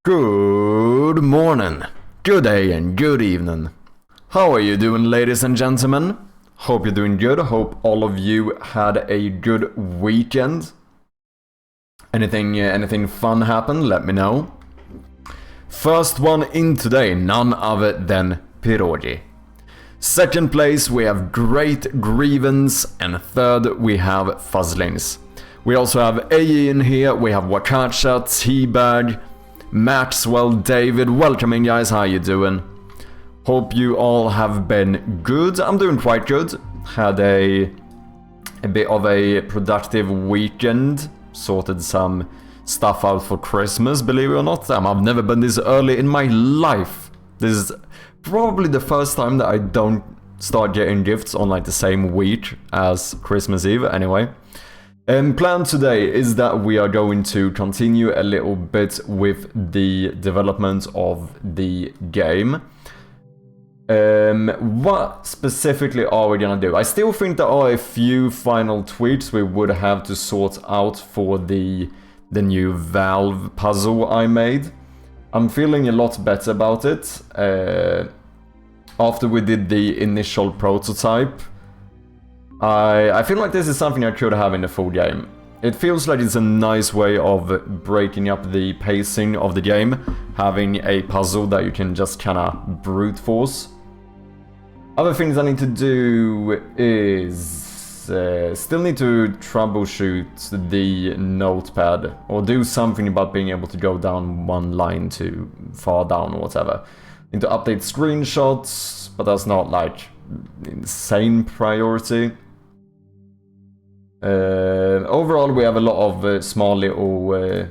Good morning, good day and good evening. How are you doing, ladies and gentlemen? Hope you're doing good. Hope all of you had a good weekend. Anything fun happened? Let me know. First one in today, none other than Pirogi. Second place we have Great Grievance, and third we have Fuzzlings. We also have AE in here, we have Wakacha, Teabag, Maxwell, David. Welcome in, guys. How you doing? Hope you all have been good. I'm doing quite good. Had a bit of a productive weekend. Sorted some stuff out for Christmas, believe it or not. I've never been this early in my life. This is probably the first time that I don't start getting gifts on like the same week as Christmas Eve. Anyway. Plan today is that we are going to continue a little bit with the development of the game. What specifically are we gonna do? I still think there are a few final tweaks we would have to sort out for the new Valve puzzle I made. I'm feeling a lot better about it. After we did the initial prototype, I feel like this is something I could have in the full game. It feels like it's a nice way of breaking up the pacing of the game, having a puzzle that you can just kinda brute force. Other things I need to do is still need to troubleshoot the notepad, or do something about being able to go down one line to far down or whatever. Need to update screenshots, but that's not like insane priority. Overall, we have a lot of small little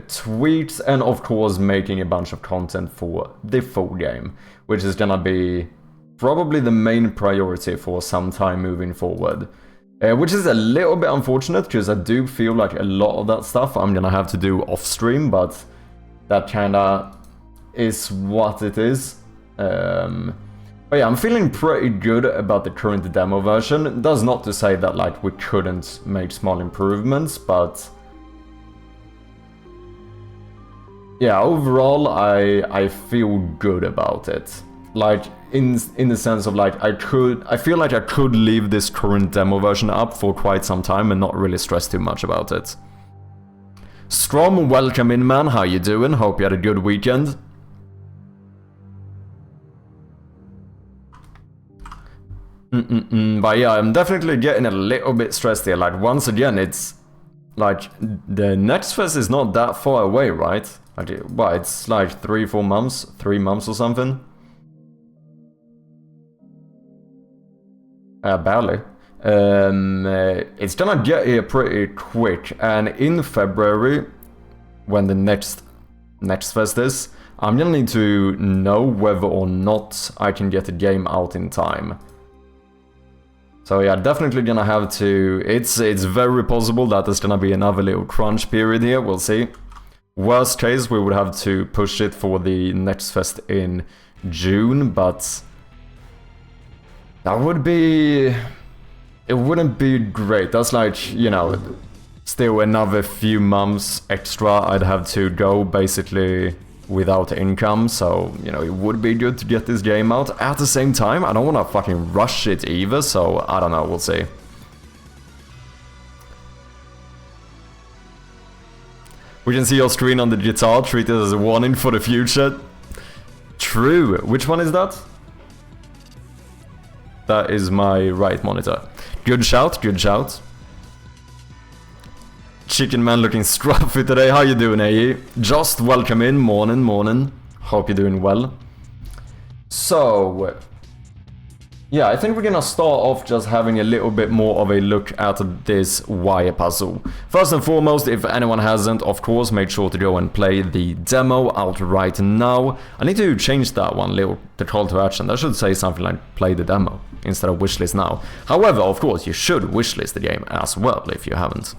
tweaks, and of course making a bunch of content for the full game, which is gonna be probably the main priority for some time moving forward. Which is a little bit unfortunate, because I do feel like a lot of that stuff I'm gonna have to do off stream, but that kinda is what it is. But yeah, I'm feeling pretty good about the current demo version. That's not to say that like we couldn't make small improvements, but yeah, overall I feel good about it. Like in the sense of like I feel like I could leave this current demo version up for quite some time and not really stress too much about it. Strom, welcome in, man. How you doing? Hope you had a good weekend. But yeah, I'm definitely getting a little bit stressed here. Like, once again, it's like the next fest is not that far away, right? Like, well, it's like 3 months or something. Barely. It's gonna get here pretty quick, and in February, when the next fest is, I'm gonna need to know whether or not I can get the game out in time. So yeah, definitely gonna have to. It's very possible that there's gonna be another little crunch period here. We'll see. Worst case, we would have to push it for the next fest in June, but that would be. It wouldn't be great. That's like, you know, still another few months extra I'd have to go basically without income, so, you know, it would be good to get this game out. At the same time, I don't want to fucking rush it either, so I don't know, we'll see. We can see your screen on the guitar, treat it as a warning for the future. True. Which one is that? That is my right monitor. Good shout, good shout. Chicken Man looking scruffy today. How you doing, AE? Just welcome in. Morning. Hope you're doing well. So, Yeah, I think we're gonna start off just having a little bit more of a look at this wire puzzle. First and foremost, if anyone hasn't, of course, make sure to go and play the demo out right now. I need to change that one, the call to action. That should say something like play the demo instead of wishlist now. However, of course, you should wishlist the game as well if you haven't.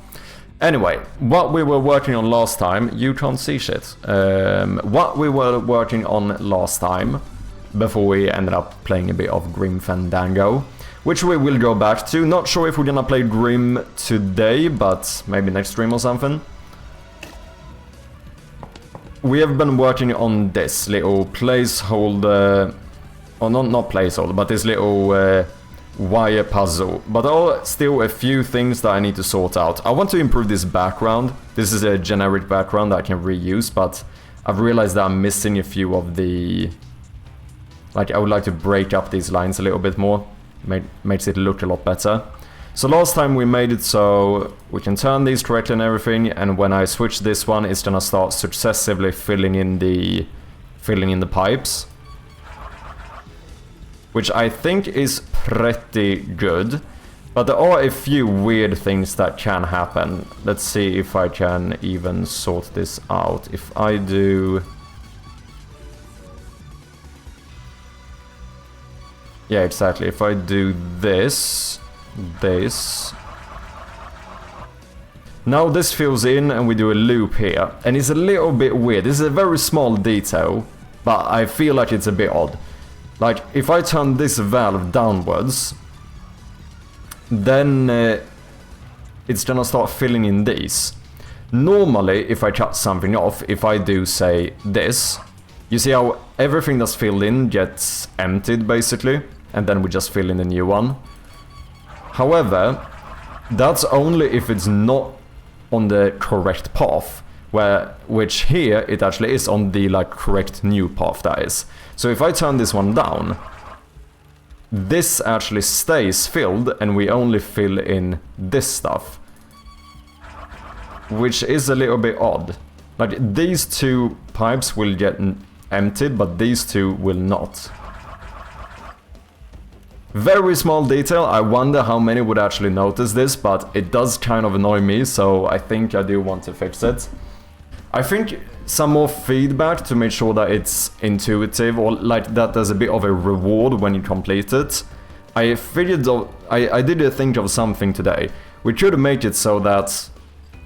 Anyway, what we were working on last time, you can't see shit. What we were working on last time, before we ended up playing a bit of Grim Fandango, which we will go back to. Not sure if we're gonna play Grim today, but maybe next stream or something. We have been working on this little placeholder, or not placeholder, but this little wire puzzle. But there are still a few things that I need to sort out. I want to improve this background. This is a generic background that I can reuse, but I've realized that I'm missing a few of the... Like, I would like to break up these lines a little bit more. Makes it look a lot better. So last time we made it so we can turn these correctly and everything, and when I switch this one, it's gonna start successively filling in the pipes. Which I think is pretty good. But there are a few weird things that can happen. Let's see if I can even sort this out. If I do... Yeah, exactly. If I do this... Now this fills in and we do a loop here. And it's a little bit weird. This is a very small detail, but I feel like it's a bit odd. Like, if I turn this valve downwards, then it's gonna start filling in these. Normally, if I cut something off, if I do, say, this, you see how everything that's filled in gets emptied, basically, and then we just fill in a new one. However, that's only if it's not on the correct path, which here it actually is on the correct new path, that is. So if I turn this one down, this actually stays filled and we only fill in this stuff, which is a little bit odd. Like, these two pipes will get emptied, but these two will not. Very small detail. I wonder how many would actually notice this, but it does kind of annoy me, so I think I do want to fix it. I think some more feedback to make sure that it's intuitive, or like that there's a bit of a reward when you complete it. I did think of something today. We could make it so that,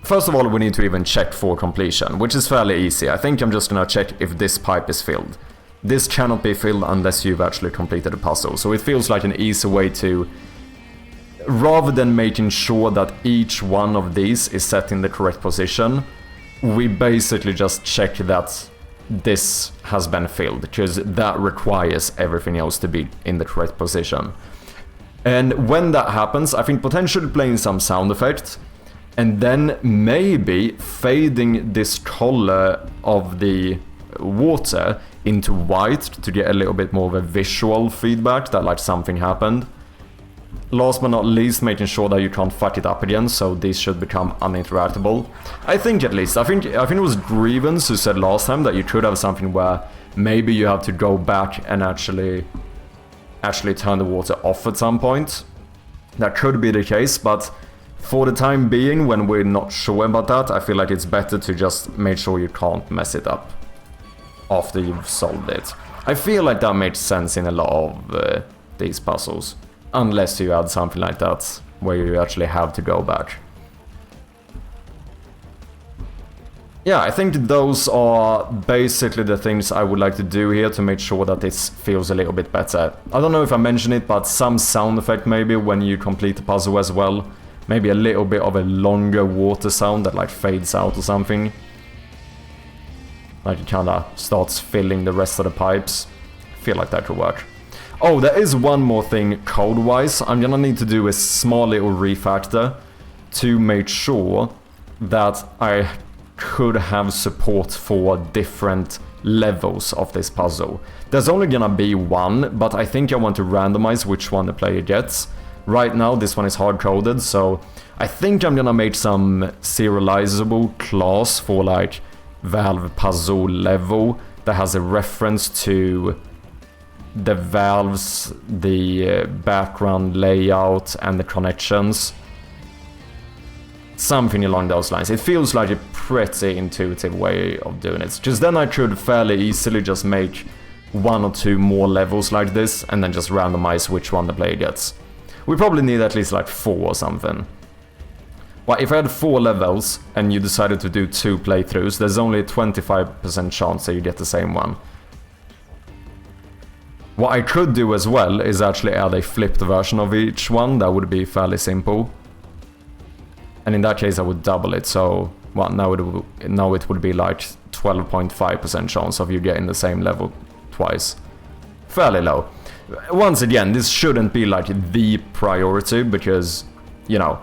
first of all, we need to even check for completion, which is fairly easy. I think I'm just gonna check if this pipe is filled. This cannot be filled unless you've actually completed a puzzle, so it feels like an easy way to, rather than making sure that each one of these is set in the correct position, we basically just check that this has been filled, because that requires everything else to be in the correct position. And when that happens, I think potentially playing some sound effects, and then maybe fading this color of the water into white to get a little bit more of a visual feedback that like something happened. Last but not least, making sure that you can't fuck it up again, so these should become uninteractable. I think at least. I think it was Grievance who said last time that you could have something where maybe you have to go back and actually turn the water off at some point. That could be the case, but for the time being, when we're not sure about that, I feel like it's better to just make sure you can't mess it up after you've solved it. I feel like that makes sense in a lot of these puzzles. Unless you add something like that, where you actually have to go back. Yeah, I think those are basically the things I would like to do here to make sure that this feels a little bit better. I don't know if I mentioned it, but some sound effect maybe when you complete the puzzle as well. Maybe a little bit of a longer water sound that like fades out or something. Like it kinda starts filling the rest of the pipes. I feel like that could work. Oh, there is one more thing code-wise. I'm gonna need to do a small little refactor to make sure that I could have support for different levels of this puzzle. There's only gonna be one, but I think I want to randomize which one the player gets. Right now, this one is hard-coded, so I think I'm gonna make some serializable class for like Valve puzzle level that has a reference to the valves, the background layout, and the connections. Something along those lines. It feels like a pretty intuitive way of doing it. Because then I could fairly easily just make 1 or 2 more levels like this and then just randomize which one the player gets. We probably need at least like 4 or something. But if I had 4 levels and you decided to do 2 playthroughs, there's only a 25% chance that you get the same one. What I could do as well is actually add a flipped version of each one. That would be fairly simple. And in that case I would double it, so well, now it would be like 12.5% chance of you getting the same level twice. Fairly low. Once again, this shouldn't be like the priority, because, you know,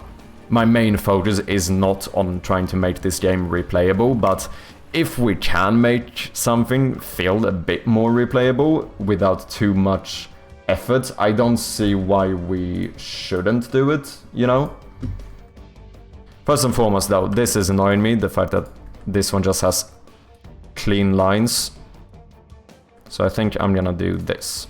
my main focus is not on trying to make this game replayable, but if we can make something feel a bit more replayable without too much effort, I don't see why we shouldn't do it, you know? First and foremost though, this is annoying me, the fact that this one just has clean lines. So I think I'm gonna do this.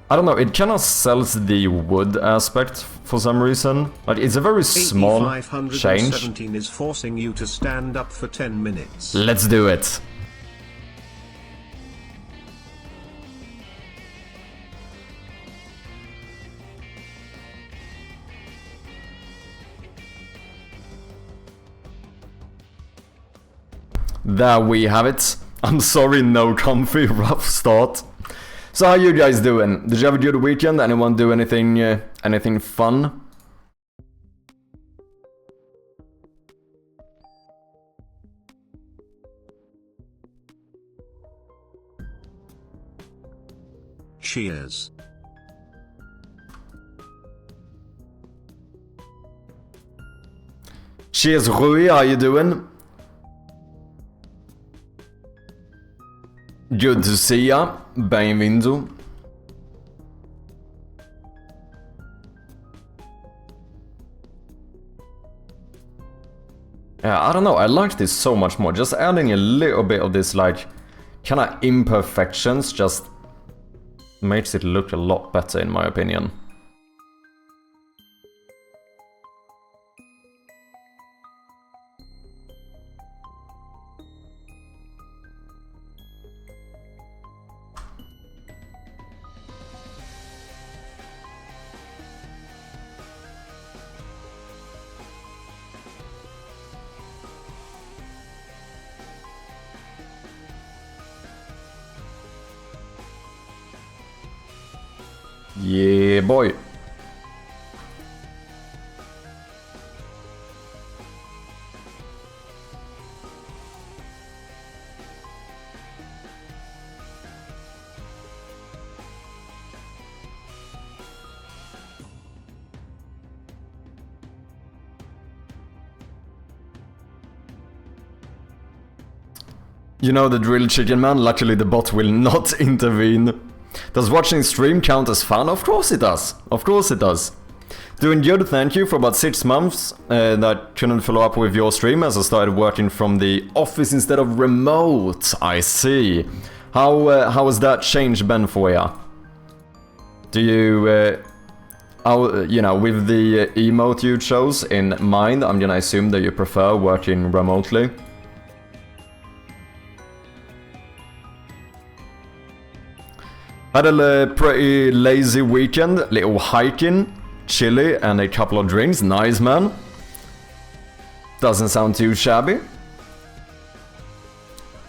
I don't know, it kind of sells the wood aspect for some reason. Like, it's a very small change. Is forcing you to stand up for 10 minutes. Let's do it. There we have it. I'm sorry, no comfy, rough start. So how you guys doing? Did you have a good weekend? Anyone do anything anything fun? Cheers. Cheers, Rui, how you doing? Good to see ya. Bem-vindo. Yeah, I don't know, I like this so much more. Just adding a little bit of this, like, kind of imperfections just makes it look a lot better, in my opinion. Yeah, boy. You know the drill, chicken man. Luckily the bot will not intervene. Does watching stream count as fun? Of course it does. Of course it does. Doing good, thank you. For about 6 months that couldn't follow up with your stream as I started working from the office instead of remote. I see. How has that change been for you? Do you, you know, with the emote you chose in mind, I'm gonna assume that you prefer working remotely. Had a pretty lazy weekend, little hiking, chili and a couple of drinks. Nice, man. Doesn't sound too shabby.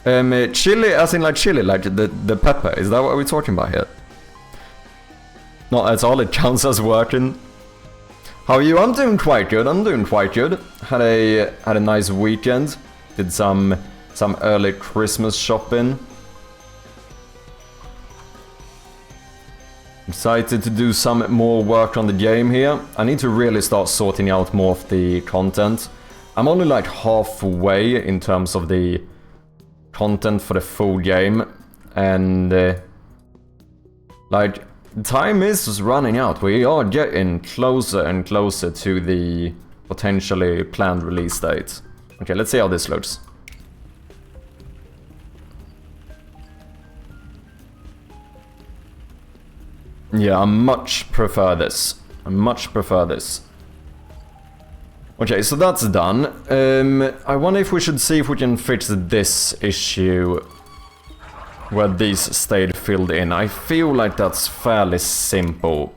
Chili as in like chili, like the pepper, is that what we're talking about here? Not at all, it counts as working. How are you? I'm doing quite good, I'm doing quite good. Had a nice weekend, did some early Christmas shopping. Excited to do some more work on the game here. I need to really start sorting out more of the content. I'm only like halfway in terms of the content for the full game. And like, time is running out. We are getting closer and closer to the potentially planned release date. Okay, let's see how this looks. Yeah, I much prefer this. I much prefer this. Okay, so that's done. I wonder if we should see if we can fix this issue where these stayed filled in. I feel like that's fairly simple.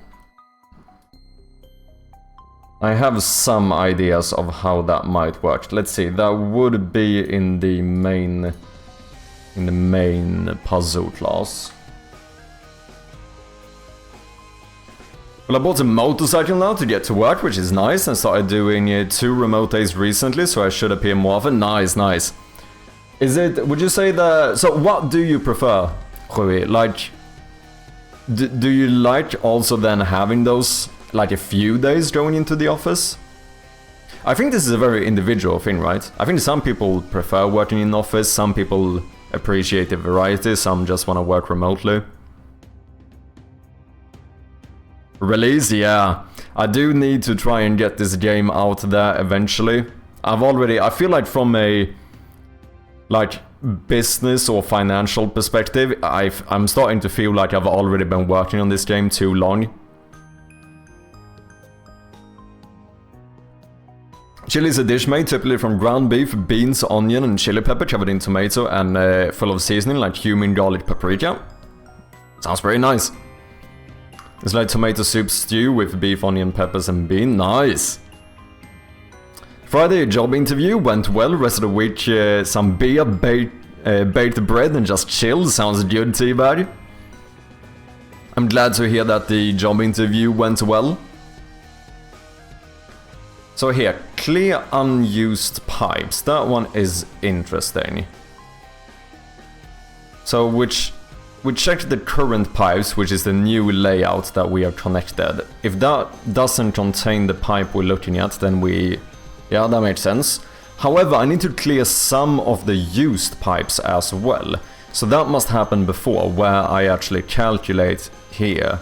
I have some ideas of how that might work. Let's see, that would be in the main puzzle class. Well, I bought a motorcycle now to get to work, which is nice, and started doing 2 remote days recently, so I should appear more often. Nice, nice. Is it, would you say that, so what do you prefer, Rui? Like, do you like also then having those, like a few days going into the office? I think this is a very individual thing, right? I think some people prefer working in office, some people appreciate the variety, some just want to work remotely. Release, yeah. I do need to try and get this game out there eventually. I feel like from a business or financial perspective, I'm starting to feel like I've already been working on this game too long. Chili is a dish made typically from ground beef, beans, onion, and chili pepper covered in tomato and full of seasoning like cumin, garlic, paprika. Sounds very nice. It's like tomato soup stew with beef, onion, peppers, and bean. Nice! Friday job interview went well. Rest of the week, some beer, baked bread, and just chill. Sounds good, T-Bag. I'm glad to hear that the job interview went well. So here, clear unused pipes. That one is interesting. So we checked the current pipes, which is the new layout that we are connected. If that doesn't contain the pipe we're looking at, then yeah, that makes sense. However, I need to clear some of the used pipes as well. So that must happen before, where I actually calculate here.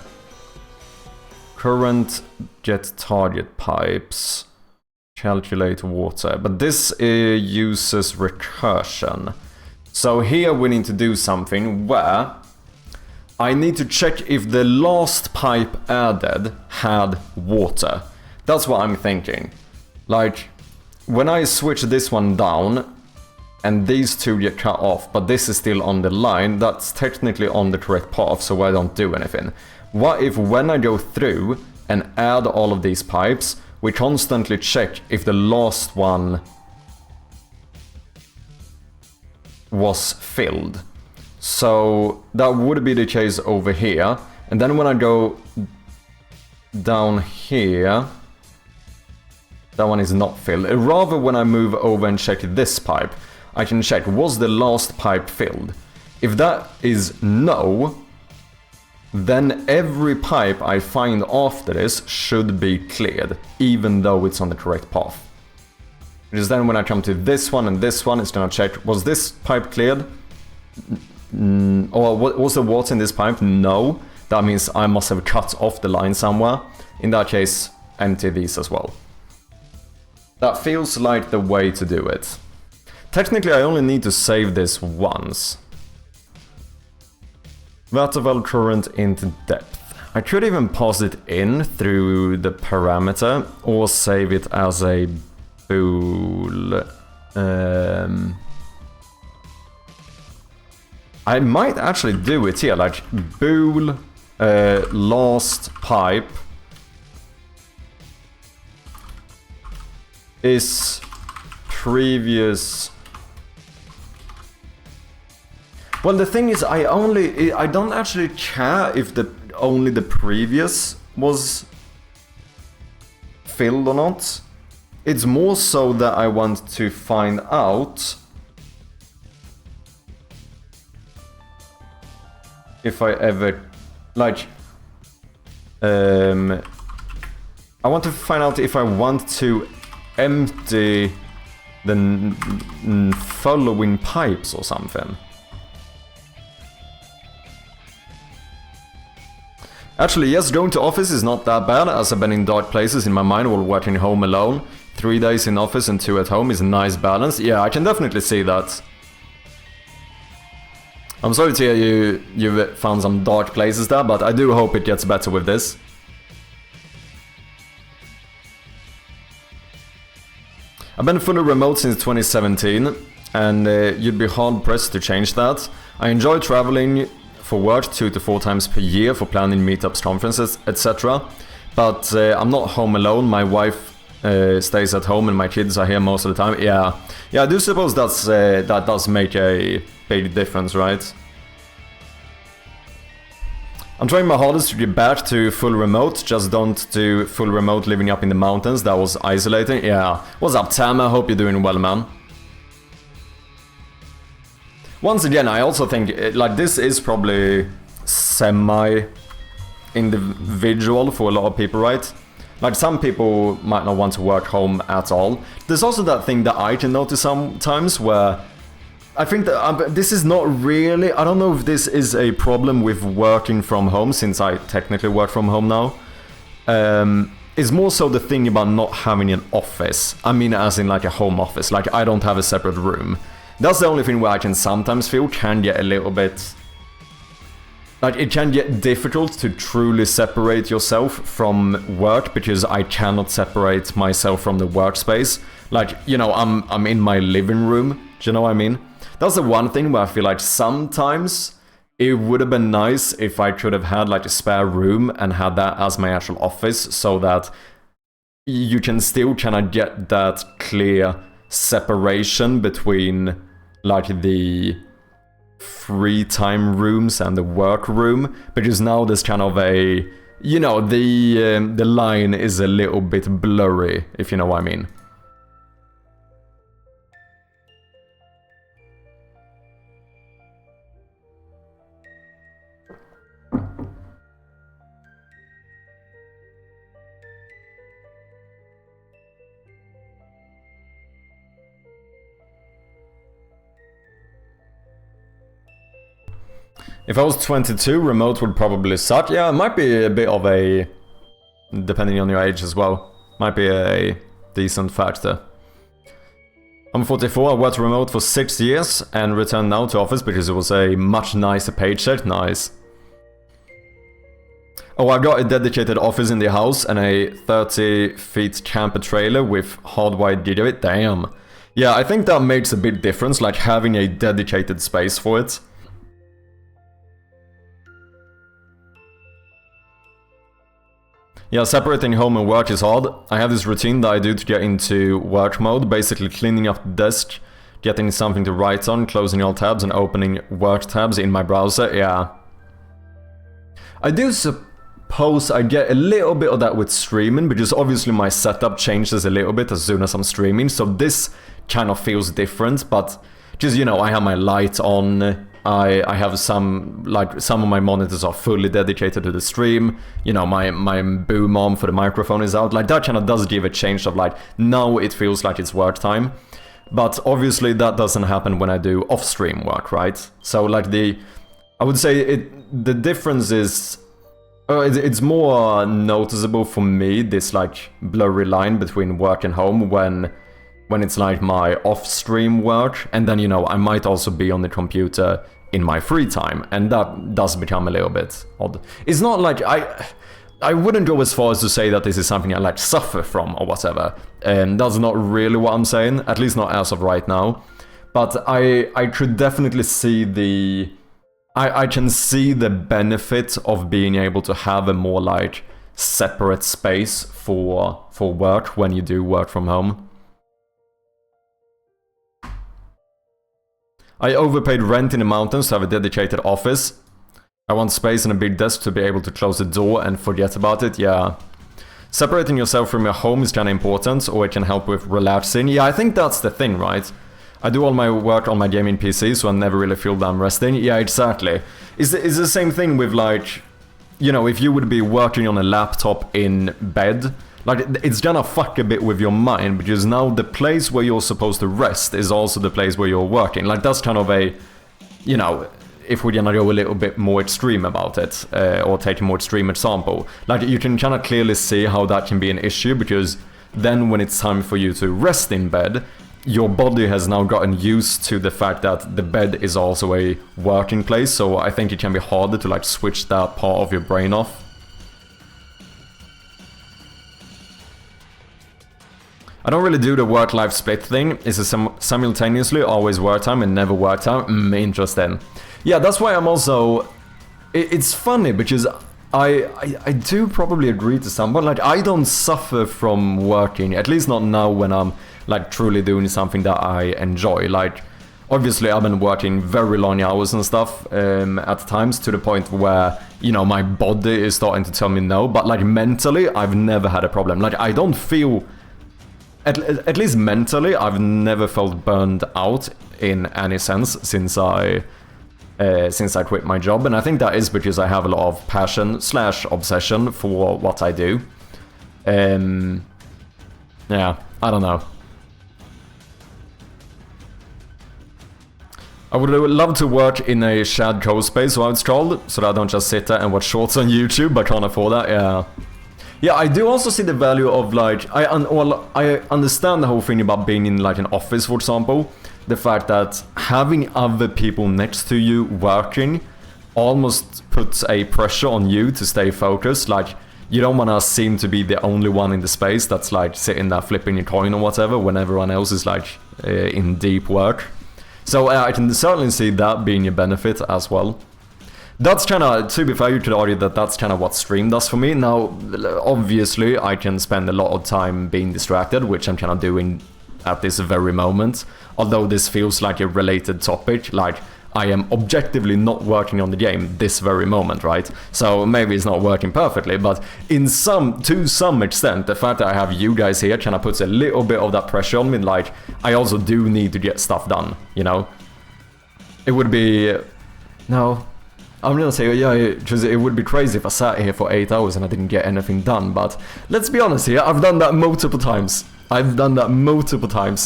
Current get target pipes. Calculate water. But this uses recursion. So here we need to do something where I need to check if the last pipe added had water. That's what I'm thinking. Like, when I switch this one down and these two get cut off, but this is still on the line, that's technically on the correct path, so I don't do anything. What if when I go through and add all of these pipes, we constantly check if the last one was filled? So that would be the case over here. And then when I go down here, that one is not filled. Rather, when I move over and check this pipe, I can check, was the last pipe filled? If that is no, then every pipe I find after this should be cleared, even though it's on the correct path. Because then when I come to this one and this one, it's gonna check, was this pipe cleared? Or was there water in this pipe? No. That means I must have cut off the line somewhere. In that case, empty these as well. That feels like the way to do it. Technically, I only need to save this once. Vertical current into depth. I could even pass it in through the parameter or save it as a bool. I might actually do it here, like bool last pipe is previous. Well, the thing is, I don't actually care if only the previous was filled or not. It's more so that I want to find out if I ever, like, I want to find out if I want to empty the following pipes or something. Actually, yes, going to office is not that bad, as I've been in dark places in my mind while working home alone. 3 days in office and 2 at home is a nice balance. Yeah, I can definitely see that. I'm sorry to hear you've found some dark places there, but I do hope it gets better with this. I've been fully remote since 2017, and you'd be hard-pressed to change that. I enjoy traveling for work 2 to 4 times per year for planning meetups, conferences, etc. But I'm not home alone. My wife stays at home and my kids are here most of the time. Yeah, I do suppose that does make a big difference, right? I'm trying my hardest to get back to full remote, just don't do full remote living up in the mountains, that was isolating. Yeah, what's up Tam, I hope you're doing well, man. Once again, I also think, like, this is probably semi-individual for a lot of people, right? Like, some people might not want to work home at all. There's also that thing that I can notice sometimes where I think that this is not really... I don't know if this is a problem with working from home, since I technically work from home now. It's more so the thing about not having an office. I mean, as in like a home office. Like, I don't have a separate room. That's the only thing where I can sometimes feel can get a little bit... Like, it can get difficult to truly separate yourself from work, because I cannot separate myself from the workspace. Like, you know, I'm in my living room. Do you know what I mean? That's the one thing where I feel like sometimes it would have been nice if I could have had like a spare room and had that as my actual office, so that you can still kind of get that clear separation between like the free time rooms and the work room, because now there's kind of a, you know, the line is a little bit blurry, if you know what I mean. If I was 22, remote would probably suck. Yeah, it might be a bit of a... depending on your age as well. Might be a decent factor. I'm 44, I worked remote for 6 years and returned now to office because it was a much nicer paycheck. Nice. Oh, I got a dedicated office in the house and a 30-feet camper trailer with hardwired gigabit. Damn. Yeah, I think that makes a big difference, like having a dedicated space for it. Yeah, separating home and work is hard. I have this routine that I do to get into work mode, basically cleaning up the desk, getting something to write on, closing all tabs and opening work tabs in my browser. Yeah. I do suppose I get a little bit of that with streaming, because obviously my setup changes a little bit as soon as I'm streaming, so this kind of feels different, but just, you know, I have my light on. I have some of my monitors are fully dedicated to the stream. You know, my boom arm for the microphone is out. Like, that kind of does give a change of like, now it feels like it's work time. But obviously that doesn't happen when I do off-stream work, right? So like I would say the difference is, it's more noticeable for me, this like blurry line between work and home when it's like my off-stream work, and then, you know, I might also be on the computer in my free time, and that does become a little bit odd. It's not like I wouldn't go as far as to say that this is something I like suffer from or whatever, and that's not really what I'm saying, at least not as of right now. But I could definitely see I can see the benefit of being able to have a more like separate space for work when you do work from home. I overpaid rent in the mountains to have a dedicated office. I want space and a big desk to be able to close the door and forget about it. Yeah. Separating yourself from your home is kind of important, or it can help with relaxing. Yeah, I think that's the thing, right? I do all my work on my gaming PC, so I never really feel that I'm resting. Yeah, exactly. It's the same thing with, like, you know, if you would be working on a laptop in bed, like, it's gonna fuck a bit with your mind, because now the place where you're supposed to rest is also the place where you're working. Like, that's kind of a, you know, if we're gonna go a little bit more extreme about it, or take a more extreme example, like, you can kind of clearly see how that can be an issue, because then when it's time for you to rest in bed, your body has now gotten used to the fact that the bed is also a working place, so I think it can be harder to like switch that part of your brain off. I don't really do the work-life split thing. Is it simultaneously always work time and never work time? Interesting. Yeah, that's why I'm also... It's funny because I do probably agree to someone. Like, I don't suffer from working, at least not now when I'm like truly doing something that I enjoy. Like, obviously I've been working very long hours and stuff at times, to the point where, you know, my body is starting to tell me no, but like mentally I've never had a problem. Like, I don't feel... At least mentally, I've never felt burned out in any sense since I quit my job, and I think that is because I have a lot of passion / obsession for what I do. Yeah, I don't know. I would love to work in a shared co-space, so it's called, so that I don't just sit there and watch shorts on YouTube. I can't afford that, yeah. Yeah, I do also see the value of like, I understand the whole thing about being in like an office, for example. The fact that having other people next to you working almost puts a pressure on you to stay focused. Like, you don't want to seem to be the only one in the space that's like sitting there flipping your coin or whatever when everyone else is like in deep work. So I can certainly see that being a benefit as well. That's kind of, to be fair, you could argue that that's kind of what stream does for me. Now, obviously, I can spend a lot of time being distracted, which I'm kind of doing at this very moment. Although this feels like a related topic, like I am objectively not working on the game this very moment, right? So maybe it's not working perfectly, but to some extent, the fact that I have you guys here kind of puts a little bit of that pressure on me. Like, I also do need to get stuff done, you know? It would be... No... I'm gonna say, yeah, because it would be crazy if I sat here for 8 hours and I didn't get anything done, but let's be honest here, I've done that multiple times.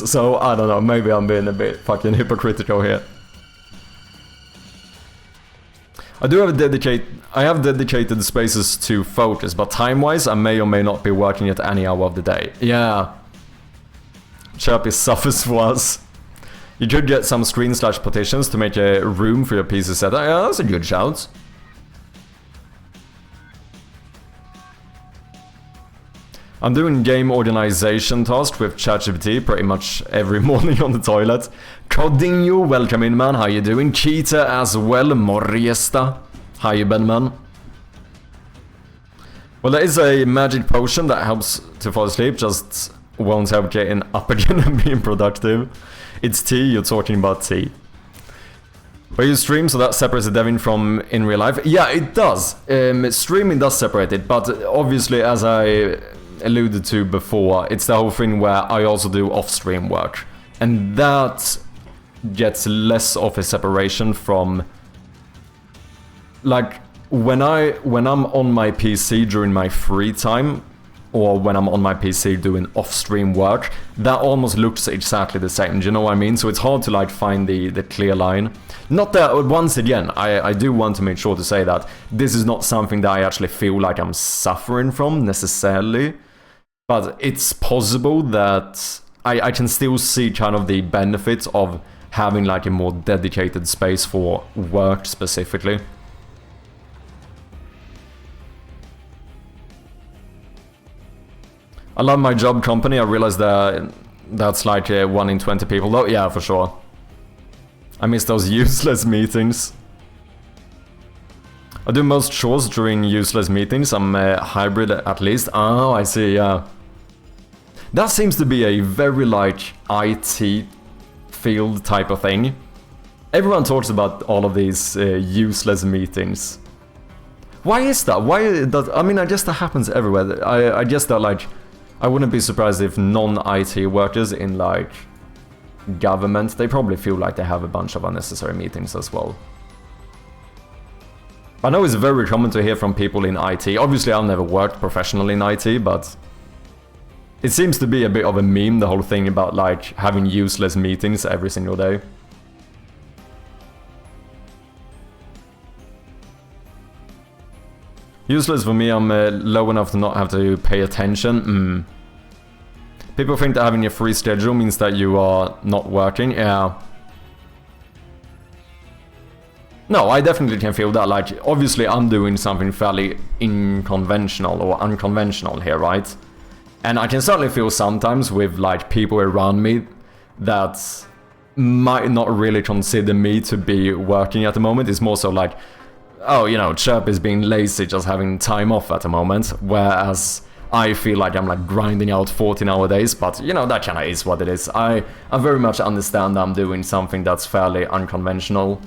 So I don't know, maybe I'm being a bit fucking hypocritical here. I have dedicated spaces to focus, but time-wise, I may or may not be working at any hour of the day. Yeah. Chirpy suffers for us. You could get some screen / partitions to make a room for your PC setup. Yeah, that's a good shout. I'm doing game organization tasks with ChatGPT pretty much every morning on the toilet. Codinho, welcome in, man. How you doing? Cheetah as well. Moriesta. How you been, man? Well, there is a magic potion that helps to fall asleep, just won't help getting up again and being productive. It's tea, you're talking about tea. But you stream, so that separates the deving from in real life. Yeah, it does. Streaming does separate it, but obviously, as I alluded to before, it's the whole thing where I also do off-stream work. And that gets less of a separation from... Like, when I'm on my PC during my free time, or when I'm on my PC doing off-stream work, that almost looks exactly the same, do you know what I mean? So it's hard to like find the clear line. Not that, once again, I do want to make sure to say that this is not something that I actually feel like I'm suffering from necessarily, but it's possible that I can still see kind of the benefits of having like a more dedicated space for work specifically. I love my job company. I realize that that's like 1 in 20 people though. Yeah, for sure. I miss those useless meetings. I do most chores during useless meetings. I'm hybrid at least. Oh, I see, yeah. That seems to be a very like IT field type of thing. Everyone talks about all of these useless meetings. Why is that? Why does... I mean, I guess that happens everywhere. I guess that like... I wouldn't be surprised if non-IT workers in like government, they probably feel like they have a bunch of unnecessary meetings as well. I know it's very common to hear from people in IT. Obviously, I've never worked professionally in IT, but it seems to be a bit of a meme, the whole thing about like having useless meetings every single day. Useless for me, I'm low enough to not have to pay attention. People think that having a free schedule means that you are not working. Yeah. No, I definitely can feel that. Like, obviously I'm doing something fairly unconventional or unconventional here, right? And I can certainly feel sometimes with, like, people around me that might not really consider me to be working at the moment. It's more so like, oh, you know, Chirp is being lazy, just having time off at the moment. Whereas I feel like I'm, like, grinding out 14-hour days. But, you know, that kind of is what it is. I very much understand I'm doing something that's fairly unconventional.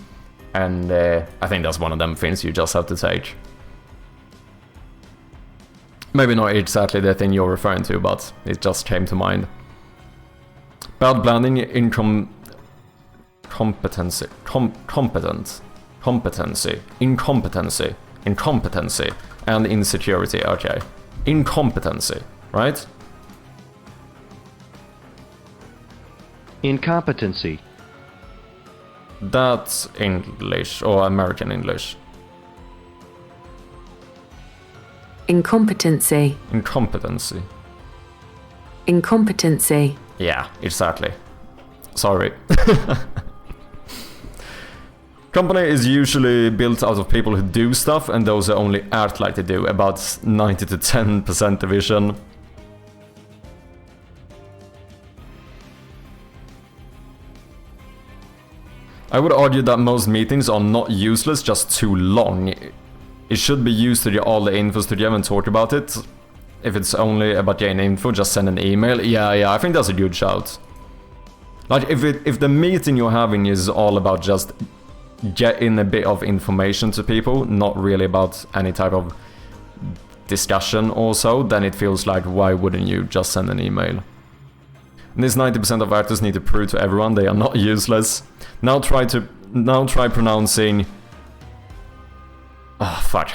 And I think that's one of them things you just have to take. Maybe not exactly the thing you're referring to, but it just came to mind. Bad blending, incompetency, incompetency, and insecurity. Okay, incompetency, right? Incompetency. That's English or American English. Incompetency. Incompetency. Incompetency. Yeah, exactly. Sorry. Company is usually built out of people who do stuff and those who only act like they do. About 90 to 10% division. I would argue that most meetings are not useless, just too long. It should be used to get all the infos together and talk about it. If it's only about getting info, just send an email. Yeah, I think that's a good shout. Like, if the meeting you're having is all about just getting a bit of information to people, not really about any type of discussion or so, then it feels like, why wouldn't you just send an email? And this 90% of actors need to prove to everyone they are not useless. Now try pronouncing... Oh, fuck.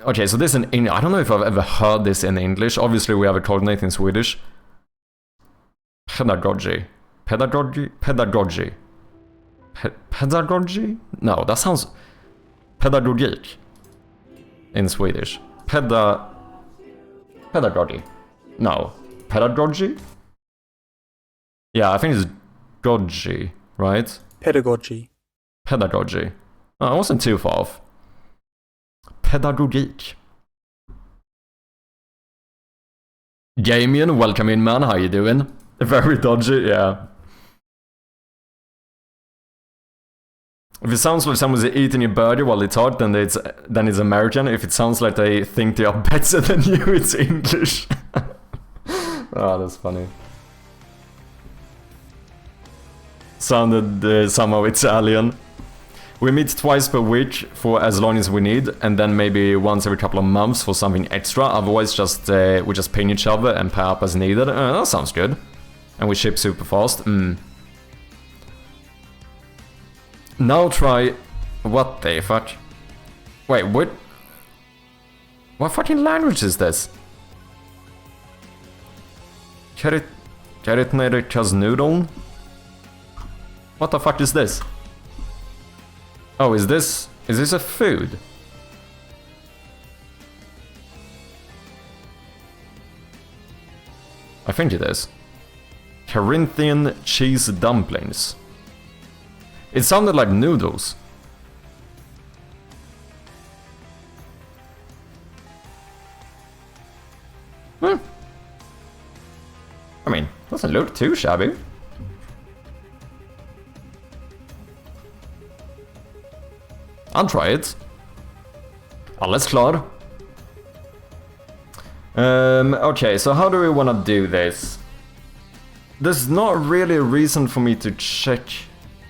Okay, so this is in... I don't know if I've ever heard this in English. Obviously, we have a coordinate in Swedish. Pedagogy. Pedagogy? Pedagogy. Pedagogy? No, that sounds... Pedagogik. In Swedish. Pedagogy. No. Pedagogy? Yeah, I think it's Goji, right? Pedagogy. Pedagogy. Oh, I wasn't too far off. Pedagogik. Gamian, welcome in, man. How you doing? Very dodgy, yeah. If it sounds like someone's eating a burger while they talk, then it's American. If it sounds like they think they are better than you, it's English. Oh, that's funny. Sounded somehow Italian. We meet twice per week for as long as we need, and then maybe once every couple of months for something extra. Otherwise, we just ping each other and pair up as needed. That sounds good. And we ship super fast. Now try... What the fuck? Wait, what? What fucking language is this? Karitnerika's noodle? What the fuck is this? Oh, is this a food? I think it is. Corinthian cheese dumplings. It sounded like noodles. I mean, doesn't look too shabby. I'll try it. Alles klar. Okay, so how do we want to do this? There's not really a reason for me to check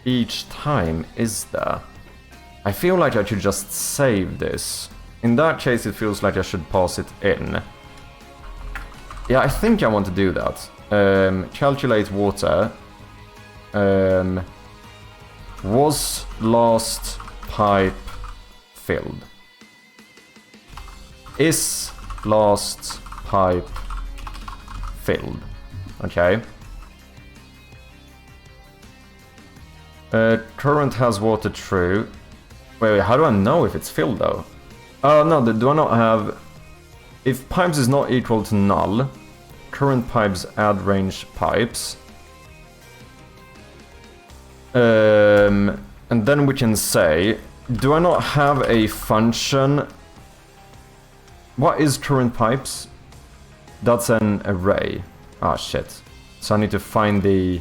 each time, is there? I feel like I should just save this. In that case, it feels like I should pass it in. Yeah, I think I want to do that. Calculate water. Was last pipe filled? Is last pipe filled? Okay. Current has water, true. Wait, how do I know if it's filled though? Oh no, do I not have... If pipes is not equal to null, current pipes add range pipes. And then we can say, do I not have a function? What is current pipes? That's an array. Ah, shit. So I need to find the...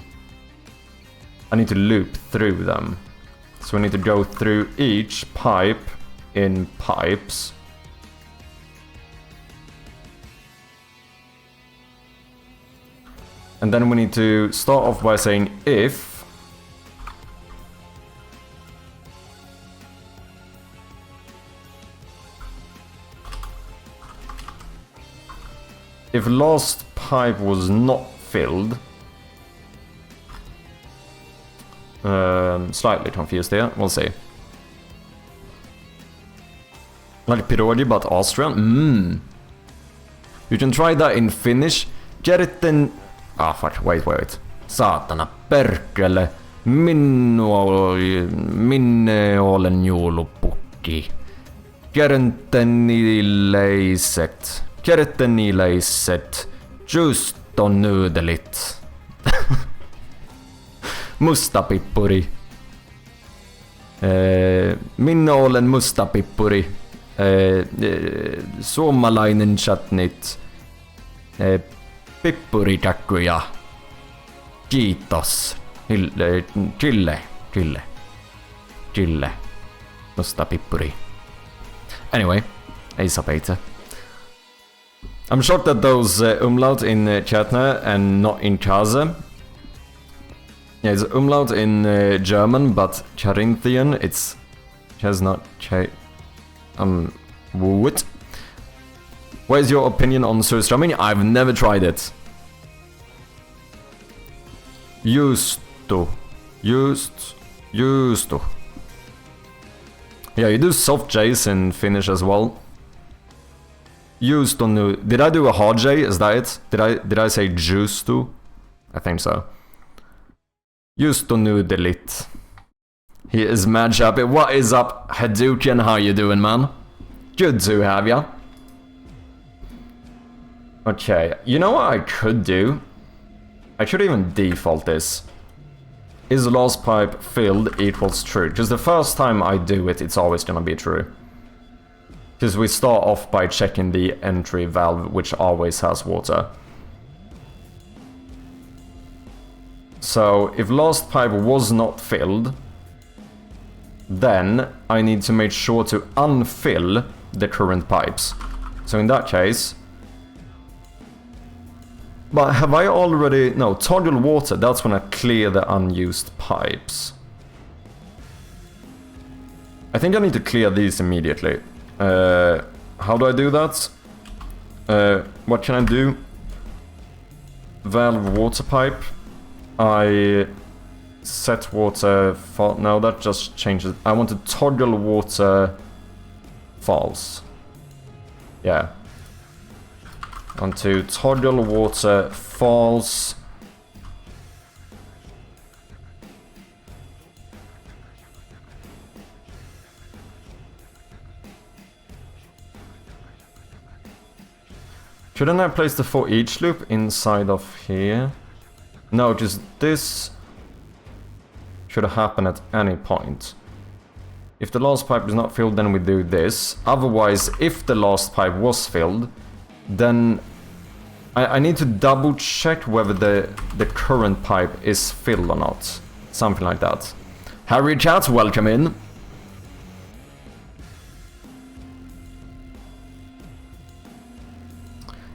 I need to loop through them. So we need to go through each pipe in pipes. And then we need to start off by saying if last pipe was not filled. Slightly confused here, we'll see. Like pierogi but Austrian? You can try that in Finnish. Kerten... Ah, fuck, wait. Saatana, perkele. Minne olen joulupukki. Kerteniläiset. Just on nudelit. Mustapippuri. Minne olen mustapippuri. Suomalainen chutnit. Pippuritakkuja. Kiitos. Chille. Mustapippuri. Anyway, ei sapeita. I'm shocked that those umlaut in Chatna and not in Kaze. Yeah, it's umlaut in German, but Carinthian, it's has not what? What is your opinion on surströmming? I've never tried it. Used to. Yeah, you do soft J's in Finnish as well. Used to nu. Did I do a hard J? Is that it? Did I say juice to? I think so. Used to noodle-it. He is mad happy. What is up, Hadouken? How you doing, man? Good to have ya. Okay, you know what I could do? I should even default this. Is the last pipe filled equals true? Because the first time I do it, it's always gonna be true. Because we start off by checking the entry valve, which always has water. So, if last pipe was not filled, then I need to make sure to unfill the current pipes. So in that case... But have I already... No, toggle water, that's when I clear the unused pipes. I think I need to clear these immediately. How do I do that? What can I do? Valve water pipe. I set water for... No, that just changes. I want to toggle water false. Yeah. I want to toggle water false. Shouldn't I place the for each loop inside of here? No, just this should happen at any point. If the last pipe is not filled, then we do this. Otherwise, if the last pipe was filled, then I need to double check whether the current pipe is filled or not. Something like that. Harry Chat, welcome in.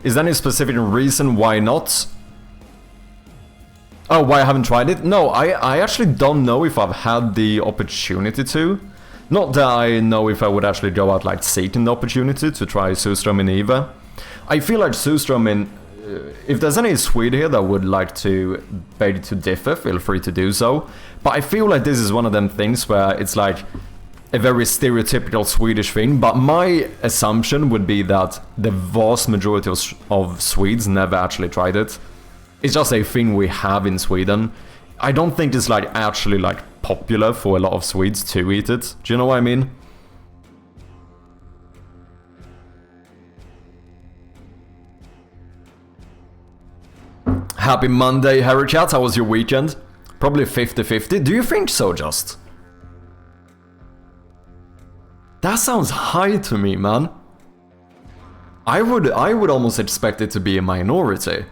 Is there any specific reason why not? Oh, why I haven't tried it? No, I actually don't know if I've had the opportunity to. Not that I know if I would actually go out like seeking the opportunity to try surströmming either. I feel like surströmming, if there's any Swede here that would like to beg to differ, feel free to do so. But I feel like this is one of them things where it's like a very stereotypical Swedish thing, but my assumption would be that the vast majority of Swedes never actually tried it. It's just a thing we have in Sweden. I don't think it's like actually like popular for a lot of Swedes to eat it. Do you know what I mean? Happy Monday, Harry Chat. How was your weekend? Probably 50-50. Do you think so, Just? That sounds high to me, man. I would almost expect it to be a minority.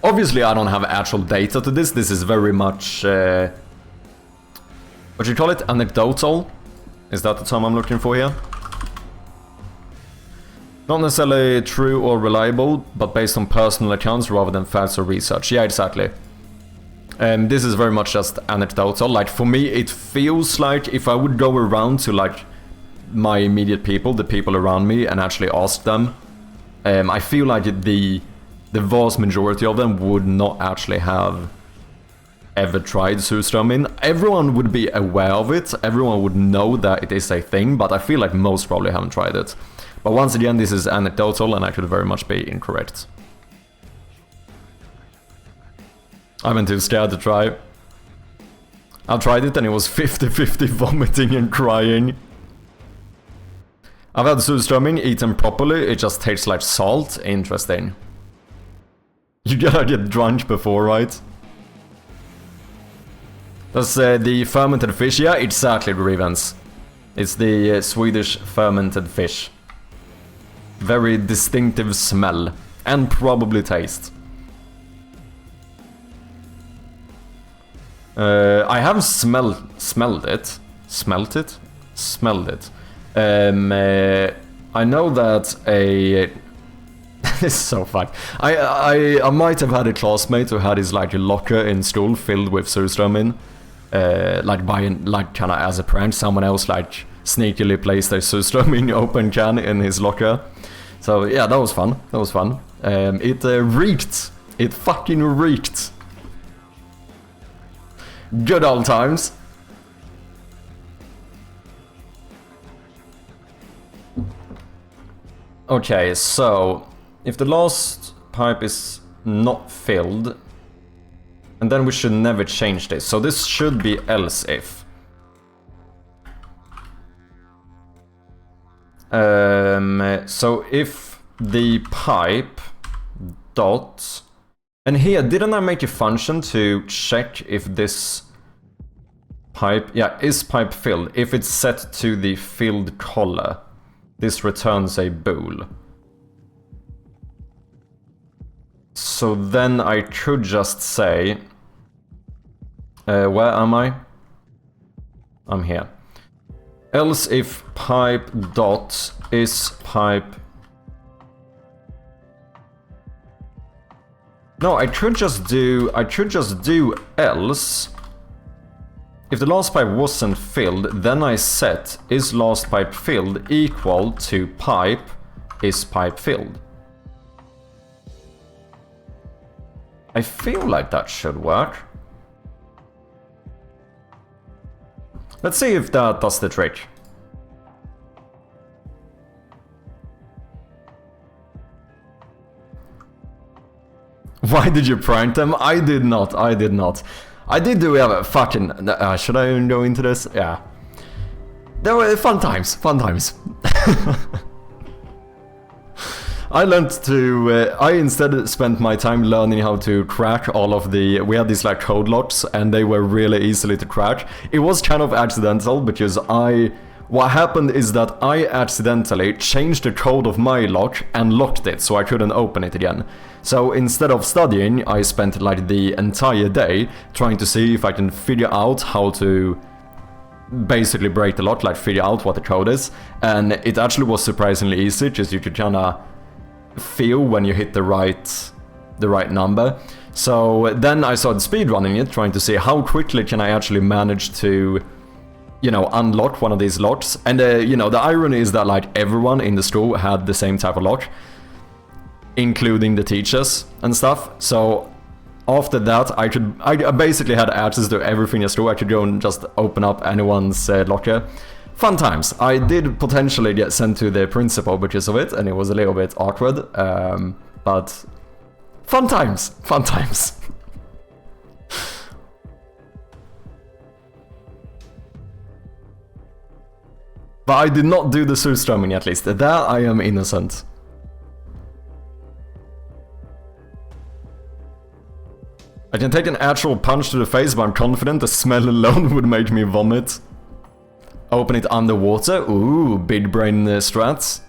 Obviously, I don't have actual data to this. This is very much, what do you call it? Anecdotal? Is that the term I'm looking for here? Not necessarily true or reliable, but based on personal accounts rather than facts or research. Yeah, exactly. And this is very much just anecdotal. Like, for me, it feels like if I would go around to, like, my immediate people, the people around me, and actually ask them, I feel like the vast majority of them would not actually have ever tried surströmming. Everyone would be aware of it, everyone would know that it is a thing, but I feel like most probably haven't tried it. But once again, this is anecdotal and I could very much be incorrect. I'm too scared to try. I tried it and it was 50-50 vomiting and crying. I've had surströmming eaten properly, it just tastes like salt. Interesting. You gotta get drunk before, right? That's the fermented fish. Yeah, exactly, Revens. It's the Swedish fermented fish. Very distinctive smell. And probably taste. I have smelled it. Smelled it? Smelled it. I know that a... This is so fucked. I might have had a classmate who had his like locker in school filled with surströmming. Like kinda as a prank, someone else like sneakily placed a surströmming open can in his locker. So yeah, that was fun. That was fun. It reeked. It fucking reeked. Good old times. Okay, so if the last pipe is not filled, and then we should never change this. So this should be else if. So if the pipe dot, and here didn't I make a function to check if this pipe, yeah, is pipe filled? If it's set to the filled color, this returns a bool. So then I could just say, where am I? I'm here. Else if pipe dot is pipe. No, I could just do else. If the last pipe wasn't filled, then I set is last pipe filled equal to pipe is pipe filled. I feel like that should work. Let's see if that does the trick. Why did you prank them? I did not, I did not. I did do a fucking... should I even go into this? Yeah. There were fun times, fun times. I learned to... I instead spent my time learning how to crack all of the... We had these like code locks and they were really easily to crack. It was kind of accidental because what happened is that I accidentally changed the code of my lock and locked it so I couldn't open it again. So instead of studying, I spent like the entire day trying to see if I can figure out how to basically break the lock, like figure out what the code is. And it actually was surprisingly easy, just you could kinda feel when you hit the right number. So then I started speedrunning it, trying to see how quickly can I actually manage to, you know, unlock one of these locks. And you know, the irony is that like everyone in the school had the same type of lock, including the teachers and stuff. So after that, I basically had access to everything in school. I could go and just open up anyone's locker. Fun times. I did potentially get sent to the principal because of it, and it was a little bit awkward. But fun times, fun times. But I did not do the surströmming at least. There I am innocent. I can take an actual punch to the face, but I'm confident the smell alone would make me vomit. Open it underwater. Ooh, big brain strats.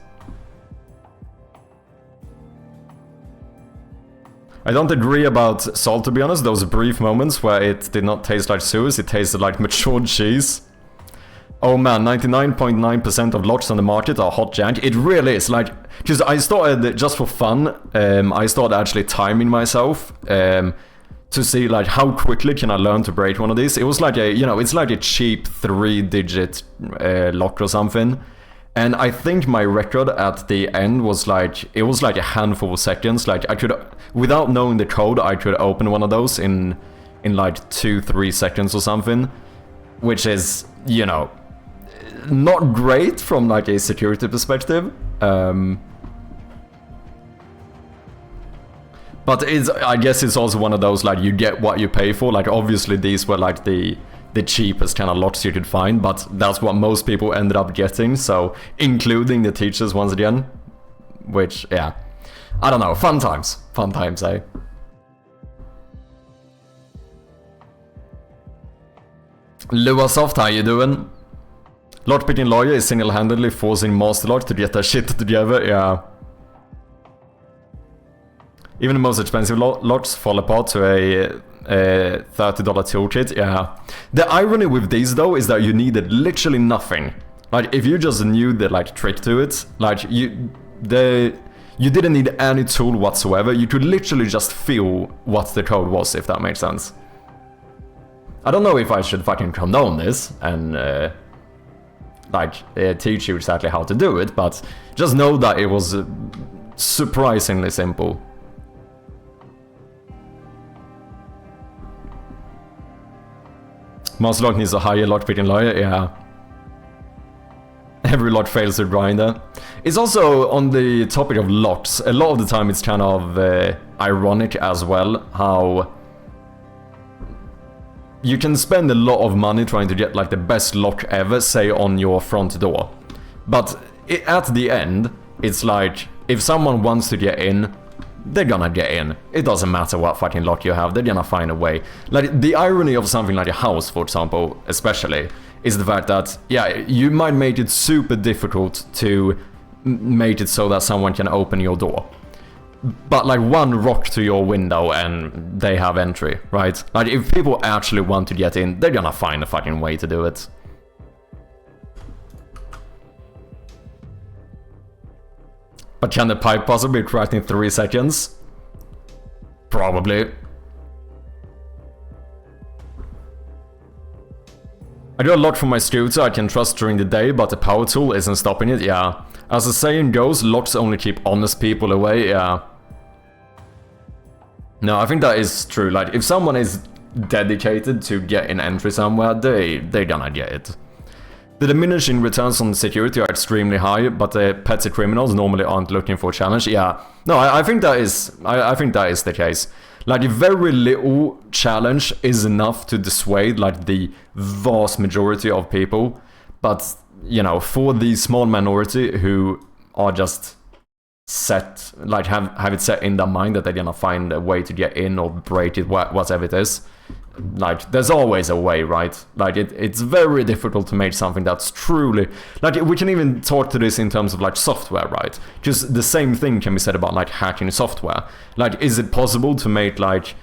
I don't agree about salt, to be honest. Those brief moments where it did not taste like sewers, it tasted like matured cheese. Oh man, 99.9% of lots on the market are hot jank. It really is, like, because I started, just for fun, I started actually timing myself to see, like, how quickly can I learn to break one of these. It was like a, you know, it's like a cheap 3-digit lock or something. And I think my record at the end was like, it was like a handful of seconds. Like I could, without knowing the code, I could open one of those in like 2-3 seconds or something. Which is, you know, not great from like a security perspective. But it's, I guess it's also one of those, like, you get what you pay for. Like obviously these were like the cheapest kind of locks you could find, but that's what most people ended up getting, so including the teachers once again, which, yeah, I don't know, fun times, eh? Luasoft, how you doing? Lockpicking lawyer is single-handedly forcing Masterlock to get their shit together, yeah. Even the most expensive locks fall apart to a $30 toolkit, yeah. The irony with these though is that you needed literally nothing. Like if you just knew the like trick to it, like you didn't need any tool whatsoever. You could literally just feel what the code was, if that makes sense. I don't know if I should fucking condone this and teach you exactly how to do it, but just know that it was surprisingly simple. Masterlock needs a higher lockpicking lawyer, yeah. Every lock fails to grinder. It's also on the topic of locks. A lot of the time it's kind of ironic as well how you can spend a lot of money trying to get like the best lock ever, say on your front door. But at the end, it's like if someone wants to get in, they're gonna get in. It doesn't matter what fucking lock you have, they're gonna find a way. Like, the irony of something like a house, for example, especially, is the fact that, yeah, you might make it super difficult to make it so that someone can open your door. But, like, one rock to your window and they have entry, right? Like, if people actually want to get in, they're gonna find a fucking way to do it. But can the pipe possibly be cracked in 3 seconds? Probably. I do a lot for my scooter I can trust during the day, but the power tool isn't stopping it, yeah. As the saying goes, locks only keep honest people away, yeah. No, I think that is true. Like, if someone is dedicated to get an entry somewhere, they're gonna get it. The diminishing returns on security are extremely high, but the petty criminals normally aren't looking for a challenge. Yeah, no, I think that is, I think that is the case. Like, very little challenge is enough to dissuade like the vast majority of people, but you know, for the small minority who are just set, like have it set in their mind that they're gonna find a way to get in or break it, whatever it is. Like, there's always a way, right? Like, it's very difficult to make something that's truly... Like, we can even talk to this in terms of, like, software, right? Because the same thing can be said about, like, hacking software. Like, is it possible to make, like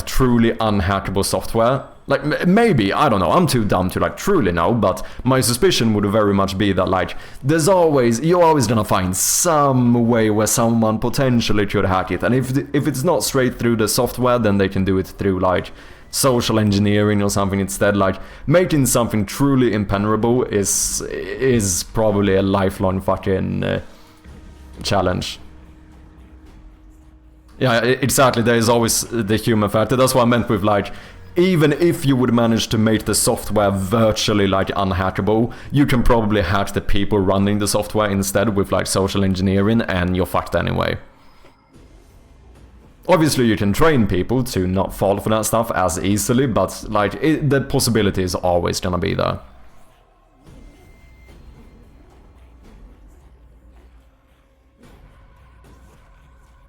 truly unhackable software? Like, maybe, I don't know, I'm too dumb to, like, truly know, but my suspicion would very much be that, like, you're always gonna find some way where someone potentially could hack it, and if it's not straight through the software, then they can do it through, like, social engineering or something instead. Like, making something truly impenetrable is probably a lifelong fucking challenge. Yeah, exactly, there is always the human factor. That's what I meant with, like, even if you would manage to make the software virtually, like, unhackable, you can probably hack the people running the software instead with, like, social engineering, and you're fucked anyway. Obviously, you can train people to not fall for that stuff as easily, but, like, the possibility is always gonna be there.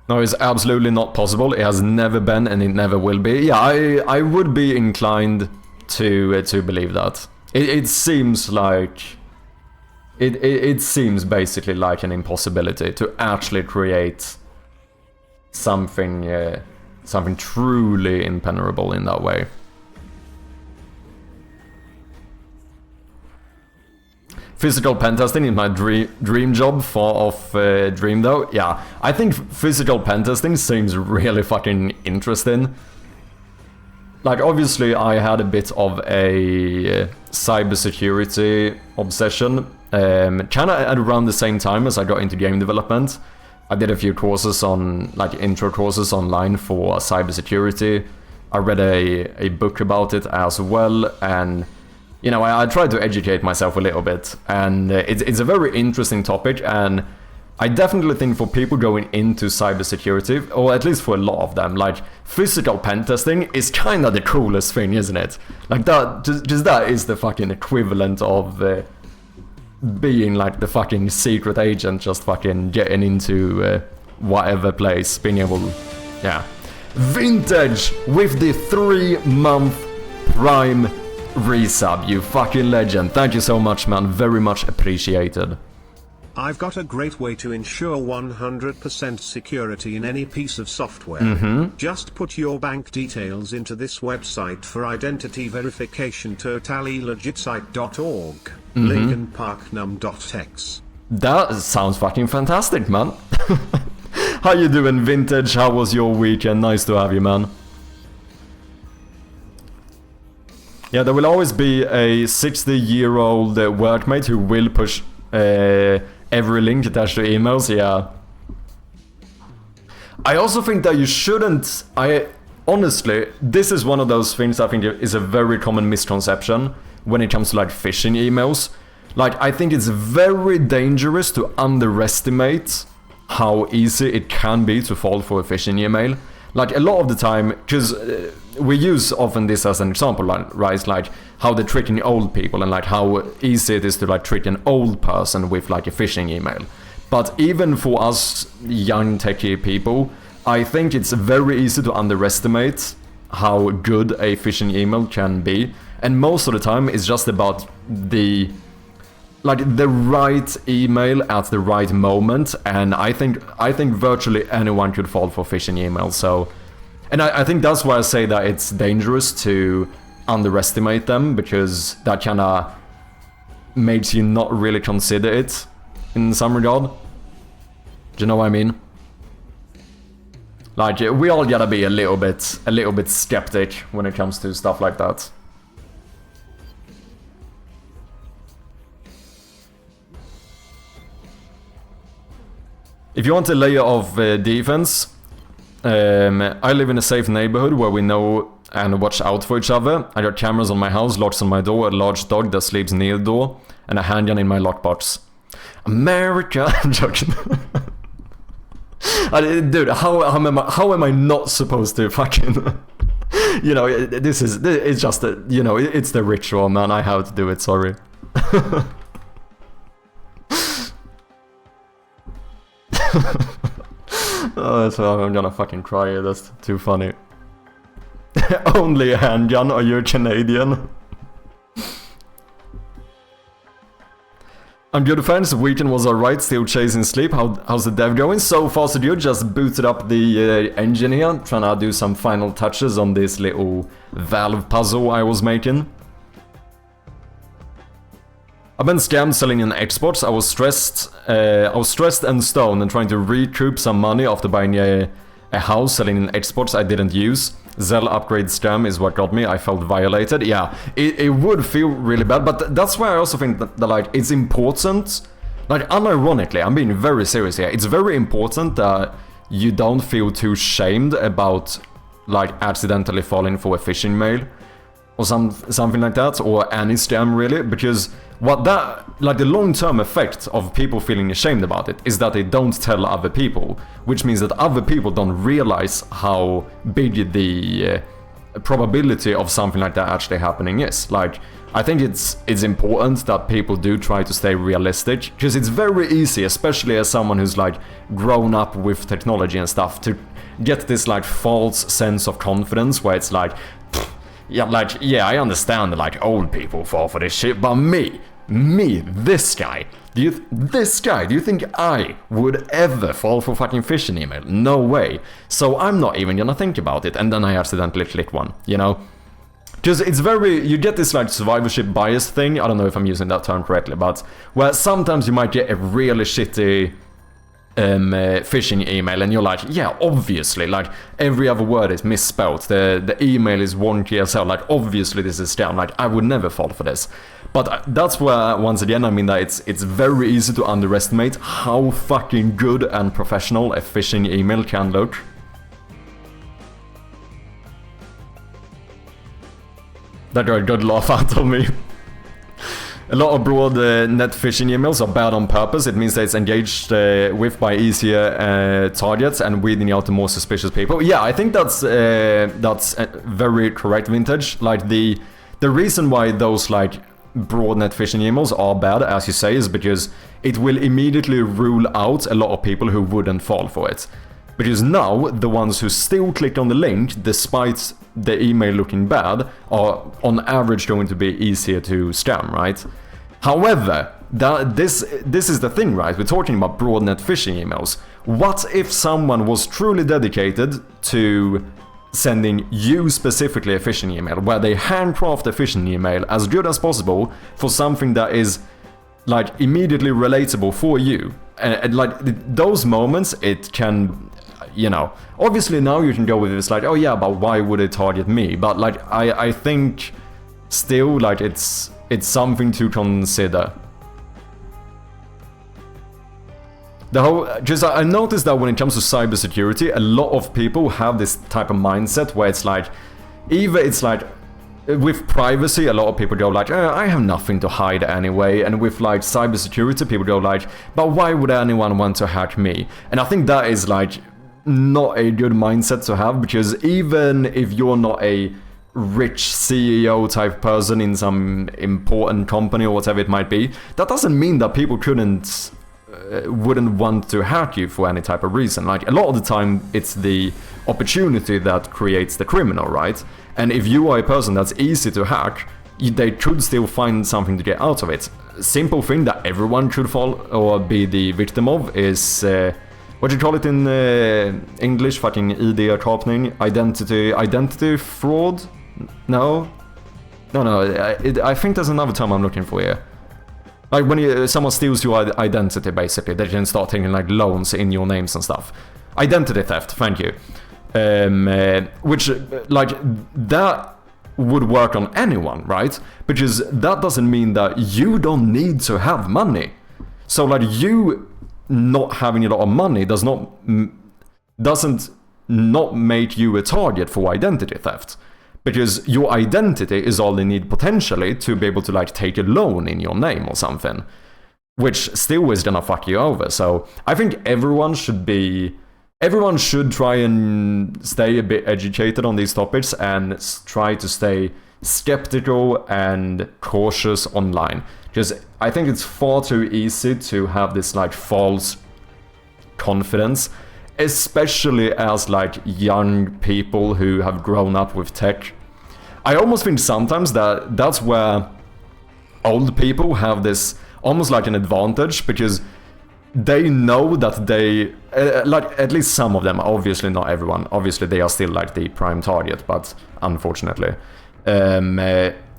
No, it's absolutely not possible. It has never been, and it never will be. Yeah, I would be inclined to believe that. It seems like it seems basically like an impossibility to actually create something something truly impenetrable in that way. Physical pen testing is my dream job, far off dream though. Yeah, I think physical pen testing seems really fucking interesting. Like, obviously I had a bit of a cybersecurity obsession, kind of at around the same time as I got into game development. I did a few courses on, like, intro courses online for cybersecurity. I read a book about it as well, and you know, I tried to educate myself a little bit, and it's a very interesting topic, and I definitely think for people going into cybersecurity, or at least for a lot of them, like, physical pen testing is kind of the coolest thing, isn't it? Like, that, just that is the fucking equivalent of being like the fucking secret agent, just fucking getting into whatever place, being able, yeah. Vintage with the 3-month Prime resub, you fucking legend. Thank you so much, man. Very much appreciated. I've got a great way to ensure 100% security in any piece of software. Just put your bank details into this website for identity verification, totallylegitsite.org, lincolnparknum.x. That sounds fucking fantastic, man. How you doing, Vintage? How was your weekend? Nice to have you, man. Yeah, there will always be a 60-year-old workmate who will push every link attached to emails, yeah. I also think that you shouldn't... honestly, this is one of those things I think is a very common misconception when it comes to, like, phishing emails. Like, I think it's very dangerous to underestimate how easy it can be to fall for a phishing email. Like, a lot of the time, because we use often this as an example, right? Like, how they're tricking old people, and like how easy it is to, like, trick an old person with, like, a phishing email. But even for us young techie people, I think it's very easy to underestimate how good a phishing email can be. And most of the time, it's just about the right email at the right moment, and I think virtually anyone could fall for phishing emails. So, and I think that's why I say that it's dangerous to underestimate them, because that kind of makes you not really consider it in some regard. Do you know what I mean? Like, we all gotta be a little bit skeptic when it comes to stuff like that. If you want a layer of defense, I live in a safe neighborhood where we know and watch out for each other. I got cameras on my house, locks on my door, a large dog that sleeps near the door, and a handgun in my lockbox. America! I'm joking. Dude, how am I not supposed to fucking... You know, it's just, you know, it's the ritual, man. I have to do it, sorry. Oh, so I'm gonna fucking cry, that's too funny. Only a handgun, are you Canadian? I'm good, friends. The weekend was alright, still chasing sleep. How's the dev going? So far so good, just booted up the engine here, trying to do some final touches on this little valve puzzle I was making. I've been scammed selling an Xbox. I was stressed and stoned and trying to recoup some money after buying a house selling an Xbox I didn't use. Zell upgrade scam is what got me. I felt violated. Yeah, it would feel really bad, but that's why I also think that like, it's important. Like, unironically, I'm being very serious here. It's very important that you don't feel too shamed about, like, accidentally falling for a phishing mail or something like that, or any scam really, because what that, like, the long-term effect of people feeling ashamed about it is that they don't tell other people, which means that other people don't realize how big the probability of something like that actually happening is. Like, I think it's important that people do try to stay realistic, because it's very easy, especially as someone who's like grown up with technology and stuff, to get this like false sense of confidence where it's like, yeah, I understand like old people fall for this shit, but me, this guy, do you think I would ever fall for fucking phishing email? No way. So I'm not even gonna think about it, and then I accidentally click one, you know? Because it's you get this like survivorship bias thing, I don't know if I'm using that term correctly, but where sometimes you might get a really shitty phishing email and you're like, yeah, obviously, like every other word is misspelled, the email is wonky as hell, like obviously this is scam, like I would never fall for this. But that's where, once again, I mean that it's very easy to underestimate how fucking good and professional a phishing email can look. That got a good laugh out of me. A lot of broad net phishing emails are bad on purpose. It means that it's engaged with by easier targets and weeding out the more suspicious people. Yeah, I think that's very correct, Vintage. Like the reason why those like broad net phishing emails are bad, as you say, is because it will immediately rule out a lot of people who wouldn't fall for it. Because now, the ones who still click on the link, despite the email looking bad, are on average going to be easier to scam, right? However, this is the thing, right? We're talking about broadnet phishing emails. What if someone was truly dedicated to sending you specifically a phishing email, where they handcraft a phishing email as good as possible for something that is like immediately relatable for you? And like those moments, it can, you know, obviously now you can go with this like, oh yeah, but why would it target me? But like I think still like it's something to consider. Just I noticed that when it comes to cybersecurity, a lot of people have this type of mindset where it's like, either it's like, with privacy, a lot of people go like, I have nothing to hide anyway, and with like cybersecurity, people go like, but why would anyone want to hack me? And I think that is like not a good mindset to have, because even if you're not a rich CEO type person in some important company or whatever it might be, that doesn't mean that people wouldn't want to hack you for any type of reason. Like a lot of the time it's the opportunity that creates the criminal, right? And if you are a person that's easy to hack, they could still find something to get out of it. Simple thing that everyone should fall or be the victim of is what do you call it in English? Fucking ID-kapning, identity fraud? No, I think there's another term I'm looking for here. Like when someone steals your identity, basically, they can start taking like loans in your names and stuff. Identity theft, thank you. Which, like, that would work on anyone, right? Because that doesn't mean that you don't need to have money. So, like, you not having a lot of money doesn't not make you a target for identity theft. Because your identity is all they need potentially to be able to like take a loan in your name or something, which still is gonna fuck you over. So I think everyone should try and stay a bit educated on these topics and try to stay skeptical and cautious online. Because I think it's far too easy to have this like false confidence, especially as like young people who have grown up with tech. I almost think sometimes that's where old people have this almost like an advantage, because they know that they like, at least some of them, obviously not everyone, obviously they are still like the prime target, but unfortunately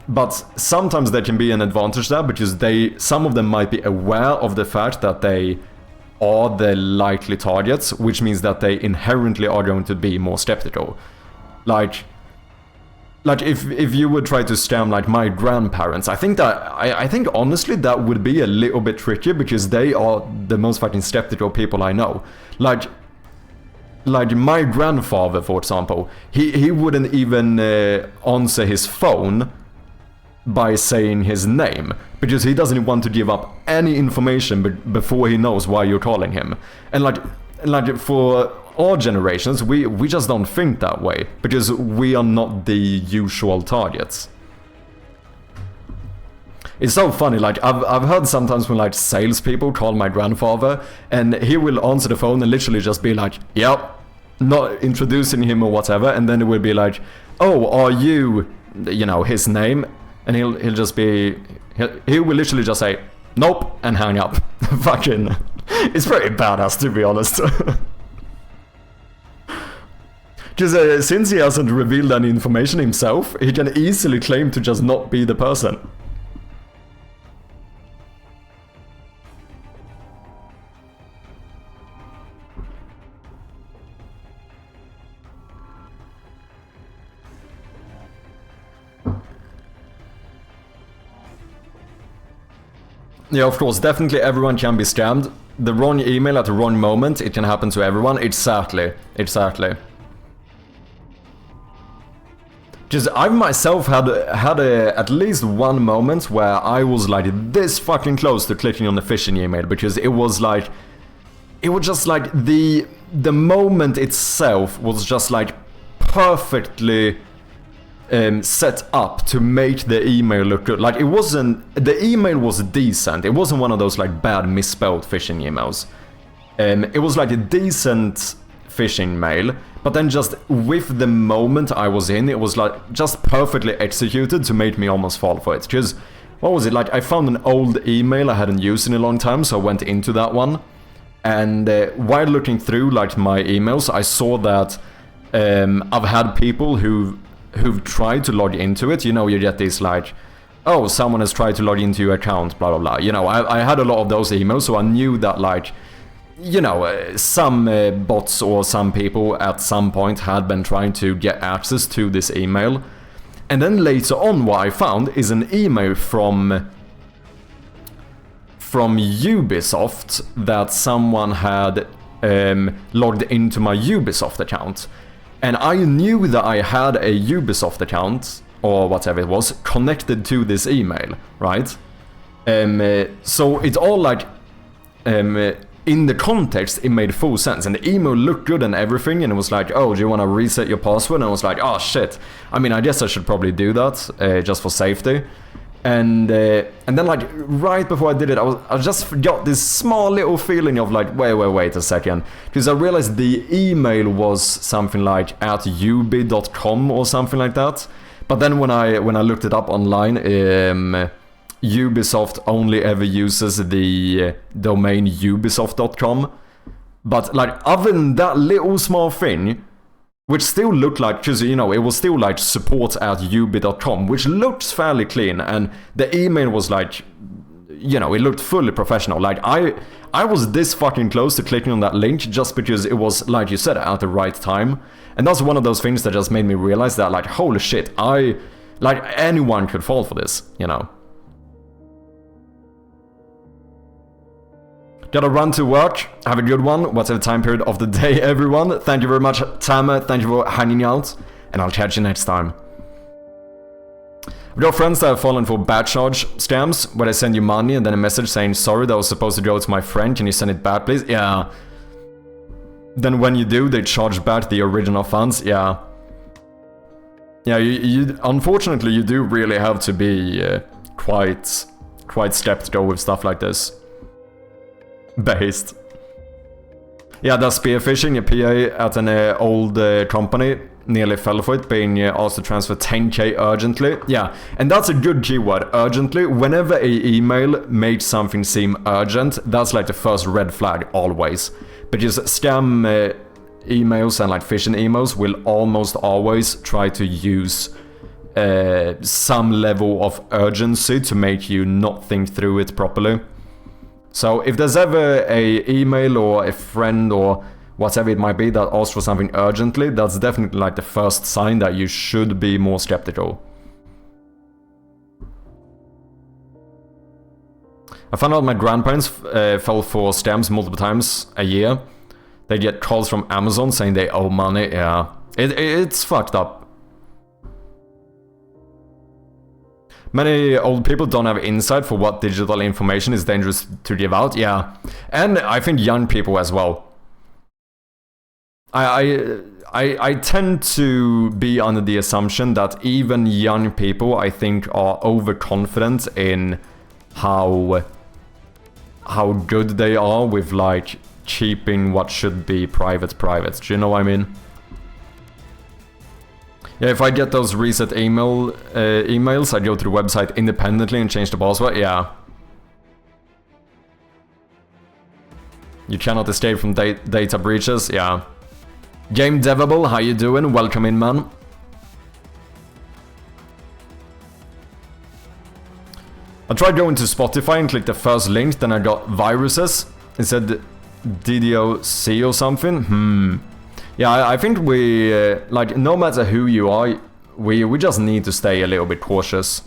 but sometimes there can be an advantage there, because some of them might be aware of the fact that they are the likely targets, which means that they inherently are going to be more skeptical. Like if you would try to scam like my grandparents, I think honestly that would be a little bit tricky, because they are the most fucking skeptical people I know. Like my grandfather, for example, he wouldn't even answer his phone by saying his name, because he doesn't want to give up any information before he knows why you're calling him. And like for our generations, we just don't think that way, because we are not the usual targets. it's so funny. Like I've heard sometimes when like salespeople call my grandfather, and he will answer the phone and literally just be like, "Yep," not introducing him or whatever, and then it will be like, "Oh, are you, you know, his name?" And he'll just be, he will literally just say, "Nope," and hang up. Fucking, it's pretty badass, to be honest. Because since he hasn't revealed any information himself, he can easily claim to just not be the person. Yeah, of course, definitely everyone can be scammed. The wrong email at the wrong moment, it can happen to everyone. Exactly. Just I've myself had at least one moment where I was like this fucking close to clicking on the phishing email, because it was just like the moment itself was just like perfectly set up to make the email look good. Like the email was decent. It wasn't one of those like bad misspelled phishing emails. It was like a decent phishing mail, but then just with the moment I was in, it was like just perfectly executed to make me almost fall for it. Because what was it like? I found an old email I hadn't used in a long time, so I went into that one, and while looking through like my emails, I saw that I've had people who've tried to log into it. You know, you get these like, oh, someone has tried to log into your account, blah blah blah. You know, I had a lot of those emails, so I knew that like, you know, some bots or some people at some point had been trying to get access to this email. And then later on, what I found is an email from Ubisoft that someone had logged into my Ubisoft account. And I knew that I had a Ubisoft account, or whatever it was, connected to this email, right? So it all like, in the context, it made full sense, and the email looked good and everything, and it was like, oh, do you want to reset your password? And I was like, oh shit, I mean, I guess I should probably do that, just for safety. And then like, right before I did it, I just got this small little feeling of like, wait a second, because I realized the email was something like at ubi.com or something like that. But then when I looked it up online, Ubisoft only ever uses the domain ubisoft.com. But like, other than that little small thing, which still looked like, because, you know, it was still like support at ubi.com, which looks fairly clean, and the email was like, you know, it looked fully professional. Like, I was this fucking close to clicking on that link just because it was, like you said, at the right time. And that's one of those things that just made me realize that, like, holy shit, like, anyone could fall for this, you know. Gotta run to work. Have a good one. Whatever time period of the day, everyone. Thank you very much, Tama. Thank you for hanging out. And I'll catch you next time. I've got friends that have fallen for bad charge scams, where they send you money and then a message saying, sorry, that was supposed to go to my friend. Can you send it back, please? Yeah. Then when you do, they charge back the original funds. Yeah. Yeah, you unfortunately, you do really have to be quite skeptical with stuff like this. Based. Yeah, that's spearfishing. A PA at an old company nearly fell for it, being asked to transfer 10k urgently. Yeah, and that's a good keyword, urgently. Whenever a email makes something seem urgent, that's like the first red flag, always. Because scam emails and like phishing emails will almost always try to use some level of urgency to make you not think through it properly. So if there's ever a email or a friend or whatever it might be that asks for something urgently, that's definitely like the first sign that you should be more skeptical. I found out my grandparents fell for scams multiple times a year. They get calls from Amazon saying they owe money. Yeah, it's fucked up. Many old people don't have insight for what digital information is dangerous to give out. Yeah, and I think young people as well. I tend to be under the assumption that even young people, I think, are overconfident in how good they are with, like, keeping what should be private. Do you know what I mean? Yeah, if I get those reset emails, I go to the website independently and change the password. Yeah. You cannot escape from data breaches. Yeah. Gamedevable, how you doing? Welcome in, man. I tried going to Spotify and clicked the first link, then I got viruses. It said DDoC or something. Yeah, I think we, like, no matter who you are, we just need to stay a little bit cautious.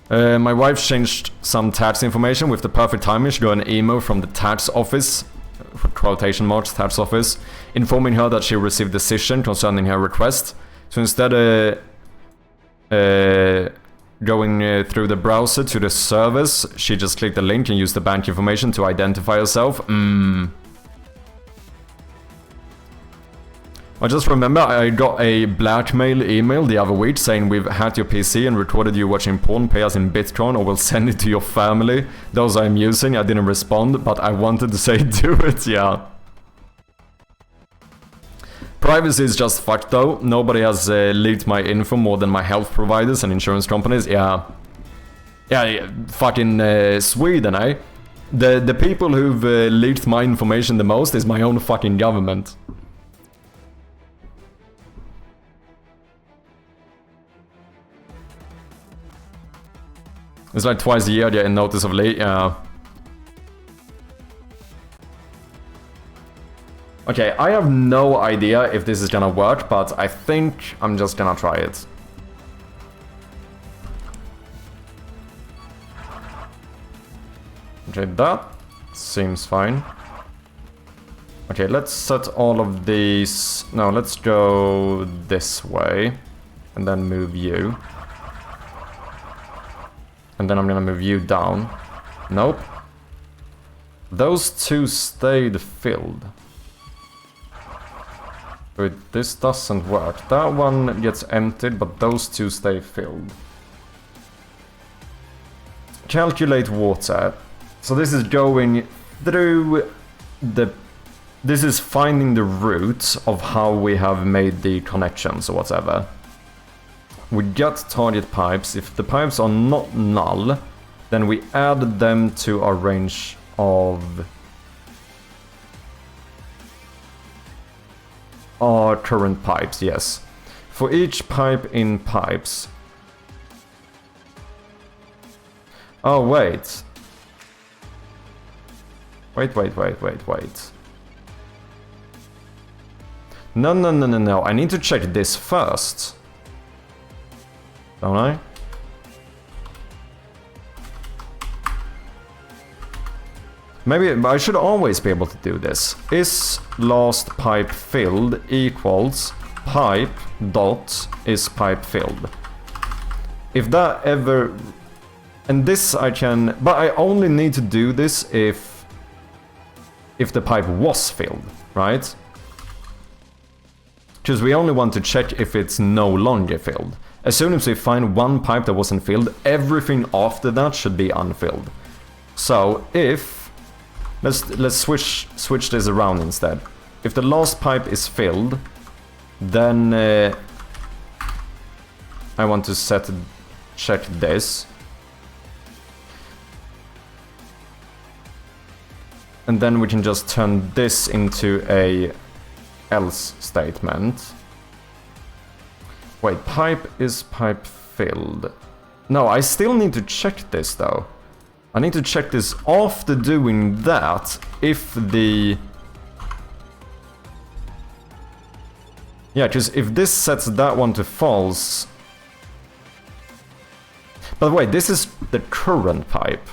My wife changed some tax information with the perfect timing. She got an email from the tax office, quotation marks, tax office, informing her that she received a decision concerning her request. So instead going through the browser to the service, she just clicked the link and used the bank information to identify herself. I just remember I got a blackmail email the other week saying we've hacked your PC and recorded you watching porn, pay us in Bitcoin or we'll send it to your family. Those I'm using, I didn't respond, but I wanted to say do it, yeah. Privacy is just fucked though. Nobody has leaked my info more than my health providers and insurance companies. Yeah, fucking Sweden, eh? The people who've leaked my information the most is my own fucking government. It's like twice a year I get a notice of leak. Yeah. Okay, I have no idea if this is gonna work, but I think I'm just gonna try it. Okay, that seems fine. Okay, let's set all of these... No, let's go this way. And then move you. And then I'm gonna move you down. Nope. Those two stayed filled. Wait, this doesn't work. That one gets emptied, but those two stay filled. Calculate water. So this is going through the... This is finding the roots of how we have made the connections or whatever. We get target pipes. If the pipes are not null, then we add them to our range of... our current pipes, yes. For each pipe in pipes... Oh, wait. Wait. No. I need to check this first. Don't I? Maybe I should always be able to do this. Is last pipe filled equals pipe dot is pipe filled. If that ever... And this I can... But I only need to do this if the pipe was filled, right? Because we only want to check if it's no longer filled. As soon as we find one pipe that wasn't filled, everything after that should be unfilled. So if... Let's switch this around instead. If the last pipe is filled, then I want to check this. And then we can just turn this into a else statement. Wait, pipe is pipe filled. No, I still need to check this though. I need to check this after doing that, if the... Yeah, because if this sets that one to false... By the way, this is the current pipe.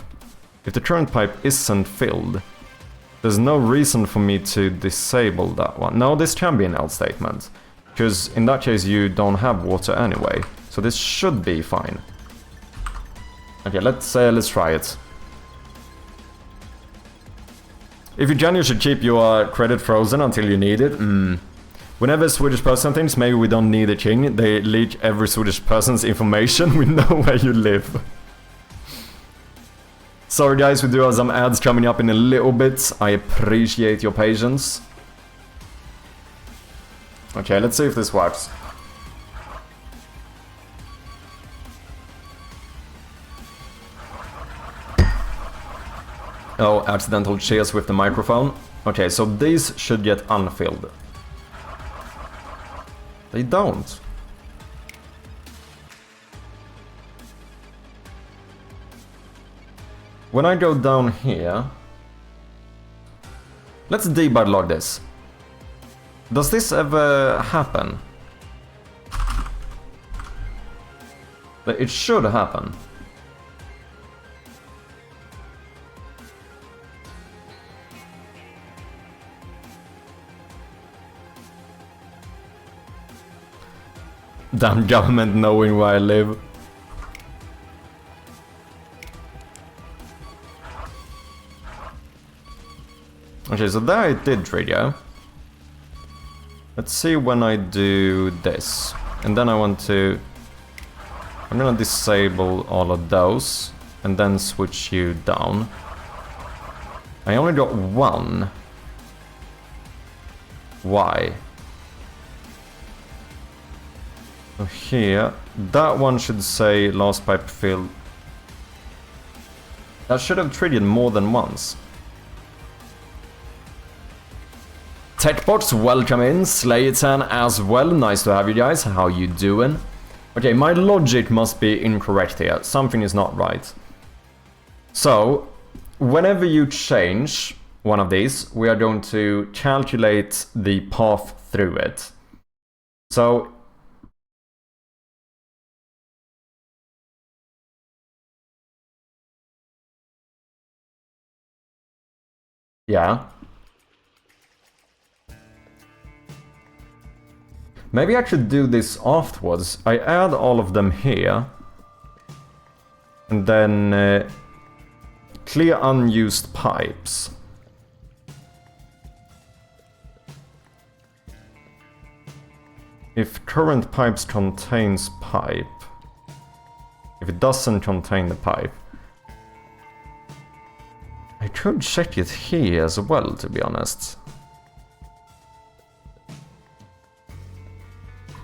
If the current pipe isn't filled, there's no reason for me to disable that one. No, this can be an else statement, because in that case you don't have water anyway. So this should be fine. Okay, let's try it. If you genuinely should keep your credit frozen until you need it, Whenever a Swedish person thinks maybe we don't need a king, they leak every Swedish person's information. We know where you live. Sorry guys, we do have some ads coming up in a little bit. I appreciate your patience. Okay, let's see if this works. Oh, accidental cheers with the microphone. Okay, so these should get unfilled. They don't. When I go down here... Let's debug log this. Does this ever happen? It should happen. Damn government knowing where I live. Okay, so there it did trigger. Let's see when I do this. And then I want to... I'm gonna disable all of those. And then switch you down. I only got one. Why? So here, that one should say last pipe filled. That should have triggered more than once. Techbox, welcome in. Slayton as well. Nice to have you guys. How you doing? Okay, my logic must be incorrect here. Something is not right. So, whenever you change one of these, we are going to calculate the path through it. So, yeah. Maybe I should do this afterwards. I add all of them here. And then clear unused pipes. If current pipes contains pipe. If it doesn't contain the pipe. I could check it here as well, to be honest.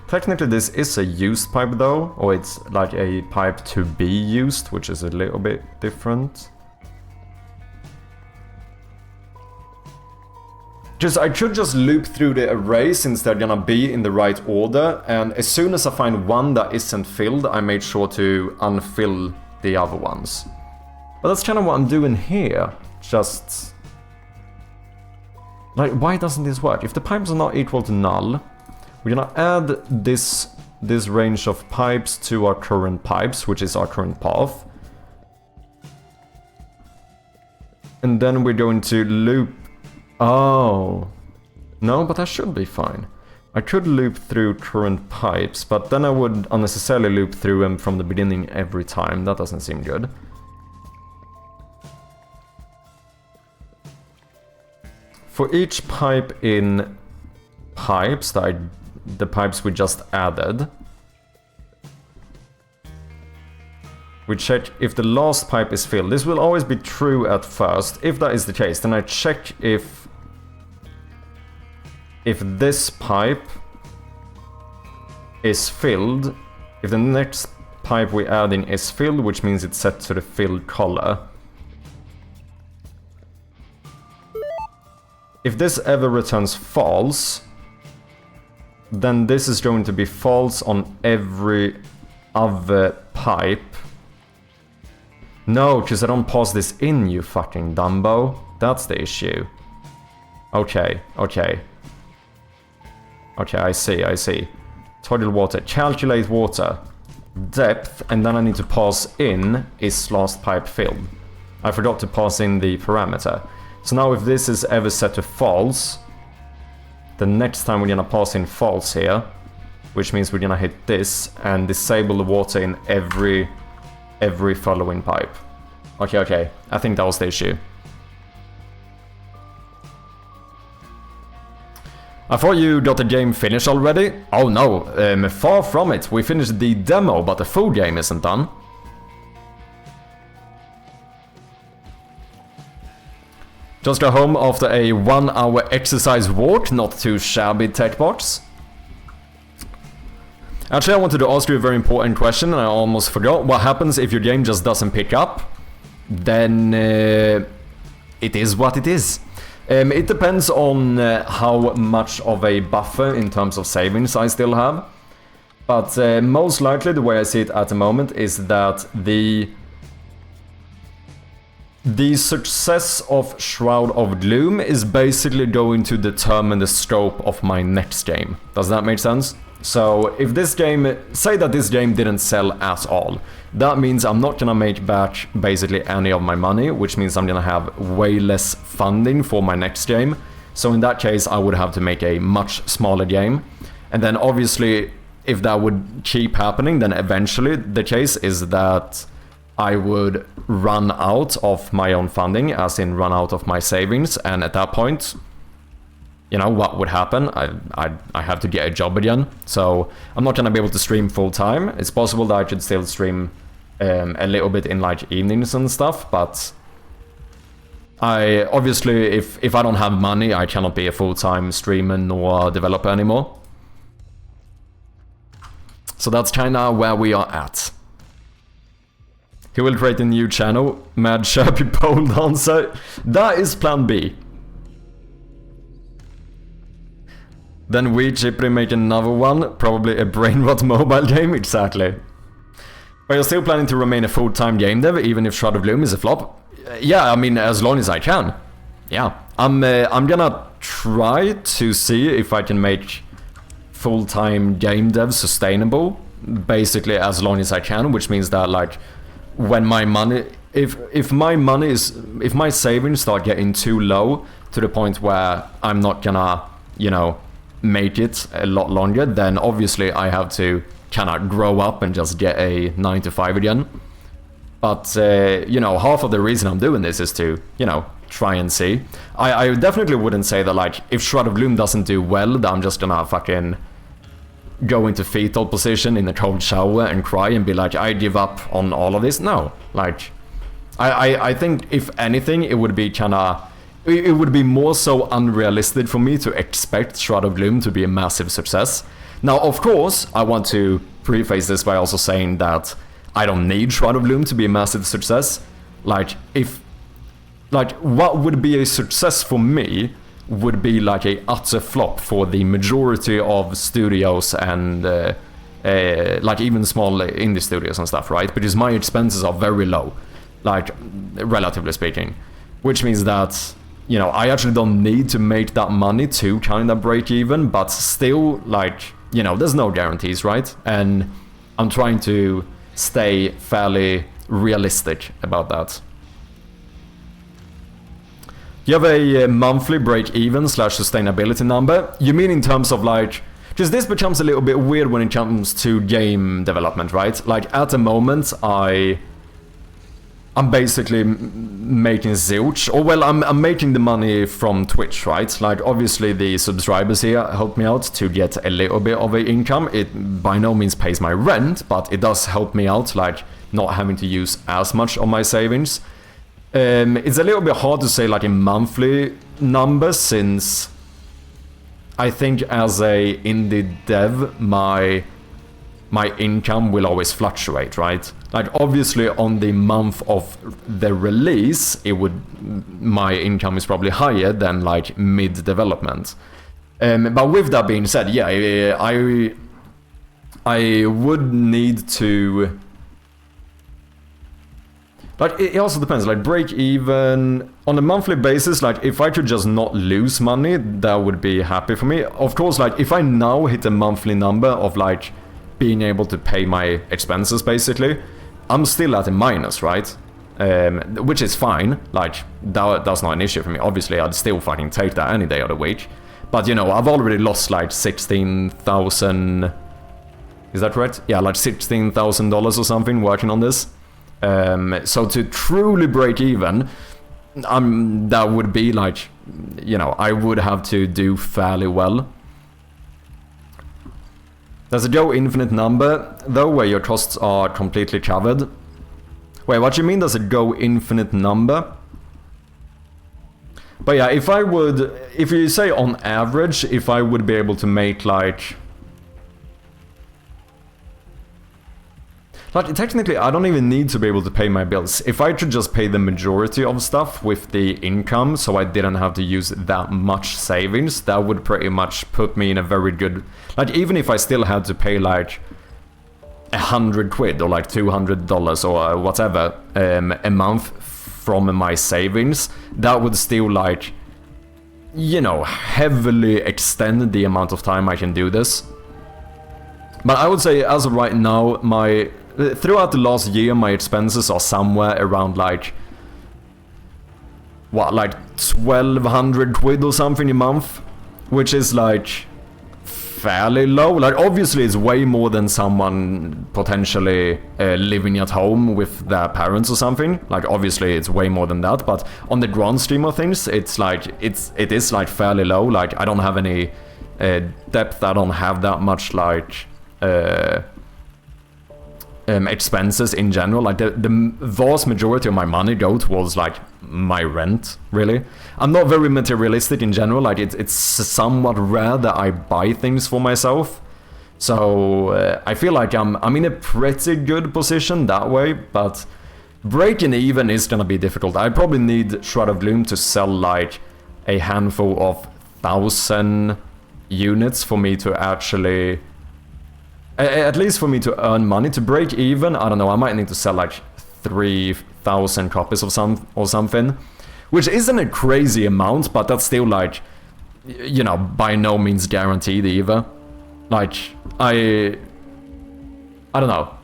Technically this is a used pipe though, or it's like a pipe to be used, which is a little bit different. I could just loop through the array since they're gonna be in the right order, and as soon as I find one that isn't filled, I made sure to unfill the other ones. But that's kind of what I'm doing here. Just... like, why doesn't this work? If the pipes are not equal to null, we're gonna add this range of pipes to our current pipes, which is our current path. And then we're going to loop... Oh. No, but that should be fine. I could loop through current pipes, but then I would unnecessarily loop through them from the beginning every time. That doesn't seem good. For each pipe in pipes, the pipes we just added, we check if the last pipe is filled. This will always be true at first. If that is the case, then I check if this pipe is filled, if the next pipe we add in is filled, which means it's set to the filled color. If this ever returns false, then this is going to be false on every other pipe. No, because I don't pass this in, you fucking Dumbo. That's the issue. Okay, okay. Okay, I see. Total water. Calculate water. Depth, and then I need to pass in is last pipe filled. I forgot to pass in the parameter. So now if this is ever set to false, the next time we're gonna pass in false here, which means we're gonna hit this and disable the water in every following pipe. Okay, I think that was the issue. I thought you got the game finished already? Oh no, far from it. We finished the demo, but the full game isn't done. Just got home after a 1-hour exercise walk, not too shabby tech box. Actually, I wanted to ask you a very important question and I almost forgot. What happens if your game just doesn't pick up? Then it is what it is. It depends on how much of a buffer in terms of savings I still have. But most likely the way I see it at the moment is that the success of Shroud of Gloom is basically going to determine the scope of my next game. Does that make sense? So if this game, say that this game didn't sell at all, that means I'm not gonna make back basically any of my money, which means I'm gonna have way less funding for my next game. So in that case, I would have to make a much smaller game. And then obviously, if that would keep happening, then eventually the case is that I would run out of my own funding, as in run out of my savings, and at that point, you know, what would happen? I have to get a job again, so I'm not gonna be able to stream full time. It's possible that I could still stream a little bit in like evenings and stuff, but I obviously, if I don't have money, I cannot be a full-time streamer nor developer anymore. So that's kinda where we are at. He will create a new channel, Mad Sherpy Pole Dancer. That is plan B. Then we cheaply make another one, probably a brain rot mobile game, exactly. But you're still planning to remain a full-time game dev, even if Shroud of Gloom is a flop? Yeah, I mean, as long as I can. Yeah, I'm gonna try to see if I can make full-time game dev sustainable, basically as long as I can, which means that like, when my money, if my savings start getting too low to the point where I'm not gonna, you know, make it a lot longer, then obviously I have to kind of grow up and just get a 9 to 5 again. But you know, half of the reason I'm doing this is to, you know, try and see. I definitely wouldn't say that like, if Shroud of Gloom doesn't do well, that I'm just gonna fucking go into fetal position in a cold shower and cry and be like, I give up on all of this. No, like, I think if anything, it would be kinda, it would be more so unrealistic for me to expect Shroud of Gloom to be a massive success. Now, of course, I want to preface this by also saying that I don't need Shroud of Gloom to be a massive success. Like, what would be a success for me would be like a utter flop for the majority of studios and like even small indie studios and stuff, right? Because my expenses are very low, like relatively speaking, which means that, you know, I actually don't need to make that money to kind of break even, but still, like, you know, there's no guarantees, right? And I'm trying to stay fairly realistic about that. You have a monthly break-even / sustainability number? You mean in terms of like, because this becomes a little bit weird when it comes to game development, right? Like at the moment, I'm basically making zilch, or well, I'm making the money from Twitch, right? Like obviously the subscribers here help me out to get a little bit of an income. It by no means pays my rent, but it does help me out, like not having to use as much of my savings. It's a little bit hard to say like a monthly number, since I think as a indie dev, my income will always fluctuate, right? Like obviously on the month of the release, my income is probably higher than like mid development. But with that being said, yeah, I would need to, like, it also depends, like break even on a monthly basis. Like if I could just not lose money, that would be happy for me. Of course, like if I now hit a monthly number of like being able to pay my expenses basically, I'm still at a minus, right? Which is fine, like that's not an issue for me. Obviously I'd still fucking take that any day of the week. But you know, I've already lost like 16,000, is that correct? Yeah, like $16,000 or something working on this. So to truly break even, that would be like, you know, I would have to do fairly well. There's a go infinite number, though, where your costs are completely covered. Wait, what do you mean there's a go infinite number? But yeah, if you say on average, if I would be able to make like technically, I don't even need to be able to pay my bills. If I could just pay the majority of stuff with the income, so I didn't have to use that much savings, that would pretty much put me in a very good... Like, even if I still had to pay, like, 100 quid or, like, $200 or whatever a month from my savings, that would still, like, you know, heavily extend the amount of time I can do this. But I would say, as of right now, throughout the last year, my expenses are somewhere around, like, what, like 1,200 quid or something a month? Which is, like, fairly low. Like, obviously, it's way more than someone potentially living at home with their parents or something. Like, obviously, it's way more than that. But on the grand scheme of things, it is, like, fairly low. Like, I don't have any depth. I don't have that much, like... expenses in general. Like the vast majority of my money goes towards like my rent, really. I'm not very materialistic in general. Like it's somewhat rare that I buy things for myself. So I feel like I'm in a pretty good position that way, but breaking even is gonna be difficult. I probably need Shroud of Gloom to sell like a handful of 1,000 units for me to actually... At least for me to earn money. To break even, I don't know, I might need to sell like 3,000 copies of something. Which isn't a crazy amount, but that's still like, you know, by no means guaranteed either. Like, I don't know.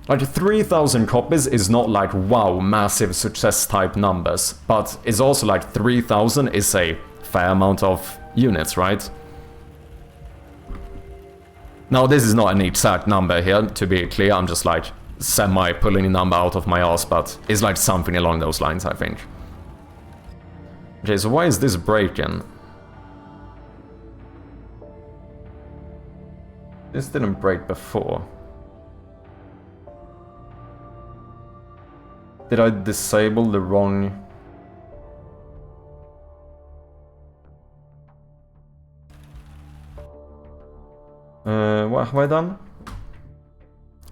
Like 3,000 copies is not like, wow, massive success type numbers. But it's also like 3,000 is a fair amount of units, right? Now, this is not an exact number here, to be clear. I'm just like semi-pulling a number out of my ass, but it's like something along those lines, I think. Okay, so why is this breaking? This didn't break before. Did I disable the wrong... what have I done?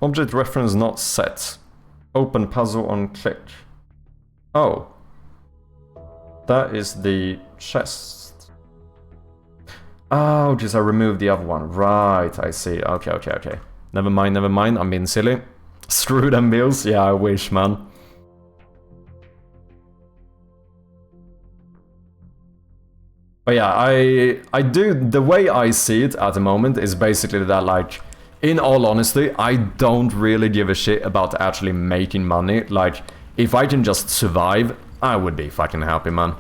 Object reference not set. Open puzzle on click. Oh. That is the chest. Oh, just I removed the other one. Right, I see. Okay. Never mind. I'm being silly. Screw them bills. Yeah, I wish, man. But yeah, I do, the way I see it at the moment is basically that, like, in all honesty, I don't really give a shit about actually making money. Like, if I can just survive, I would be fucking happy, man.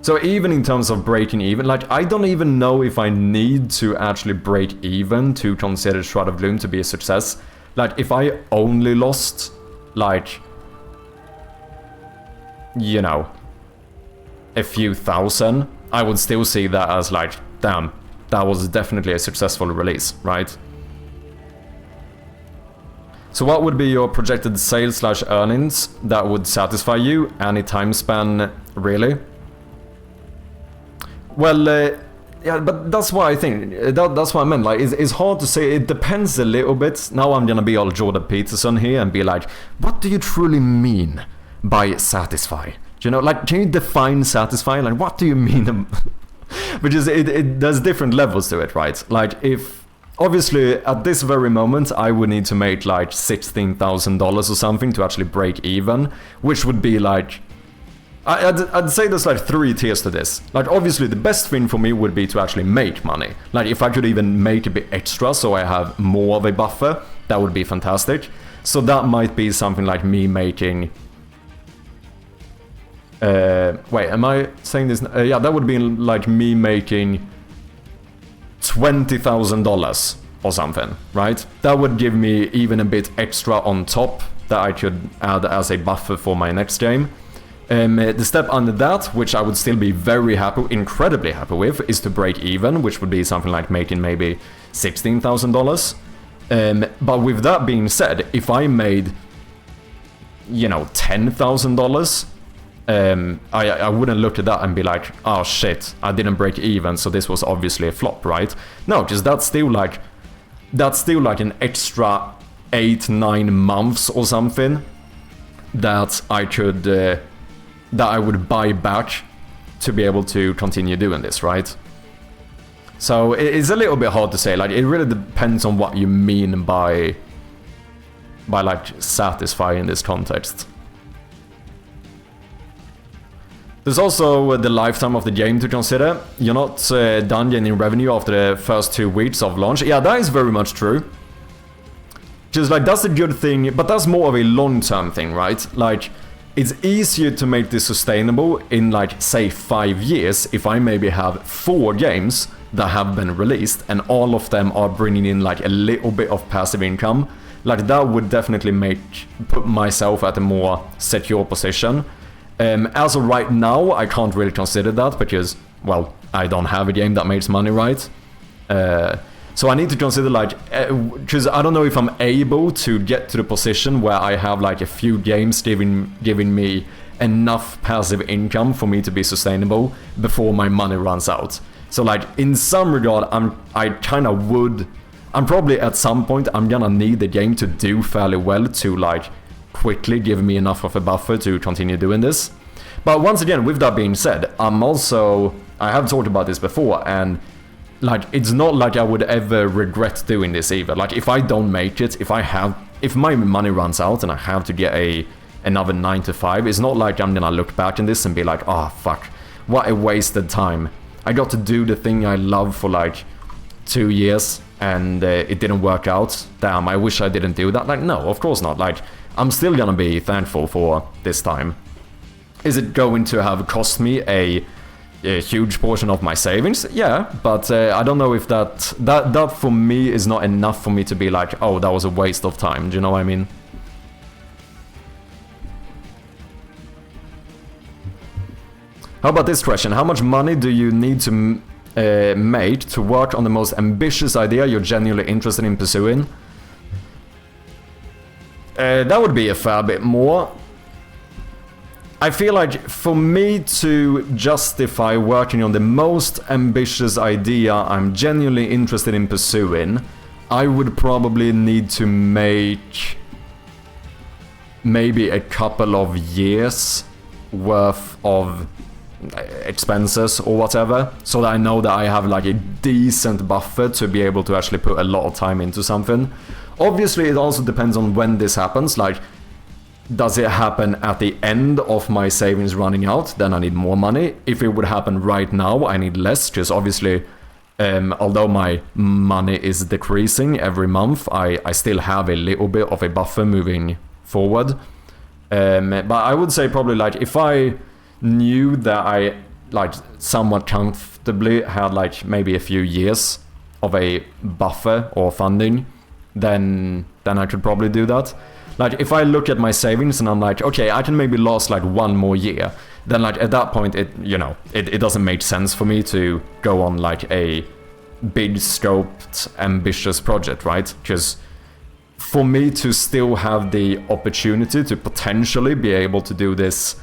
So even in terms of breaking even, like, I don't even know if I need to actually break even to consider Shroud of Gloom to be a success. Like, if I only lost, like, you know, a few thousand, I would still see that as like, damn, that was definitely a successful release, right? So what would be your projected sales / earnings that would satisfy you? Any time span, really? Well, yeah, but that's why I think, that's what I meant, like, it's hard to say, it depends a little bit. Now I'm gonna be all Jordan Peterson here and be like, what do you truly mean by satisfy? You know, like, can you define satisfy? Like, what do you mean? Because there's different levels to it, right? Like, if, obviously, at this very moment, I would need to make, like, $16,000 or something to actually break even, which would be, like, I'd say there's, like, 3 tiers to this. Like, obviously, the best thing for me would be to actually make money. Like, if I could even make a bit extra so I have more of a buffer, that would be fantastic. So that might be something like me making... wait, am I saying this? Yeah, that would be like me making $20,000 or something, right? That would give me even a bit extra on top that I could add as a buffer for my next game. The step under that, which I would still be very happy, incredibly happy with, is to break even, which would be something like making maybe $16,000. But with that being said, if I made, you know, $10,000, I wouldn't look at that and be like, oh shit, I didn't break even, so this was obviously a flop, right? No, because that's still like an extra 8-9 months or something that I could that I would buy back to be able to continue doing this, right? So it's a little bit hard to say. Like, it really depends on what you mean by like satisfying in this context. There's also the lifetime of the game to consider. You're not done gaining revenue after the first 2 weeks of launch. Yeah, that is very much true. Just like, that's a good thing, but that's more of a long-term thing, right? Like, it's easier to make this sustainable in, like, say 5 years if I maybe have 4 games that have been released and all of them are bringing in like a little bit of passive income. Like, that would definitely put myself at a more secure position. As of right now, I can't really consider that because, well, I don't have a game that makes money, right? So I need to consider, like, because I don't know if I'm able to get to the position where I have like a few games giving me enough passive income for me to be sustainable before my money runs out. So like, in some regard, I'm probably at some point I'm gonna need the game to do fairly well to like quickly give me enough of a buffer to continue doing this. But once again, with that being said, I have talked about this before, and like, it's not like I would ever regret doing this either. Like, if I don't make it, if my money runs out and I have to get another 9 to 5, it's not like I'm gonna look back in this and be like, oh fuck, what a wasted time. I got to do the thing I love for like 2 years and it didn't work out. Damn, I wish I didn't do that. Like, no, of course not. Like, I'm still gonna be thankful for this time. Is it going to have cost me a huge portion of my savings? Yeah, but I don't know if that for me is not enough for me to be like, oh, that was a waste of time. Do you know what I mean? How about this question? How much money do you need to make to work on the most ambitious idea you're genuinely interested in pursuing? That would be a fair bit more. I feel like for me to justify working on the most ambitious idea I'm genuinely interested in pursuing, I would probably need to make maybe a couple of years worth of expenses or whatever, so that I know that I have like a decent buffer to be able to actually put a lot of time into something. Obviously, it also depends on when this happens. Like, does it happen at the end of my savings running out? Then I need more money. If it would happen right now, I need less, because obviously, although my money is decreasing every month, I still have a little bit of a buffer moving forward. But I would say probably, like, if I knew that I like somewhat comfortably had like maybe a few years of a buffer or funding, then I could probably do that. Like, if I look at my savings and I'm like, okay, I can maybe last like 1 more year, then like at that point it doesn't make sense for me to go on like a big scoped ambitious project, right? Because for me to still have the opportunity to potentially be able to do this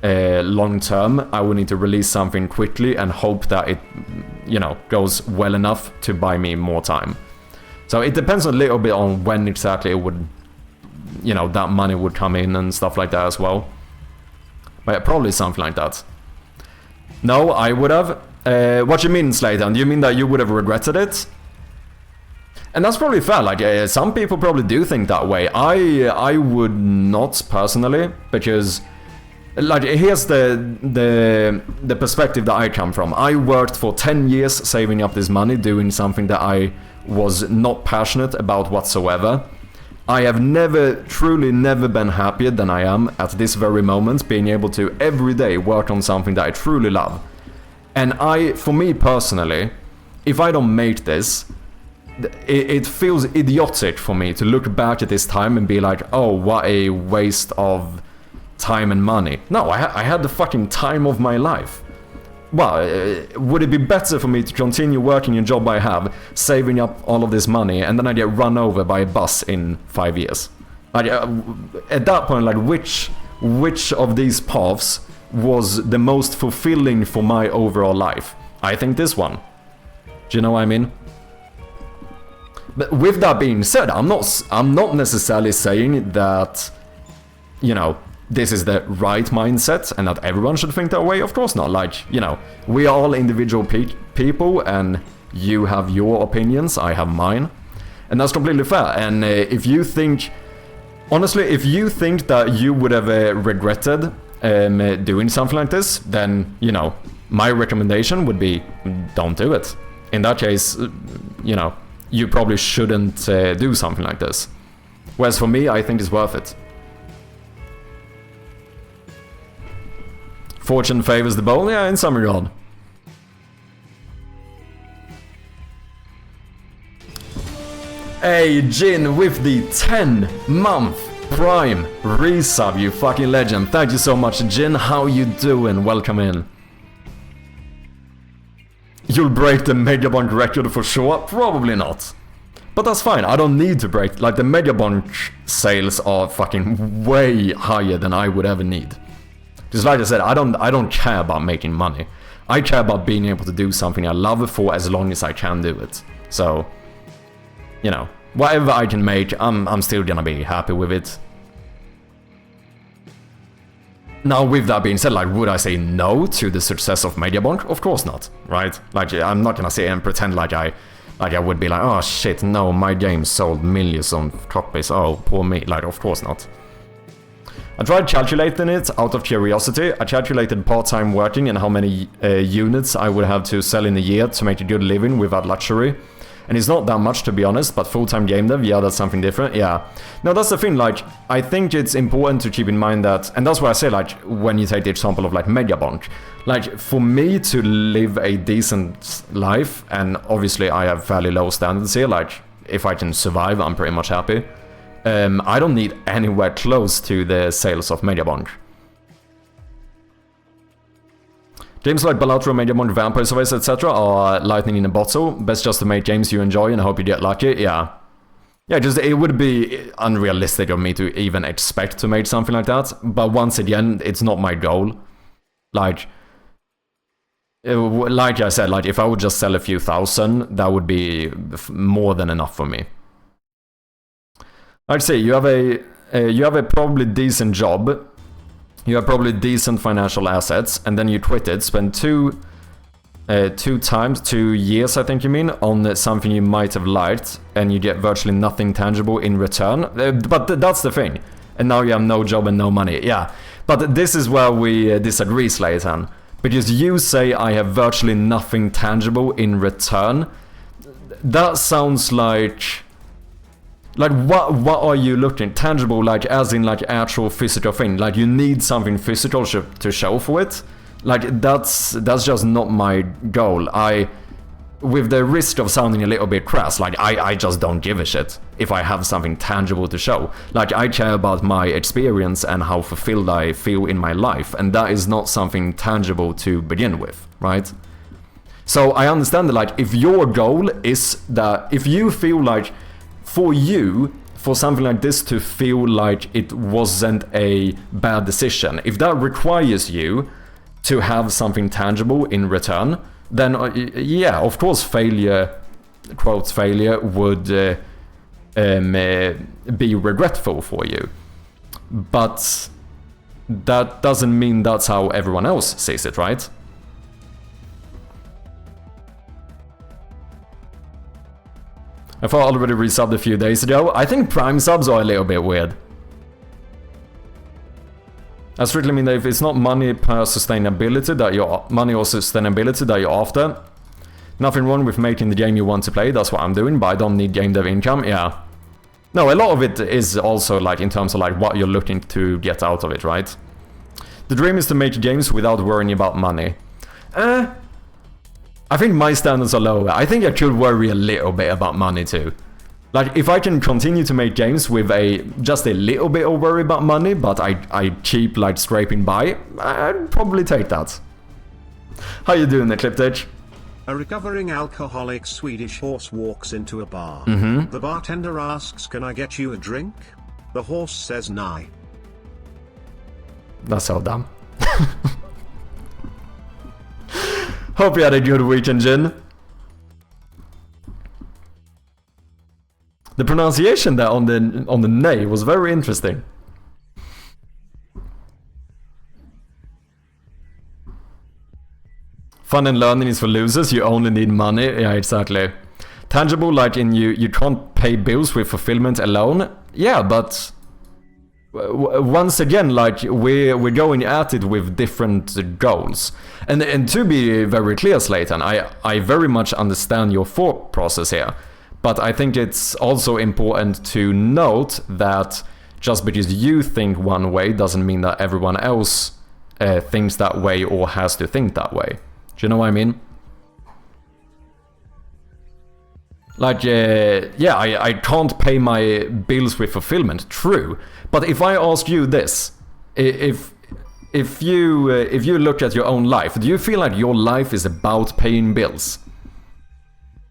long term, I would need to release something quickly and hope that it, goes well enough to buy me more time. So it depends a little bit on when exactly it would, that money would come in and stuff like that as well. But probably something like that. No, I would have. What you mean, Slayton? Do you mean that you would have regretted it? And that's probably fair. Like, some people probably do think that way. I would not personally, because like, here's the perspective that I come from. I worked for 10 years saving up this money, doing something that I was not passionate about whatsoever. I have truly never been happier than I am at this very moment, being able to every day work on something that I truly love. And for me personally, if I don't make this, it feels idiotic for me to look back at this time and be like, oh, what a waste of time and money. No, I had the fucking time of my life. well, would it be better for me to continue working a job I have, saving up all of this money, and then I get run over by a bus in 5 years? Like, at that point, like, which of these paths was the most fulfilling for my overall life? I think this one. Do you know what I mean? But with that being said, I'm not necessarily saying that, you know, this is the right mindset and that everyone should think that way. Of course not. Like, you know, we are all individual people, and you have your opinions, I have mine, and that's completely fair. And if you think, honestly, if you think that you would have regretted doing something like this, then, you know, my recommendation would be don't do it. In that case, you know, you probably shouldn't do something like this. Whereas for me, I think it's worth it. Fortune favors the bold? Yeah, in some regard. Hey, Jin with the 10-month Prime resub, you fucking legend. Thank you so much, Jin. How you doing? Welcome in. You'll break the Megabonk record for sure? Probably not. But that's fine, I don't need to break, like, the Megabonk sales are fucking way higher than I would ever need. Because like I said, I don't care about making money. I care about being able to do something I love for as long as I can do it. So, you know, whatever I can make, I'm still gonna be happy with it. Now, with that being said, like, would I say no to the success of Megabonk? Of course not, right? Like, I'm not gonna sit and pretend like I would be like, oh shit, no, my game sold millions of copies, oh, poor me. Like, of course not. I tried calculating it out of curiosity. I calculated part-time working and how many units I would have to sell in a year to make a good living without luxury. And it's not that much, to be honest, but full-time game dev, yeah, that's something different, yeah. No, that's the thing, like, I think it's important to keep in mind that, and that's why I say, like, when you take the example of, like, Megabonk, like, for me to live a decent life, and obviously I have fairly low standards here, like, if I can survive, I'm pretty much happy. I don't need anywhere close to the sales of Megabonk. Games like Balatro, Megabonk, Vampire Survivors, etc. are lightning in a bottle. Best just to make games you enjoy and hope you get lucky. Yeah. Yeah, just it would be unrealistic of me to even expect to make something like that. But once again, it's not my goal. Like I said, like, if I would just sell a few thousand, that would be more than enough for me. I'd say you have a probably decent job. You have probably decent financial assets, and then you quit it, spend 2 years, I think you mean, on something you might have liked, and you get virtually nothing tangible in return. But that's the thing. And now you have no job and no money. Yeah, but this is where we disagree, Slayton. Because you say I have virtually nothing tangible in return. That sounds like... Like, what are you looking tangible, like, as in, like, actual physical thing? Like, you need something physical to show for it? Like, that's just not my goal. With the risk of sounding a little bit crass, like, I just don't give a shit if I have something tangible to show. Like, I care about my experience and how fulfilled I feel in my life, and that is not something tangible to begin with, right? So I understand that, like, if your goal is that, if you feel like, for you, for something like this to feel like it wasn't a bad decision, if that requires you to have something tangible in return, then yeah, of course failure, quote failure, would be regretful for you. But that doesn't mean that's how everyone else sees it, right? I thought I already resubbed a few days ago. I think Prime subs are a little bit weird. I strictly mean that if it's not money per sustainability that you're after, nothing wrong with making the game you want to play. That's what I'm doing, but I don't need game dev income. Yeah. No, a lot of it is also like in terms of like what you're looking to get out of it, right? The dream is to make games without worrying about money. I think my standards are lower. I think I could worry a little bit about money too. Like, if I can continue to make games with just a little bit of worry about money, but I keep, like, scraping by, I'd probably take that. How you doing there, Cliptech? A recovering alcoholic Swedish horse walks into a bar. The bartender asks, "Can I get you a drink?" The horse says, "Nej." That's so dumb. Hope you had a good weekend, Jin. The pronunciation there on the nay was very interesting. Fun and learning is for losers, you only need money. Yeah, exactly. Tangible, like in you can't pay bills with fulfillment alone. Yeah, but once again, like we're going at it with different goals. And to be very clear, Slayton, I very much understand your thought process here. But I think it's also important to note that just because you think one way doesn't mean that everyone else thinks that way or has to think that way. Do you know what I mean? Like, yeah, I can't pay my bills with fulfillment. True. But if I ask you this, if you look at your own life, do you feel like your life is about paying bills?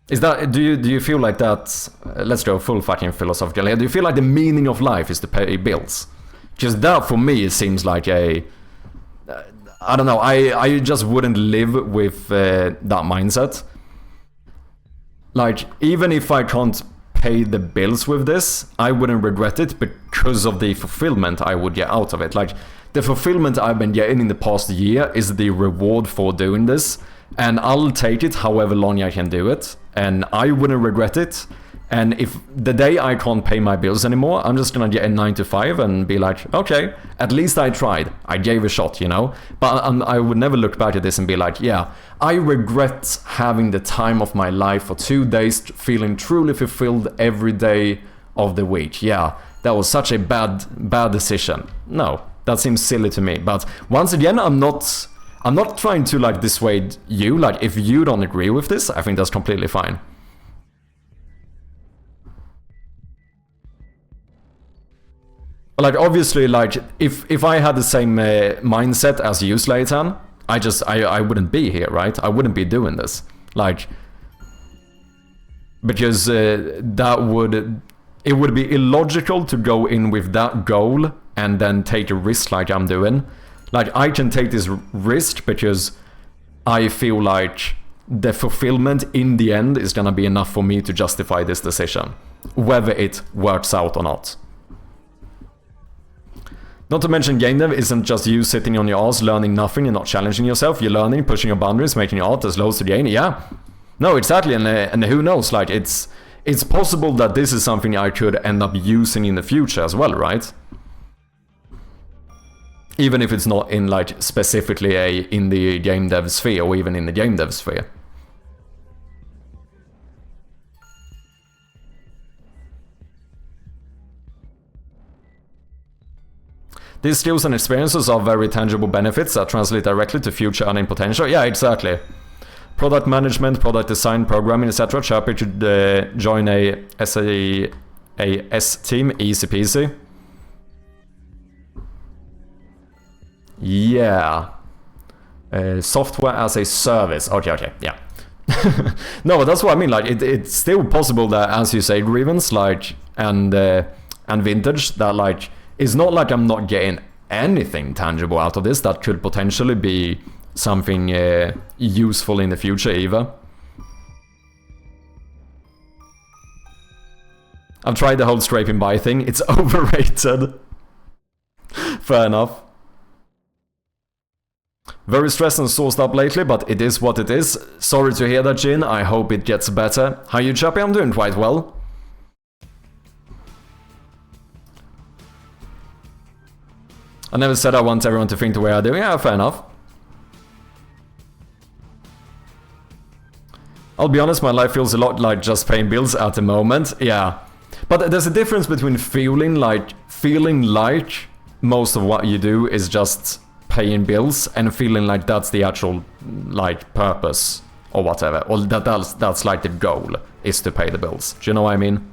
Is that do you feel like that? Let's go full fucking philosophical here. Do you feel like the meaning of life is to pay bills? Because that for me it seems like a I don't know. I just wouldn't live with that mindset. Like, even if I can't pay the bills with this, I wouldn't regret it because of the fulfillment I would get out of it. Like, the fulfillment I've been getting in the past year is the reward for doing this. And I'll take it however long I can do it. And I wouldn't regret it. And if the day I can't pay my bills anymore, I'm just gonna get a 9 to 5 and be like, okay, at least I tried. I gave a shot, you know? But I would never look back at this and be like, yeah, I regret having the time of my life for 2 days, feeling truly fulfilled every day of the week. Yeah, that was such a bad decision. No, that seems silly to me. But once again, I'm not trying to like dissuade you. Like, if you don't agree with this, I think that's completely fine. Like, obviously, like, if I had the same mindset as you, Slayton, I wouldn't be here, right? I wouldn't be doing this. Like, because it would be illogical to go in with that goal and then take a risk like I'm doing. Like, I can take this risk because I feel like the fulfillment in the end is gonna be enough for me to justify this decision, whether it works out or not. Not to mention, game dev isn't just you sitting on your ass, learning nothing and not challenging yourself. You're learning, pushing your boundaries, making your art. There's loads to gain. Yeah. No, exactly. And who knows? Like, it's possible that this is something I could end up using in the future as well, right? Even if it's not in, like, specifically in the game dev sphere or even in the game dev sphere. These skills and experiences are very tangible benefits that translate directly to future earning potential. Yeah, exactly. Product management, product design, programming, etc. Chirpy should join a S team, easy peasy. Yeah. Software as a service. Okay, yeah. No, but that's what I mean. Like, it's still possible that, as you say, Grievance, like, and Vintage, that, like, it's not like I'm not getting anything tangible out of this that could potentially be something useful in the future either. I've tried the whole scraping by thing. It's overrated. Fair enough. Very stressed and sourced up lately, but it is what it is. Sorry to hear that, Jin. I hope it gets better. How you, Chappy? I'm doing quite well. I never said I want everyone to think the way I do. Yeah, fair enough. I'll be honest, my life feels a lot like just paying bills at the moment. Yeah. But there's a difference between feeling like most of what you do is just paying bills and feeling like that's the actual, like, purpose or whatever. Or that's like the goal, is to pay the bills. Do you know what I mean?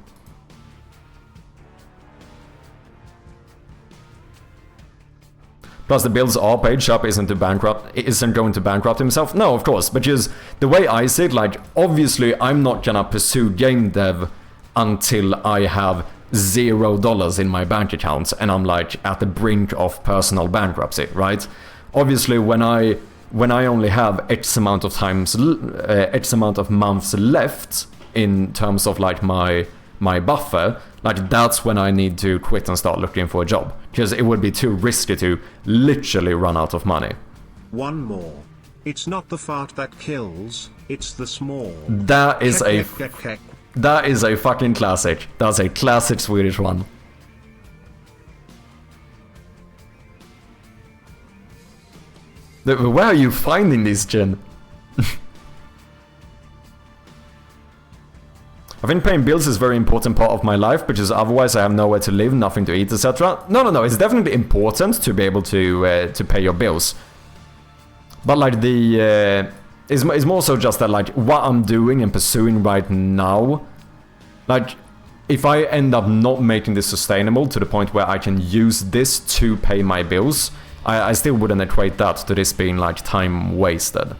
Plus the bills are paid, Shop isn't going to bankrupt himself. No, of course, because the way I see it, like, obviously I'm not gonna pursue game dev until I have $0 in my bank account and I'm like at the brink of personal bankruptcy, right? Obviously when I only have X amount of months left in terms of like my buffer, like that's when I need to quit and start looking for a job, because it would be too risky to literally run out of money. One more. It's not the fart that kills, it's the small. That is a fucking classic. That's a classic Swedish one. Where are you finding these, Jin? I think paying bills is a very important part of my life, because otherwise I have nowhere to live, nothing to eat, etc. No, it's definitely important to be able to pay your bills. But like it's more so just that like what I'm doing and pursuing right now, like if I end up not making this sustainable to the point where I can use this to pay my bills, I still wouldn't equate that to this being like time wasted.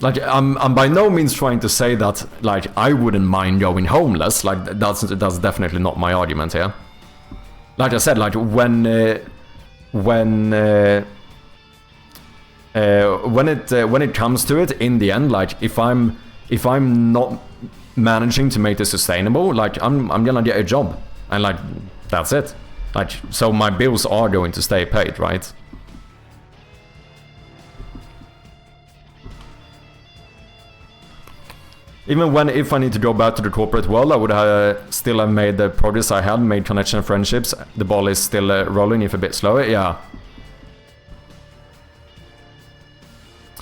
Like, I'm by no means trying to say that, like, I wouldn't mind going homeless. Like, that's definitely not my argument here. Like I said, like, when it comes to it, in the end, like, if I'm not managing to make this sustainable, like, I'm gonna get a job. And, like, that's it. Like, so my bills are going to stay paid, right? Even if I need to go back to the corporate world, I would still have made the progress I had, made connection and friendships. The ball is still rolling, if a bit slower, yeah.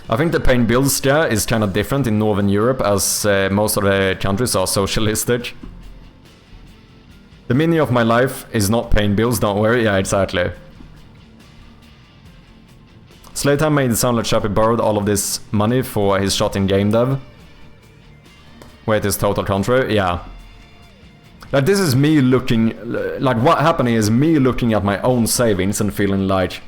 I think the paying bills scare is kind of different in Northern Europe, as most of the countries are socialistic. The meaning of my life is not paying bills, don't worry, yeah, exactly. Slaytime made it sound like Chappie borrowed all of this money for his shot in game dev. Wait, is total contrary? Yeah. Like, this is me looking... Like, what happened is me looking at my own savings and feeling like,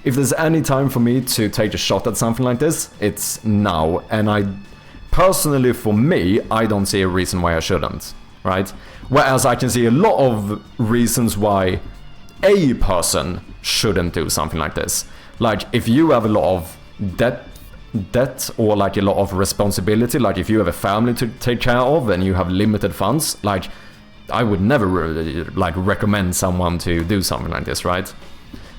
if there's any time for me to take a shot at something like this, it's now. And personally, for me, I don't see a reason why I shouldn't, right? Whereas I can see a lot of reasons why a person shouldn't do something like this. Like, if you have a lot of debt or like a lot of responsibility, like if you have a family to take care of and you have limited funds, like I would never like recommend someone to do something like this, right?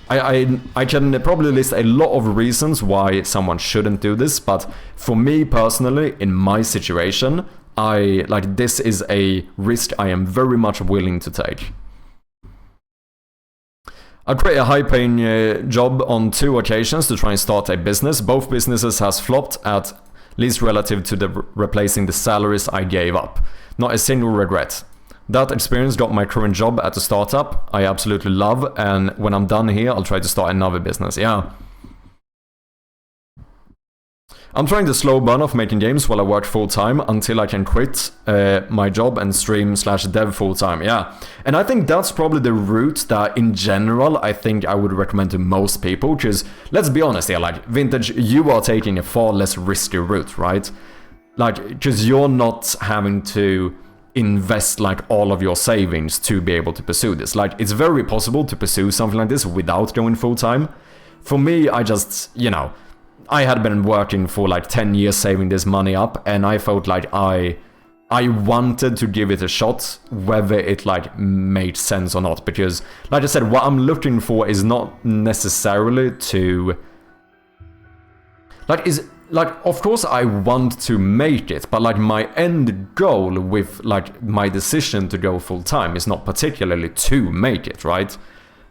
I can probably list a lot of reasons why someone shouldn't do this, but for me personally, in my situation, this is a risk I am very much willing to take. I quit a high-paying job on 2 occasions to try and start a business. Both businesses has flopped, at least relative to replacing the salaries I gave up. Not a single regret. That experience got my current job at a startup I absolutely love, and when I'm done here, I'll try to start another business. Yeah. I'm trying the slow burn of making games while I work full-time until I can quit my job and stream/dev full-time, yeah. And I think that's probably the route that, in general, I think I would recommend to most people, because, let's be honest here, like, Vintage, you are taking a far less risky route, right? Like, because you're not having to invest, like, all of your savings to be able to pursue this. Like, it's very possible to pursue something like this without going full-time. For me, I just, you know... I had been working for like 10 years saving this money up, and I felt like I wanted to give it a shot, whether it like made sense or not, because like I said, what I'm looking for is not necessarily to of course I want to make it, but like my end goal with like my decision to go full time is not particularly to make it, right?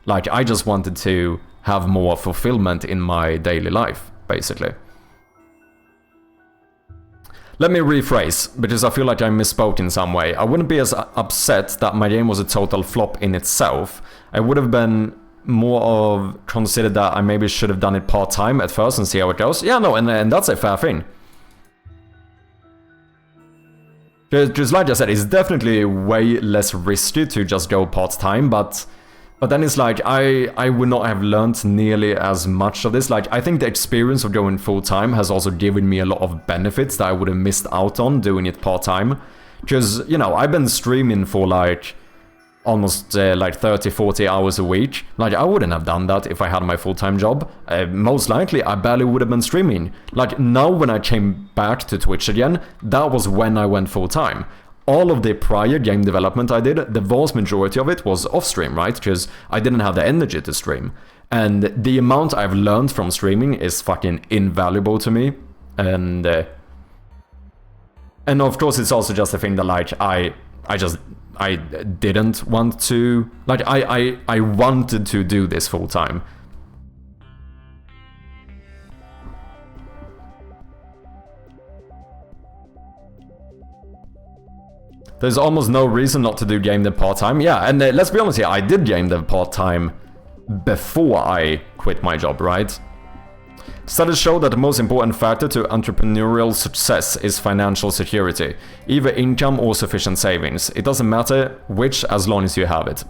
Like, I just wanted to have more fulfillment in my daily life, basically. Let me rephrase, because I feel like I misspoke in some way. I wouldn't be as upset that my game was a total flop in itself. I would have been more of considered that I maybe should have done it part-time at first and see how it goes. Yeah, no, and that's a fair thing. Just like I said, it's definitely way less risky to just go part-time, but then it's like, I would not have learned nearly as much of this. Like, I think the experience of going full-time has also given me a lot of benefits that I would have missed out on doing it part-time. Because, you know, I've been streaming for like almost like 30-40 hours a week. Like, I wouldn't have done that if I had my full-time job. Most likely I barely would have been streaming. Like, now when I came back to Twitch again, that was when I went full-time. All of the prior game development I did, the vast majority of it was off stream, right? Because I didn't have the energy to stream. And the amount I've learned from streaming is fucking invaluable to me. And of course it's also just a thing that like I didn't want to, like I wanted to do this full time. There's almost no reason not to do game dev part-time. Yeah, and let's be honest here, I did game dev part-time before I quit my job, right? Studies show that the most important factor to entrepreneurial success is financial security, either income or sufficient savings. It doesn't matter which, as long as you have it.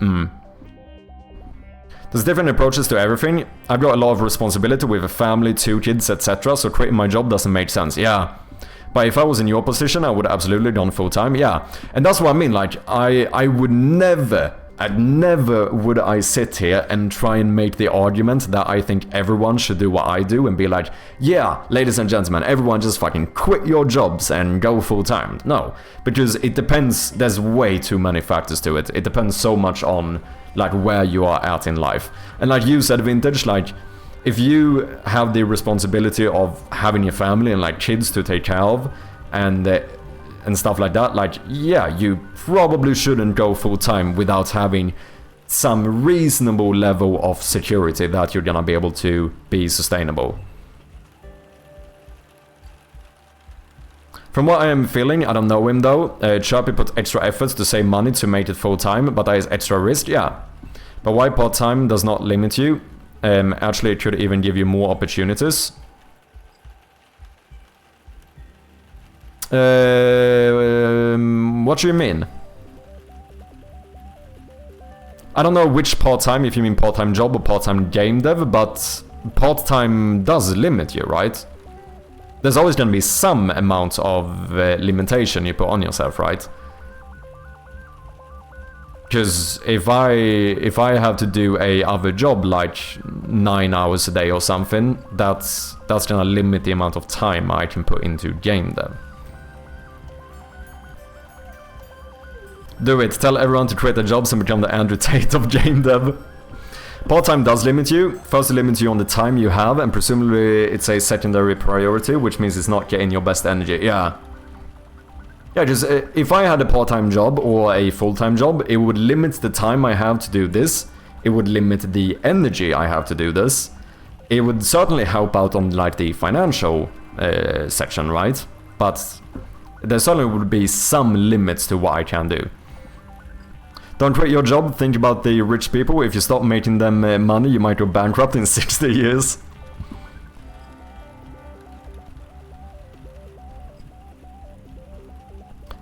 There's different approaches to everything. I've got a lot of responsibility with a family, 2 kids, etc. So quitting my job doesn't make sense. Yeah. But if I was in your position, I would have absolutely gone full-time, yeah. And that's what I mean, like, I would never would I sit here and try and make the argument that I think everyone should do what I do and be like, yeah, ladies and gentlemen, everyone just fucking quit your jobs and go full-time. No, because it depends, there's way too many factors to it. It depends so much on, like, where you are at in life. And like you said, Vintage, like, if you have the responsibility of having your family and like kids to take care of and stuff like that, like, yeah, you probably shouldn't go full-time without having some reasonable level of security that you're gonna be able to be sustainable. From what I am feeling, I don't know him though, Chirpy put extra efforts to save money to make it full-time, but that is extra risk, yeah. But why part-time does not limit you? Actually, it could even give you more opportunities. What do you mean? I don't know which part-time, if you mean part-time job or part-time game dev, but part-time does limit you, right? There's always gonna be some amount of limitation you put on yourself, right? Because if I have to do a other job like 9 hours a day or something, that's gonna limit the amount of time I can put into game dev. Do it. Tell everyone to quit their jobs and become the Andrew Tate of game dev. Part-time does limit you. First, it limits you on the time you have, and presumably it's a secondary priority, which means it's not getting your best energy. Yeah. Yeah, just if I had a part-time job or a full-time job, it would limit the time I have to do this. It would limit the energy I have to do this. It would certainly help out on like the financial section, right? But there certainly would be some limits to what I can do. Don't quit your job. Think about the rich people. If you stop making them money, you might go bankrupt in 60 years.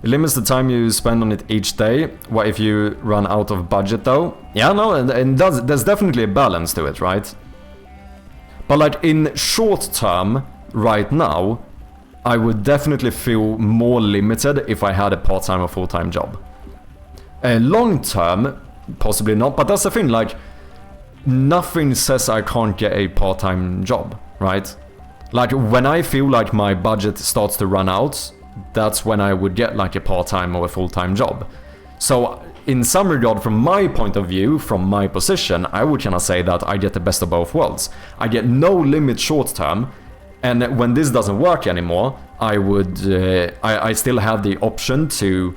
It limits the time you spend on it each day. What if you run out of budget though? Yeah, no, and there's definitely a balance to it, right? But like in short term, right now, I would definitely feel more limited if I had a part-time or full-time job. Long term, possibly not, but that's the thing, like, nothing says I can't get a part-time job, right? Like, when I feel like my budget starts to run out, that's when I would get like a part-time or a full-time job. So in some regard, from my point of view, from my position, I would kind of say that I get the best of both worlds. I get no limit short-term, and when this doesn't work anymore, I would I still have the option to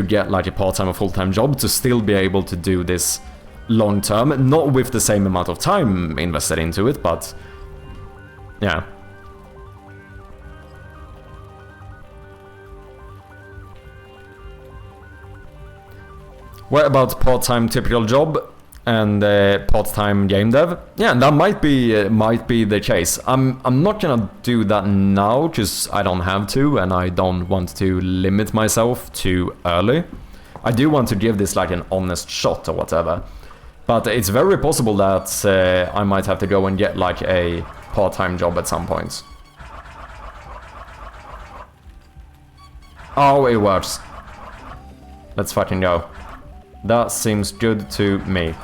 get like a part-time or full-time job to still be able to do this long-term, not with the same amount of time invested into it, but yeah. What about part-time typical job? and part-time game dev. Yeah, that might be the case. I'm not gonna do that now, because I don't have to, and I don't want to limit myself too early. I do want to give this like an honest shot or whatever. But it's very possible that I might have to go and get like a part-time job at some point. Oh, it works. Let's fucking go. That seems good to me.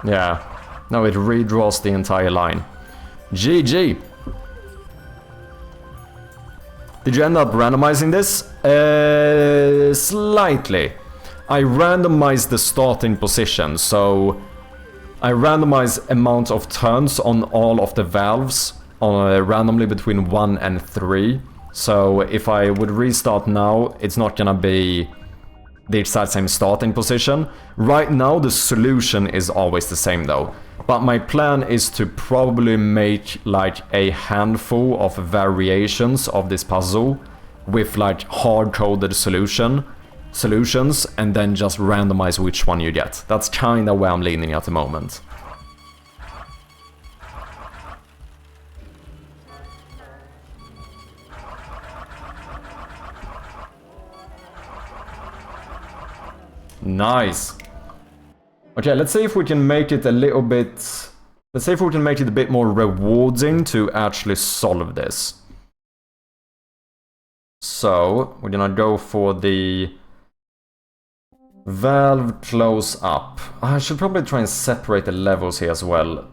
Yeah. No, it redraws the entire line. GG! Did you end up randomizing this? Slightly. I randomized the starting position, so I randomized amount of turns on all of the valves randomly between 1 and 3. So if I would restart now, it's not gonna be the exact same starting position. Right now the solution is always the same though. But my plan is to probably make like a handful of variations of this puzzle with like hard-coded solutions and then just randomize which one you get. That's kinda where I'm leaning at the moment. Nice. Okay, let's see if we can make it a little bit... Let's see if we can make it a bit more rewarding to actually solve this. So, we're gonna go for the valve close up. I should probably try and separate the levels here as well.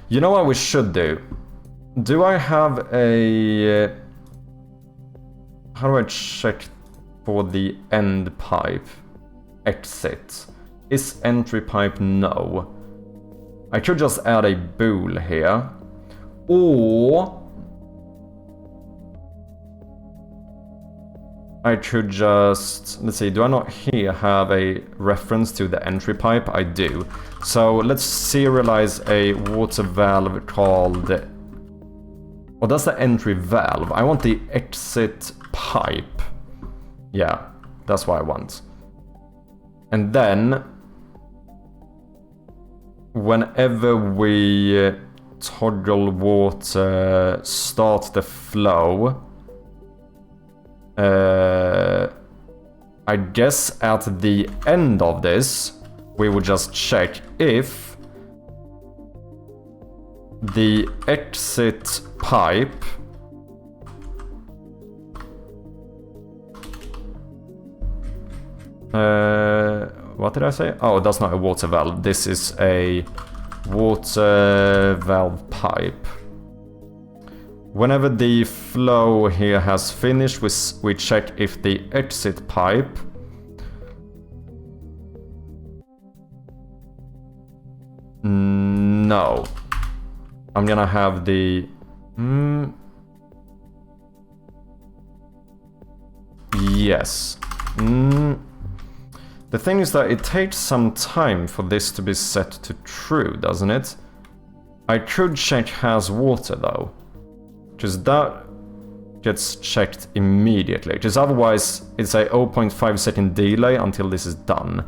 You know what we should do? Do I have a... How do I check for the end pipe? Exit. Is entry pipe no? I could just add a bool here. Or... I could just... Let's see, do I not here have a reference to the entry pipe? I do. So let's serialize a water valve called... Well, that's the entry valve. I want the exit pipe. Yeah, that's what I want. And then, whenever we toggle water, start the flow, I guess at the end of this, we will just check if the exit pipe what did I say? Oh, that's not a water valve. This is a water valve pipe. Whenever the flow here has finished, we check if the exit pipe no. I'm gonna have the yes. The thing is that it takes some time for this to be set to true, doesn't it? I could check has water though, because that gets checked immediately, because otherwise it's a 0.5 second delay until this is done.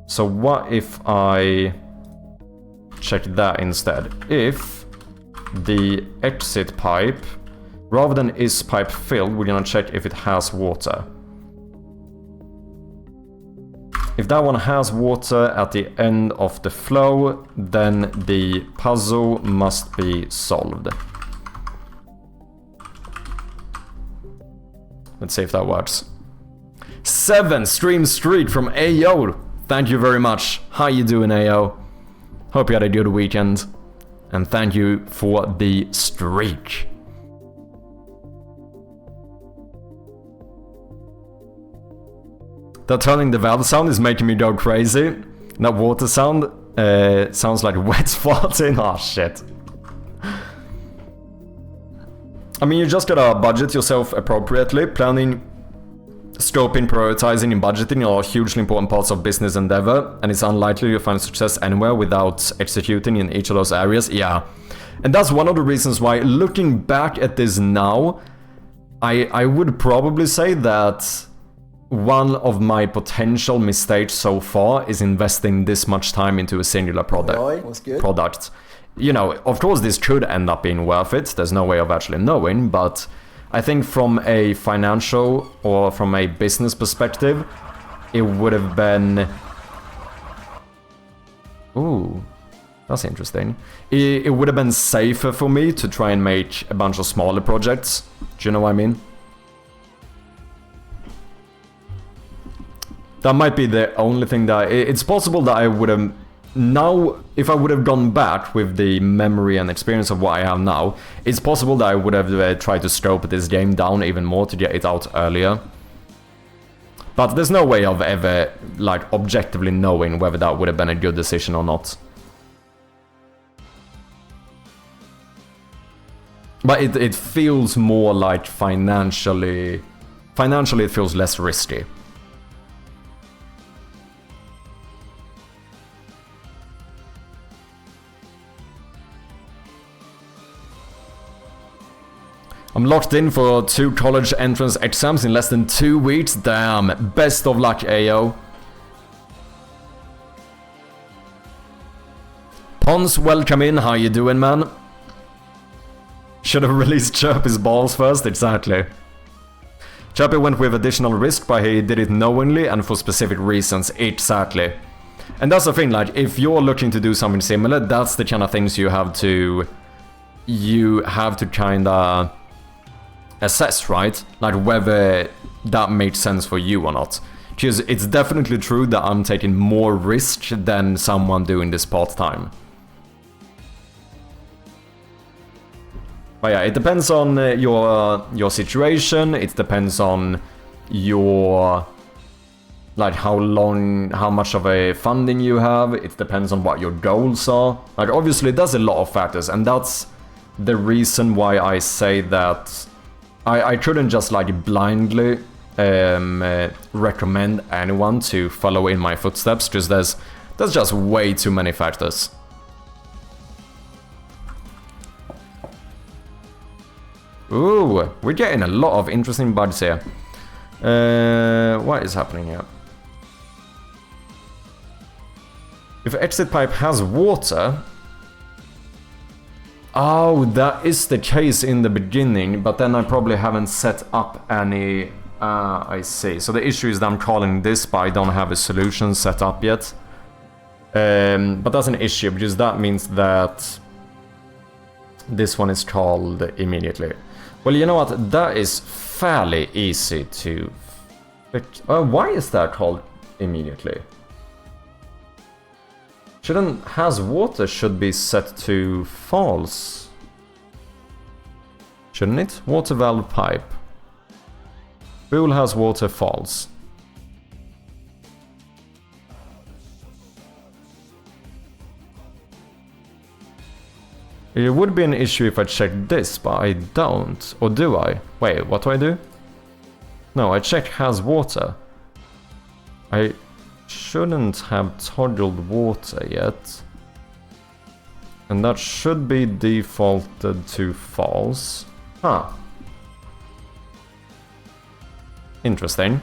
So what if I check that instead? If the exit pipe, rather than is pipe filled, we're gonna check if it has water. If that one has water at the end of the flow, then the puzzle must be solved. Let's see if that works. 7 stream streak from AO. Thank you very much. How you doing, AO? Hope you had a good weekend. And thank you for the streak. That turning the valve sound is making me go crazy. That water sound sounds like wet farting. Oh shit. I mean, you just gotta budget yourself appropriately. Planning, scoping, prioritizing, and budgeting are hugely important parts of business endeavor, and it's unlikely you'll find success anywhere without executing in each of those areas. Yeah. And that's one of the reasons why, looking back at this now, I would probably say that one of my potential mistakes so far is investing this much time into a singular product. Right, that's good. You know, of course this could end up being worth it, there's no way of actually knowing, but I think from a financial or from a business perspective, it would have been... Ooh, that's interesting. It would have been safer for me to try and make a bunch of smaller projects. Do you know what I mean? That might be the only thing that... It's possible that I would have... Now, if I would have gone back with the memory and experience of what I have now, it's possible that I would have tried to scope this game down even more to get it out earlier. But there's no way of ever, like, objectively knowing whether that would have been a good decision or not. But it feels more like financially it feels less risky. I'm locked in for 2 college entrance exams in less than 2 weeks. Damn. Best of luck, Ayo. Pons, welcome in. How you doing, man? Should have released Chirpy's balls first. Exactly. Chirpy went with additional risk, but he did it knowingly and for specific reasons. Exactly. And that's the thing, like, if you're looking to do something similar, that's the kind of things you have to kinda assess, right? Like whether that makes sense for you or not. Because it's definitely true that I'm taking more risk than someone doing this part-time. But yeah, it depends on your situation, it depends on your... like how much of a funding you have, it depends on what your goals are. Like obviously there's a lot of factors, and that's the reason why I say that I couldn't just like blindly recommend anyone to follow in my footsteps, because there's just way too many factors. Ooh, we're getting a lot of interesting bugs here. What is happening here? If exit pipe has water... Oh, that is the case in the beginning, but then I probably haven't set up any... I see. So the issue is that I'm calling this, but I don't have a solution set up yet. But that's an issue, because that means that this one is called immediately. Well, you know what? That is fairly easy to... why is that called immediately? Has water should be set to false. Shouldn't it? Water valve pipe. Pool has water false. It would be an issue if I checked this, but I don't. Or do I? Wait, what do I do? No, I check has water. I shouldn't have toggled water yet. And that should be defaulted to false. Huh. Interesting.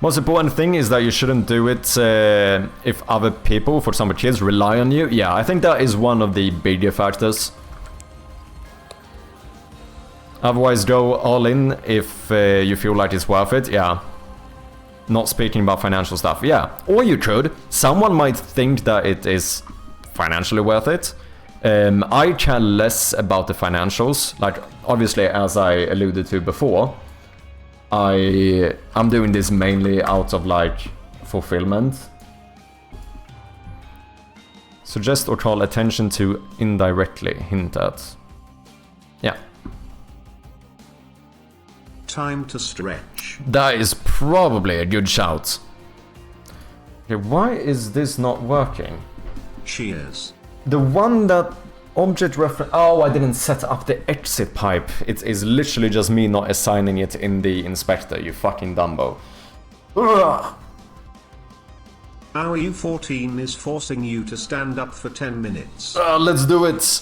Most important thing is that you shouldn't do it if other people, for example kids, rely on you. Yeah, I think that is one of the bigger factors. Otherwise, go all in if you feel like it's worth it, yeah. Not speaking about financial stuff, yeah. Or you could. Someone might think that it is financially worth it. I care less about the financials. Like, obviously, as I alluded to before, I'm doing this mainly out of, like, fulfillment. Suggest or call attention to indirectly, hint at. Yeah. Time to stretch. That is probably a good shout. Okay, why is this not working? Cheers. The one that Object reference. Oh, I didn't set up the exit pipe. It is literally just me not assigning it in the inspector, you fucking Dumbo. Ugh. Our U14 is forcing you to stand up for 10 minutes. Let's do it.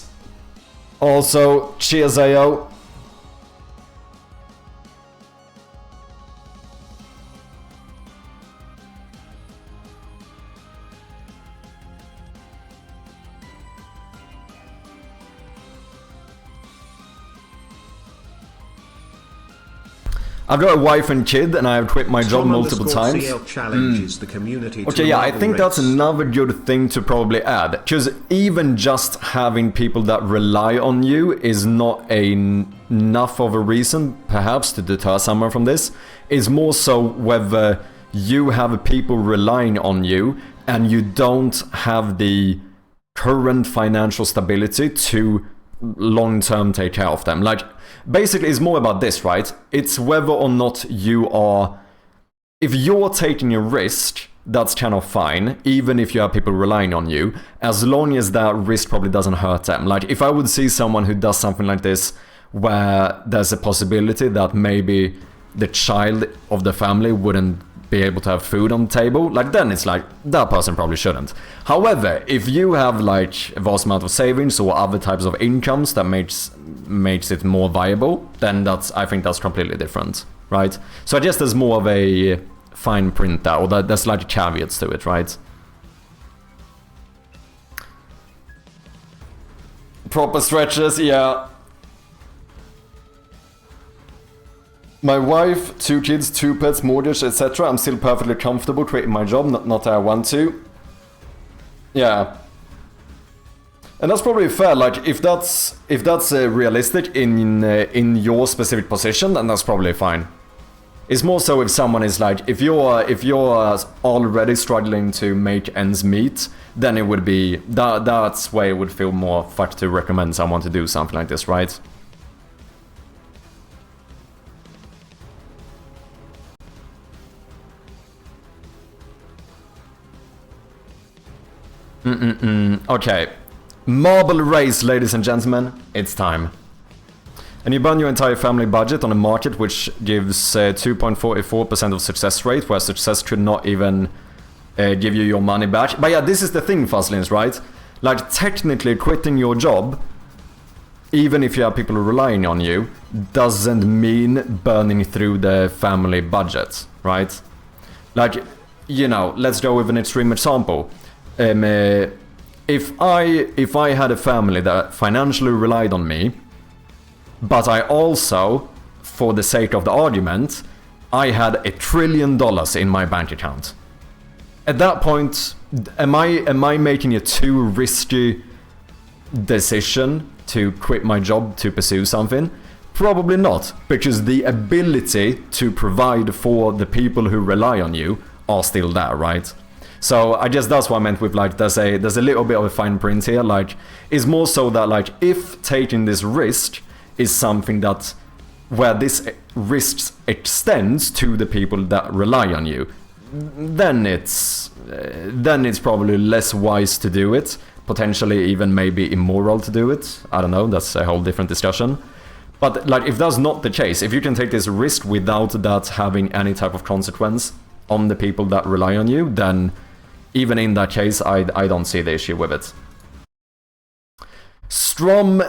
Also, cheers, AO. I've got a wife and kid, and I have quit my job multiple times. Okay, yeah, I think that's another good thing to probably add. Because even just having people that rely on you is not enough of a reason, perhaps, to deter someone from this. It's more so whether you have people relying on you, and you don't have the current financial stability to long-term take care of them. Like, basically, it's more about this, right? It's whether or not you are... If you're taking a risk, that's kind of fine, even if you have people relying on you, as long as that risk probably doesn't hurt them. Like, if I would see someone who does something like this, where there's a possibility that maybe the child of the family wouldn't be able to have food on the table, like, then it's like, that person probably shouldn't. However, if you have like a vast amount of savings or other types of incomes that makes it more viable, then I think that's completely different, right? So I guess there's more of a fine print there, or there's like caveats to it, right? Proper stretches, yeah. My wife, 2 kids, 2 pets, mortgage, etc. I'm still perfectly comfortable creating my job, not that I want to. Yeah. And that's probably fair, like, if that's realistic in your specific position, then that's probably fine. It's more so if someone is like, if you're already struggling to make ends meet, then it would be, that's where it would feel more fucked to recommend someone to do something like this, right? Okay. Marble race, ladies and gentlemen. It's time. And you burn your entire family budget on a market which gives 2.44% of success rate, where success could not even give you your money back. But yeah, this is the thing, Fuzzlings, right? Like, technically quitting your job, even if you have people relying on you, doesn't mean burning through the family budget, right? Like, you know, let's go with an extreme example. If I had a family that financially relied on me, but I also, for the sake of the argument, I had $1 trillion in my bank account. At that point, am I making a too risky decision to quit my job to pursue something? Probably not, because the ability to provide for the people who rely on you are still there, right? So I guess that's what I meant with, like, there's a little bit of a fine print here. Like, it's more so that, like, if taking this risk is something that where this risk extends to the people that rely on you, then it's probably less wise to do it. Potentially even maybe immoral to do it. I don't know. That's a whole different discussion. But like, if that's not the case, if you can take this risk without that having any type of consequence on the people that rely on you, then even in that case, I don't see the issue with it. Strom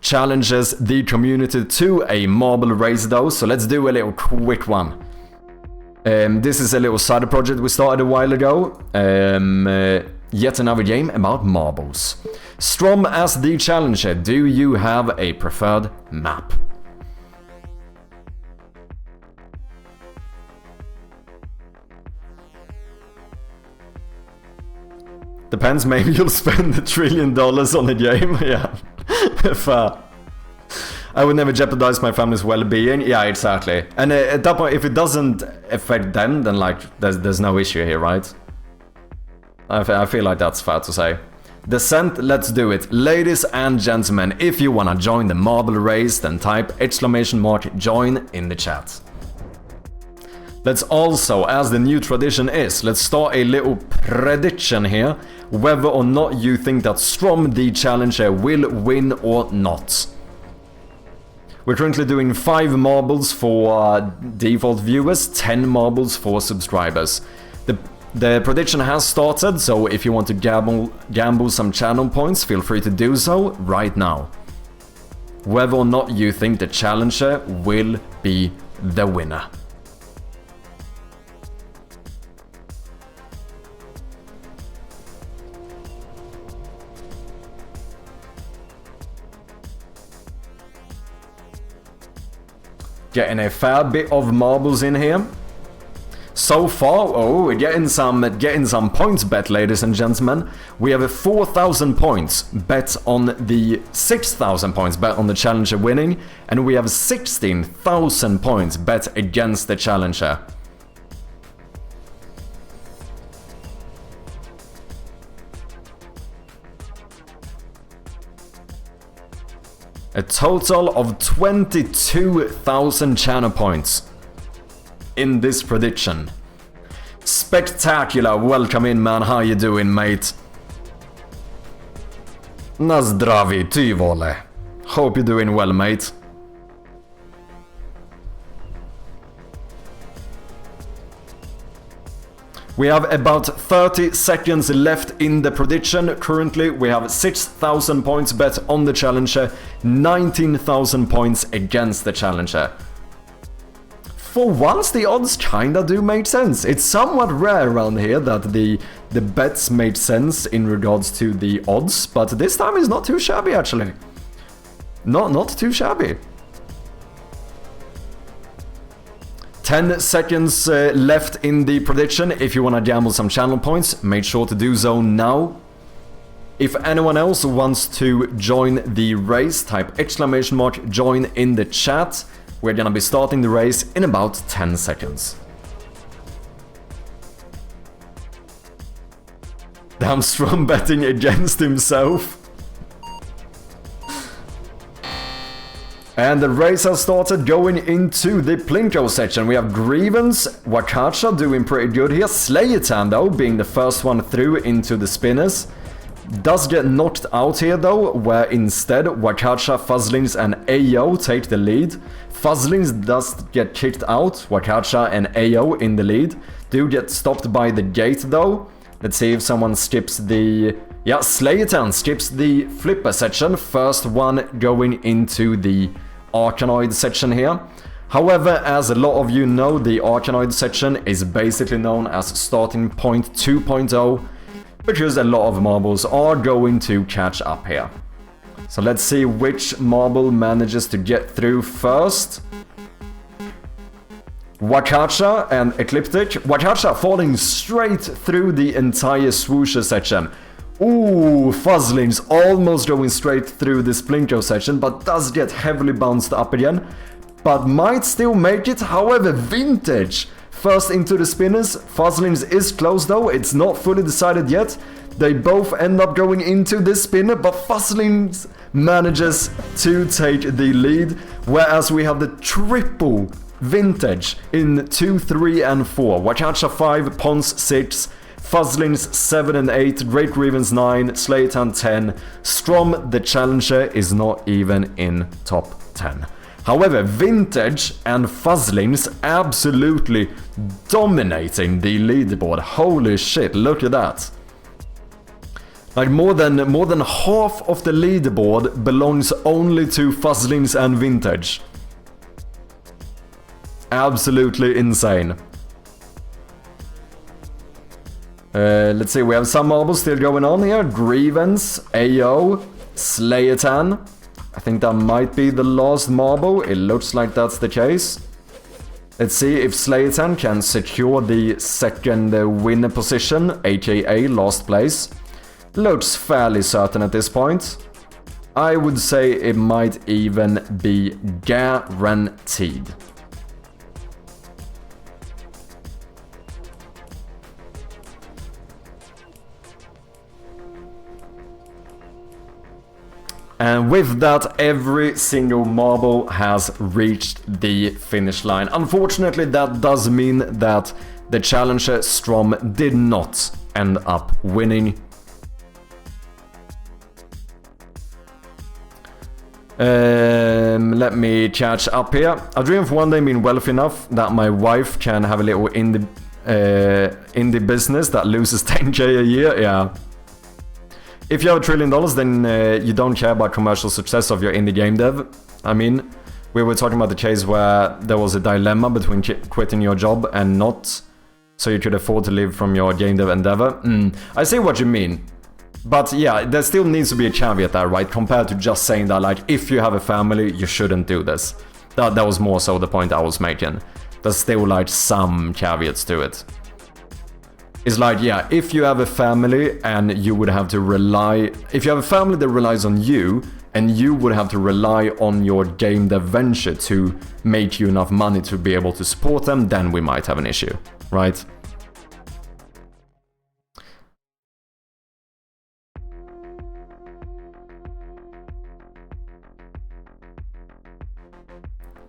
challenges the community to a marble race though, so let's do a little quick one. This is a little side project we started a while ago. Yet another game about marbles. Strom as the challenger, do you have a preferred map? Depends, maybe you'll spend $1 trillion on a game. Yeah, fair. I would never jeopardize my family's well-being. Yeah, exactly. And at that point, if it doesn't affect them, then like there's no issue here, right? I feel like that's fair to say. Descent, let's do it. Ladies and gentlemen, if you wanna join the marble race, then type !join in the chat. Let's also, as the new tradition is, let's start a little prediction here, whether or not you think that Strom, the challenger, will win or not. We're currently doing 5 marbles for default viewers, 10 marbles for subscribers. The prediction has started, so if you want to gamble some channel points, feel free to do so right now. Whether or not you think the challenger will be the winner. Getting a fair bit of marbles in here. So far, oh, we're getting some points bet, ladies and gentlemen. We have a 4,000 points bet on the 6,000 points bet on the challenger winning, and we have 16,000 points bet against the challenger. A total of 22,000 channel points in this prediction. Spectacular. Welcome in, man. How you doing, mate? Nazdravi, tyvole. Hope you're doing well, mate. We have about 30 seconds left in the prediction. Currently, we have 6,000 points bet on the challenger, 19,000 points against the challenger. For once, the odds kinda do make sense. It's somewhat rare around here that the bets made sense in regards to the odds, but this time is not too shabby, actually. Not too shabby. 10 seconds left in the prediction. If you want to gamble some channel points, make sure to do so now. If anyone else wants to join the race, type ! join in the chat. We're gonna be starting the race in about 10 seconds. Damn, Strom betting against himself. And the race has started, going into the Plinko section. We have Grievance, Wakacha doing pretty good here. Slayatan, though, being the first one through into the spinners. Does get knocked out here, though, where instead Wakacha, Fuzzlings, and Ayo take the lead. Fuzzlings does get kicked out. Wakacha and Ayo in the lead. Do get stopped by the gate, though. Let's see if someone skips the... Yeah, Slayatan skips the flipper section. First one going into the Arcanoid section here. However, as a lot of you know, the Arcanoid section is basically known as starting point 2.0, because a lot of marbles are going to catch up here. So let's see which marble manages to get through first. Wakacha and Ecliptic. Wakacha falling straight through the entire swoosher section. Ooh, Fuzzlings almost going straight through this Plinko section, but does get heavily bounced up again. But might still make it. However, Vintage first into the spinners. Fuzzlings is close, though. It's not fully decided yet. They both end up going into this spinner, but Fuzzlings manages to take the lead. Whereas we have the triple Vintage in 2, 3, and 4. Wakacha 5, Pons 6, Fuzzlings 7 and 8, Great Grievance 9, Slayatan 10. Strom, the challenger, is not even in top 10. However, Vintage and Fuzzlings absolutely dominating the leaderboard. Holy shit, look at that. Like more than half of the leaderboard belongs only to Fuzzlings and Vintage. Absolutely insane. Let's see, we have some marbles still going on here. Grievance, Ayo, Slayatan. I think that might be the last marble. It looks like that's the case. Let's see if Slayatan can secure the second winner position, aka last place. Looks fairly certain at this point. I would say it might even be guaranteed. And with that, every single marble has reached the finish line. Unfortunately, that does mean that the challenger Strom did not end up winning. Let me catch up here. I dream of one day being wealthy enough that my wife can have a little indie business that loses 10k a year. Yeah. If you have $1 trillion, then you don't care about commercial success of your indie game dev. I mean, we were talking about the case where there was a dilemma between quitting your job and not, so you could afford to live from your game dev endeavor. I see what you mean. But yeah, there still needs to be a caveat there, right? Compared to just saying that, like, if you have a family, you shouldn't do this. That was more so the point I was making. There's still, like, some caveats to it. It's like, yeah, if you have a family and you would have to rely... If you have a family that relies on you, and you would have to rely on your game dev venture to make you enough money to be able to support them, then we might have an issue, right?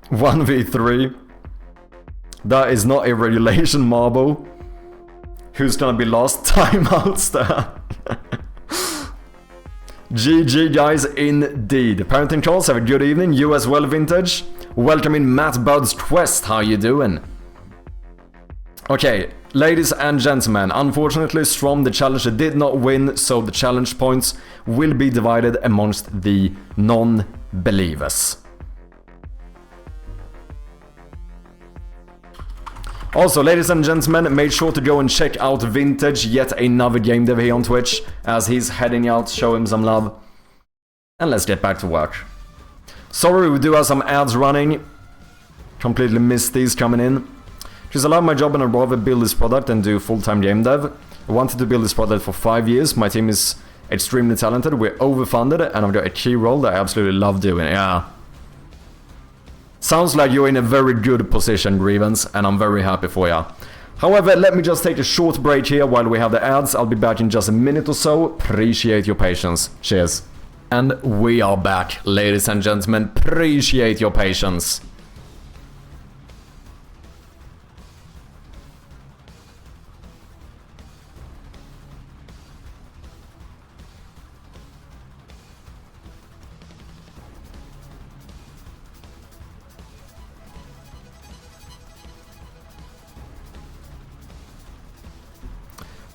One v3. That is not a regulation marble. Who's gonna be last? Timeouts there. GG guys, indeed. Parenting Charles, have a good evening. You as well, Vintage. Welcome in Matt Bud's Quest. How you doing? Okay, ladies and gentlemen. Unfortunately, Strom, the challenger, did not win, so the challenge points will be divided amongst the non-believers. Also, ladies and gentlemen, make sure to go and check out Vintage, yet another game dev here on Twitch, as he's heading out, show him some love. And let's get back to work. Sorry, we do have some ads running. Completely missed these coming in. Because I love my job and I'd rather build this product than do full-time game dev. I wanted to build this product for 5 years. My team is extremely talented, we're overfunded, and I've got a key role that I absolutely love doing. Yeah. Sounds like you're in a very good position, Grievance, and I'm very happy for ya. However, let me just take a short break here while we have the ads. I'll be back in just a minute or so. Appreciate your patience. Cheers. And we are back, ladies and gentlemen. Appreciate your patience.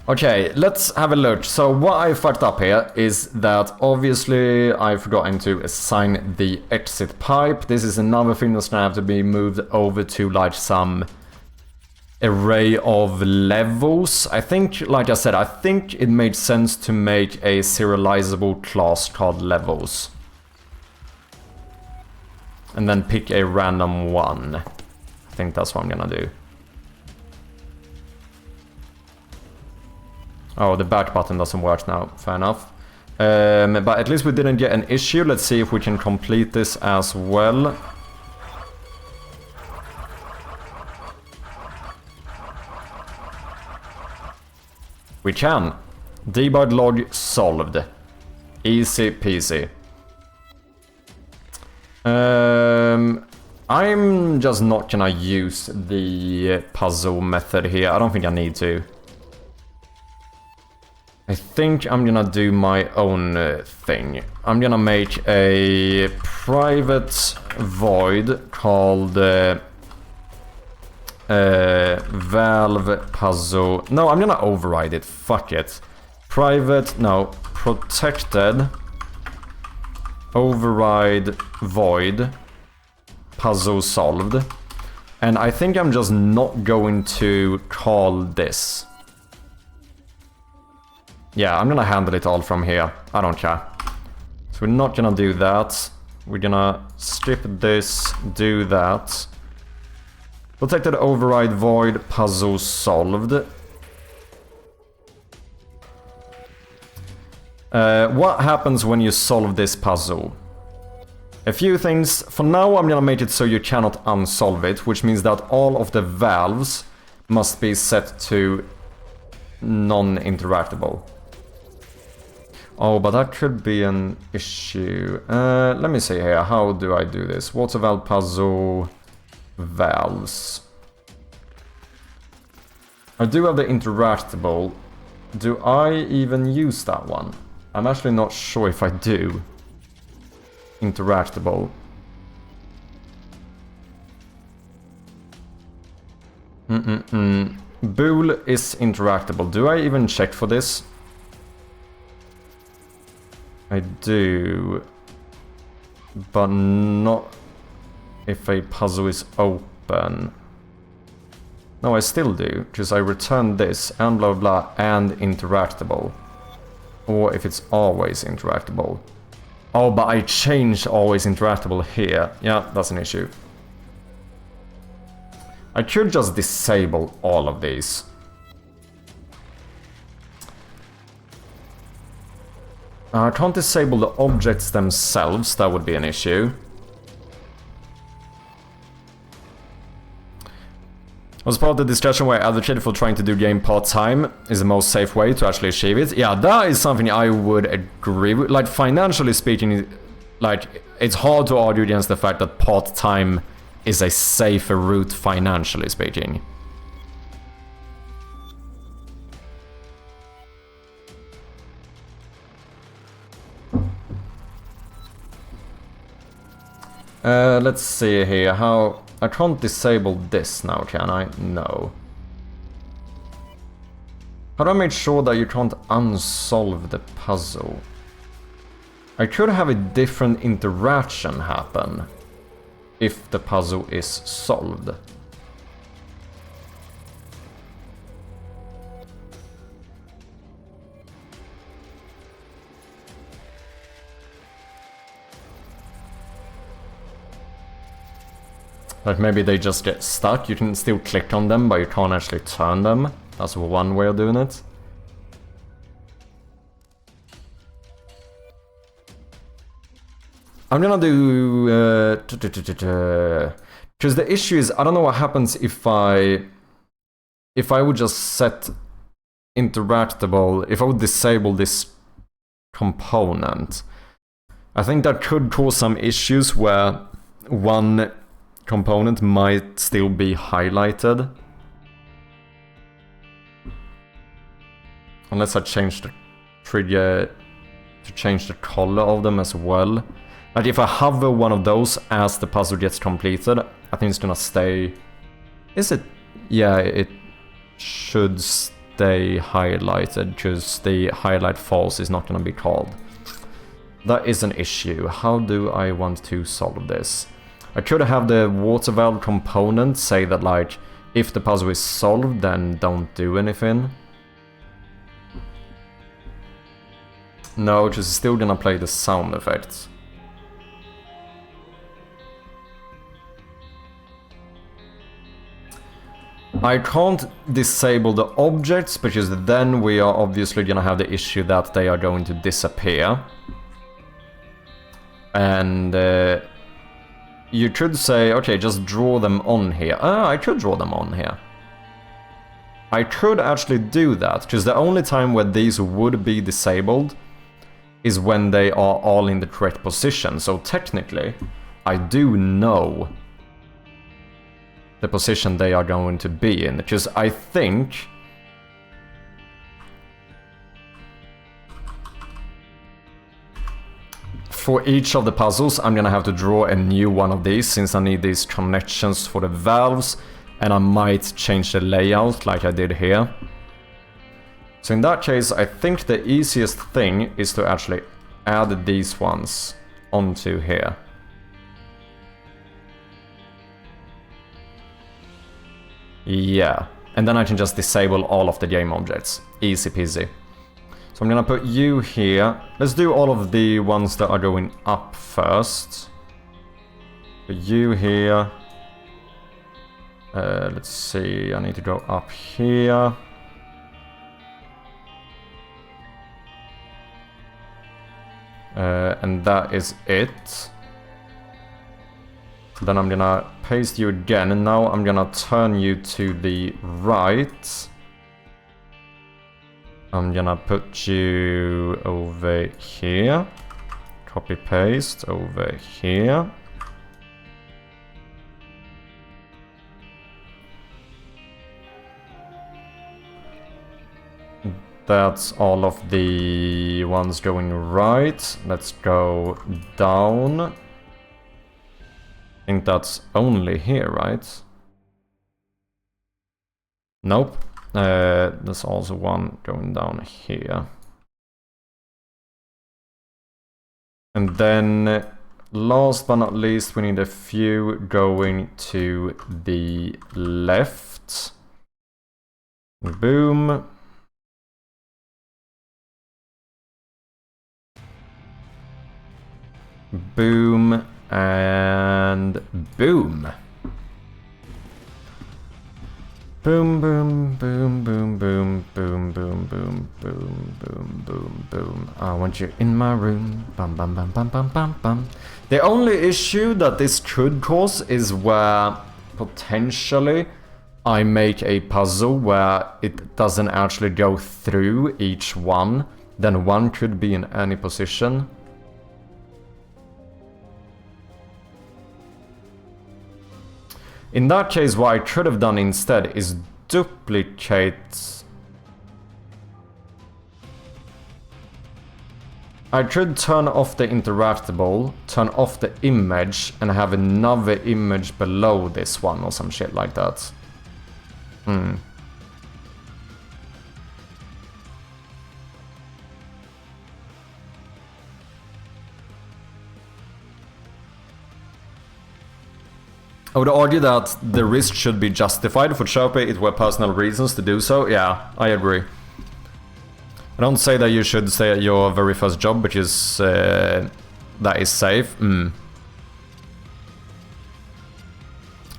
Okay, let's have a look. So what I fucked up here is that obviously I've forgotten to assign the exit pipe. This is another thing that's gonna have to be moved over to like some array of levels. I think, like I said, I think it made sense to make a serializable class called levels. And then pick a random one. I think that's what I'm gonna do. Oh, the back button doesn't work now. Fair enough. But at least we didn't get an issue. Let's see if we can complete this as well. We can. Debug log solved. Easy peasy. I'm just not gonna use the puzzle method here. I don't think I need to. I think I'm gonna do my own thing. I'm gonna make a private void called valve puzzle. No, I'm gonna override it. Fuck it. Private, no, protected override void puzzle solved. And I think I'm just not going to call this. Yeah, I'm gonna handle it all from here. I don't care. So we're not gonna do that. We're gonna strip this, do that. Protected override void puzzle solved. What happens when you solve this puzzle? A few things. For now, I'm gonna make it so you cannot unsolve it, which means that all of the valves must be set to non-interactable. Oh, but that could be an issue. Let me see here. How do I do this? Water valve puzzle... valves. I do have the interactable. Do I even use that one? I'm actually not sure if I do. Interactable. Bool is interactable. Do I even check for this? I do. But not if a puzzle is open. No, I still do, because I return this and blah blah and interactable. Or if it's always interactable. Oh, but I changed always interactable here. Yeah, that's an issue. I could just disable all of these. I can't disable the objects themselves, that would be an issue. Was part of the discussion where I advocated for trying to do game part-time is the most safe way to actually achieve it. Yeah, that is something I would agree with. Like, financially speaking, like, it's hard to argue against the fact that part-time is a safer route financially speaking. Let's see here, how... I can't disable this now, can I? No. How do I make sure that you can't unsolve the puzzle? I could have a different interaction happen if the puzzle is solved. Like maybe they just get stuck. You can still click on them, but you can't actually turn them. That's one way of doing it. I'm gonna do... because the issue is, I don't know what happens if I would just set interactable, if I would disable this component. I think that could cause some issues where one component might still be highlighted. Unless I change the trigger to change the color of them as well. Like if I hover one of those as the puzzle gets completed, I think it's gonna stay... Is it? Yeah, it should stay highlighted, because the highlight false is not gonna be called. That is an issue. How do I want to solve this? I could have the water valve component say that, like, if the puzzle is solved, then don't do anything. No, because it's still gonna play the sound effects. I can't disable the objects, because then we are obviously gonna have the issue that they are going to disappear. And you could say, okay, just draw them on here. I could draw them on here. I could actually do that, because the only time where these would be disabled is when they are all in the correct position. So technically, I do know the position they are going to be in, because I think... For each of the puzzles, I'm gonna have to draw a new one of these, since I need these connections for the valves, and I might change the layout like I did here. So in that case, I think the easiest thing is to actually add these ones onto here. Yeah, and then I can just disable all of the game objects. Easy peasy. So I'm gonna put you here. Let's do all of the ones that are going up first. Put you here. Let's see, I need to go up here. And that is it. Then I'm gonna paste you again, and now I'm gonna turn you to the right. I'm gonna put you over here. Copy paste over here. That's all of the ones going right. Let's go down. I think that's only here, right? Nope. There's also one going down here. And then, last but not least, we need a few going to the left. Boom. Boom. And boom. Boom, boom, boom, boom, boom, boom, boom, boom, boom, boom, boom, boom. I want you in my room. Bum, bum, bum, bum, bum, bum, bum. The only issue that this could cause is where potentially I make a puzzle where it doesn't actually go through each one. Then one could be in any position. In that case, what I could have done instead is duplicate. I could turn off the interactable, turn off the image, and have another image below this one or some shit like that. I would argue that the risk should be justified. For Chope, it were personal reasons to do so. Yeah, I agree. I don't say that you should stay at your very first job, because that is safe.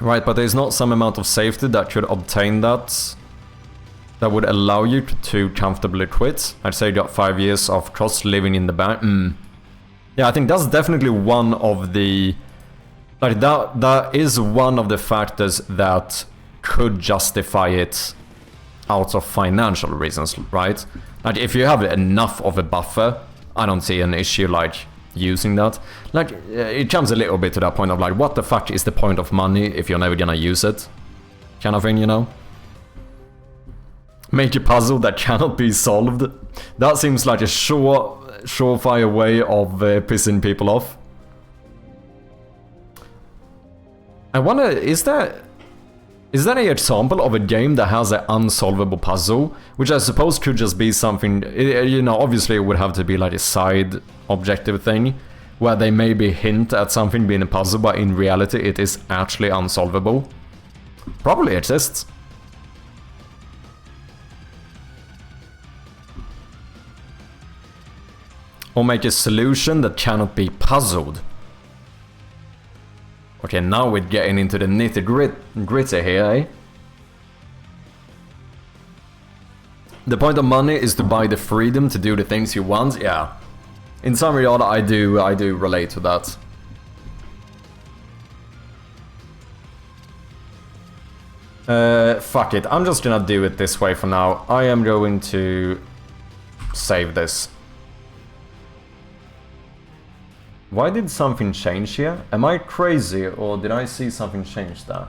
Right, but there's not some amount of safety that could obtain that would allow you to comfortably quit. I'd say you got 5 years of cost living in the bank. Yeah, I think that's definitely one of the... Like, that is one of the factors that could justify it out of financial reasons, right? Like, if you have enough of a buffer, I don't see an issue, like, using that. Like, it comes a little bit to that point of, like, what the fuck is the point of money if you're never gonna use it? Kind of thing, you know? Make a puzzle that cannot be solved. That seems like a surefire way of pissing people off. I wonder, is there an example of a game that has an unsolvable puzzle? Which I suppose could just be something, you know, obviously it would have to be like a side objective thing, where they maybe hint at something being a puzzle, but in reality it is actually unsolvable. Probably exists. Or make a solution that cannot be puzzled. Okay, now we're getting into the nitty-gritty here, eh? The point of money is to buy the freedom to do the things you want, yeah. In some regard, I do relate to that. Fuck it, I'm just gonna do it this way for now. I am going to save this. Why did something change here? Am I crazy, or did I see something change there?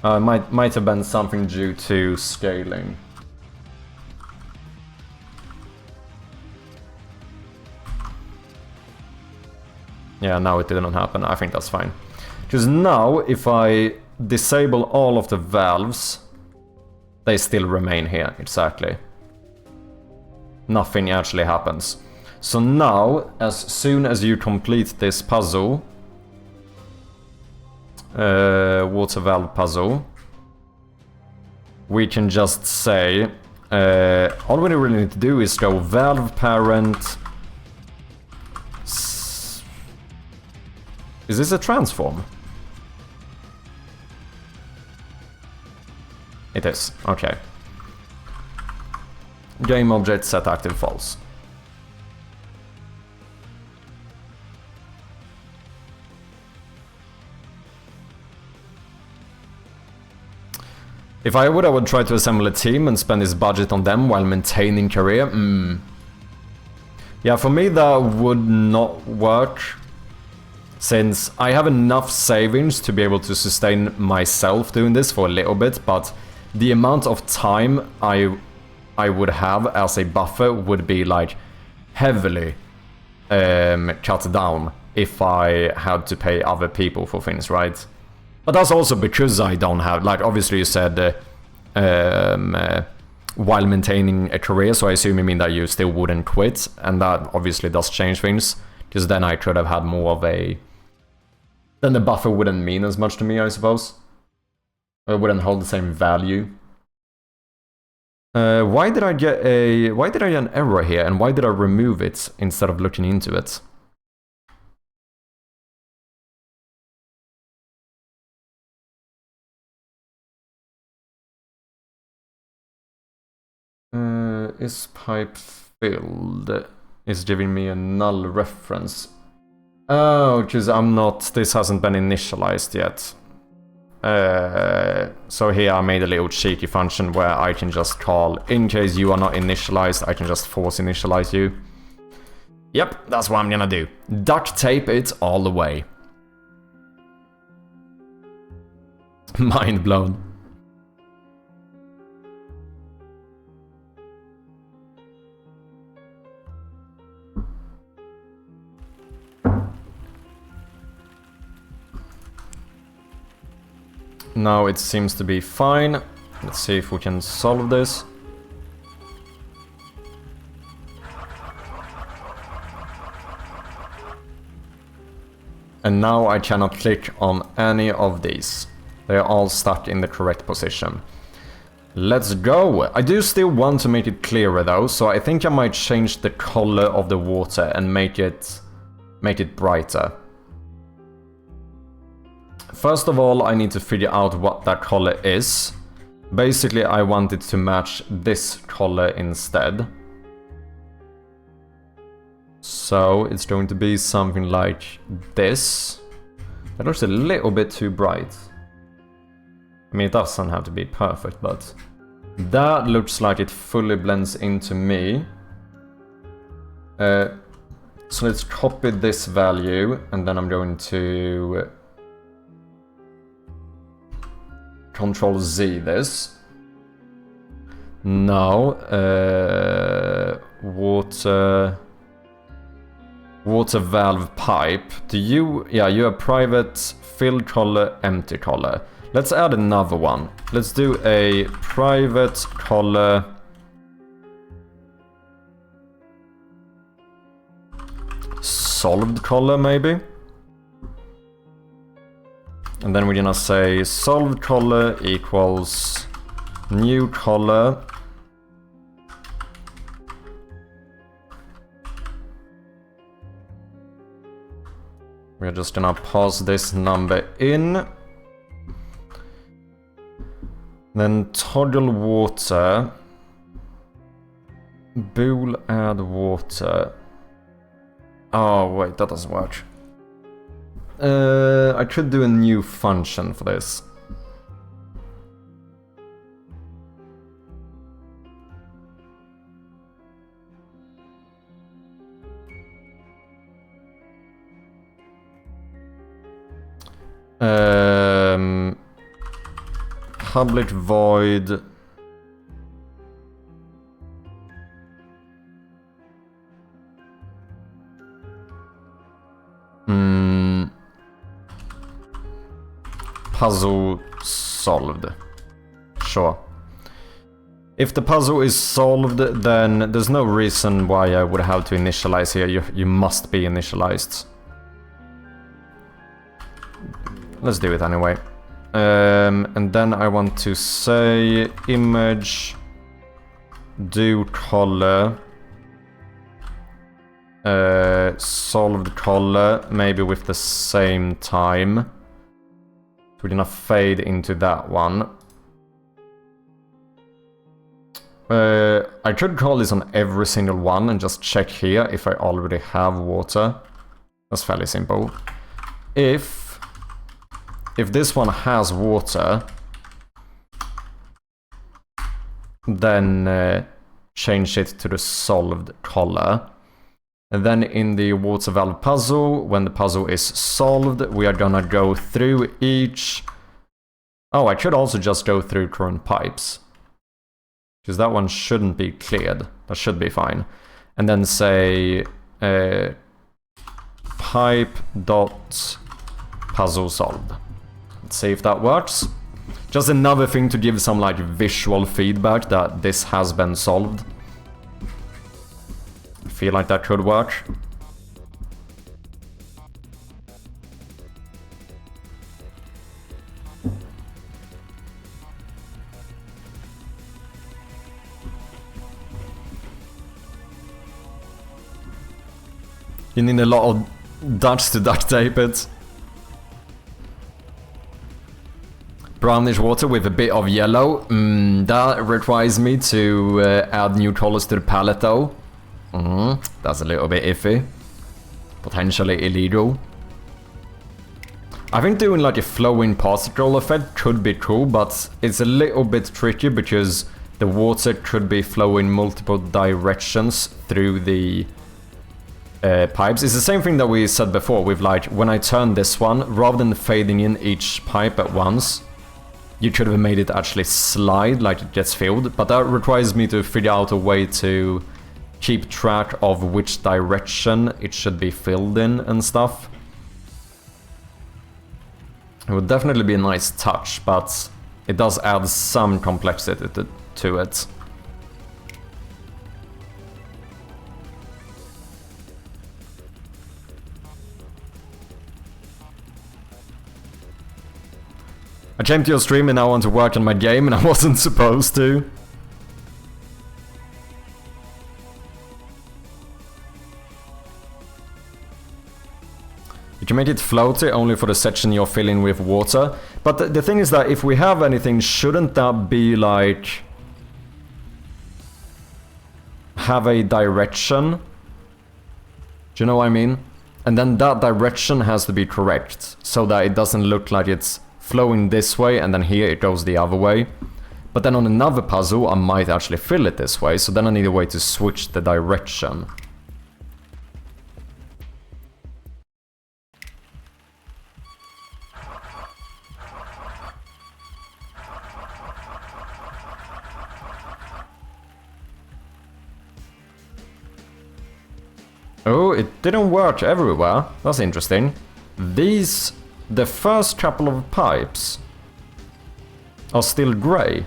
Might have been something due to scaling. Yeah, now it didn't happen. I think that's fine. Because now, if I disable all of the valves, they still remain here, exactly. Nothing actually happens. So now, as soon as you complete this puzzle, water valve puzzle, we can just say, all we really need to do is go valve parent. Is this a transform? It is, okay. Game object set active false. If I would try to assemble a team and spend his budget on them while maintaining career. Yeah, for me that would not work. Since I have enough savings to be able to sustain myself doing this for a little bit, but the amount of time I would have as a buffer would be like heavily cut down if I had to pay other people for things, right? But that's also because I don't have, like, obviously you said while maintaining a career, so I assume you mean that you still wouldn't quit, and that obviously does change things, because then I could have had more of a... Then the buffer wouldn't mean as much to me, I suppose. It wouldn't hold the same value. Why did I get an error here, and why did I remove it instead of looking into it? Is pipe filled? Is giving me a null reference. Oh, because this hasn't been initialized yet. So here I made a little cheeky function where I can just call, in case you are not initialized, I can just force initialize you. Yep, that's what I'm gonna do. Duct tape it all the way. Mind blown. Now it seems to be fine. Let's see if we can solve this. And now I cannot click on any of these. They are all stuck in the correct position. Let's go! I do still want to make it clearer though, so I think I might change the color of the water and make it brighter. First of all, I need to figure out what that color is. Basically, I want it to match this color instead. So, it's going to be something like this. That looks a little bit too bright. I mean, it doesn't have to be perfect, but... that looks like it fully blends into me. So let's copy this value, and then I'm going to... Control Z this. Now, water valve pipe. Do you? Yeah, you have private fill color, empty color. Let's add another one. Let's do a private color. Solved color, maybe. And then we're gonna say solved color equals new color. We're just gonna pass this number in. Then toggle water. Bool add water. Oh wait, that doesn't work. I could do a new function for this. Public void. Puzzle solved. Sure. If the puzzle is solved, then there's no reason why I would have to initialize here. You must be initialized. Let's do it anyway. And then I want to say image do color solved color, maybe with the same time. We're gonna fade into that one. I could call this on every single one and just check here if I already have water. That's fairly simple. If this one has water, then change it to the solved color. And then in the water valve puzzle, when the puzzle is solved, we are gonna go through each... Oh, I could also just go through current pipes. Because that one shouldn't be cleared. That should be fine. And then say pipe dot puzzle solved. Let's see if that works. Just another thing to give some like visual feedback that this has been solved. I feel like that could work. You need a lot of dots to duct tape it. Brownish water with a bit of yellow. That requires me to add new colors to the palette though. That's a little bit iffy. Potentially illegal. I think doing like a flowing particle effect could be cool, but it's a little bit tricky because the water could be flowing multiple directions through the pipes. It's the same thing that we said before with like when I turn this one, rather than fading in each pipe at once, you could have made it actually slide like it gets filled, but that requires me to figure out a way to keep track of which direction it should be filled in and stuff. It would definitely be a nice touch, but it does add some complexity to it. I came to your stream and I want to work on my game and I wasn't supposed to. You can make it floaty only for the section you're filling with water. But the thing is that if we have anything, shouldn't that be like... have a direction? Do you know what I mean? And then that direction has to be correct, so that it doesn't look like it's flowing this way and then here it goes the other way. But then on another puzzle I might actually fill it this way, so then I need a way to switch the direction. Oh, it didn't work everywhere. That's interesting. The first couple of pipes are still grey.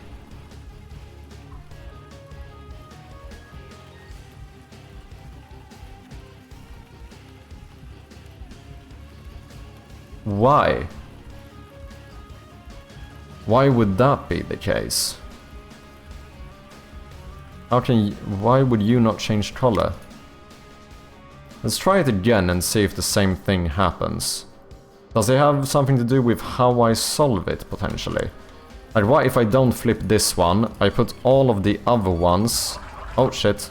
Why? Why would that be the case? Why would you not change color? Let's try it again and see if the same thing happens. Does it have something to do with how I solve it, potentially? Like, what if I don't flip this one, I put all of the other ones... Oh, shit.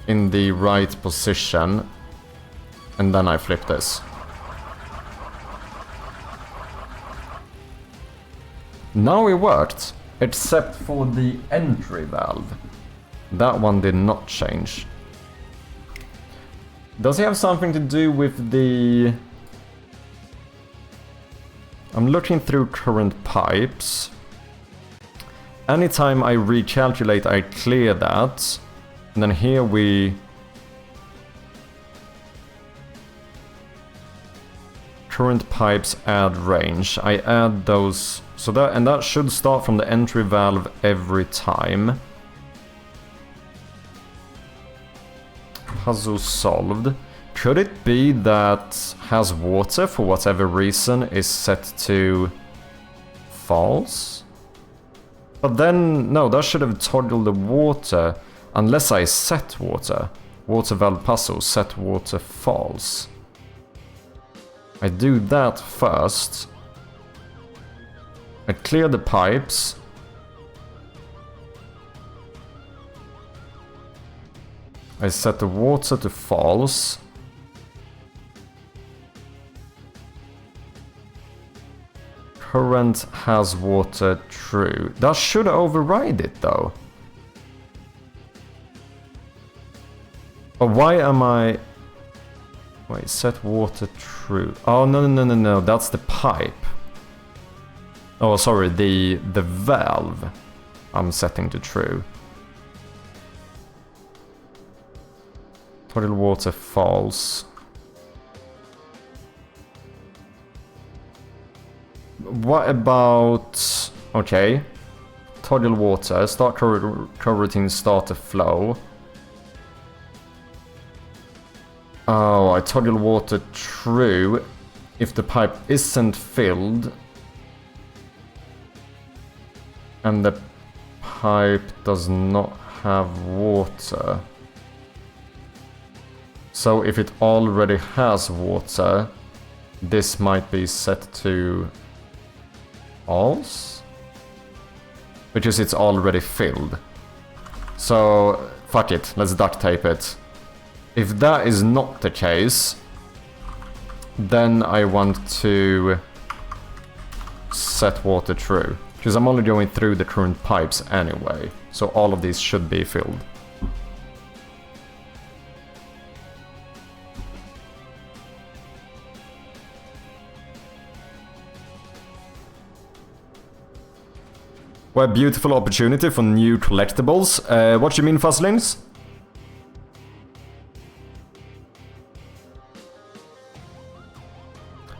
In the right position, and then I flip this. Now it worked, except for the entry valve. That one did not change. Does it have something to do with the... I'm looking through current pipes. Anytime I recalculate, I clear that. And then here we... Current pipes add range. I add those... So that, and that should start from the entry valve every time. Puzzle solved. Could it be that has water, for whatever reason, is set to false? But then, no, that should have toggled the water, unless I set water. Water valve puzzle, set water false. I do that first. I clear the pipes. I set the water to false. current has water, true. That should override it though. But why am I... Wait, set water true. Oh, no, that's the pipe. Oh, sorry, the valve I'm setting to true. Total water false. What about... Okay. Total water, start current routine, start to flow. Oh, I toggle water true if the pipe isn't filled and the pipe does not have water. So if it already has water, this might be set to false, because it's already filled. So fuck it, let's duct tape it. If that is not the case, then I want to set water true. Because I'm only going through the current pipes anyway, so all of these should be filled. What a beautiful opportunity for new collectibles. What do you mean, Fuzzlings?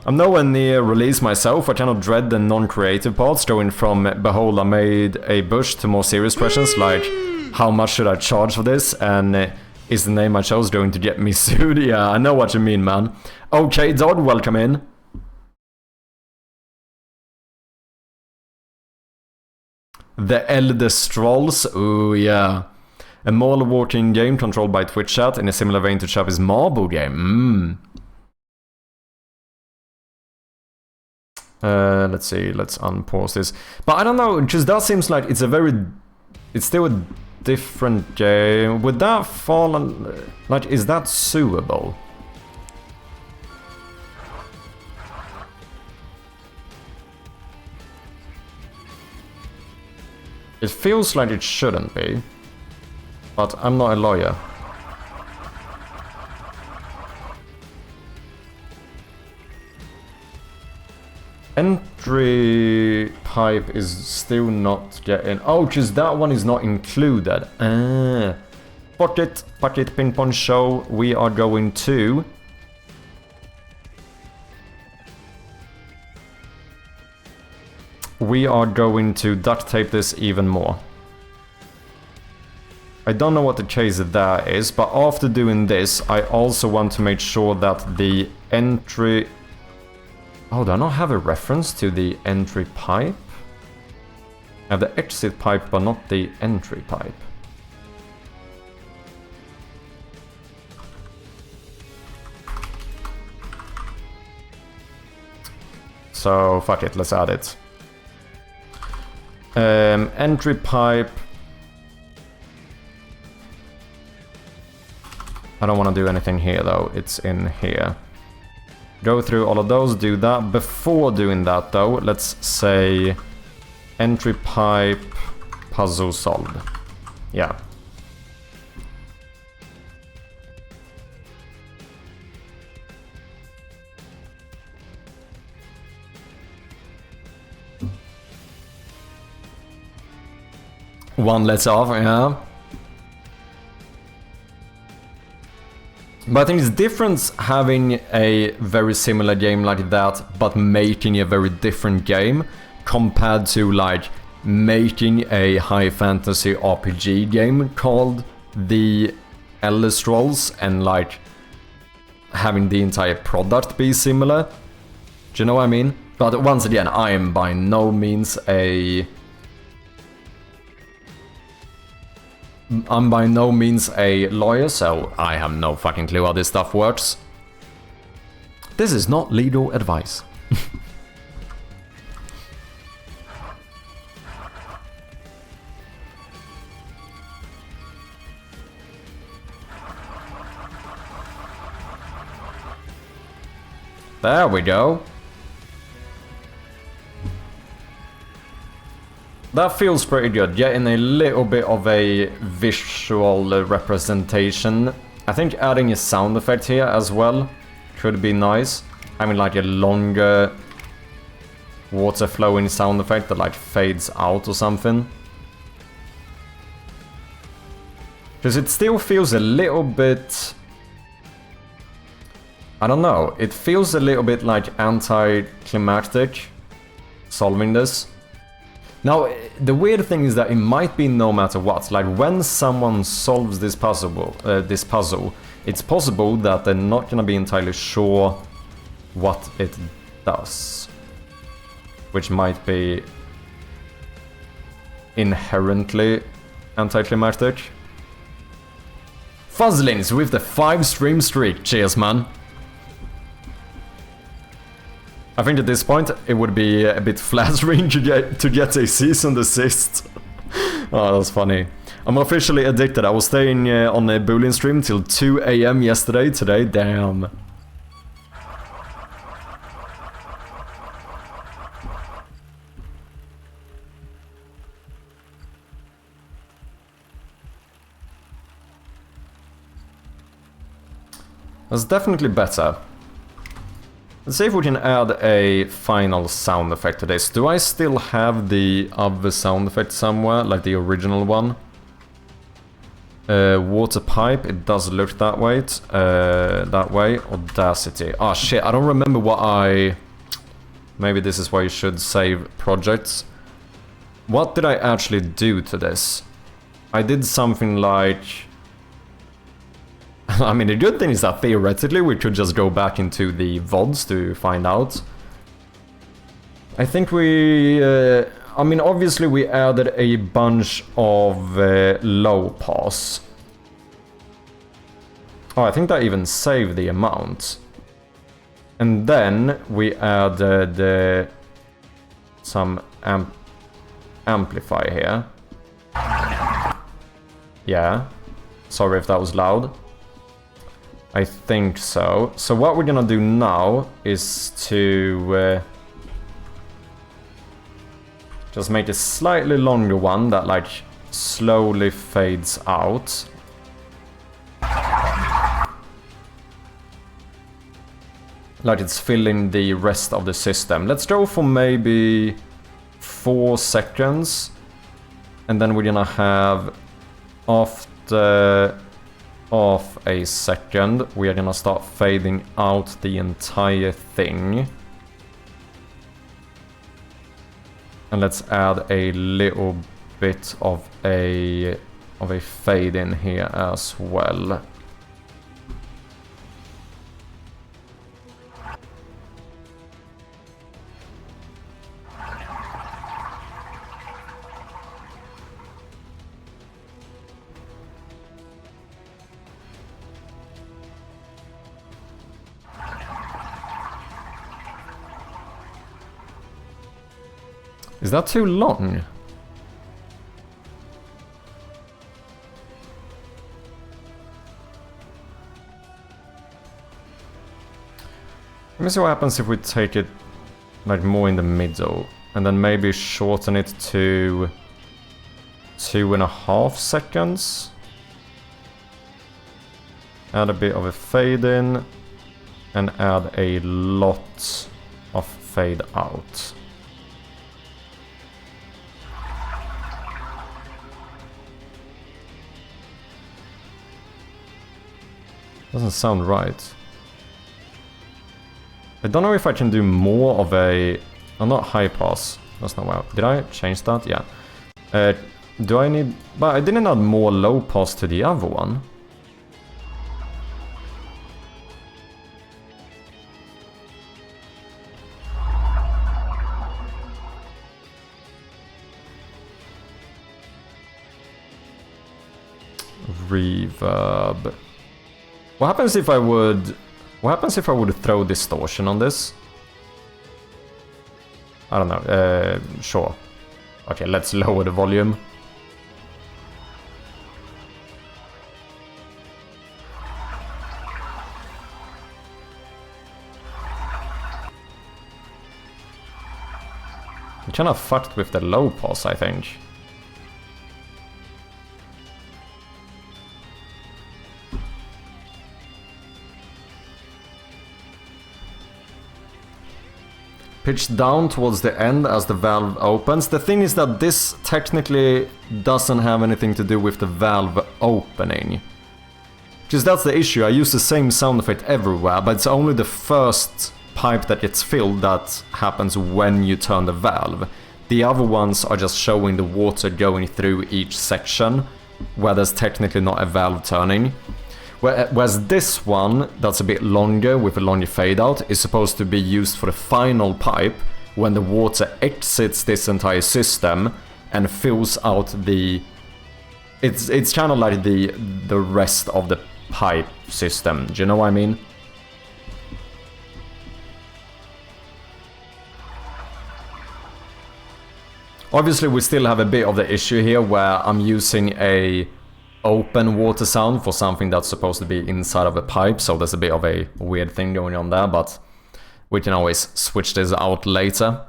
I'm nowhere near release myself. I cannot dread the non-creative parts, going from behold I made a bush to more serious questions like how much should I charge for this, and is the name I chose going to get me sued? Yeah, I know what you mean, man. Okay, Dodd, welcome in. The Elder Scrolls, ooh yeah. A mall walking game controlled by Twitch chat in a similar vein to Chavi's Marble game. Let's see, let's unpause this. But I don't know, because that seems like it's still a different game. Would that fall on, like, is that suable? It feels like it shouldn't be, but I'm not a lawyer. Entry pipe is still not getting... Oh, because that one is not included. Pocket ping pong show. We are going to... We are going to duct tape this even more. I don't know what the case there is, but after doing this, I also want to make sure that the entry... Oh, do I not have a reference to the entry pipe? I have the exit pipe, but not the entry pipe. So, fuck it, let's add it. Entry pipe. I don't want to do anything here though, it's in here. Go through all of those, do that. Before doing that though, let's say entry pipe puzzle solved. Yeah. One lets off, yeah. But I think it's different having a very similar game like that, but making a very different game, compared to like making a high fantasy RPG game called The Elder Scrolls and like having the entire product be similar. Do you know what I mean? But once again, I am by no means a... I'm by no means a lawyer, so I have no fucking clue how this stuff works. This is not legal advice. There we go. That feels pretty good. Getting a little bit of a visual representation. I think adding a sound effect here as well could be nice. I mean, like a longer water flowing sound effect that like fades out or something. Because it still feels a little bit... I don't know, it feels a little bit like anticlimactic solving this. Now, the weird thing is that it might be no matter what. Like, when someone solves this puzzle, it's possible that they're not gonna be entirely sure what it does. Which might be inherently anticlimactic. Fuzzlings with the 5-stream streak. Cheers, man. I think at this point it would be a bit flattering to get a seasoned assist. Oh, that's funny. I'm officially addicted. I was staying on a Boolean stream till 2 AM yesterday. Today, damn. That's definitely better. Let's see if we can add a final sound effect to this. Do I still have the other sound effect somewhere, like the original one? Water pipe, it does look that way. Audacity. Oh shit, I don't remember what I... Maybe this is why you should save projects. What did I actually do to this? I did something like... I mean, the good thing is that theoretically we could just go back into the VODs to find out. I think we... I mean, obviously we added a bunch of low pass. Oh, I think that even saved the amount. And then we added some amplify here. Yeah. Sorry if that was loud. I think so. So what we're gonna do now is to just make a slightly longer one that like slowly fades out. Like it's filling the rest of the system. Let's go for maybe 4 seconds. And then we're gonna have after a second, we are gonna start fading out the entire thing. And let's add a little bit of a fade in here as well. Is that too long? Let me see what happens if we take it like more in the middle and then maybe shorten it to 2.5 seconds. Add a bit of a fade in and add a lot of fade out. Doesn't sound right. I don't know if I can do more of a... Oh, not high pass. That's not well. Did I change that? Yeah. Do I need... But I didn't add more low pass to the other one. Reverb. What happens if I would throw distortion on this? I don't know. Sure. Okay, let's lower the volume. It kind of fucked with the low pass, I think. Pitch down towards the end as the valve opens. The thing is that this technically doesn't have anything to do with the valve opening. Because that's the issue, I use the same sound effect everywhere, but it's only the first pipe that gets filled that happens when you turn the valve. The other ones are just showing the water going through each section, where there's technically not a valve turning. Whereas this one, that's a bit longer with a longer fade out, is supposed to be used for the final pipe when the water exits this entire system and fills out the... It's kind of like the rest of the pipe system, do you know what I mean? Obviously we still have a bit of the issue here where I'm using a open water sound for something that's supposed to be inside of a pipe, so there's a bit of a weird thing going on there, but we can always switch this out later.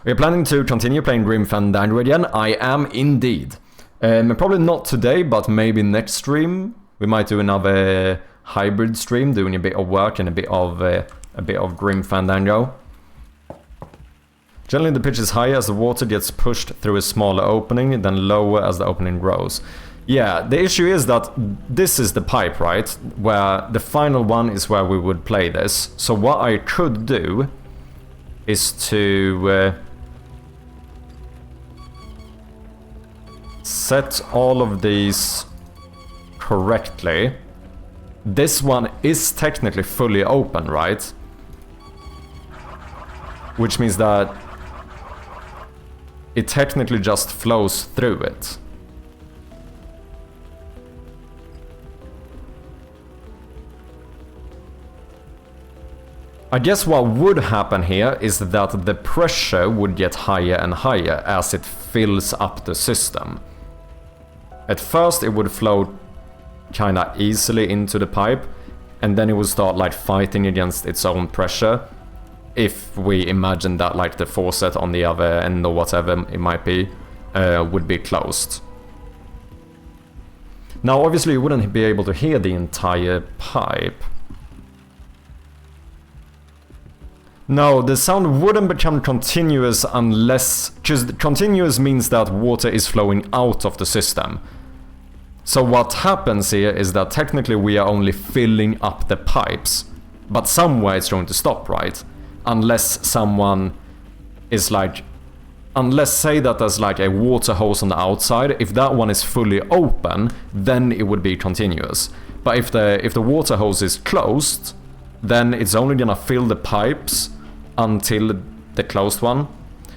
We're planning to continue playing Grim Fandango again. I am indeed. Probably not today, but maybe next stream. We might do another hybrid stream, doing a bit of work and a bit of Grim Fandango. Generally the pitch is higher as the water gets pushed through a smaller opening, then lower as the opening grows. Yeah, the issue is that this is the pipe, right? Where the final one is where we would play this. So what I could do is to set all of these correctly. This one is technically fully open, right? Which means that it technically just flows through it. I guess what would happen here is that the pressure would get higher and higher as it fills up the system. At first it would flow kinda easily into the pipe, and then it would start like fighting against its own pressure. If we imagine that like the faucet on the other end or whatever it might be, would be closed. Now obviously you wouldn't be able to hear the entire pipe. No, the sound wouldn't become continuous unless... because continuous means that water is flowing out of the system. So what happens here is that technically we are only filling up the pipes, but somewhere it's going to stop, right? Unless someone is like... unless say that there's like a water hose on the outside, if that one is fully open, then it would be continuous. But if the water hose is closed, then it's only gonna fill the pipes until the closed one.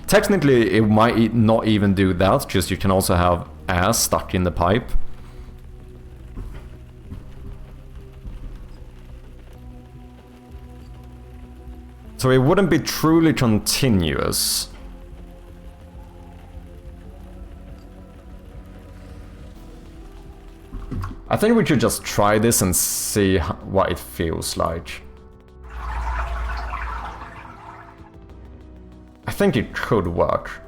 Technically it might not even do that, because you can also have air stuck in the pipe. So it wouldn't be truly continuous. I think we should just try this and see what it feels like. I think it could work.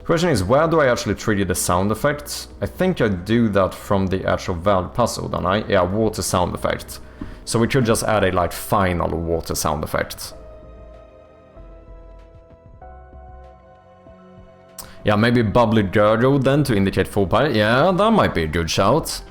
Question is, where do I actually trigger the sound effects? I think I do that from the actual valve puzzle, don't I? Yeah, water sound effect. So we could just add a like final water sound effect. Yeah, maybe bubbly gurgle then to indicate full pipe. Yeah, that might be a good shout.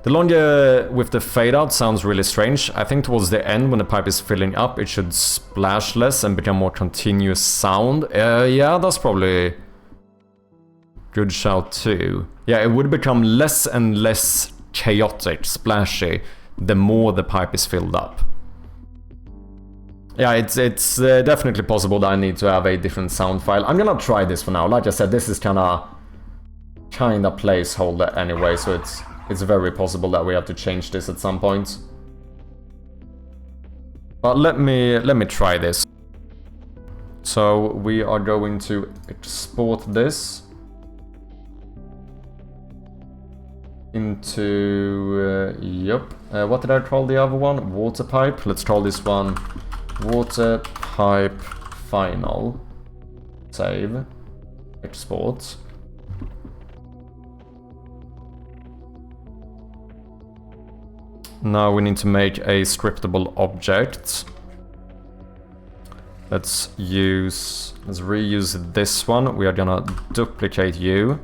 The longer with the fade out sounds really strange. I think towards the end when the pipe is filling up it should splash less and become more continuous sound. Yeah, that's probably good shout too. Yeah, it would become less and less chaotic, splashy, the more the pipe is filled up. Yeah, it's definitely possible that I need to have a different sound file. I'm gonna try this for now. Like I said, this is kinda placeholder anyway, so it's very possible that we have to change this at some point. But let me try this. So we are going to export this into what did I call the other one? Water pipe. Let's call this one water pipe final. Save. Export. Now we need to make a scriptable object. Let's reuse this one. We are gonna duplicate you.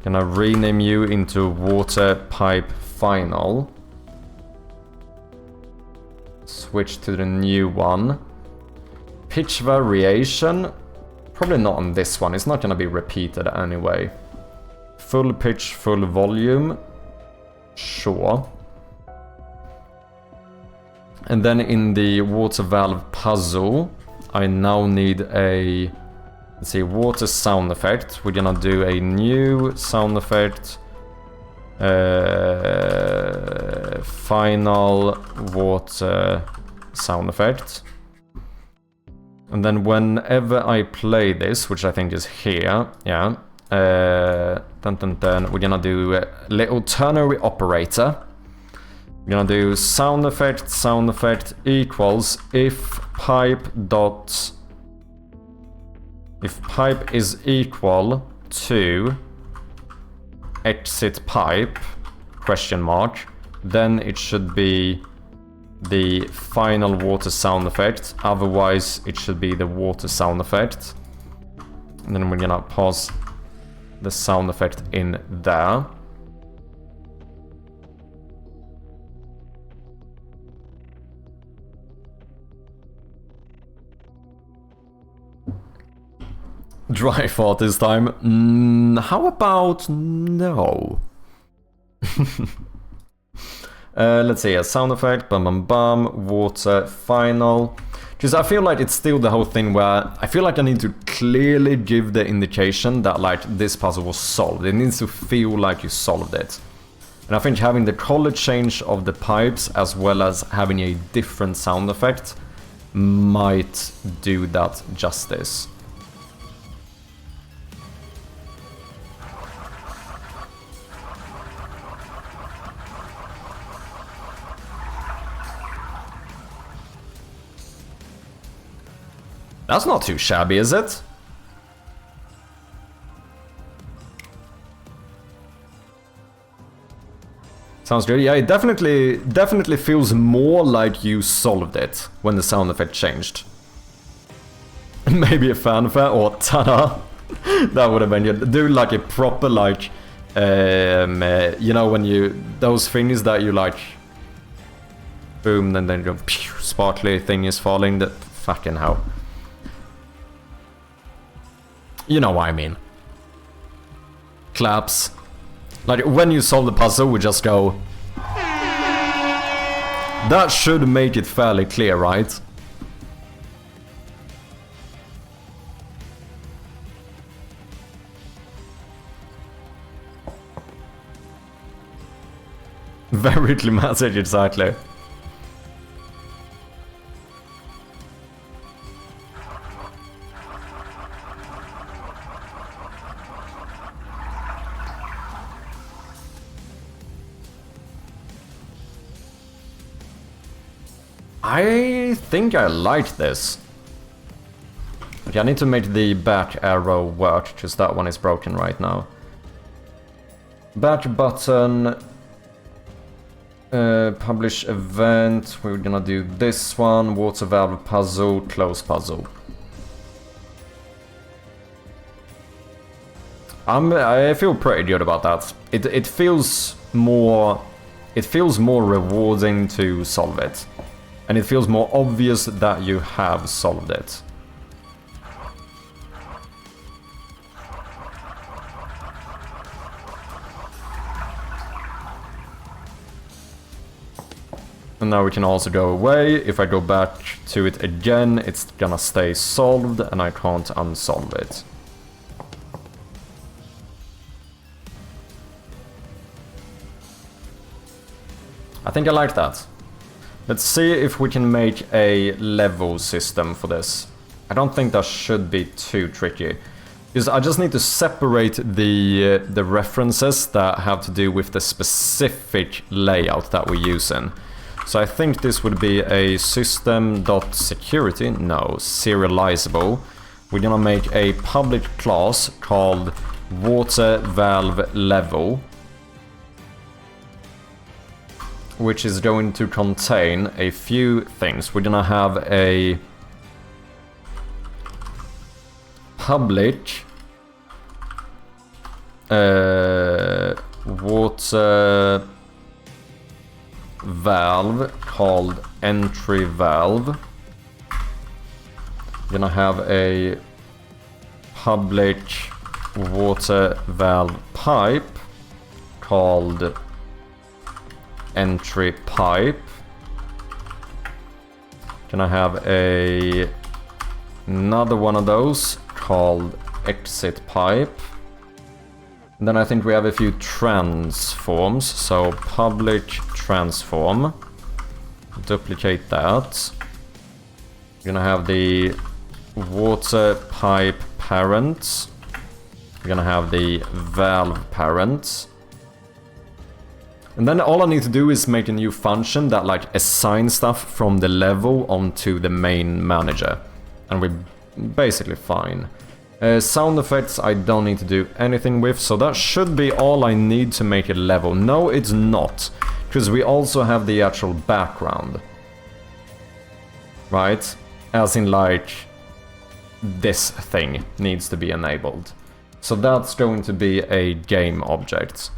Gonna rename you into water pipe final. Switch to the new one. Pitch variation. Probably not on this one. It's not gonna be repeated anyway. Full pitch, full volume. Sure. And then in the water valve puzzle, I now need a, let's see, water sound effect. We're gonna do a new sound effect. Final water sound effect. And then whenever I play this, which I think is here, yeah, we're gonna do a little ternary operator. We're gonna do sound effect equals if pipe is equal to exit pipe question mark, then it should be the final water sound effect, otherwise it should be the water sound effect. And then we're gonna pass the sound effect in there. Dry fart this time. How about no? Let's see, a sound effect, bum bum bum, water, final. Because I feel like it's still the whole thing where I feel like I need to clearly give the indication that like this puzzle was solved. It needs to feel like you solved it. And I think having the color change of the pipes as well as having a different sound effect might do that justice. That's not too shabby, is it? Sounds good. Yeah, it definitely feels more like you solved it when the sound effect changed. Maybe a fanfare or ta-da. That would have been good. Do like a proper like, you know, when you those things that you like, boom, and then the sparkly thing is falling. That fucking hell. You know what I mean. Claps. Like, when you solve the puzzle, we just go... That should make it fairly clear, right? Very climatic, exactly. I think I like this. Okay, I need to make the back arrow work, because that one is broken right now. Back button. Publish event. We're gonna do this one. Water valve puzzle. Close puzzle. I feel pretty good about that. It feels more rewarding to solve it. And it feels more obvious that you have solved it. And now we can also go away. If I go back to it again, it's gonna stay solved and I can't unsolve it. I think I like that. Let's see if we can make a level system for this. I don't think that should be too tricky. Because I just need to separate the references that have to do with the specific layout that we're using. So I think this would be a system.security, no, serializable. We're gonna make a public class called water valve level, which is going to contain a few things. We're gonna have a public water valve called entry valve. We're gonna have a public water valve pipe called entry pipe. Gonna have another one of those called exit pipe. And then I think we have a few transforms, so public transform, duplicate that. We're gonna have the water pipe parent. We're gonna have the valve parent. And then all I need to do is make a new function that like assigns stuff from the level onto the main manager. And we're basically fine. Sound effects I don't need to do anything with, so that should be all I need to make it level. No, it's not, because we also have the actual background. Right? As in like, this thing needs to be enabled. So that's going to be a game object.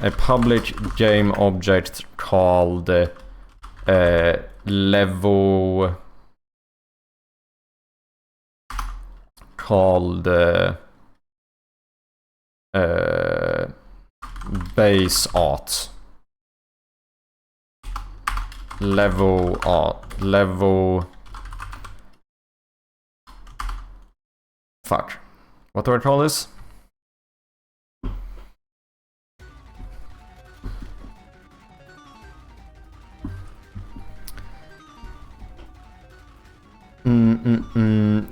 A public game object called level... called base art. Level art. Level... Fuck. What do I call this?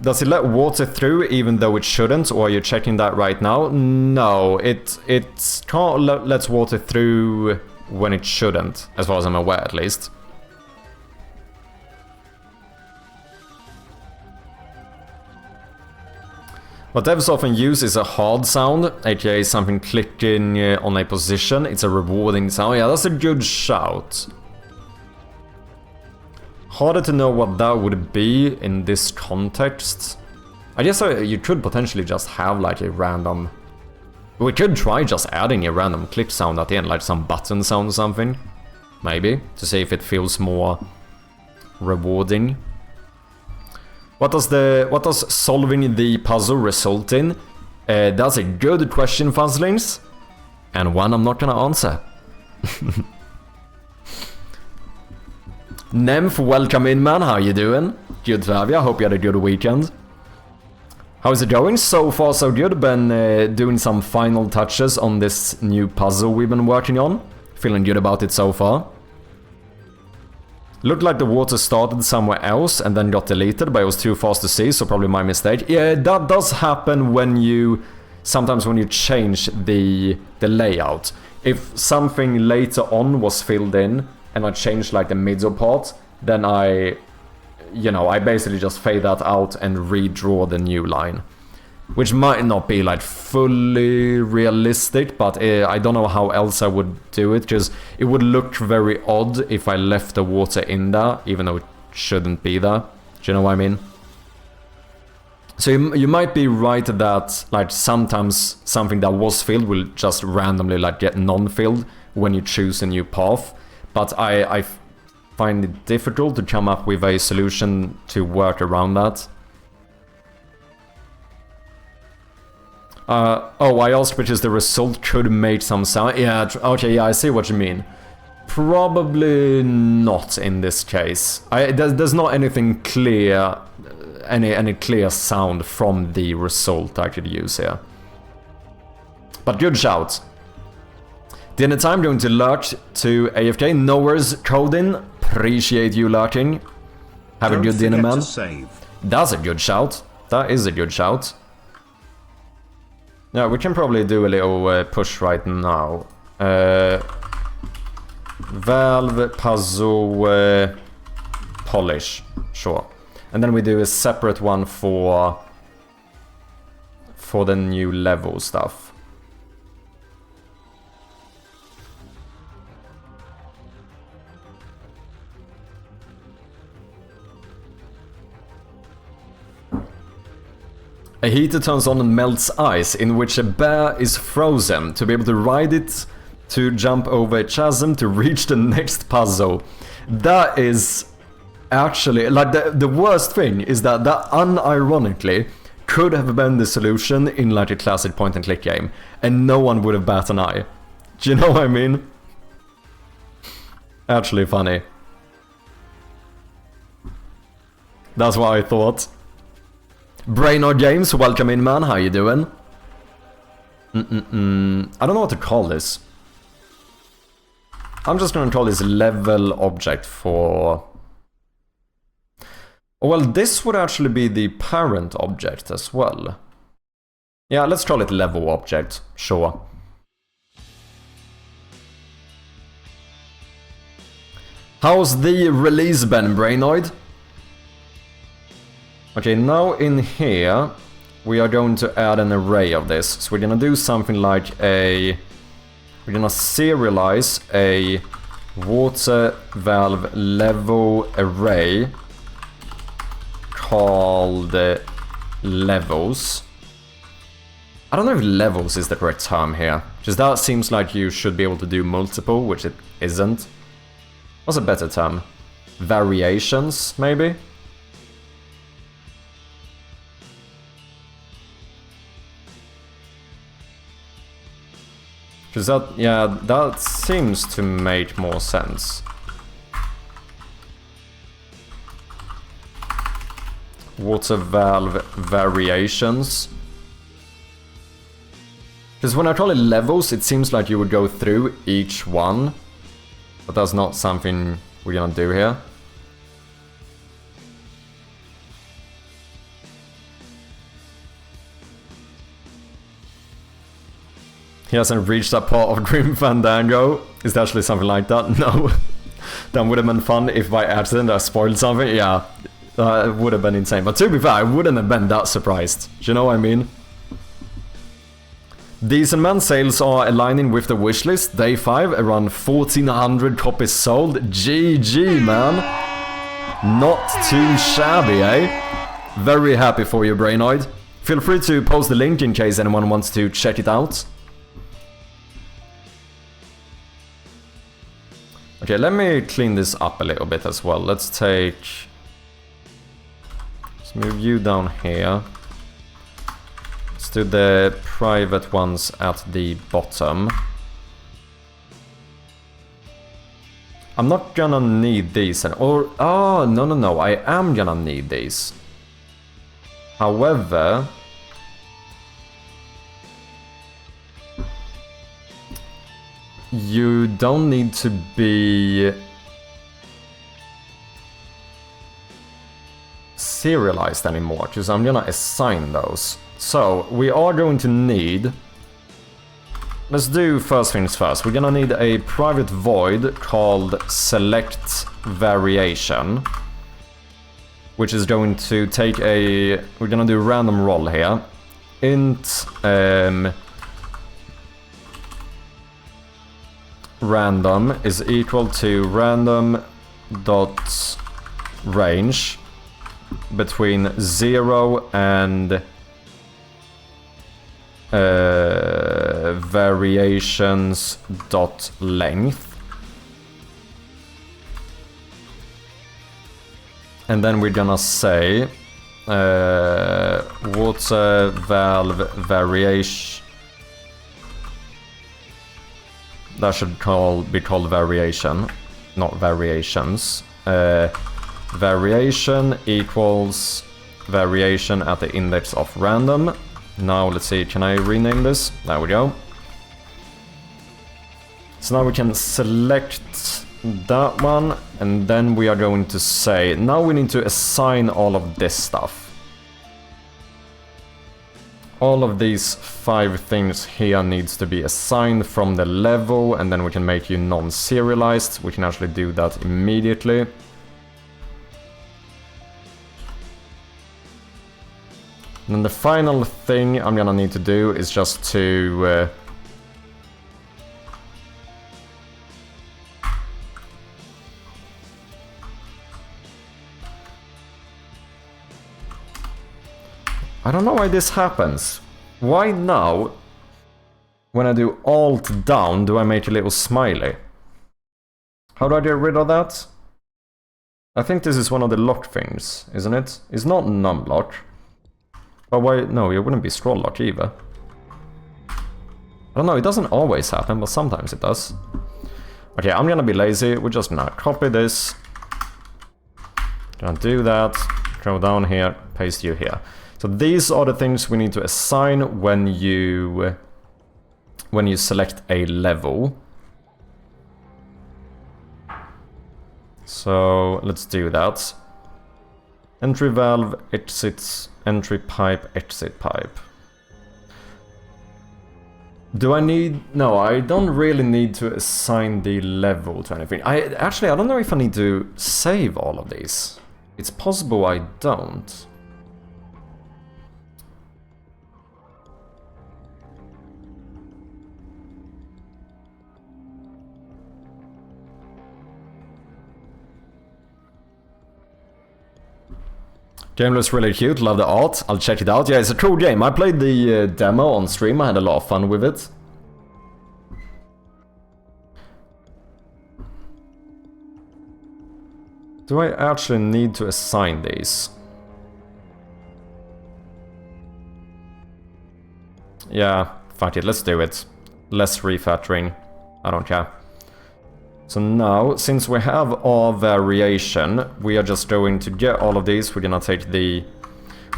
Does it let water through even though it shouldn't, or are you checking that right now? No, it can't let water through when it shouldn't, as far as I'm aware at least. What devs often use is a hard sound, aka something clicking on a position. It's a rewarding sound. Yeah, that's a good shout. Harder to know what that would be in this context. I guess you could potentially just have like a random... We could try just adding a random click sound at the end, like some button sound or something. Maybe, to see if it feels more rewarding. What does solving the puzzle result in? That's a good question, Fuzzlings. And one I'm not gonna answer. Nymph, welcome in, man. How you doing? Good to have you. I hope you had a good weekend. How's it going? So far, so good. Been doing some final touches on this new puzzle we've been working on. Feeling good about it so far. Looked like the water started somewhere else and then got deleted, but it was too fast to see, so probably my mistake. Yeah, that does happen when you... Sometimes when you change the layout. If something later on was filled in, and I changed like the middle part, then I basically just fade that out and redraw the new line. Which might not be like fully realistic, but I don't know how else I would do it, because it would look very odd if I left the water in there, even though it shouldn't be there. Do you know what I mean? So you might be right that like sometimes something that was filled will just randomly like get non-filled when you choose a new path. But I find it difficult to come up with a solution to work around that. Oh, I asked which is the result could make some sound. Yeah, okay, yeah, I see what you mean. Probably not in this case. There's not anything clear, any clear sound from the result I could use here. But good shout. The end of time going to lurk to AFK. No worries, Codin. Appreciate you lurking. Have a good dinner, man. That's a good shout. That is a good shout. Yeah, we can probably do a little push right now. Valve, puzzle, polish. Sure. And then we do a separate one for the new level stuff. A heater turns on and melts ice, in which a bear is frozen. To be able to ride it, to jump over a chasm, to reach the next puzzle. That is actually, like, the worst thing is that unironically could have been the solution in like a classic point and click game, and no one would have bat an eye. Do you know what I mean? Actually funny. That's what I thought. Brainard James, welcome in, man. How you doing? I don't know what to call this. I'm just gonna call this level object for... Well, this would actually be the parent object as well. Yeah, let's call it level object, sure. How's the release been, Brainoid? Okay, now in here, we are going to add an array of this. So we're gonna do something like a... We're gonna serialize a water valve level array called levels. I don't know if levels is the correct term here, because that seems like you should be able to do multiple, which it isn't. What's a better term? Variations, maybe? Because that, yeah, that seems to make more sense. Water valve variations. Because when I call it levels, it seems like you would go through each one. But that's not something we're gonna do here. He hasn't reached that part of Grim Fandango. Is there actually something like that? No. That would have been fun if by accident I spoiled something. Yeah, it would have been insane. But to be fair, I wouldn't have been that surprised. Do you know what I mean? Decent Man sales are aligning with the wishlist. Day 5, around 1400 copies sold. GG, man. Not too shabby, eh? Very happy for you, Brainoid. Feel free to post the link in case anyone wants to check it out. Okay, let me clean this up a little bit as well. Let's move you down here. Let's do the private ones at the bottom. I'm not gonna need these, oh, no, I am gonna need these. However... You don't need to be serialized anymore, because I'm gonna assign those. So, we are going to need... Let's do first things first. We're gonna need a private void called select variation, which is going to take a... We're gonna do random roll here. Int... random is equal to random dot range between 0 and variations dot length, and then we're gonna say water valve variation. That should be called variation, not variations. Variation equals variation at the index of random. Now let's see, can I rename this? There we go. So now we can select that one, and then we are going to say, now we need to assign all of this stuff. all of these 5 things here needs to be assigned from the level, and then we can make you non-serialized. We can actually do that immediately. And then the final thing I'm gonna need to do is just to I don't know why this happens. Why now, when I do Alt down, do I make a little smiley? How do I get rid of that? I think this is one of the lock things, isn't it? It's not num-lock. But why? No, it wouldn't be scroll lock either. I don't know, it doesn't always happen, but sometimes it does. Okay, I'm gonna be lazy. We're just gonna copy this. Gonna do that. Go down here, paste you here. So these are the things we need to assign when you select a level. So let's do that. Entry valve, exit, entry pipe, exit pipe. Do I need... No, I don't really need to assign the level to anything. I don't know if I need to save all of these. It's possible I don't. Game looks really cute, love the art, I'll check it out. Yeah, it's a cool game. I played the demo on stream, I had a lot of fun with it. Do I actually need to assign these? Yeah, fuck it, let's do it. Less refactoring, I don't care. So now, since we have our variation, we are just going to get all of these. We're gonna take the...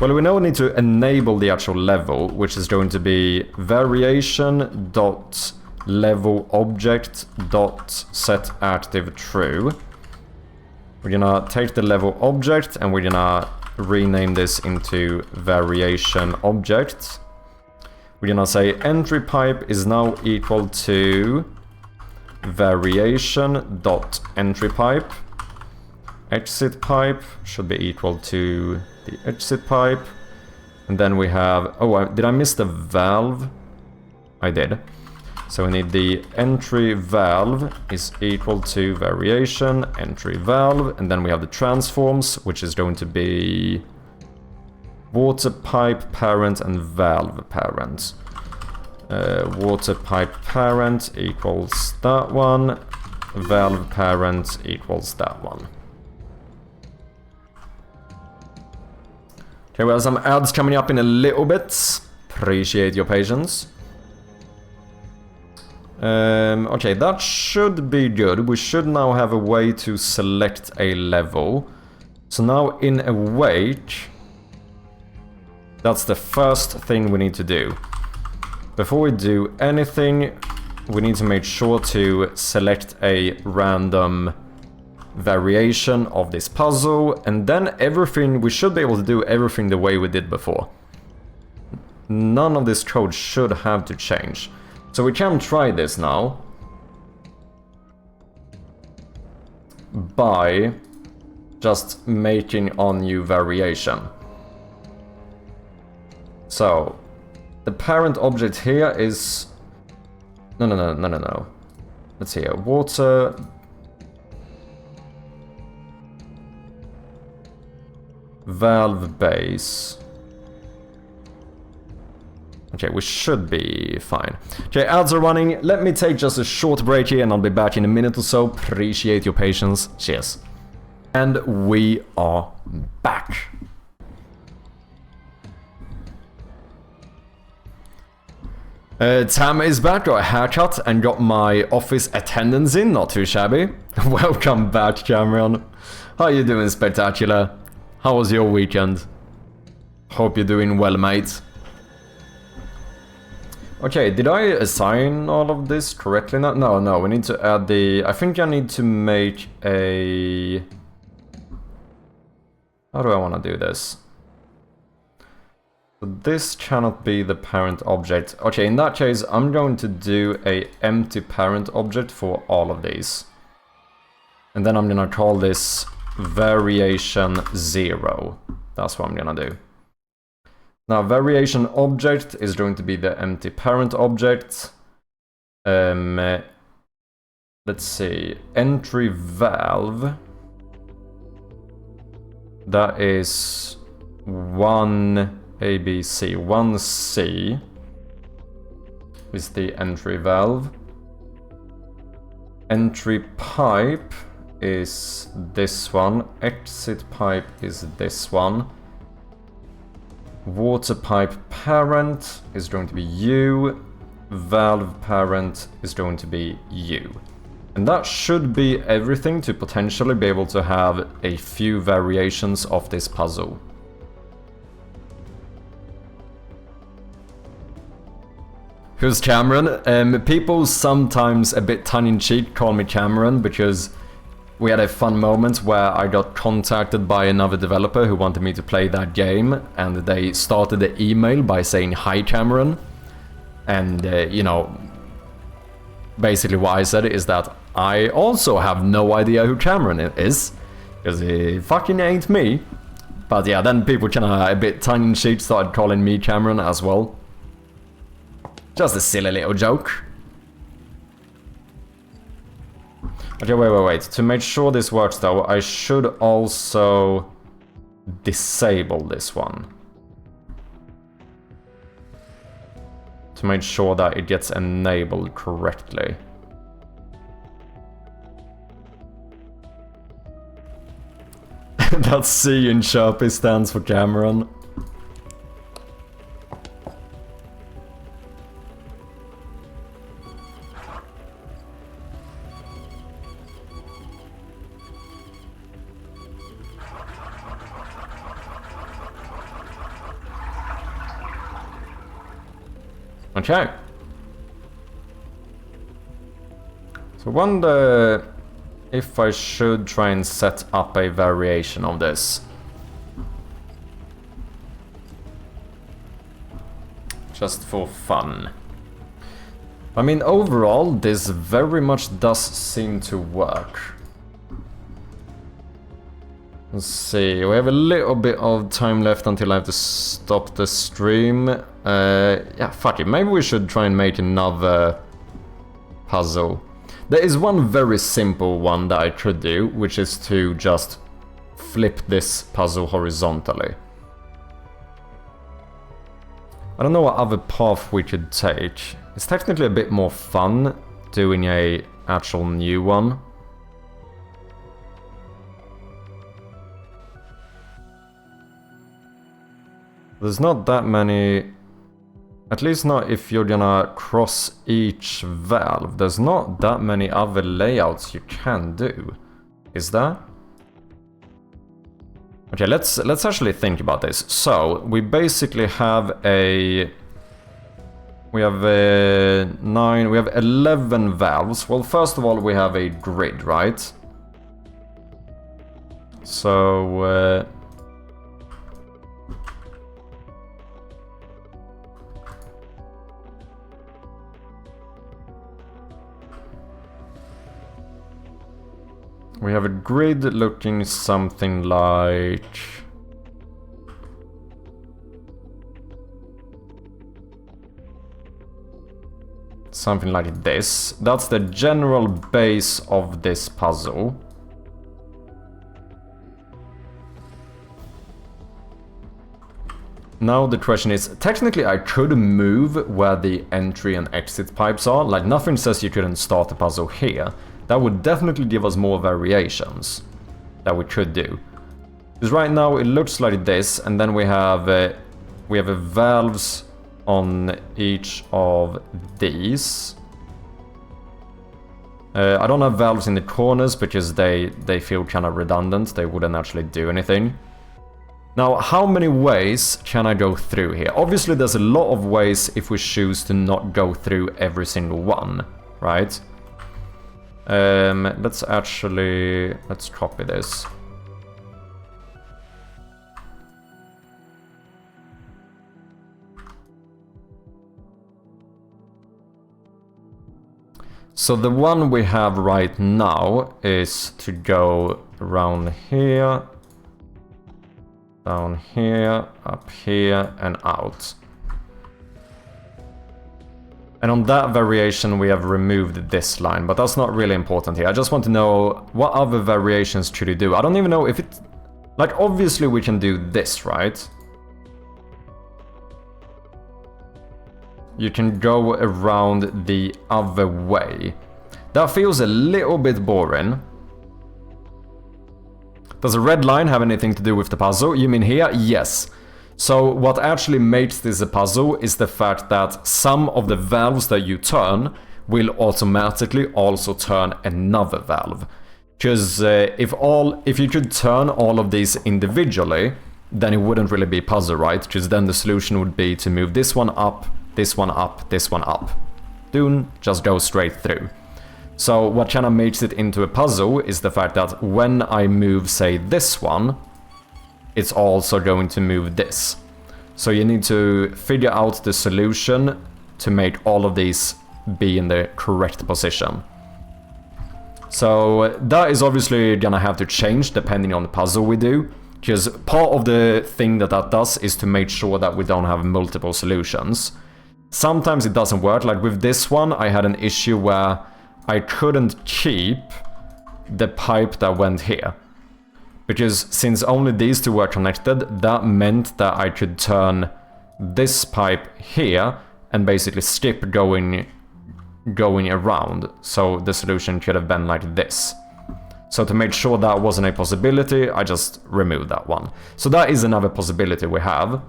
Well, we now need to enable the actual level, which is going to be variation.levelObject.setActiveTrue. We're gonna take the level object and we're gonna rename this into variation object. We're gonna say entry pipe is now equal to variation.entryPipe. Exit pipe should be equal to the exit pipe. And then we have... Oh, did I miss the valve? I did. So we need the entry valve is equal to variation entry valve. And then we have the transforms, which is going to be water pipe parent and valve parent. Water pipe parent equals that one, valve parent equals that one. Okay, we have some ads coming up in a little bit. Appreciate your patience. Okay, that should be good. We should now have a way to select a level. So now in await, that's the first thing we need to do. Before we do anything, we need to make sure to select a random variation of this puzzle, and then everything, we should be able to do everything the way we did before. None of this code should have to change. So we can try this now by just making a new variation. So the parent object here is... No. Let's see here. Water... Valve base. Okay, we should be fine. Okay, ads are running. Let me take just a short break here and I'll be back in a minute or so. Appreciate your patience. Cheers. And we are back. Tam is back, got a haircut and got my office attendance in, not too shabby. Welcome back, Cameron. How you doing, Spectacular? How was your weekend? Hope you're doing well, mate. Okay, did I assign all of this correctly now? No, we need to add the... I think I need to make a... How do I want to do this? this cannot be the parent object. Okay, in that case, I'm going to do a empty parent object for all of these. And then I'm gonna call this variation 0. That's what I'm gonna do. Now, variation object is going to be the empty parent object. Let's see, entry valve. That is 1 ABC, 1C is the entry valve. Entry pipe is this one, exit pipe is this one. Water pipe parent is going to be U, valve parent is going to be U. And that should be everything to potentially be able to have a few variations of this puzzle. Who's Cameron? People sometimes a bit tongue-in-cheek call me Cameron because we had a fun moment where I got contacted by another developer who wanted me to play that game, and they started the email by saying, "Hi Cameron." And, you know, basically what I said is that I also have no idea who Cameron is, because he fucking ain't me. But yeah, then people kinda a bit tongue-in-cheek started calling me Cameron as well. Just a silly little joke. Okay, wait. To make sure this works though, I should also disable this one. To make sure that it gets enabled correctly. That C in Sharpie stands for Cameron. Okay. So I wonder if I should try and set up a variation of this. Just for fun. I mean, overall, this very much does seem to work. Let's see, we have a little bit of time left until I have to stop the stream. Yeah, fuck it, maybe we should try and make another puzzle. There is one very simple one that I could do, which is to just flip this puzzle horizontally. I don't know what other path we could take. It's technically a bit more fun doing a actual new one. There's not that many, at least not if you're gonna cross each valve. There's not that many other layouts you can do, is there? Okay, let's actually think about this. So we basically have a, we have 11 valves. Well, first of all, we have a grid, right? So we have a grid looking something like... something like this. That's the general base of this puzzle. Now the question is, technically I could move where the entry and exit pipes are. Like, nothing says you couldn't start the puzzle here. That would definitely give us more variations that we could do. Because right now it looks like this, and then we have valves on each of these. I don't have valves in the corners because they feel kind of redundant. They wouldn't actually do anything. Now, how many ways can I go through here? Obviously, there's a lot of ways if we choose to not go through every single one, right? Let's copy this. So the one we have right now is to go around here, down here, up here, and out. And on that variation we have removed this line, but that's not really important here. I just want to know what other variations should you do. I don't even know if it... Like, obviously we can do this, right? You can go around the other way. That feels a little bit boring. Does a red line have anything to do with the puzzle? You mean here? Yes. So what actually makes this a puzzle is the fact that some of the valves that you turn will automatically also turn another valve. Because if you could turn all of these individually, then it wouldn't really be a puzzle, right? Because then the solution would be to move this one up, this one up, this one up. Dune, just go straight through. So what kind of makes it into a puzzle is the fact that when I move, say, this one, it's also going to move this. So you need to figure out the solution to make all of these be in the correct position. So that is obviously gonna have to change depending on the puzzle we do, because part of the thing that does is to make sure that we don't have multiple solutions. Sometimes it doesn't work, like with this one I had an issue where I couldn't keep the pipe that went here. Because since only these two were connected, that meant that I could turn this pipe here and basically skip going around. So the solution could have been like this. So to make sure that wasn't a possibility, I just removed that one. So that is another possibility we have.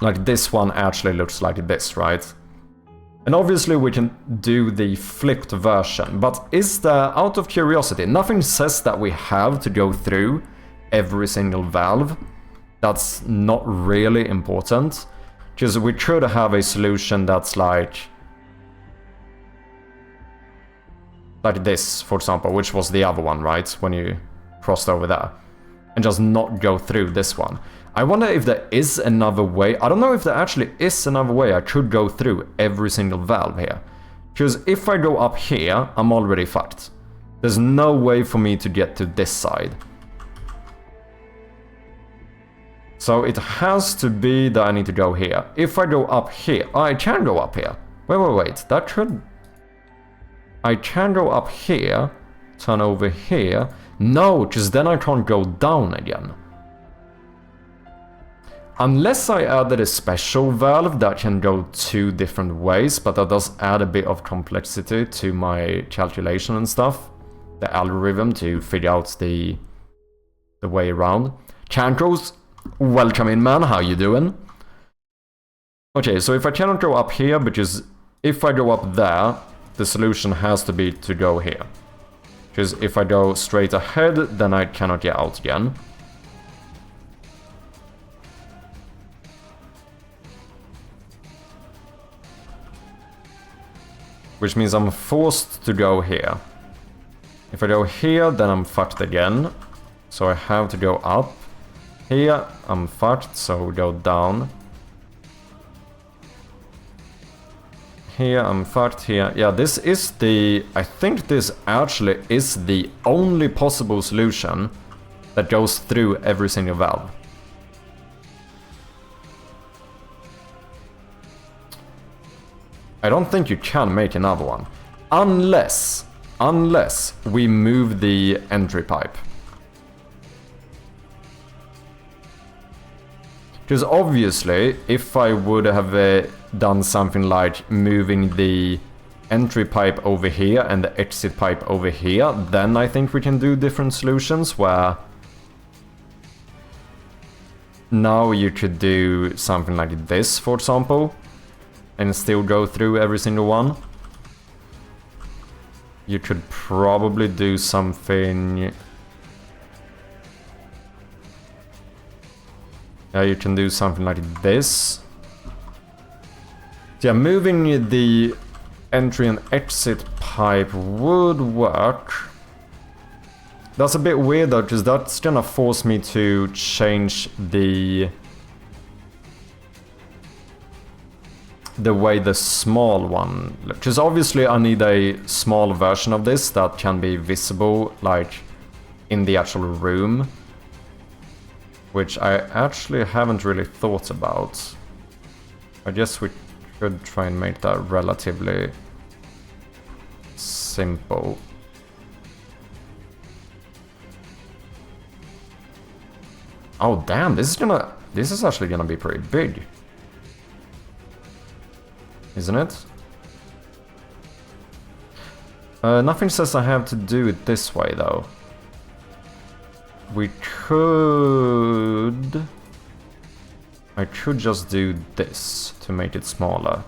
Like this one actually looks like this, right? And obviously we can do the flipped version, but is there, out of curiosity, nothing says that we have to go through every single valve. That's not really important, because we could have a solution that's like this, for example, which was the other one, right, when you crossed over there, and just not go through this one. I wonder if there is another way. I don't know if there actually is another way I could go through every single valve here. Because if I go up here, I'm already fucked. There's no way for me to get to this side. So it has to be that I need to go here. If I go up here, I can go up here. Wait, that could... I can go up here, turn over here. No, because then I can't go down again. Unless I added a special valve that can go two different ways, but that does add a bit of complexity to my calculation and stuff. The algorithm to figure out the way around. Cancros, welcome in, man, how you doing? Okay, so if I cannot go up here, because if I go up there, the solution has to be to go here. Because if I go straight ahead, then I cannot get out again. Which means I'm forced to go here. If I go here, then I'm fucked again. So I have to go up. Here, I'm fucked, so we go down. Here, I'm fucked here. Yeah, this is the... I think this actually is the only possible solution that goes through every single valve. I don't think you can make another one. Unless we move the entry pipe. Because obviously, if I would have done something like moving the entry pipe over here and the exit pipe over here, then I think we can do different solutions where now you could do something like this, for example, and still go through every single one. You could probably do something... Yeah, you can do something like this. Yeah, moving the entry and exit pipe would work. That's a bit weird though, because that's gonna force me to change the the way the small one looks. Because obviously I need a small version of this that can be visible, like, in the actual room. Which I actually haven't really thought about. I guess we could try and make that relatively simple. Oh damn, this is actually gonna be pretty big. Isn't it? Nothing says I have to do it this way though. We could... I could just do this to make it smaller.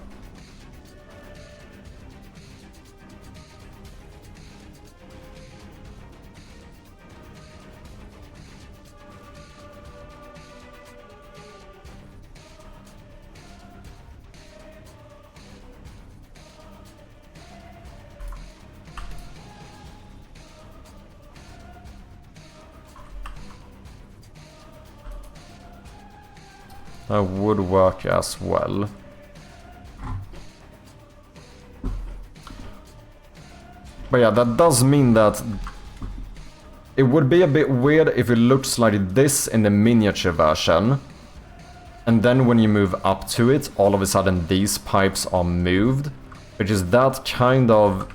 That would work as well. But yeah, that does mean that it would be a bit weird if it looks like this in the miniature version. And then when you move up to it, all of a sudden these pipes are moved. Which is that kind of...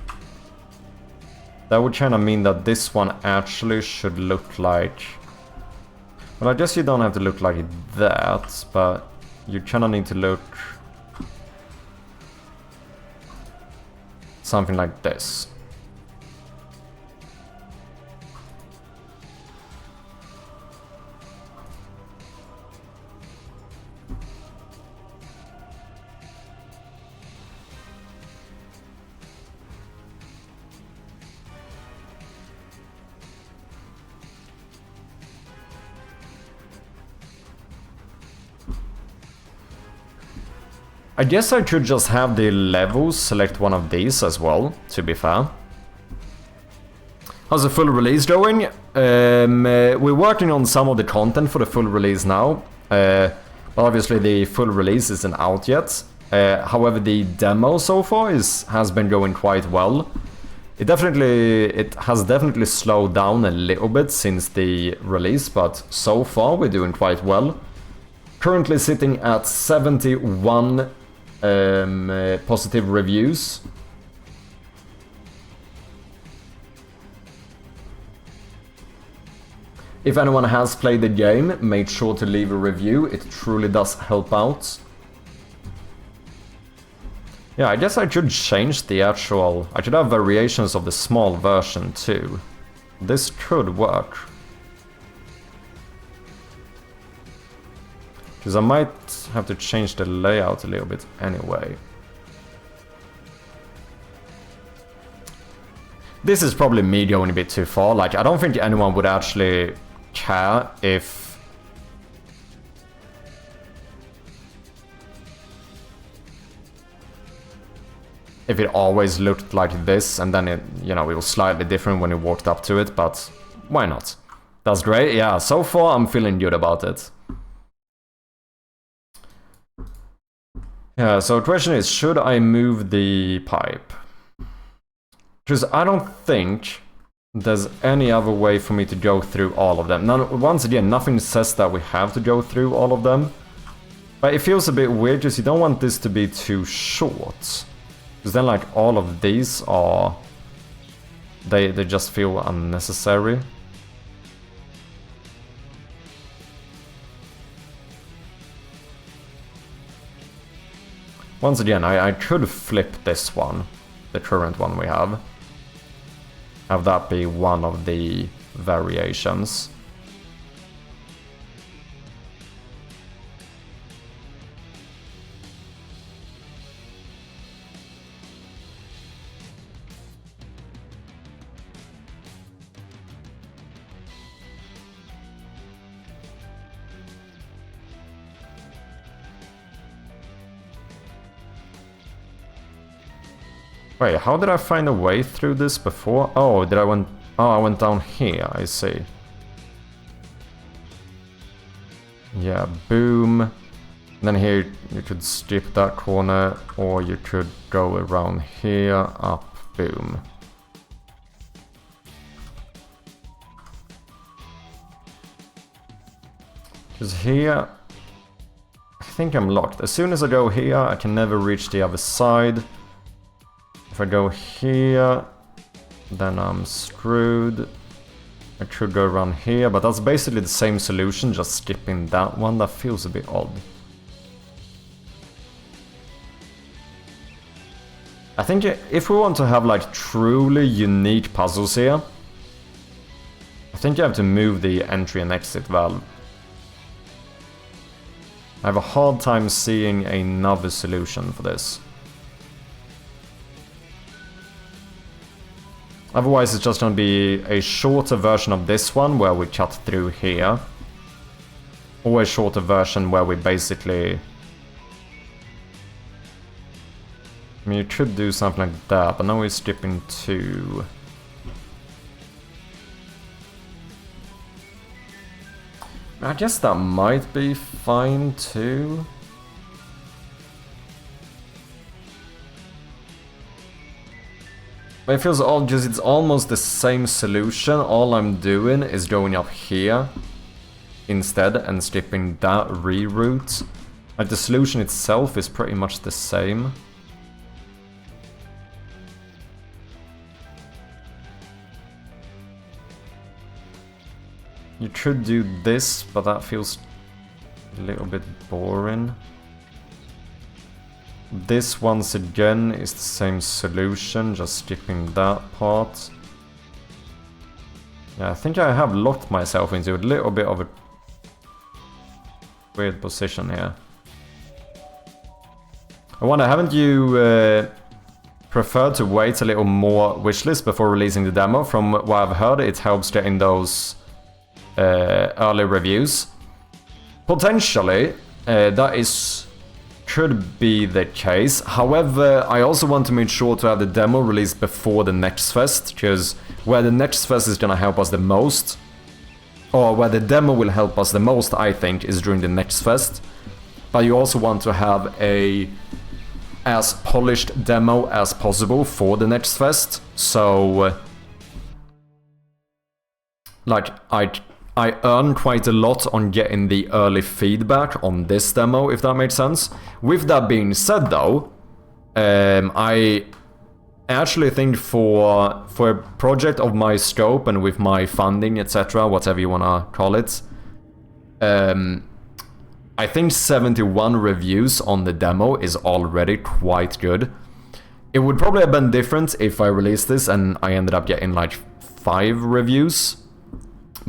That would kind of mean that this one actually should look like... Well, I guess you don't have to look like that, but you kind of need to look something like this. I guess I could just have the levels select one of these as well, to be fair. How's the full release going? We're working on some of the content for the full release now. But obviously the full release isn't out yet. However, the demo so far has been going quite well. It has definitely slowed down a little bit since the release, but so far we're doing quite well. Currently sitting at 71 positive reviews. If anyone has played the game, make sure to leave a review. It truly does help out. Yeah, I guess I should change the actual... I should have variations of the small version too. This could work. Because I might have to change the layout a little bit anyway. This is probably me going a bit too far. Like, I don't think anyone would actually care if... if it always looked like this, and then it, you know, it was slightly different when you walked up to it, but why not? That's great. Yeah, so far I'm feeling good about it. Yeah, so the question is, should I move the pipe? Because I don't think there's any other way for me to go through all of them. Now, once again, nothing says that we have to go through all of them. But it feels a bit weird because you don't want this to be too short. Because then, like, all of these are... They just feel unnecessary. Once again, I could flip this one, the current one we have. Have that be one of the variations. Wait, how did I find a way through this before? Oh, I went down here, I see. Yeah, boom. Then here you could skip that corner, or you could go around here, up, boom. Because here, I think I'm locked. As soon as I go here, I can never reach the other side. If I go here, then I'm screwed. I could go around here, but that's basically the same solution, just skipping that one. That feels a bit odd. I think if we want to have like truly unique puzzles here, I think you have to move the entry and exit valve. I have a hard time seeing another solution for this. Otherwise it's just going to be a shorter version of this one where we cut through here. Or a shorter version where we basically... I mean, you could do something like that, but now we're skipping 2. I guess that might be fine too. But it feels odd because it's almost the same solution. All I'm doing is going up here instead and skipping that reroute. Like the solution itself is pretty much the same. You could do this, but that feels a little bit boring. This, once again, is the same solution, just skipping that part. Yeah, I think I have locked myself into a little bit of a weird position here. I wonder, haven't you preferred to wait a little more wishlist before releasing the demo? From what I've heard, it helps getting those early reviews. Potentially, that could be the case. However, I also want to make sure to have the demo released before the next fest, because where the next fest is gonna help us the most, or where the demo will help us the most, I think, is during the next fest. But you also want to have a as polished demo as possible for the next fest. So, like, I earn quite a lot on getting the early feedback on this demo, if that makes sense. With that being said though, I actually think for a project of my scope and with my funding, etc., whatever you wanna call it, I think 71 reviews on the demo is already quite good. It would probably have been different if I released this and I ended up getting like 5 reviews.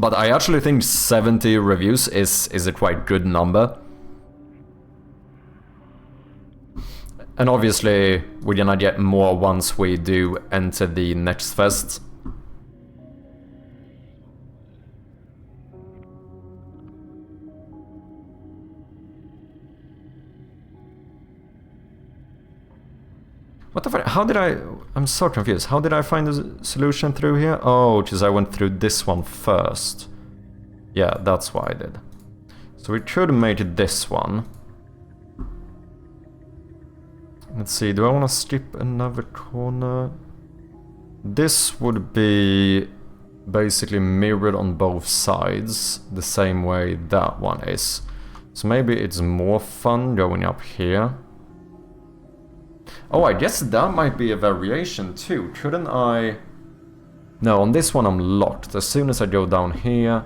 But I actually think 70 reviews is a quite good number. And obviously, we're gonna get more once we do enter the next fest. What the fuck? How did I'm so confused. How did I find the solution through here? Oh, because I went through this one first. Yeah, that's why I did. So we could have made it this one. Let's see, do I want to skip another corner? This would be basically mirrored on both sides, the same way that one is. So maybe it's more fun going up here. Oh, I guess that might be a variation too. Couldn't I... No, on this one I'm locked. As soon as I go down here,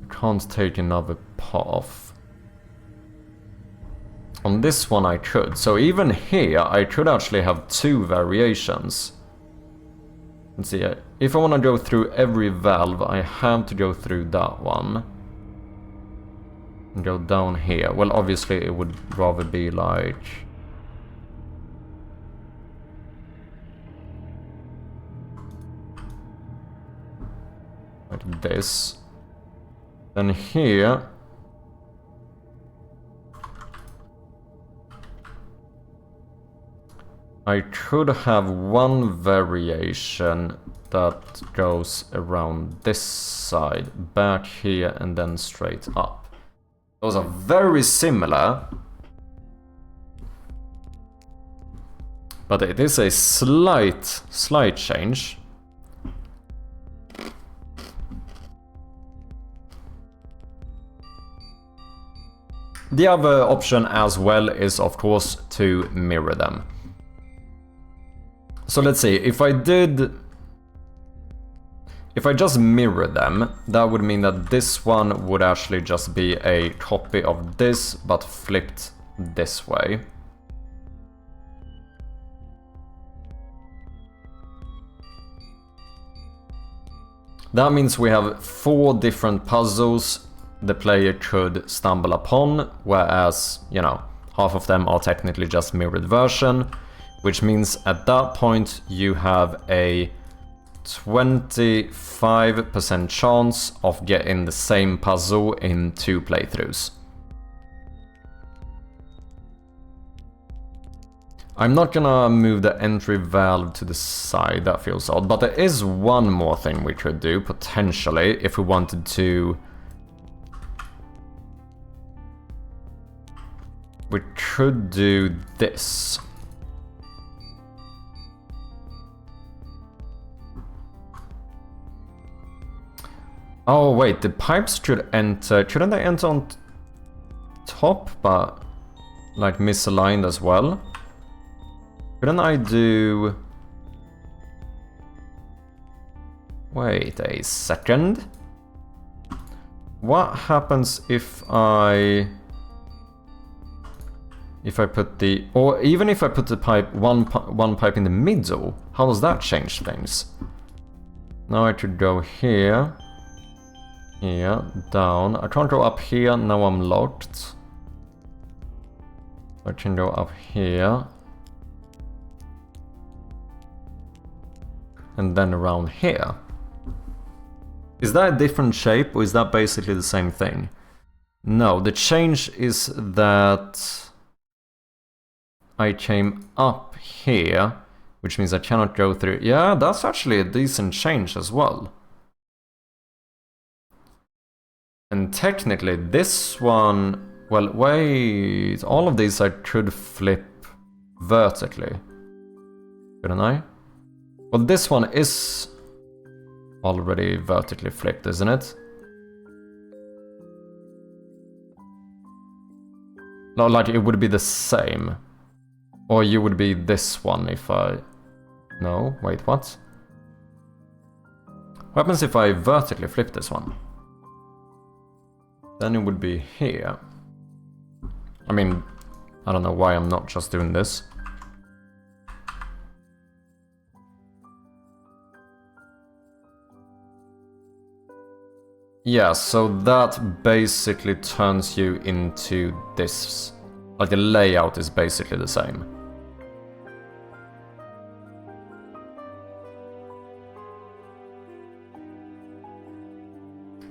I can't take another path. On this one I could. So even here, I could actually have 2 variations. Let's see, if I want to go through every valve, I have to go through that one. And go down here. Well, obviously it would rather be like... like this. Then here... I could have one variation that goes around this side, back here and then straight up. Those are very similar. But it is a slight change. The other option as well is, of course, to mirror them. So let's see, if I just mirror them, that would mean that this one would actually just be a copy of this, but flipped this way. That means we have 4 different puzzles the player could stumble upon, whereas, you know, half of them are technically just mirrored version, which means at that point you have a 25% chance of getting the same puzzle in 2 playthroughs. I'm not gonna move the entry valve to the side, that feels odd, but there is one more thing we could do, potentially, if we wanted to. We could do this. Oh wait, the pipes should enter, shouldn't they enter on top, but like misaligned as well? Couldn't I do... Wait a second. What happens if I put the... Or even if I put the pipe, one pipe in the middle, how does that change things? Now I could go here. Here, down. I can't go up here, now I'm locked. I can go up here. And then around here. Is that a different shape, or is that basically the same thing? No, the change is that I came up here, which means I cannot go through. Yeah, that's actually a decent change as well. And technically this one, well, wait, all of these I could flip vertically, couldn't I? Well, this one is already vertically flipped, isn't it? No, like it would be the same. Or you would be this one if I... No, wait, what? What happens if I vertically flip this one? Then it would be here. I mean, I don't know why I'm not just doing this. Yeah, so that basically turns you into this. Like the layout is basically the same.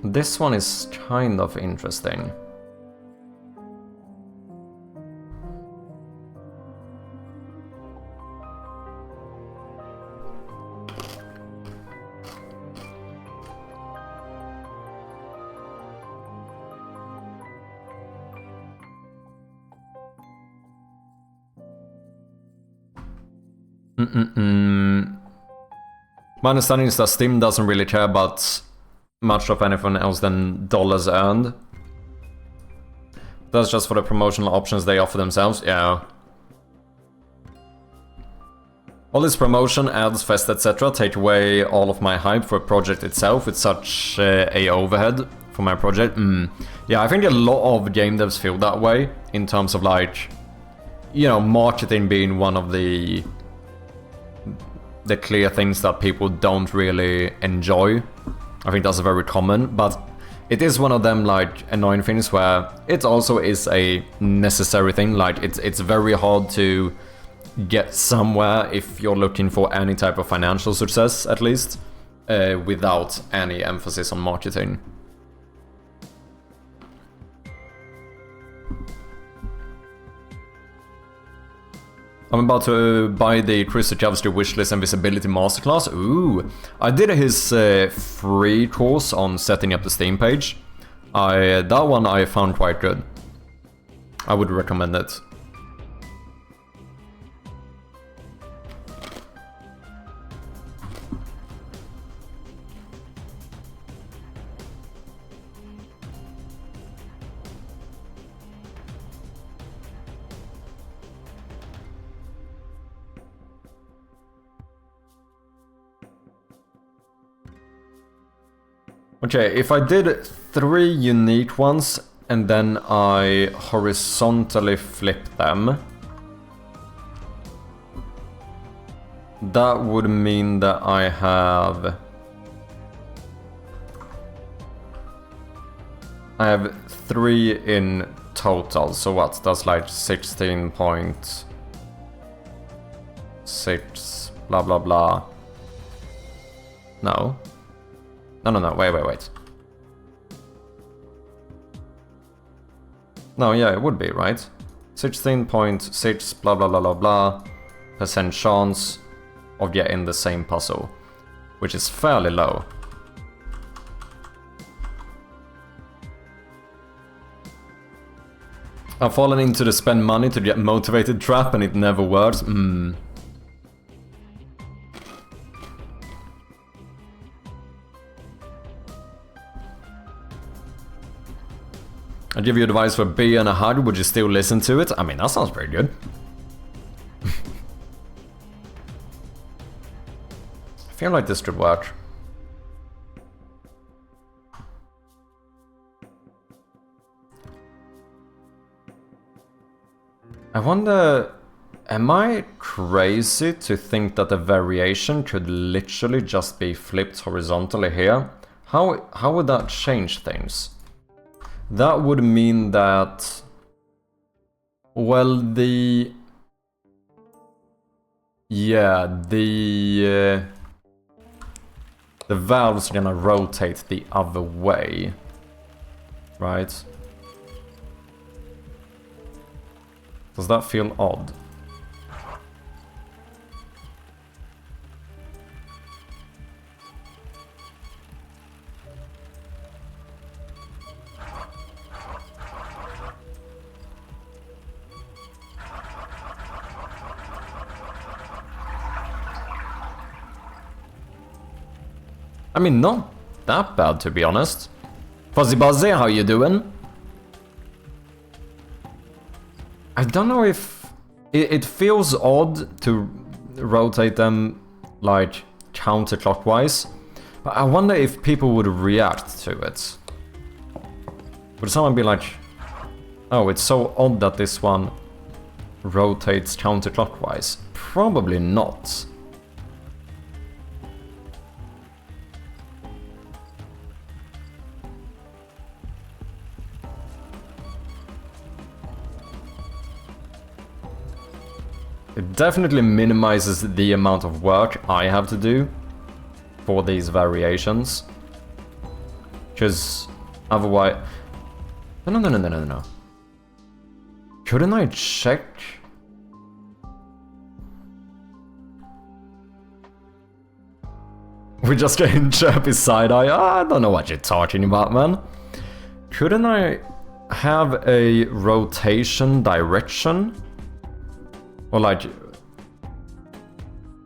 This one is kind of interesting. My understanding is that Steam doesn't really care about much of anything else than dollars earned. That's just for the promotional options they offer themselves, yeah. All this promotion, ads, fest, etc. take away all of my hype for a project itself. It's such a overhead for my project. Yeah, I think a lot of game devs feel that way in terms of like, you know, marketing being one of the clear things that people don't really enjoy. I think that's very common, but it is one of them like annoying things where it also is a necessary thing. Like it's very hard to get somewhere if you're looking for any type of financial success, at least, without any emphasis on marketing. I'm about to buy the Chris Chavsky Wishlist and Visibility Masterclass. Ooh, I did his free course on setting up the Steam page. that one I found quite good. I would recommend it. Okay, if I did 3 unique ones and then I horizontally flip them, that would mean that I have 3 in total. So what? That's like 16.6 blah blah blah. No. No, wait. No, yeah, it would be, right? 16.6 blah blah blah blah blah % chance of getting the same puzzle, which is fairly low. I've fallen into the spend money to get motivated trap and it never works. I'd give you advice for B and a hug, would you still listen to it? I mean, that sounds pretty good. I feel like this could work. I wonder, am I crazy to think that the variation could literally just be flipped horizontally here? How would that change things? That would mean that, well, the valve's gonna rotate the other way, right? Does that feel odd? I mean, not that bad, to be honest. Fuzzy Buzzy, how you doing? I don't know if... It feels odd to rotate them, like, counterclockwise. But I wonder if people would react to it. Would someone be like... Oh, it's so odd that this one rotates counterclockwise. Probably not. It definitely minimizes the amount of work I have to do for these variations. Because otherwise... No. Couldn't I check? We're just getting chirpy side-eye. I don't know what you're talking about, man. Couldn't I have a rotation direction? Or like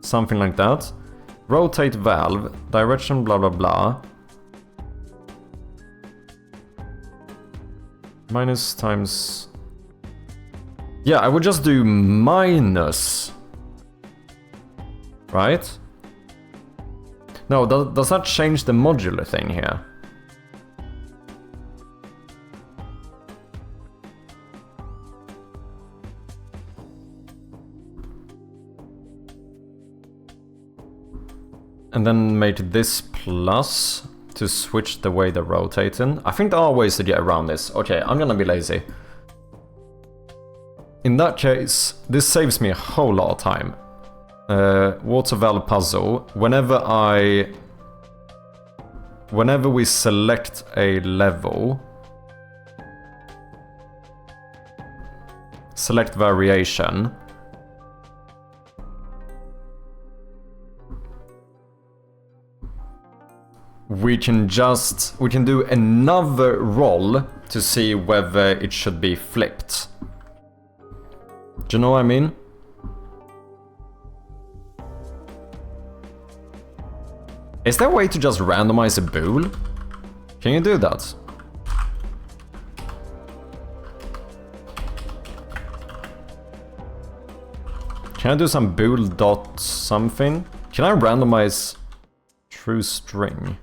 something like that. Rotate valve, direction blah blah blah. Minus times... Yeah, I would just do minus. Right? No, does that change the modular thing here? And then make this plus to switch the way they're rotating. I think there are ways to get around this. Okay, I'm gonna be lazy. In that case, this saves me a whole lot of time. Water valve puzzle. Whenever we select a level, select variation. we can do another roll to see whether it should be flipped. Do you know what I mean? Is there a way to just randomize a bool? Can you do that? Can I do some bool dot something? Can I randomize true string?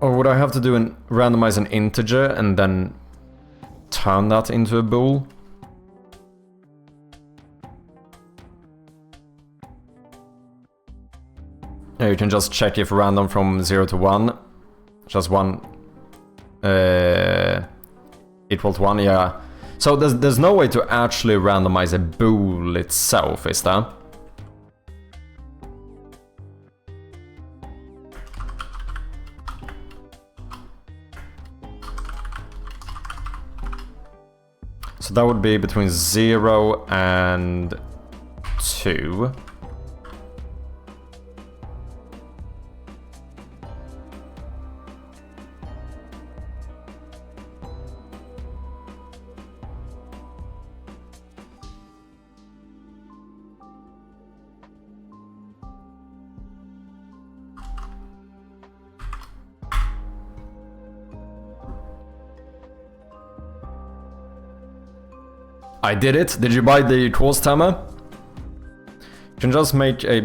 Or would I have to do randomize an integer and then turn that into a bool? Yeah, you can just check if random from 0 to 1. Just 1 equals 1, yeah. So there's no way to actually randomize a bool itself, is there? So that would be between 0 and 2. I did it. Did you buy the course timer? You can just make a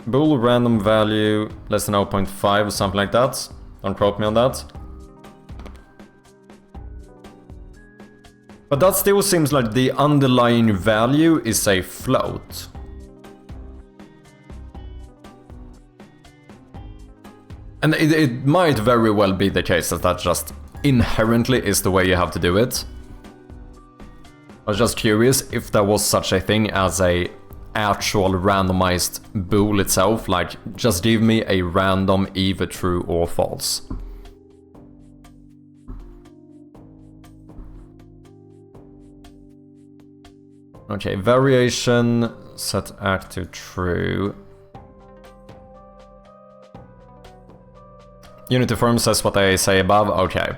bool random value less than 0.5 or something like that. Don't quote me on that. But that still seems like the underlying value is a float. And it might very well be the case that that just inherently is the way you have to do it. I was just curious if there was such a thing as a actual randomized bool itself, like just give me a random either true or false. Okay, variation, set active true. Unity form says what I say above, okay.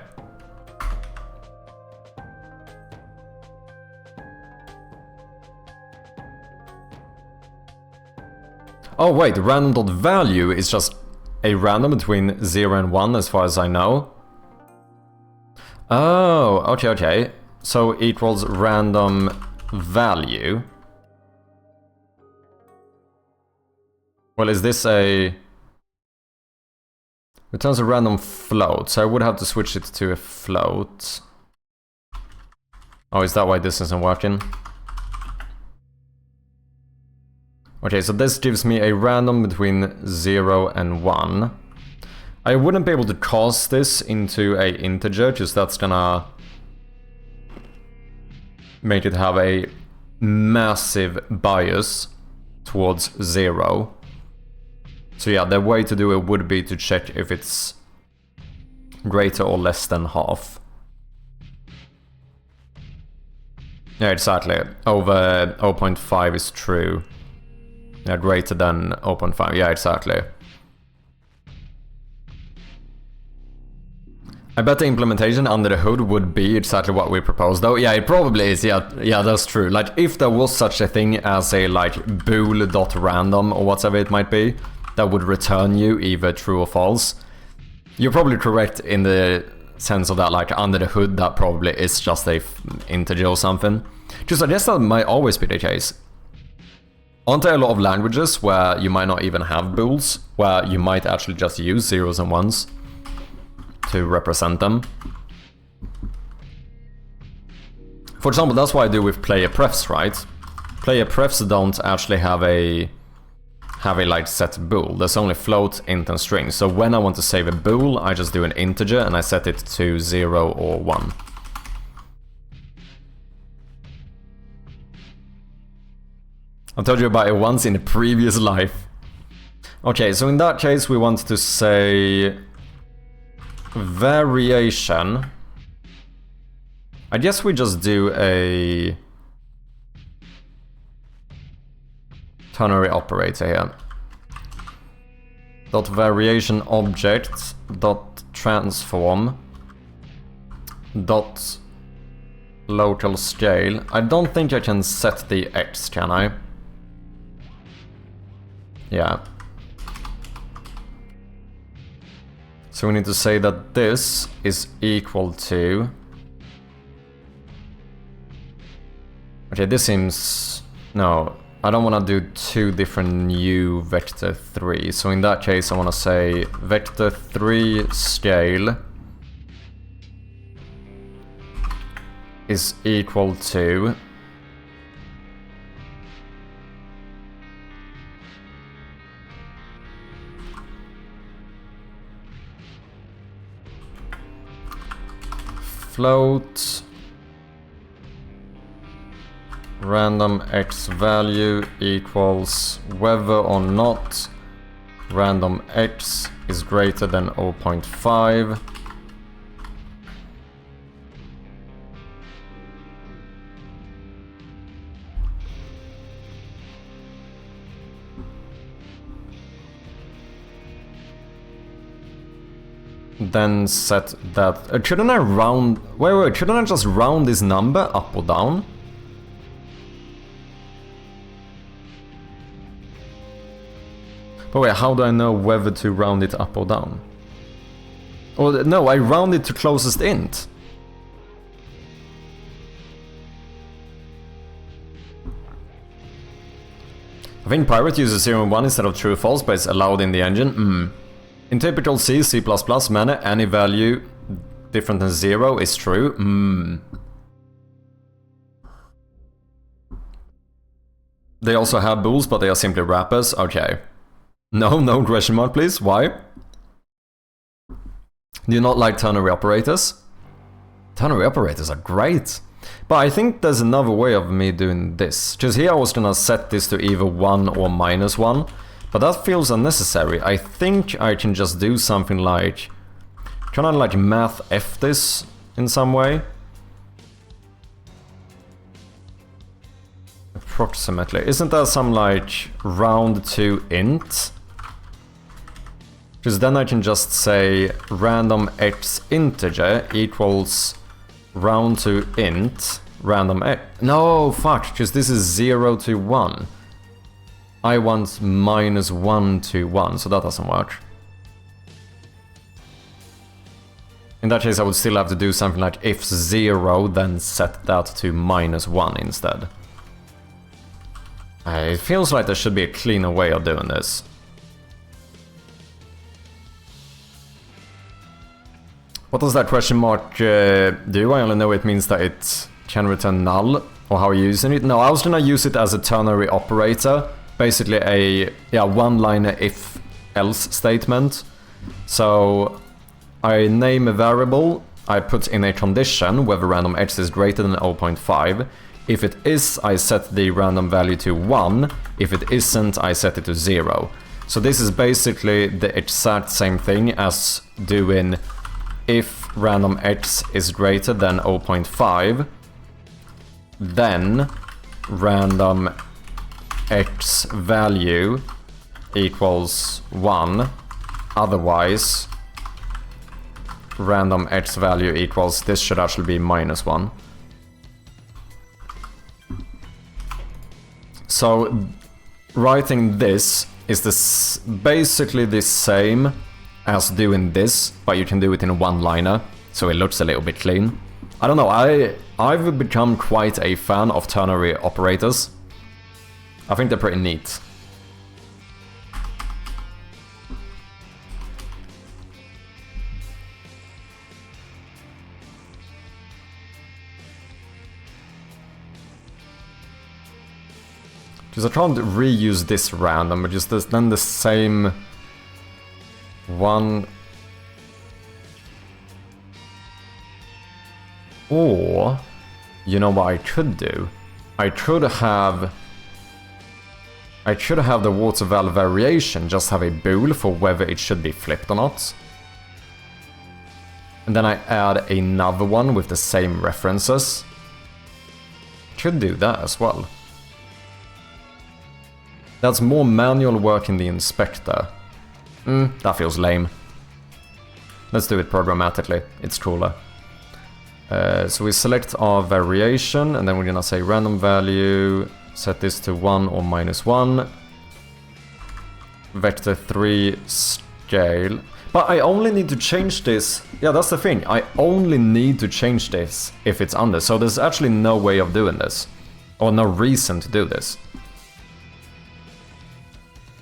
Oh wait, random.value is just a random between 0 and 1 as far as I know. Oh, okay. So equals random value. Well, is this a... Returns a random float, so I would have to switch it to a float. Oh, is that why this isn't working? Okay, so this gives me a random between 0 and 1. I wouldn't be able to cast this into a integer, because that's gonna make it have a massive bias towards 0. So yeah, the way to do it would be to check if it's greater or less than half. Yeah, exactly. Over 0.5 is true. Yeah, greater than 0.5. Yeah, exactly. I bet the implementation under the hood would be exactly what we proposed, though. Yeah, it probably is. Yeah, that's true. Like, if there was such a thing as a, like, bool.random or whatever it might be, that would return you either true or false. You're probably correct in the sense of that, like, under the hood, that probably is just a integer or something. Just I guess that might always be the case. Aren't there a lot of languages where you might not even have bools, where you might actually just use zeros and ones to represent them? For example, that's what I do with player prefs, right? Player prefs don't actually have a like set bool. There's only float, int, and string. So when I want to save a bool, I just do an integer and I set it to 0 or 1. I told you about it once in a previous life. Okay, so in that case we want to say variation. I guess we just do a ternary operator here. Dot variation object dot transform dot local scale. I don't think I can set the x, can I? Yeah. So we need to say that this is equal to... Okay, this seems... No, I don't want to do two different new vector 3. So in that case I want to say vector 3 scale is equal to float random x value equals whether or not random x is greater than 0.5 then set that... shouldn't I round... Wait, shouldn't I just round this number up or down? But wait, how do I know whether to round it up or down? Or no, I round it to closest int. I think Pirate uses 0 and 1 instead of true or false, but it's allowed in the engine. In typical C, C++ manner, any value different than 0 is true. They also have bools, but they are simply wrappers. Okay. No question mark, please. Why? Do you not like ternary operators? Ternary operators are great. But I think there's another way of me doing this. Because here I was gonna set this to either 1 or -1. But that feels unnecessary. I think I can just do something like... Can I like math f this in some way? Approximately. Isn't there some like round to int? Because then I can just say random x integer equals round to int random x. No, fuck, because this is 0 to 1. I want -1 to 1, so that doesn't work. In that case I would still have to do something like if 0, then set that to -1 instead. It feels like there should be a cleaner way of doing this. What does that question mark do? I only know it means that it can return null, or how are you using it? No, I was gonna use it as a ternary operator. Basically a one-liner if-else statement. So I name a variable, I put in a condition whether random x is greater than 0.5. If it is, I set the random value to 1. If it isn't, I set it to 0. So this is basically the exact same thing as doing if random x is greater than 0.5, then random x value equals 1, otherwise random x value equals, this should actually be -1. So writing this is basically the same as doing this, but you can do it in a one-liner, so it looks a little bit clean. I don't know, I've become quite a fan of ternary operators. I think they're pretty neat. Because I can't reuse this random, but just then the same one. Or, you know what I could do? I could have the water valve variation just have a bool for whether it should be flipped or not. And then I add another one with the same references. Could do that as well. That's more manual work in the inspector. That feels lame. Let's do it programmatically, it's cooler. So we select our variation, and then we're gonna say random value, set this to 1 or -1. Vector 3 scale. But I only need to change this. Yeah, that's the thing. I only need to change this if it's under. So there's actually no way of doing this. Or no reason to do this.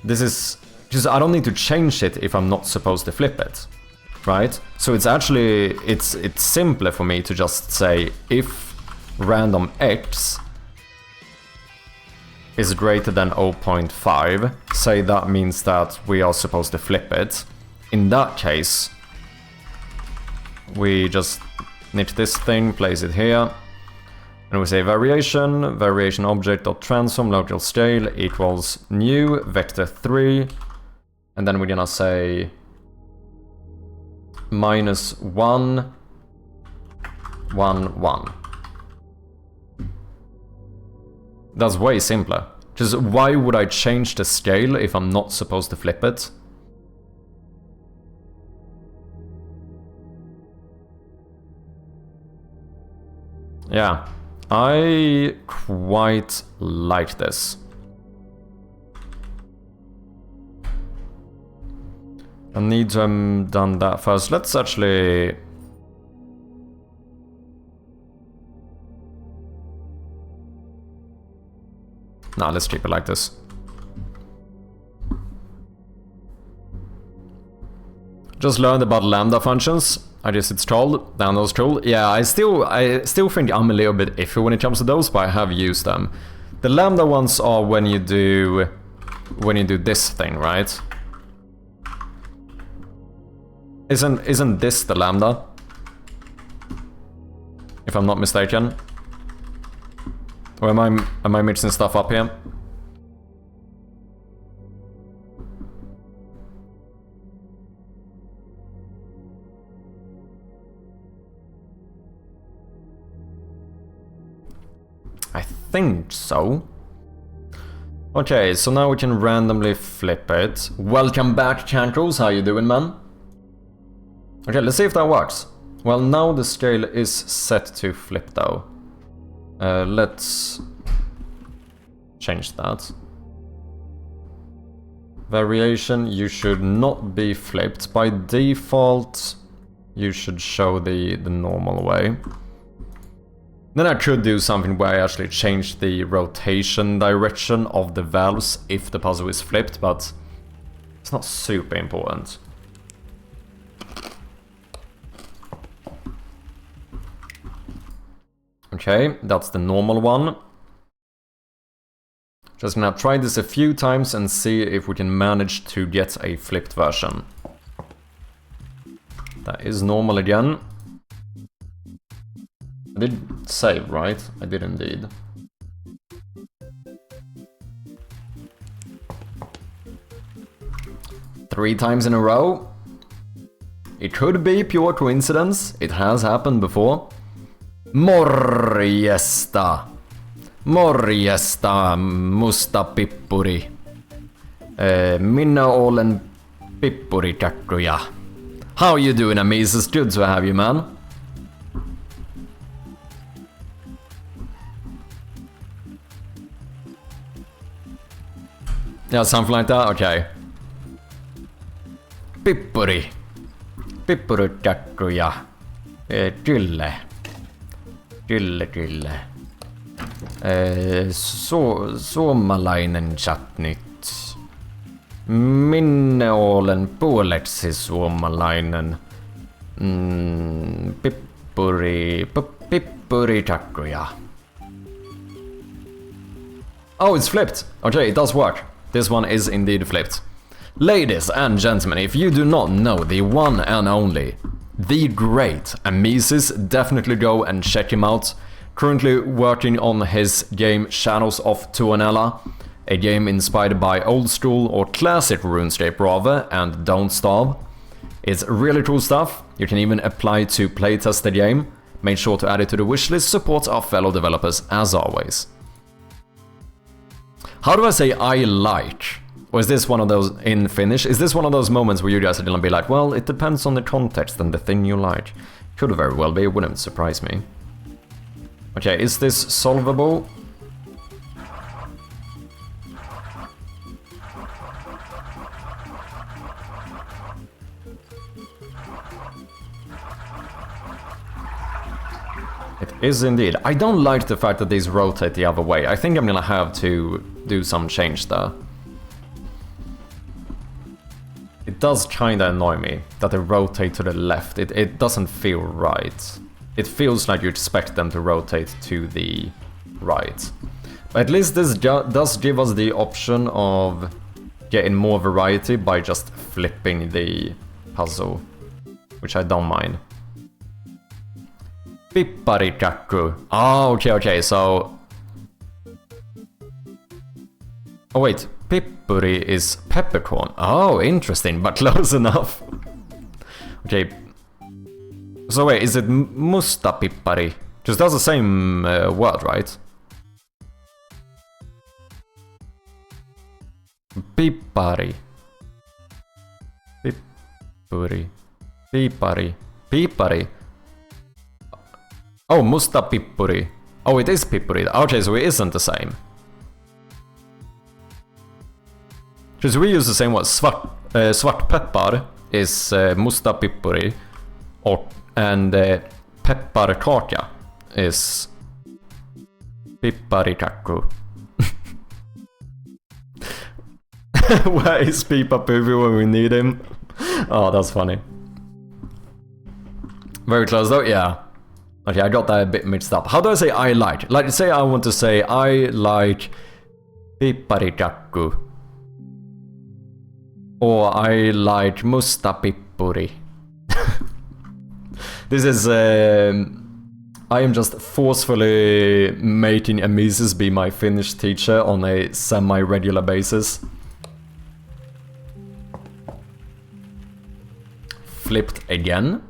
This is... Because I don't need to change it if I'm not supposed to flip it. Right? So it's actually... It's simpler for me to just say if random x is greater than 0.5, say that means that we are supposed to flip it. In that case, we just nick this thing, place it here, and we say variation object.transform local scale equals new vector 3, and then we're gonna say -1, 1, 1. That's way simpler. Just why would I change the scale if I'm not supposed to flip it? Yeah, I quite like this. I need to have done that first. Let's actually... Nah, let's keep it like this. Just learned about lambda functions. I guess it's called. Lambda's cool. Yeah, I still think I'm a little bit iffy when it comes to those, but I have used them. The lambda ones are when you do this thing, right? Isn't this the lambda? If I'm not mistaken. Or am I mixing stuff up here? I think so. Okay, so now we can randomly flip it. Welcome back, Cankles. How you doing, man? Okay, let's see if that works. Well, now the scale is set to flip, though. Let's change that. Variation, you should not be flipped. By default, you should show the normal way. Then I could do something where I actually change the rotation direction of the valves if the puzzle is flipped, but it's not super important. Okay, that's the normal one. Just gonna try this a few times and see if we can manage to get a flipped version. That is normal again. I did save, right? I did indeed. Three times in a row. It could be pure coincidence. It has happened before. Morjesta. Morjesta, musta pippuri. Minna olen pippurikakkuja. How you doing, Amis? It's good to have you, man. Yeah, something like that? Okay. Pippuri. Pippurikakkuja. Kyllä. Kyllä. Suomalainen chat nyt. Minne olen puoleksi suomalainen. Pippuritakkuja. Oh, it's flipped. Okay, it does work. This one is indeed flipped. Ladies and gentlemen, if you do not know the one and only, the great Amisis, definitely go and check him out. Currently working on his game Shadows of Tuonela, a game inspired by old school or classic RuneScape rather, and Don't Starve. It's really cool stuff. You can even apply to playtest the game. Make sure to add it to the wishlist, support our fellow developers as always. How do I say I like? Or is this one of those, in Finnish, is this one of those moments where you guys are gonna be like, well, it depends on the context and the thing you like? Could very well be, it wouldn't surprise me. Okay, is this solvable? It is indeed. I don't like the fact that these rotate the other way. I think I'm gonna have to do some change there. It does kinda annoy me that they rotate to the left. It doesn't feel right. It feels like you expect them to rotate to the right. But at least this does give us the option of getting more variety by just flipping the puzzle, which I don't mind. Pipparikakku. Oh, okay, so... Oh wait, pippuri is peppercorn. Oh, interesting, but close enough. Okay. So wait, is it musta pippari? Because that's the same word, right? Pippari. Pippuri. Pippari. Pippari. Oh, musta pippuri. Oh, it is pippuri. Okay, so it isn't the same. Because we use the same word. Svartpeppar is musta pippuri. And pepparkaka is pipparikakku. Where is Pipa Poopy when we need him? Oh, that's funny. Very close though, yeah. Okay, I got that a bit mixed up. How do I say I like? Like, say I want to say I like pipparikakku. Or I like musta pippuri. This is... I am just forcefully making Amisis be my Finnish teacher on a semi-regular basis. Flipped again.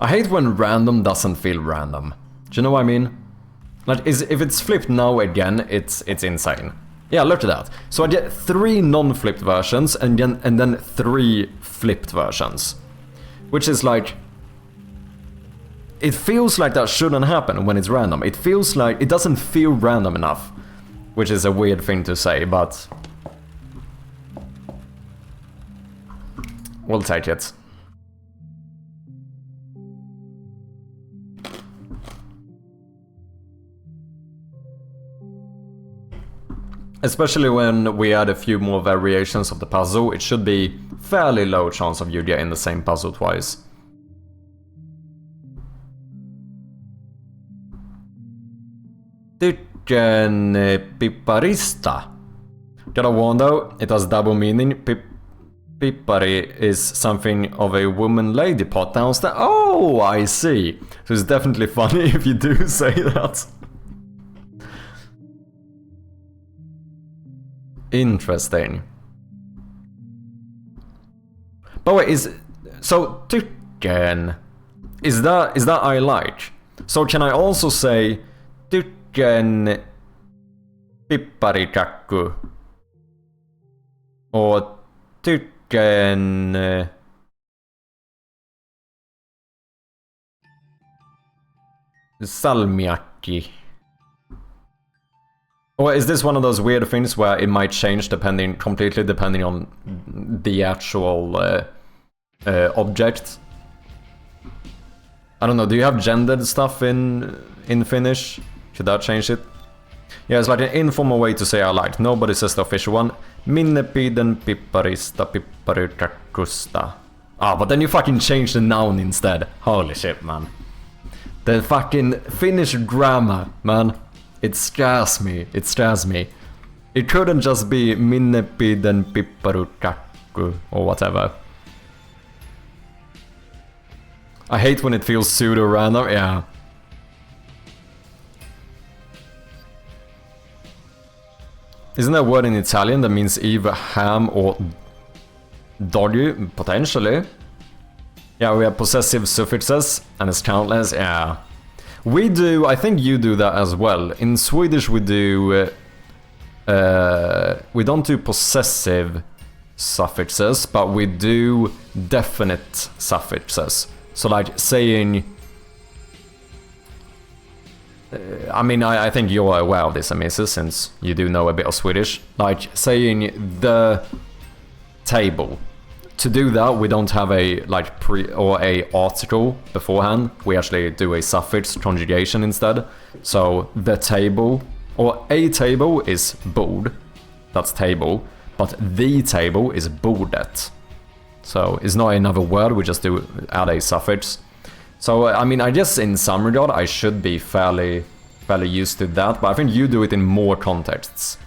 I hate when random doesn't feel random. Do you know what I mean? Like, if it's flipped now again, it's insane. Yeah, look at that. So I get 3 non-flipped versions and then 3 flipped versions. Which is like... It feels like that shouldn't happen when it's random. It feels like... It doesn't feel random enough. Which is a weird thing to say, but... We'll take it. Especially when we add a few more variations of the puzzle, it should be fairly low chance of you getting the same puzzle twice. Tykkän pipparista. Gotta warn though, it has double meaning. Pippari is something of a woman lady pot downstairs. Oh, I see. So it's definitely funny if you do say that. Interesting. But wait, so tykkän, is that I like? So can I also say tykkän pipparikakku? Or tykkän salmiakki? Or is this one of those weird things where it might change completely depending on the actual object? I don't know, do you have gendered stuff in Finnish? Should that change it? Yeah, it's like an informal way to say I like. Nobody says the official one. Minne pidän pipparista pipparikakkusta. Ah, but then you fucking change the noun instead. Holy shit, man. The fucking Finnish grammar, man. It scares me. It scares me. It couldn't just be minne pidän pipparikakku or whatever. I hate when it feels pseudo-random, yeah. Isn't there a word in Italian that means either ham or doggy? Potentially. Yeah, we have possessive suffixes, and it's countless, yeah. We do, I think you do that as well. In Swedish we do, we don't do possessive suffixes, but we do definite suffixes. So like saying, I mean, I think you're aware of this, Amisa, since you do know a bit of Swedish. Like saying the table. To do that, we don't have a like or a article beforehand. We actually do a suffix conjugation instead. So the table or a table is bord. That's table, but the table is bordet. So it's not another word. We just do add a suffix. So I mean, I guess in some regard I should be fairly used to that, but I think you do it in more contexts.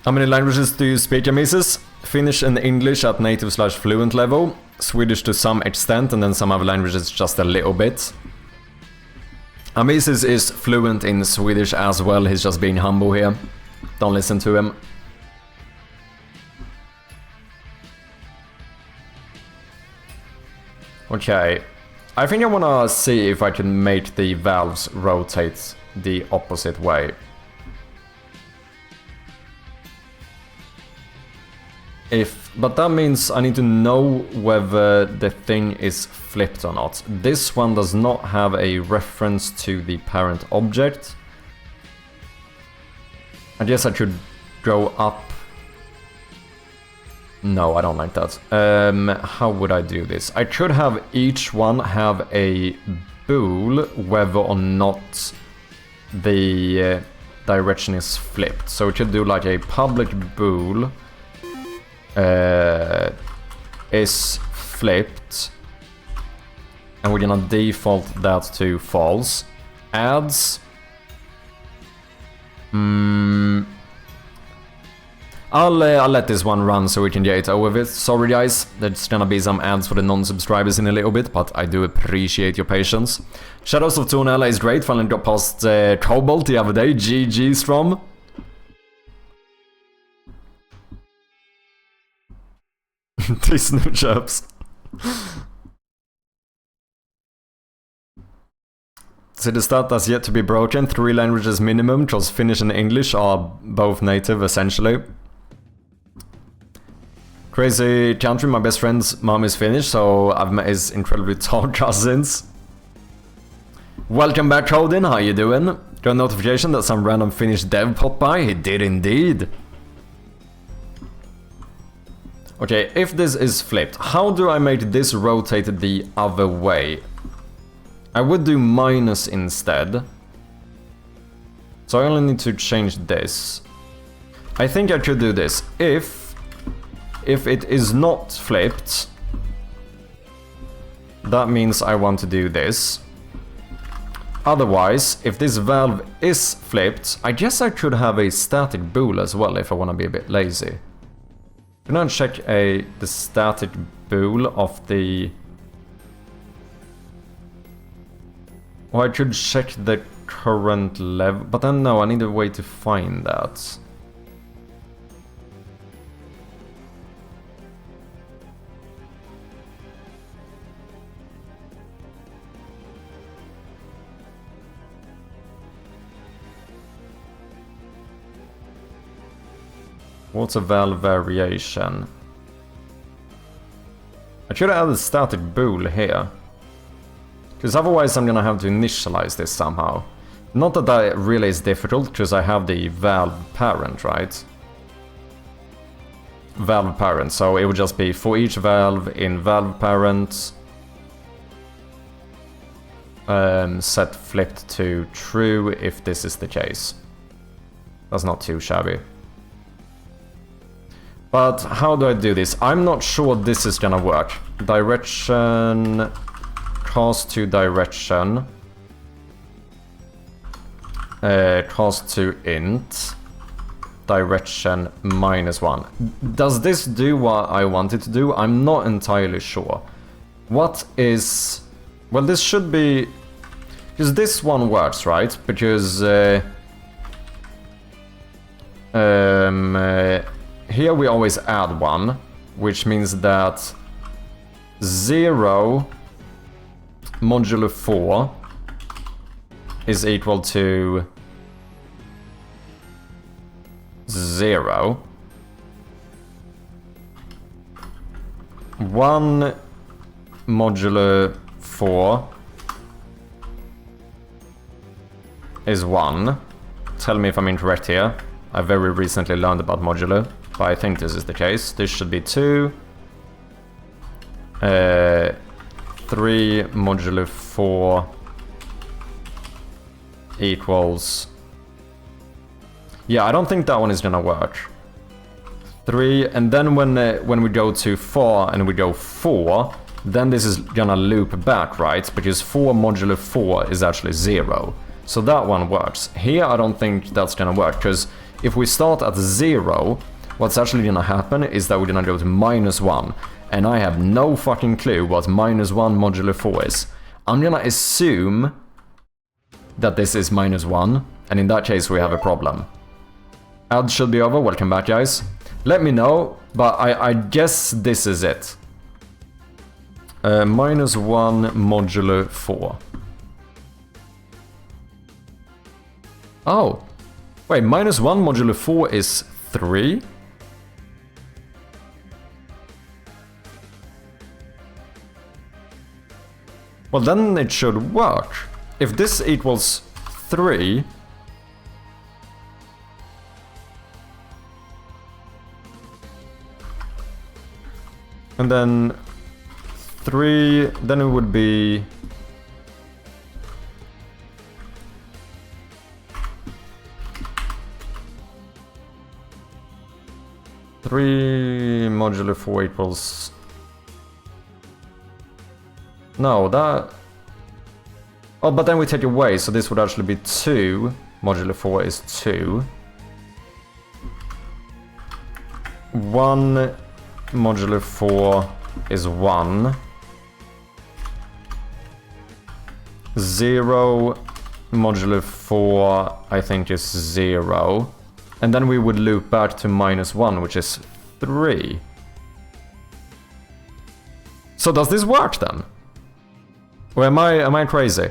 How many languages do you speak, Amisis? Finnish and English at native/fluent level, Swedish to some extent, and then some other languages just a little bit. Amisis is fluent in Swedish as well, he's just being humble here. Don't listen to him. Okay, I think I wanna see if I can make the valves rotate the opposite way. But that means I need to know whether the thing is flipped or not. This one does not have a reference to the parent object. I guess I should go up. No, I don't like that. How would I do this? I could have each one have a bool whether or not the direction is flipped. So we could do like a public bool is flipped, and we're gonna default that to false. Adds. I'll let this one run so we can get it over with. Sorry guys, there's gonna be some ads for the non-subscribers in a little bit, but I do appreciate your patience. Shadows of Tornella is great, finally got past Cobalt the other day, GG Strom. These new chaps. So the stat has yet to be broken, 3 languages minimum, because Finnish and English are both native essentially. Crazy country, my best friend's mom is Finnish, so I've met his incredibly tall cousins. Welcome back, Odin, how you doing? Got a notification that some random Finnish dev popped by, he did indeed. Okay, if this is flipped, how do I make this rotate the other way? I would do minus instead. So I only need to change this. I think I could do this. If it is not flipped, that means I want to do this. Otherwise, if this valve is flipped, I guess I could have a static bool as well if I want to be a bit lazy. Can I check the static bool of the... Or I could check the current level, but then no, I need a way to find that. What's a valve variation? I should have added static bool here. Because otherwise I'm gonna have to initialize this somehow. Not that that really is difficult, because I have the valve parent, right? Valve parent, so it would just be for each valve in valve parent. Set flipped to true if this is the case. That's not too shabby. But how do I do this? I'm not sure this is gonna work. Direction... Cast to direction. Cast to int. Direction -1. Does this do what I want it to do? I'm not entirely sure. What is... Well, this should be... Because this one works, right? Because... Here we always add 1, which means that 0 modulo 4 is equal to 0. 1 modulo 4 is 1. Tell me if I'm incorrect here. I very recently learned about modulo, but I think this is the case. This should be 2. 3 modulo 4 equals... Yeah, I don't think that one is gonna work. 3, and then when we go to 4 and we go 4, then this is gonna loop back, right? Because 4 modulo 4 is actually 0. So that one works. Here I don't think that's gonna work, because if we start at 0, what's actually gonna happen is that we're gonna go to -1. And I have no fucking clue what -1 modulo 4 is. I'm gonna assume that this is -1, and in that case we have a problem. Ads should be over, welcome back guys. Let me know, but I guess this is it. -1 modulo 4. Oh, wait, -1 modulo 4 is 3? Well, then it should work. If this equals 3... and then 3, then it would be... Three modulo 4 equals... No, that... Oh, but then we take away, so this would actually be 2. Modulo 4 is 2. 1 modulo 4 is 1. 0 modulo 4, I think, is 0. And then we would loop back to -1, which is 3. So does this work then? Or am I crazy?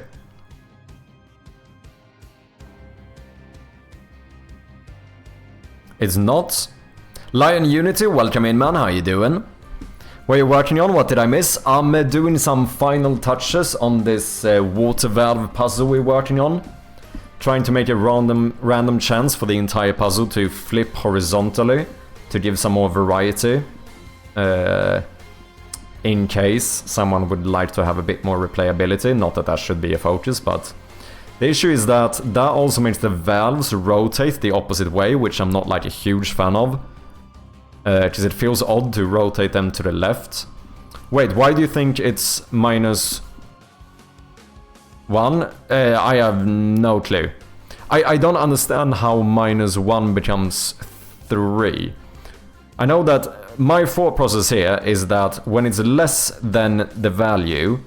It's not. Lion Unity, welcome in man, how you doing? What are you working on? What did I miss? I'm doing some final touches on this water valve puzzle we're working on. Trying to make a random chance for the entire puzzle to flip horizontally to give some more variety. In case someone would like to have a bit more replayability. Not that that should be a focus, but... The issue is that that also makes the valves rotate the opposite way, which I'm not like a huge fan of. Because it feels odd to rotate them to the left. Wait, why do you think it's -1? I have no clue. I don't understand how -1 becomes 3. I know that my thought process here is that when it's less than the value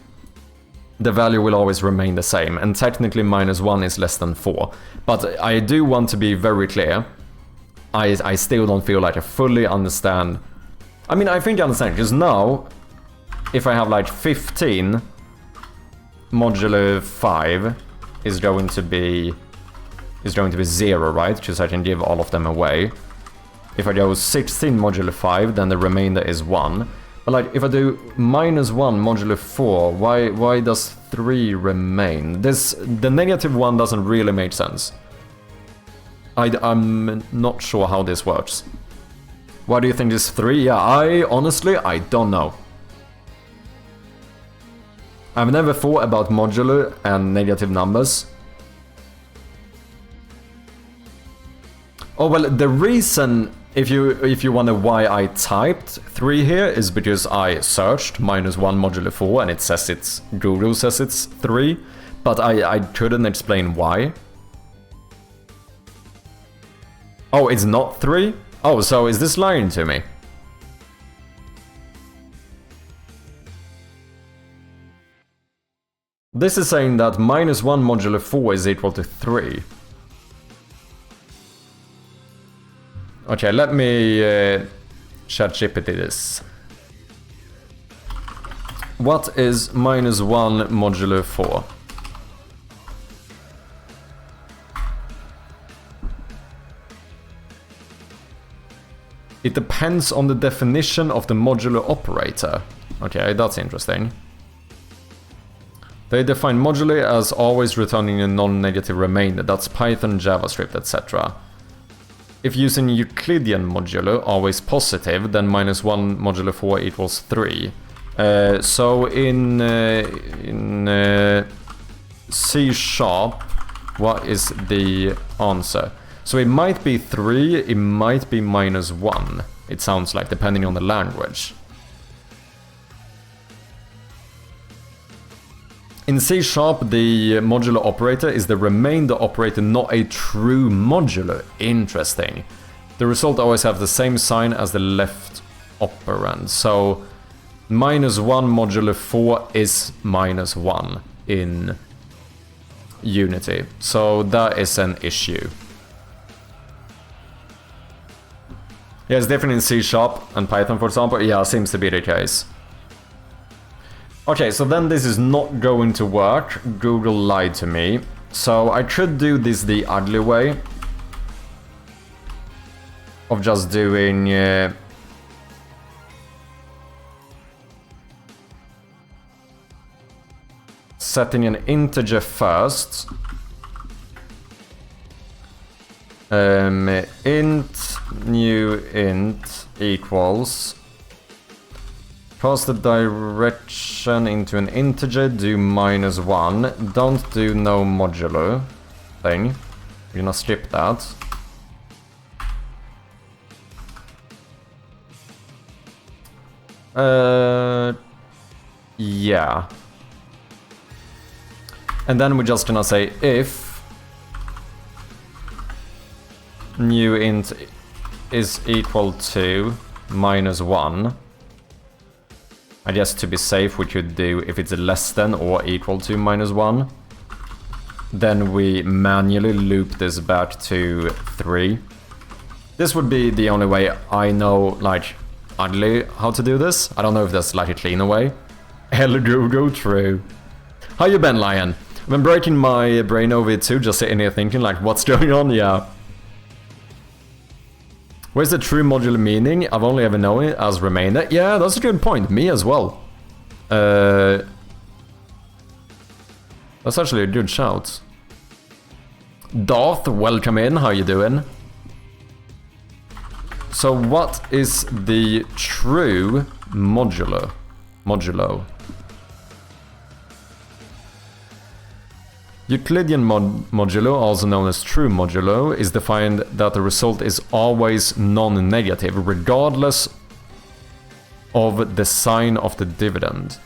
will always remain the same, and technically -1 is less than 4. But I do want to be very clear. I still don't feel like I fully understand. I mean, I think I understand, because now, if I have like 15 modulo 5 is going to be 0, right? Because I can give all of them away. If I go 16 modulo 5, then the remainder is 1. But like, if I do -1 modulo 4, why does 3 remain? The -1 doesn't really make sense. I'm not sure how this works. Why do you think it's 3? Yeah, honestly, I don't know. I've never thought about modulo and negative numbers. Oh, well, the reason, if you wonder why I typed 3 here, is because I searched -1 modulo 4 and it says Google says it's 3, but I couldn't explain why. Oh, it's not 3? Oh, so is this lying to me? This is saying that -1 modulo 4 is equal to 3. Okay, let me ChatGPT this. What is -1 modulo 4? It depends on the definition of the modulo operator. Okay, that's interesting. They define modulo as always returning a non-negative remainder. That's Python, JavaScript, etc. If using Euclidean modulo, always positive, then -1 modulo 4 equals 3. So in C#, what is the answer? So it might be 3, it might be -1. It sounds like, depending on the language. In C#, the modulo operator is the remainder operator, not a true modulo. Interesting. The result always have the same sign as the left operand. So -1 modulo 4 is -1 in Unity. So that is an issue. Yeah, it's different in C# and Python, for example. Yeah, seems to be the case. Okay, so then this is not going to work. Google lied to me. So I could do this the ugly way. Of just doing... setting an integer first. Int new int equals... Pass the direction into an integer, do -1. Don't do no modulo thing. We're gonna skip that. Yeah. And then we're just gonna say if new int is equal to -1. I guess to be safe we could do if it's less than or equal to -1. Then we manually loop this back to 3. This would be the only way I know, like, ugly how to do this. I don't know if there's like a cleaner way. Hell go true. How you been, Lion? I've been breaking my brain over it too, just sitting here thinking like, what's going on? Yeah. Where's the true modular meaning? I've only ever known it as remainder. Yeah, that's a good point. Me as well. That's actually a good shout. Darth, welcome in. How you doing? So what is the true modulo? Euclidean modulo, also known as true modulo, is defined that the result is always non-negative, regardless of the sign of the dividend.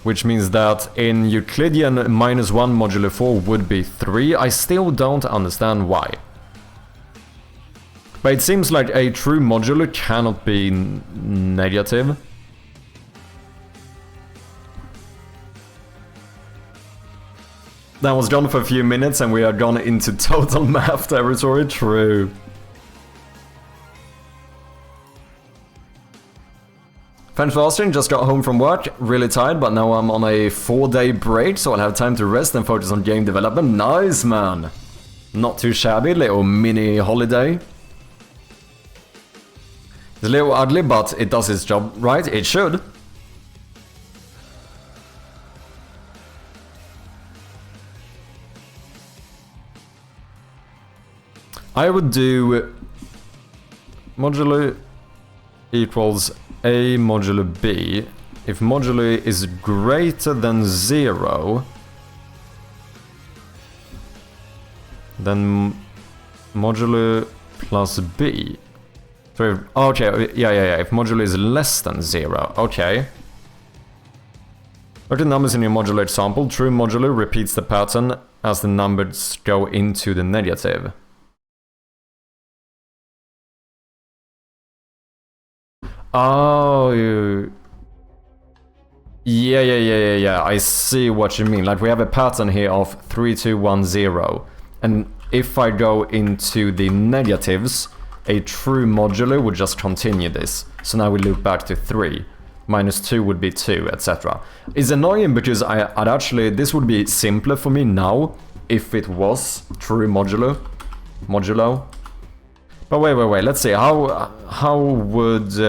Which means that in Euclidean -1 modulo 4 would be 3. I still don't understand why. But it seems like a true modulo cannot be negative. That was gone for a few minutes and we are gone into total math territory. True. Thanks for asking, just got home from work, really tired, but now I'm on a 4-day break, so I'll have time to rest and focus on game development. Nice, man! Not too shabby, little mini holiday. It's a little ugly, but it does its job right, it should. I would do modulo equals A modulo B. If modulo is greater than 0, then modulo plus B. So if, okay, yeah. If modulo is less than 0, okay. Look at numbers in your modulo example. True modulo repeats the pattern as the numbers go into the negative. Oh, yeah. I see what you mean. Like we have a pattern here of 3, 2, 1, 0. And if I go into the negatives, a true modulo would just continue this. So now we loop back to 3. -2 would be 2, etc. It's annoying because I'd actually... This would be simpler for me now if it was true modulo. But wait. Let's see. How would...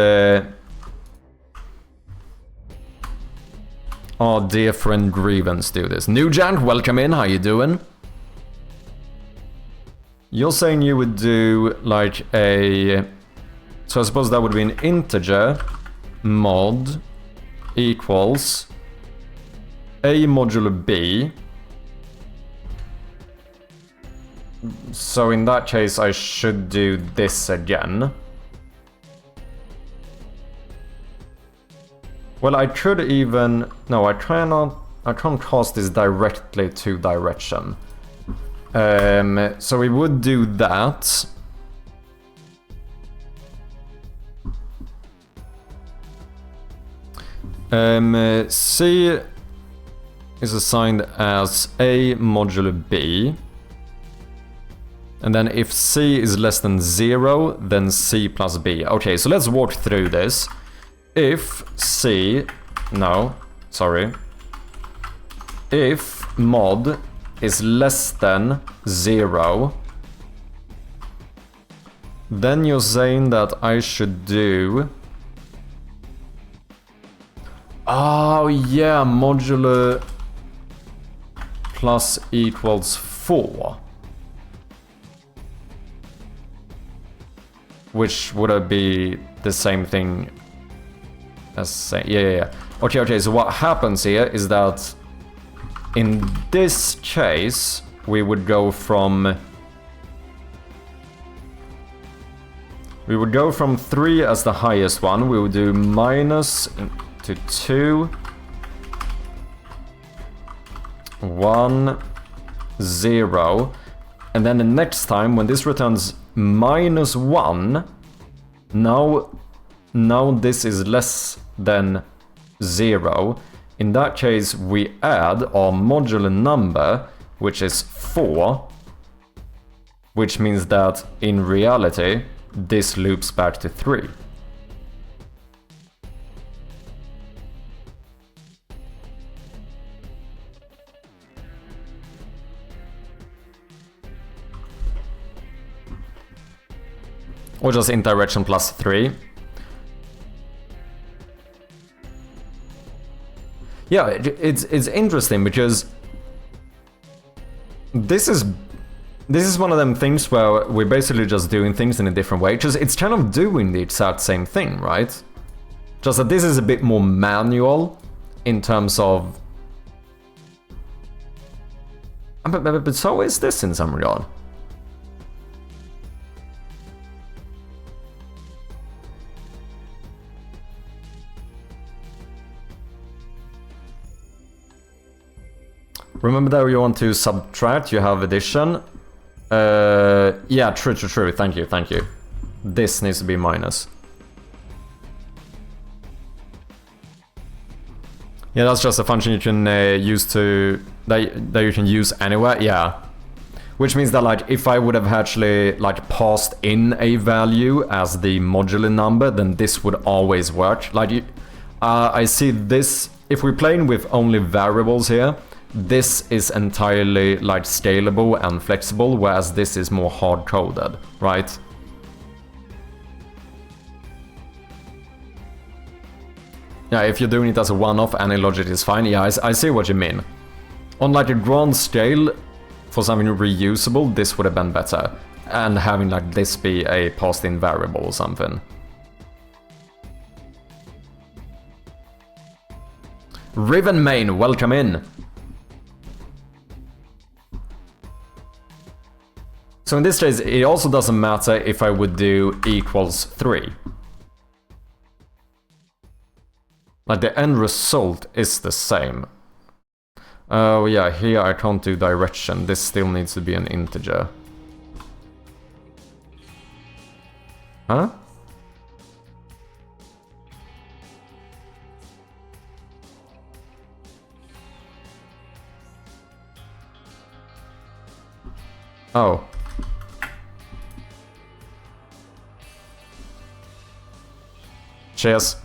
our dear friend Grievance do this? New Jank, welcome in. How you doing? You're saying you would do like a... So I suppose that would be an integer mod equals a modulo b. So in that case I should do this again. Well, I could even... No, I can't cast this directly to direction. So we would do that. C is assigned as a modulo b. And then if C is less than 0, then C plus B. Okay, so let's walk through this. If C... No, sorry. If mod is less than 0, then you're saying that I should do... Oh yeah, modulo plus equals 4. Which would be the same thing as say, yeah. Okay, so what happens here is that in this case we would go from 3 as the highest one. We would do minus to 2 1 0, and then the next time when this returns -1, now this is less than 0. In that case we add our modulo number, which is 4, which means that in reality this loops back to 3. Or just in direction plus 3. Yeah, it's interesting because this is one of them things where we're basically just doing things in a different way. Just it's kind of doing the exact same thing, right? Just that this is a bit more manual in terms of... But so is this in some regard. Remember that you want to subtract, you have addition. Yeah, true. Thank you. This needs to be minus. Yeah, that's just a function you can use to... That you can use anywhere, yeah. Which means that like if I would have actually like passed in a value as the modulo number, then this would always work. Like I see this, if we're playing with only variables here, this is entirely like scalable and flexible, whereas this is more hard-coded, right? Yeah, if you're doing it as a one-off, any logic is fine. Yeah, I see what you mean. On like a grand scale, for something reusable, this would have been better. And having like this be a passed-in variable or something. Riven Main, welcome in. So in this case, it also doesn't matter if I would do equals 3. Like the end result is the same. Oh yeah, here I can't do direction. This still needs to be an integer. Huh? Oh. Cheers.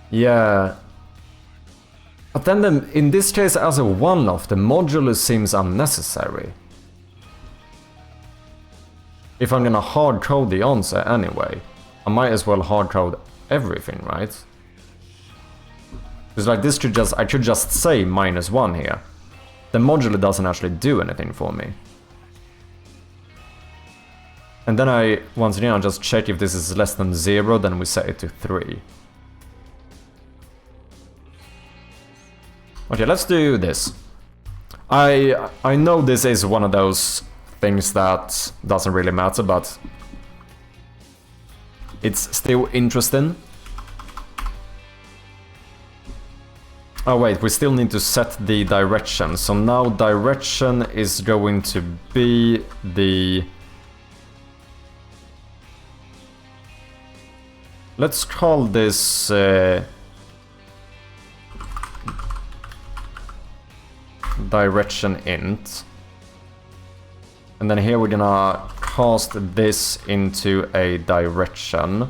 Yeah. But then in this case, as a one-off, the modular seems unnecessary. If I'm gonna hard code the answer anyway, I might as well hard code everything, right? Because like this I could just say -1 here. The modular doesn't actually do anything for me. And then once again, I'll just check if this is less than 0, then we set it to 3. Okay, let's do this. I know this is one of those things that doesn't really matter, but it's still interesting. Oh wait, we still need to set the direction. So now direction is going to be the... Let's call this... direction int, and then here we're gonna cast this into a direction.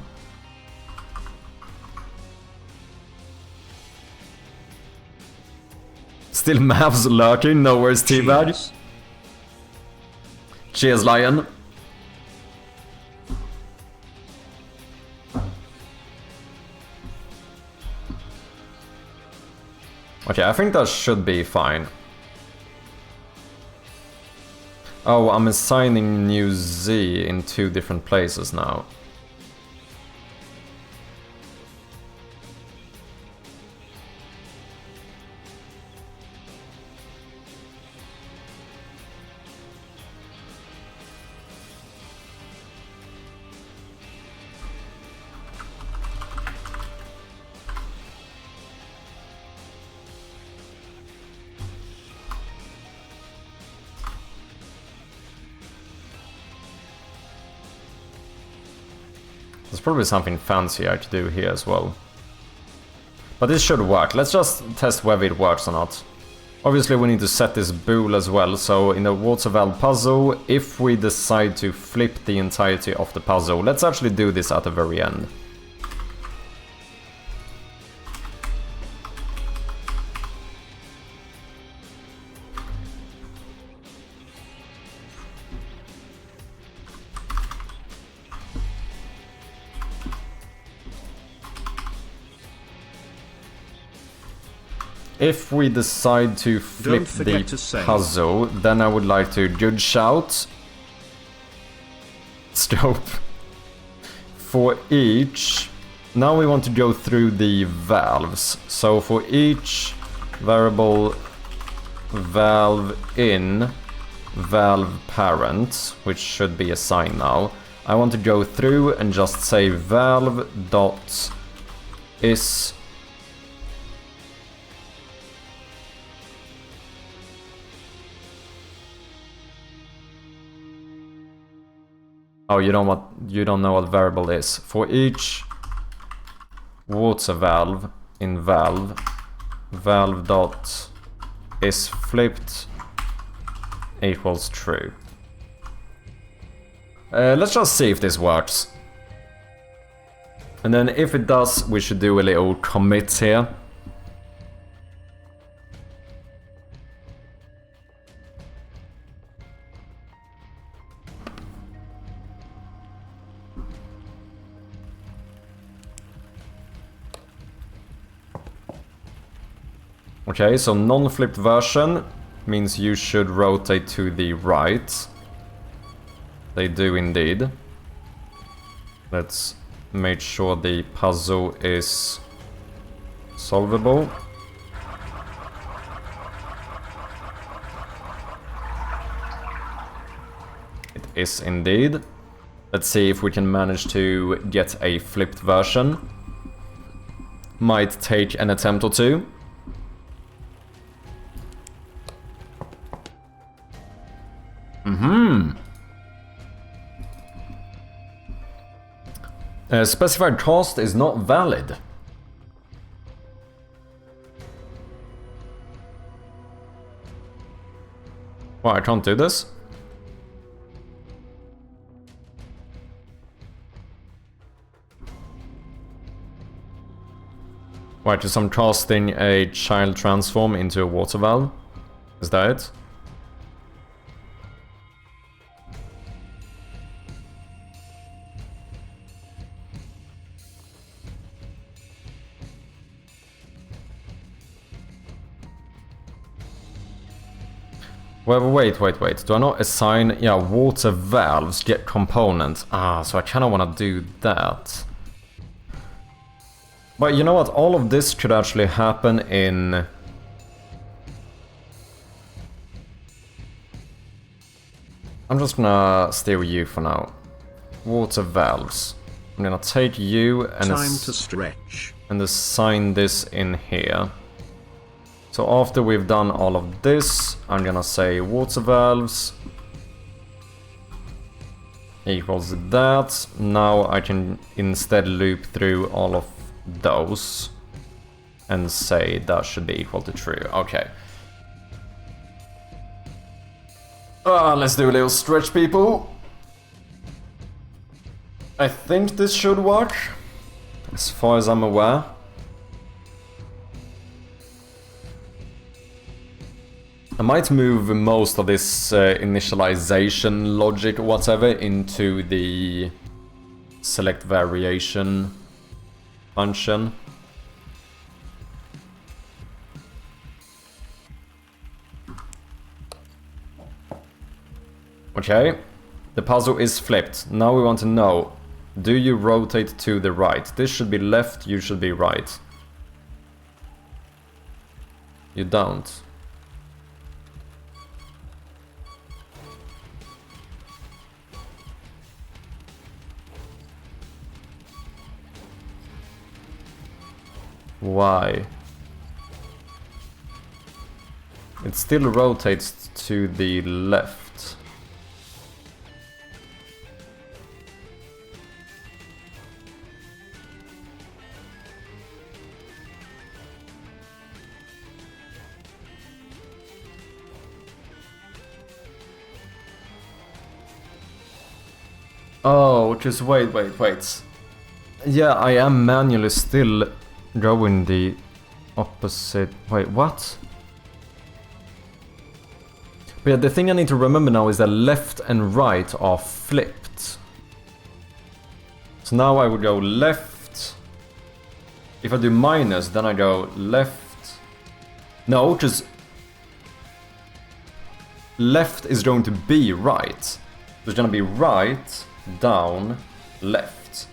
Still maps lurking, nowhere's teabag. Cheers, Lion. Okay, I think that should be fine. Oh, I'm assigning new Z in 2 different places now. There's probably something fancy I could do here as well. But this should work. Let's just test whether it works or not. Obviously we need to set this bool as well, so in the water valve puzzle, if we decide to flip the entirety of the puzzle, let's actually do this at the very end. If we decide to flip the puzzle, then I would like to good shout. Stop. For each... Now we want to go through the valves. So for each variable valve in, valve parent, which should be assigned now, I want to go through and just say valve dot is... Oh, you don't know what variable is. For each water valve in valve, valve dot is flipped equals true. Let's just see if this works. And then if it does, we should do a little commit here. Okay, so non-flipped version means you should rotate to the right. They do indeed. Let's make sure the puzzle is solvable. It is indeed. Let's see if we can manage to get a flipped version. Might take an attempt or two. Specified cost is not valid. Well, I can't do this. Right, so I'm casting a child transform into a water valve. Is that it? Well, wait. Do I not assign... Yeah, water valves get components. Ah, so I kind of want to do that. But you know what? All of this could actually happen in... I'm just gonna stay with you for now. Water valves. I'm gonna take you and... Time to stretch. And assign this in here. So after we've done all of this, I'm gonna say water valves equals that. Now I can instead loop through all of those and say that should be equal to true. Okay. Let's do a little stretch, people. I think this should work, as far as I'm aware. I might move most of this initialization logic or whatever into the select variation function. Okay, the puzzle is flipped. Now we want to know, do you rotate to the right? This should be left, you should be right. You don't. Why? It still rotates to the left. Oh, just wait. Yeah, I am manually still going the opposite. Wait, what? But yeah, the thing I need to remember now is that left and right are flipped. So now I would go left. If I do minus, then I go left. No, just left is going to be right. So it's going to be right, down, left.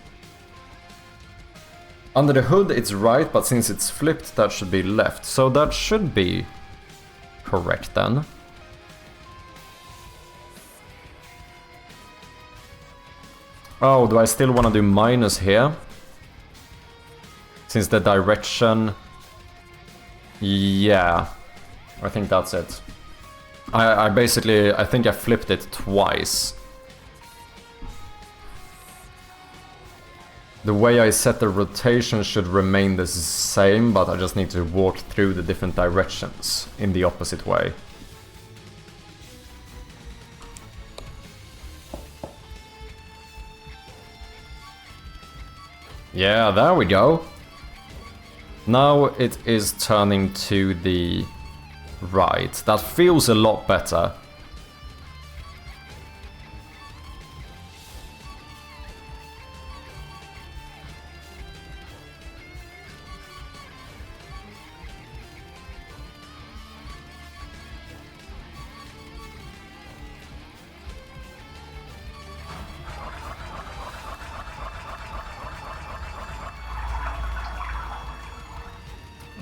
Under the hood it's right, but since it's flipped that should be left. So that should be correct then. Oh, do I still want to do minus here? Since the direction... Yeah, I think that's it. I think I flipped it twice. The way I set the rotation should remain the same, but I just need to walk through the different directions in the opposite way. Yeah, there we go. Now it is turning to the right. That feels a lot better.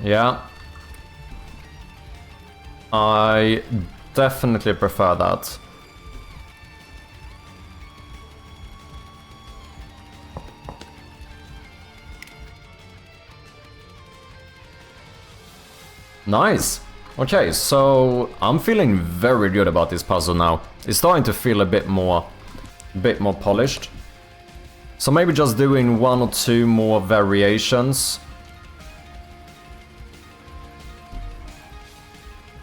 Yeah. I definitely prefer that. Nice. Okay, so I'm feeling very good about this puzzle now. It's starting to feel a bit more polished. So maybe just doing 1 or 2 more variations.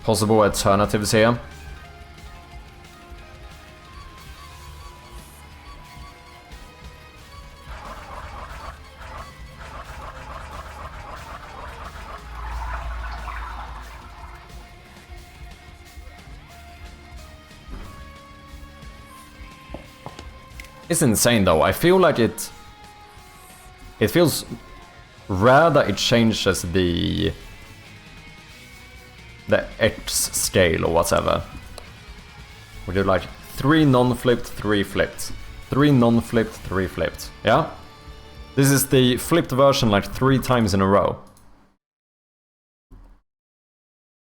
Possible alternatives here. It's insane though. I feel like it feels rare that it changes the X scale or whatever. We do like 3 non-flipped, 3 flipped. 3 non-flipped, 3 flipped. Yeah? This is the flipped version like 3 times in a row.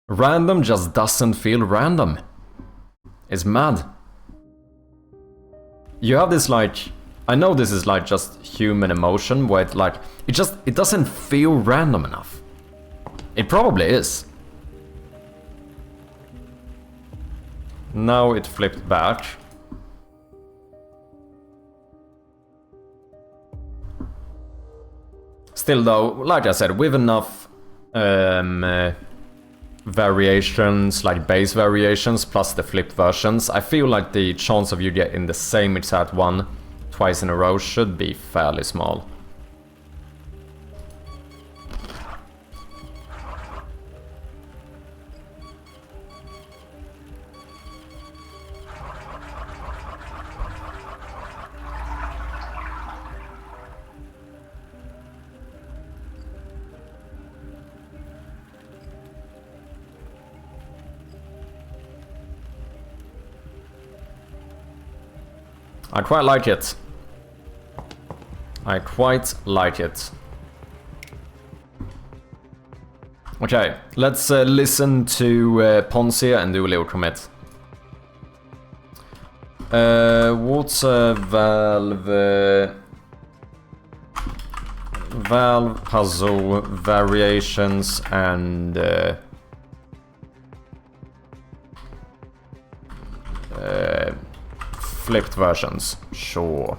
Random just doesn't feel random. It's mad. You have this like, I know this is like just human emotion where it doesn't feel random enough. It probably is. Now it flipped back. Still though, like I said, with enough variations, like base variations, plus the flipped versions, I feel like the chance of you getting the same exact one twice in a row should be fairly small. I quite like it. I quite like it. Okay, let's listen to Ponzi and do a little commit. Water valve... valve puzzle variations and... flipped versions, sure.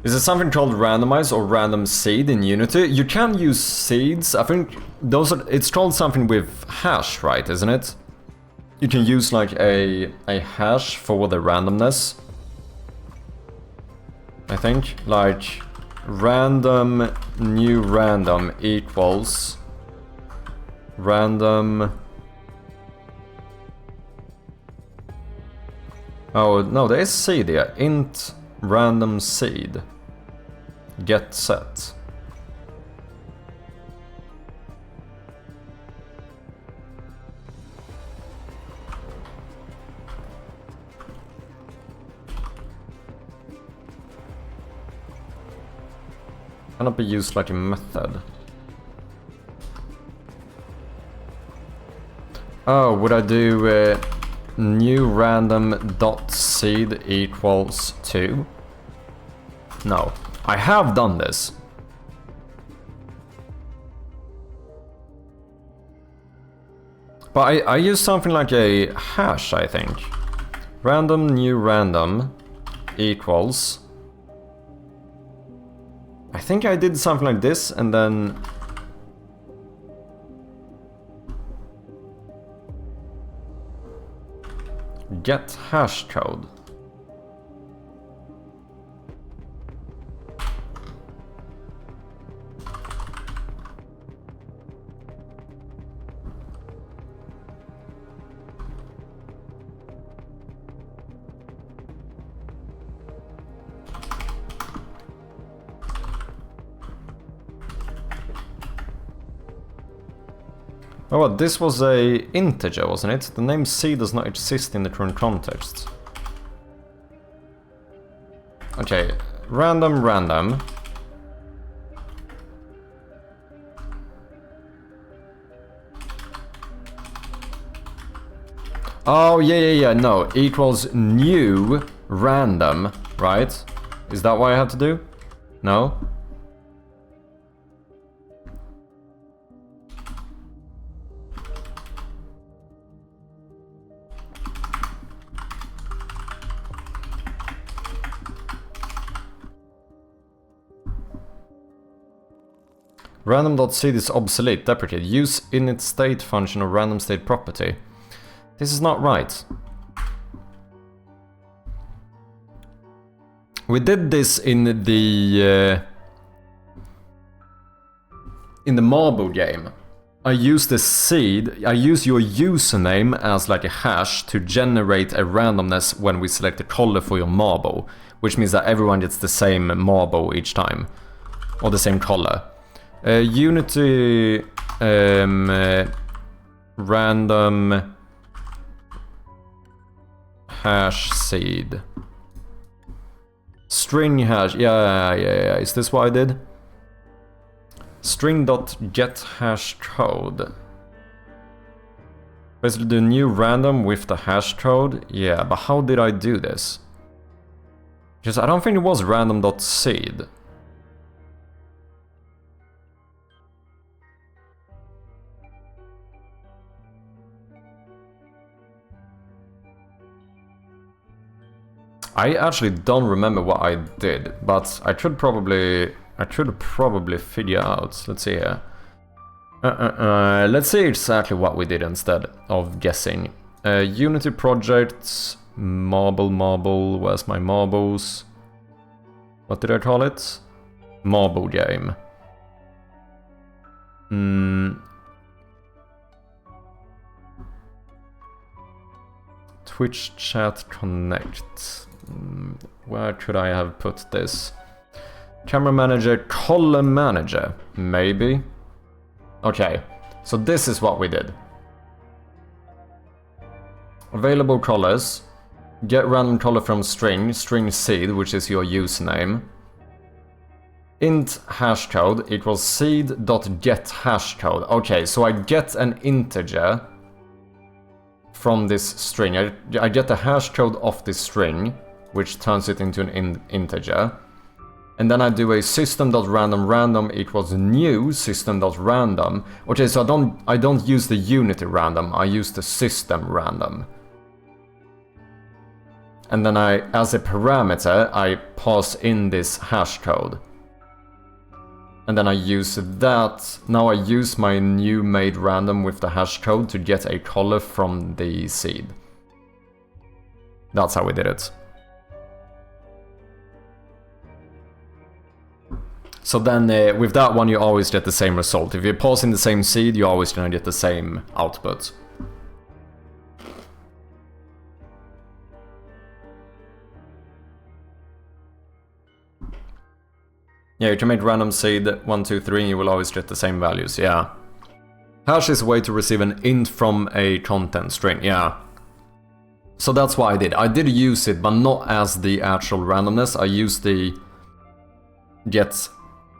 Is it something called randomize or random seed in Unity? You can use seeds. I think those are, it's called something with hash, right? Isn't it? You can use like a hash for the randomness. I think like random new random equals random. Oh no, there is seed here. Int random seed get set. Cannot be used like a method. Oh, would I do new random dot seed equals 2? No, I have done this. But I use something like a hash, I think. Random new random equals. I think I did something like this and then get hash code. Oh, well, this was a integer, wasn't it? The name C does not exist in the current context. Okay, random random. Oh, yeah, no, equals new random, right? Is that what I have to do? No? Random.seed is obsolete, deprecated. Use init state function or random state property. This is not right. We did this in the marble game. I use the seed, I use your username as like a hash to generate a randomness when we select a color for your marble, which means that everyone gets the same marble each time, or the same color. Unity random hash seed. String hash, yeah. Is this what I did? String.get hash code. Basically the new random with the hash code. Yeah, but how did I do this? Because I don't think it was random.seed. I actually don't remember what I did, but I should probably figure out. Let's see here. Let's see exactly what we did instead of guessing. Unity projects, marble, where's my marbles? What did I call it? Marble game. Twitch chat connect. Where could I have put this? Camera manager, column manager, maybe? Okay, so this is what we did. Available colors. Get random color from string seed, which is your username. Int hashcode equals seed.get hashcode. Okay, so I get an integer from this string. I get the hashcode of this string, which turns it into an integer. And then I do a system.random equals new system.random. Okay, so I don't use the Unity random, I use the system random. And then as a parameter, I pass in this hash code. And then I use that. Now I use my new made random with the hash code to get a color from the seed. That's how we did it. So then with that one you always get the same result. If you pass in the same seed, you're always gonna get the same output. Yeah, you can make random seed 1, 2, 3 and you will always get the same values, yeah. Hash is a way to receive an int from a content string, yeah. So that's what I did. I did use it, but not as the actual randomness. I used the get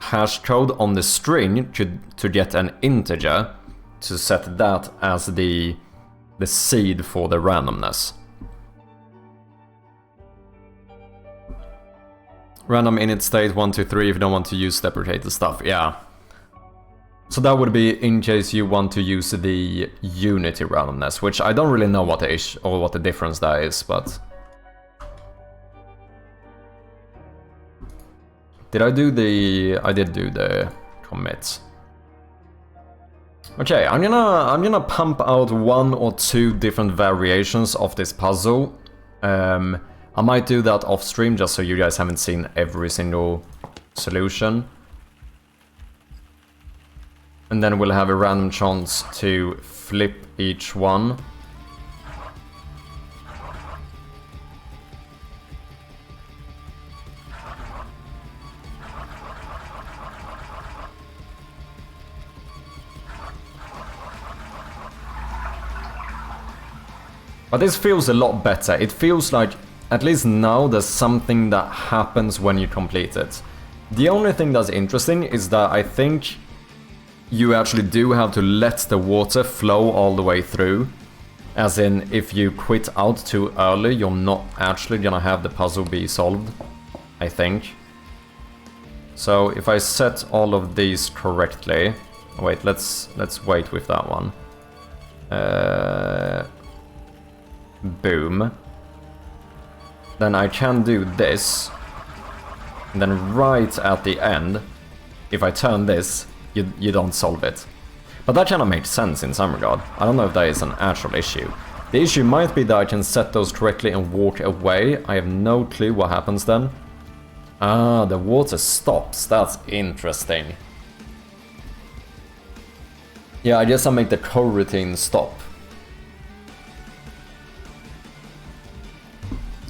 hash code on the string to get an integer, to set that as the seed for the randomness. Random init state 1, 2, 3 if you don't want to use deprecated stuff, yeah. So that would be in case you want to use the Unity randomness, which I don't really know what the issue or what the difference that is, but did I do the? I did do the commits. Okay, I'm gonna pump out 1 or 2 different variations of this puzzle. I might do that off stream just so you guys haven't seen every single solution. And then we'll have a random chance to flip each one. But this feels a lot better. It feels like, at least now, there's something that happens when you complete it. The only thing that's interesting is that I think you actually do have to let the water flow all the way through. As in, if you quit out too early, you're not actually gonna have the puzzle be solved, I think. So if I set all of these correctly... Wait, let's wait with that one. Boom. Then I can do this. And then right at the end, if I turn this, you don't solve it. But that kind of makes sense in some regard. I don't know if that is an actual issue. The issue might be that I can set those correctly and walk away. I have no clue what happens then. Ah, the water stops. That's interesting. Yeah, I guess I make the coroutine stop.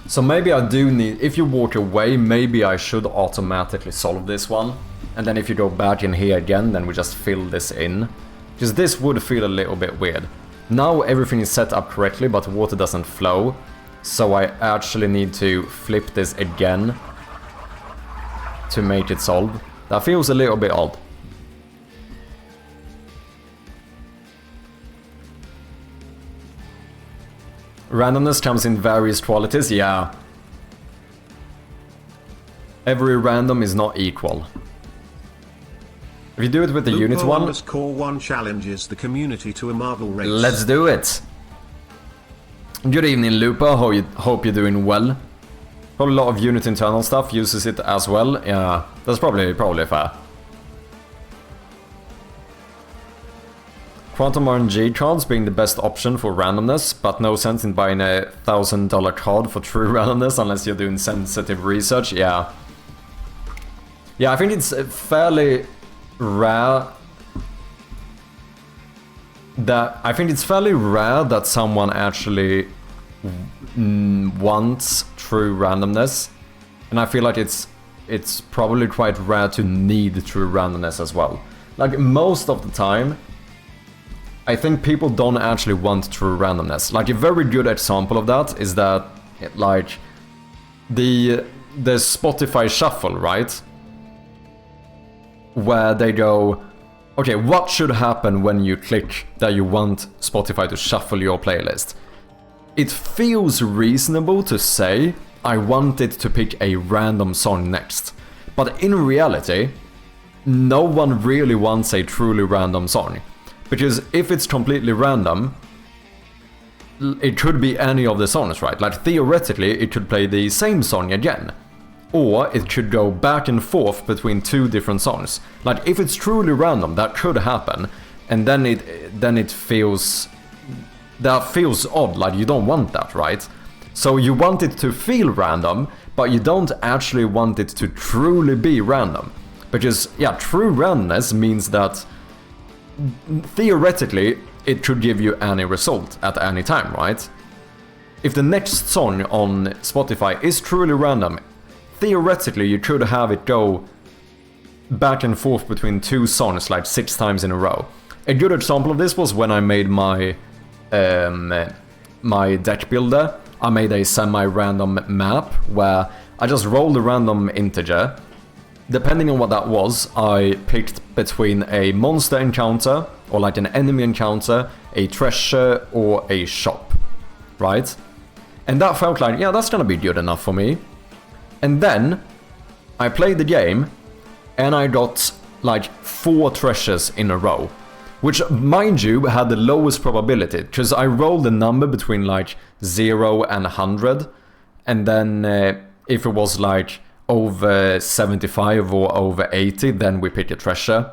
So maybe I do need... If you walk away, maybe I should automatically solve this one. And then if you go back in here again, then we just fill this in. Because this would feel a little bit weird. Now everything is set up correctly, but water doesn't flow. So I actually need to flip this again to make it solve. That feels a little bit odd. Randomness comes in various qualities, yeah. Every random is not equal. If you do it with the unit one... _1 challenges the community to a marble race. Let's do it! Good evening, Lupa. Hope you're doing well. Probably a lot of unit internal stuff uses it as well. Yeah, that's probably fair. Quantum RNG cards being the best option for randomness, but no sense in buying a $1,000 card for true randomness unless you're doing sensitive research. Yeah. Yeah, I think it's fairly rare that someone actually wants true randomness, and I feel like it's probably quite rare to need true randomness as well. Like most of the time, I think people don't actually want true randomness. Like a very good example of that is that like the Spotify shuffle, right? Where they go, okay, what should happen when you click that you want Spotify to shuffle your playlist? It feels reasonable to say, I want it to pick a random song next. But in reality, no one really wants a truly random song. Because if it's completely random, it could be any of the songs, right? Like theoretically, it could play the same song again. Or it could go back and forth between two different songs. Like if it's truly random, that could happen, and then it feels odd. Like you don't want that, right? So you want it to feel random, but you don't actually want it to truly be random, because yeah, true randomness means that theoretically it could give you any result at any time, right? If the next song on Spotify is truly random, theoretically, you could have it go back and forth between two songs like 6 times in a row. A good example of this was when I made my my deck builder. I made a semi-random map where I just rolled a random integer. Depending on what that was, I picked between a monster encounter, or like an enemy encounter, a treasure, or a shop, right? And that felt like, yeah, that's gonna be good enough for me. And then I played the game and I got like 4 treasures in a row, which mind you had the lowest probability, because I rolled a number between like 0 and 100, and then if it was like over 75 or over 80, then we pick a treasure.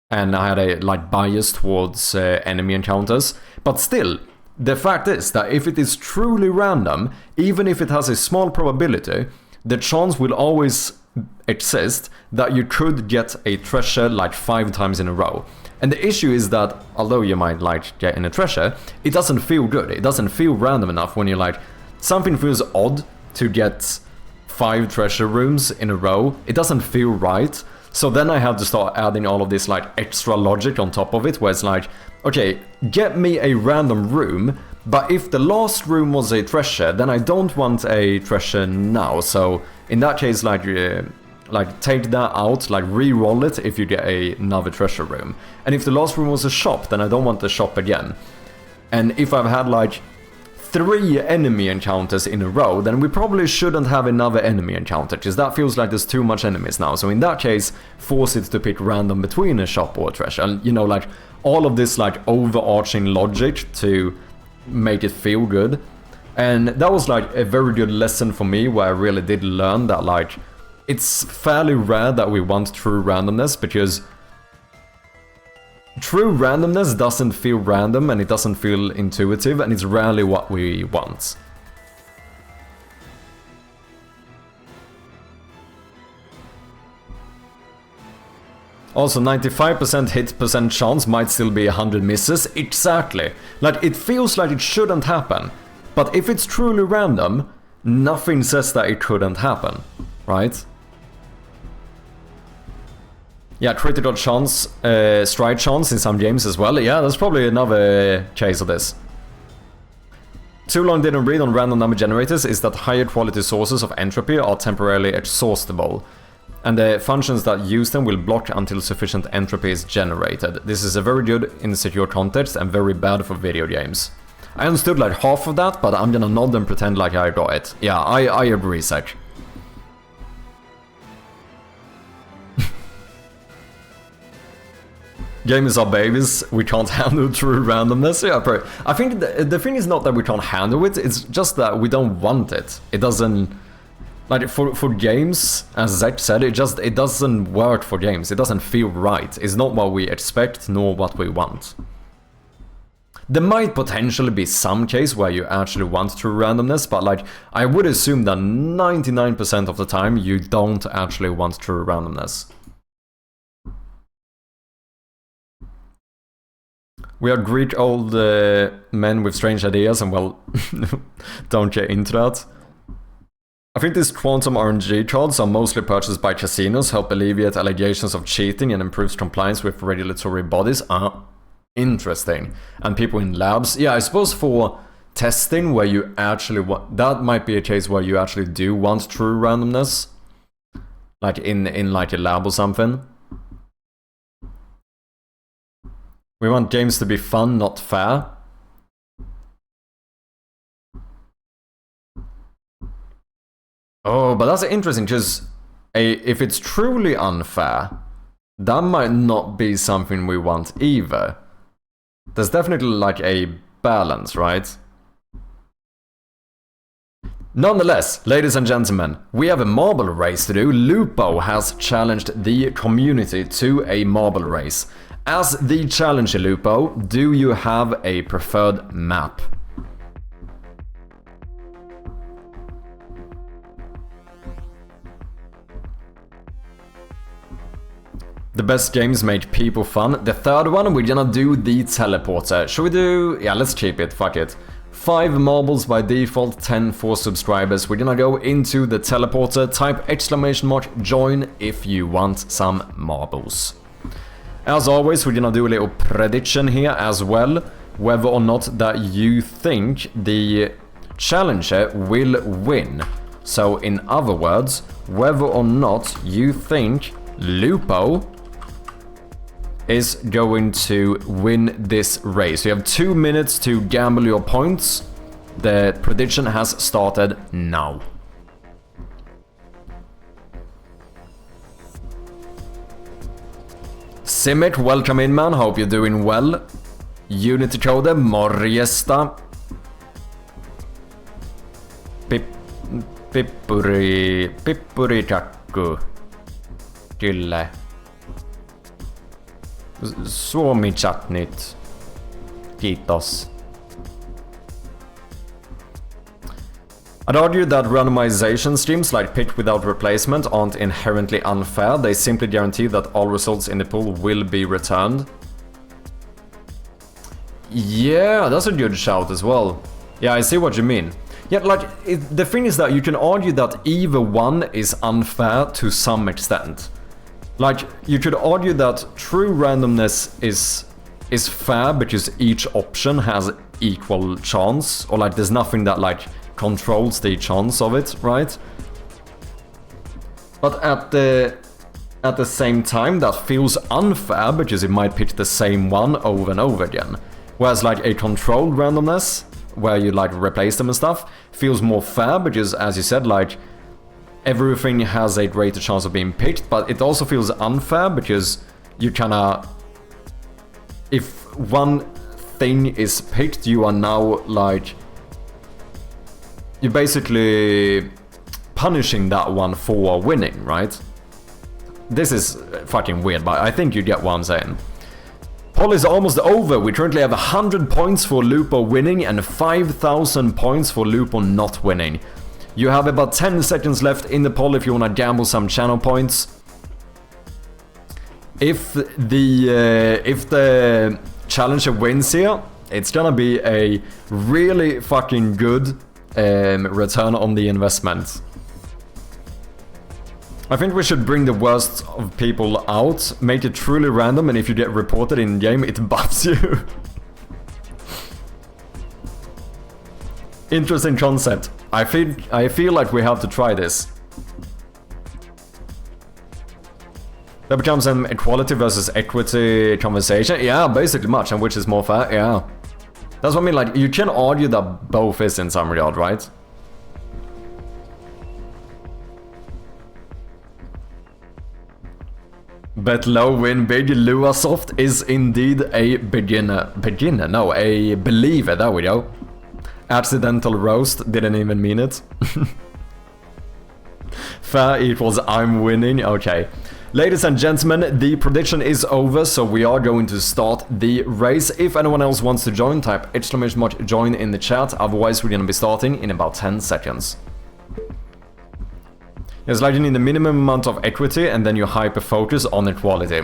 And I had a like bias towards enemy encounters, but still, the fact is that if it is truly random, even if it has a small probability, the chance will always exist that you could get a treasure like 5 times in a row. And the issue is that, although you might like get in a treasure, it doesn't feel good. It doesn't feel random enough when you're like, something feels odd to get 5 treasure rooms in a row. It doesn't feel right. So then I had to start adding all of this like extra logic on top of it, where it's like, okay, get me a random room, but if the last room was a treasure, then I don't want a treasure now. So in that case, like take that out, like re-roll it if you get another treasure room. And if the last room was a shop, then I don't want the shop again. And if I've had like 3 enemy encounters in a row, then we probably shouldn't have another enemy encounter, because that feels like there's too much enemies now. So in that case, force it to pick random between a shop or a treasure. And you know, like all of this like overarching logic to make it feel good. And that was like a very good lesson for me, where I really did learn that like it's fairly rare that we want true randomness, because true randomness doesn't feel random and it doesn't feel intuitive, and it's rarely what we want. Also, 95% hit percent chance might still be 100 misses. Exactly. Like, it feels like it shouldn't happen. But if it's truly random, nothing says that it couldn't happen, right? Yeah, critical chance, strike chance in some games as well. Yeah, that's probably another case of this. Too long didn't read on random number generators is that higher quality sources of entropy are temporarily exhaustible, and the functions that use them will block until sufficient entropy is generated. This is a very good in secure context and very bad for video games. I understood like half of that, but I'm gonna nod and pretend like I got it. Yeah, I agree, Zach. Games are babies, we can't handle true randomness. Yeah, I think the thing is not that we can't handle it, it's just that we don't want it. It doesn't... Like, for games, as Zach said, it doesn't work for games. It doesn't feel right. It's not what we expect, nor what we want. There might potentially be some case where you actually want true randomness, but like, I would assume that 99% of the time you don't actually want true randomness. We are Greek old men with strange ideas, and well, don't get into that. I think these quantum RNG cards are mostly purchased by casinos, help alleviate allegations of cheating and improves compliance with regulatory bodies. Interesting. And people in labs. Yeah, I suppose for testing where you actually want... That might be a case where you actually do want true randomness. Like in like a lab or something. We want games to be fun, not fair. Oh, but that's interesting, because if it's truly unfair, that might not be something we want either. There's definitely like a balance, right? Nonetheless, ladies and gentlemen, we have a marble race to do. Lupo has challenged the community to a marble race. As the challenger, Lupo, do you have a preferred map? The best games make people fun. The third one, we're gonna do the teleporter. Should we do... Yeah, let's keep it, fuck it. 5 marbles by default, 10 for subscribers. We're gonna go into the teleporter. Type !join if you want some marbles. As always, we're gonna do a little prediction here as well. Whether or not that you think the challenger will win. So in other words, whether or not you think Lupo is going to win this race. You have 2 minutes to gamble your points. The prediction has started now. Simic, welcome in, man. Hope you're doing well. Unity Code, morjesta. Pippuri kakku. Kyllä. Suomi-chat nyt. Kiitos. I'd argue that randomization schemes like pick without replacement aren't inherently unfair. They simply guarantee that all results in the pool will be returned. Yeah, that's a good shout as well. Yeah, I see what you mean. Yeah, like, the thing is that you can argue that either one is unfair to some extent. Like, you could argue that true randomness is fair because each option has equal chance, or like there's nothing that like controls the chance of it, right? But at the same time, that feels unfair because it might pick the same one over and over again. Whereas like a controlled randomness, where you like replace them and stuff, feels more fair because, as you said, like everything has a greater chance of being picked, but it also feels unfair because you kinda... If one thing is picked, you are now like... You're basically punishing that one for winning, right? This is fucking weird, but I think you get what I'm saying. Poll is almost over. We currently have 100 points for Lupo winning and 5,000 points for Lupo not winning. You have about 10 seconds left in the poll if you want to gamble some channel points. If the challenger wins here, it's gonna be a really fucking good return on the investment. I think we should bring the worst of people out, make it truly random, and if you get reported in game, it buffs you. Interesting concept. I feel like we have to try this. That becomes an equality versus equity conversation. Yeah, basically much, and which is more fair. Yeah. That's what I mean, like, you can argue that both is in some regard, right? Bet low, win big. Luasoft is indeed a beginner. Beginner? No, a believer. There we go. Accidental roast. Didn't even mean it. Fair equals I'm winning. Okay. Ladies and gentlemen, the prediction is over, so we are going to start the race. If anyone else wants to join, type !join join in the chat. Otherwise, we're going to be starting in about 10 seconds. It's like you need the minimum amount of equity and then you hyper-focus on equality.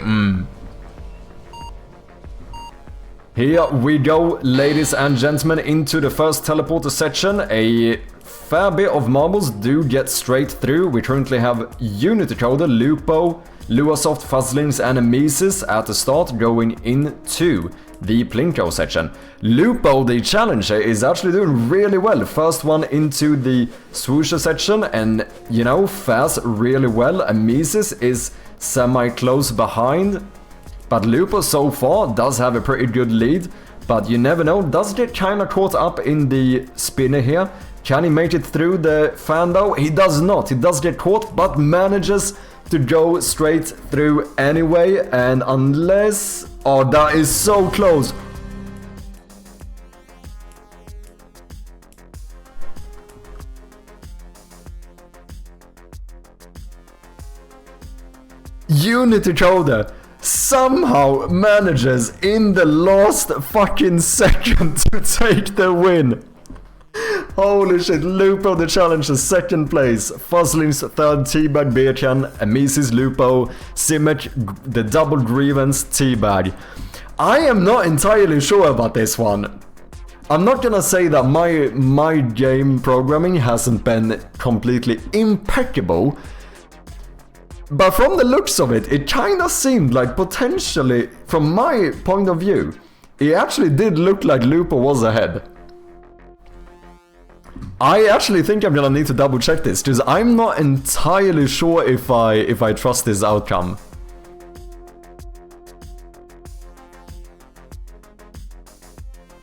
Here we go, ladies and gentlemen, into the first teleporter section. A fair bit of marbles do get straight through. We currently have Unity Coder, Lupo, Luasoft, Fuzzlings and Mises at the start going into the Plinko section. Lupo, the challenger, is actually doing really well. First one into the swoosher section and, you know, fares really well. And Mises is semi-close behind. But Lupo so far does have a pretty good lead. But you never know, does get kinda caught up in the spinner here. Can he make it through the fan though? He does not. He does get caught, but manages to go straight through anyway. And unless... Oh, that is so close. Unity Coder somehow manages in the last fucking second to take the win. Holy shit, Lupo the challenger, second place. Fuzzlings third, Teabag, Beerchan, Amisis, Lupo, Simic, the double grievance, Teabag. I am not entirely sure about this one. I'm not gonna say that my game programming hasn't been completely impeccable. But from the looks of it, it kinda seemed like potentially, from my point of view, it actually did look like Lupo was ahead. I actually think I'm gonna need to double check this, because I'm not entirely sure if I trust this outcome.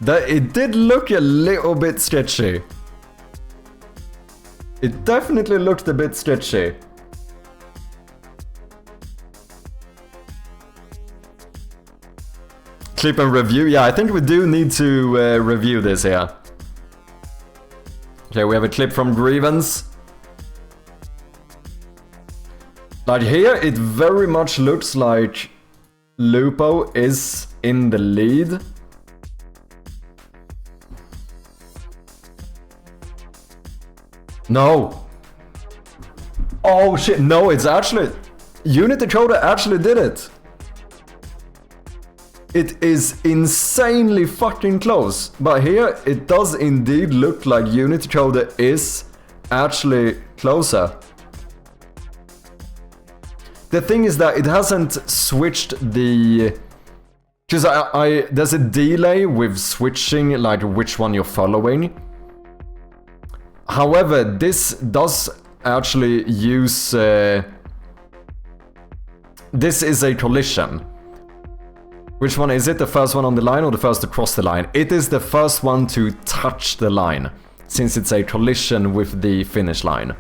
It did look a little bit sketchy. It definitely looked a bit sketchy. Clip and review. Yeah, I think we do need to review this here. Okay, we have a clip from Grievance. Like here, it very much looks like Lupo is in the lead. No. Oh shit, no, it's actually... Unity Coder actually did it. It is insanely fucking close. But here, it does indeed look like Unity Coder is actually closer. The thing is that it hasn't switched the... Because there's a delay with switching, like, which one you're following. However, this does actually use... this is a collision. Which one is it? The first one on the line or the first to cross the line? It is the first one to touch the line, since it's a collision with the finish line.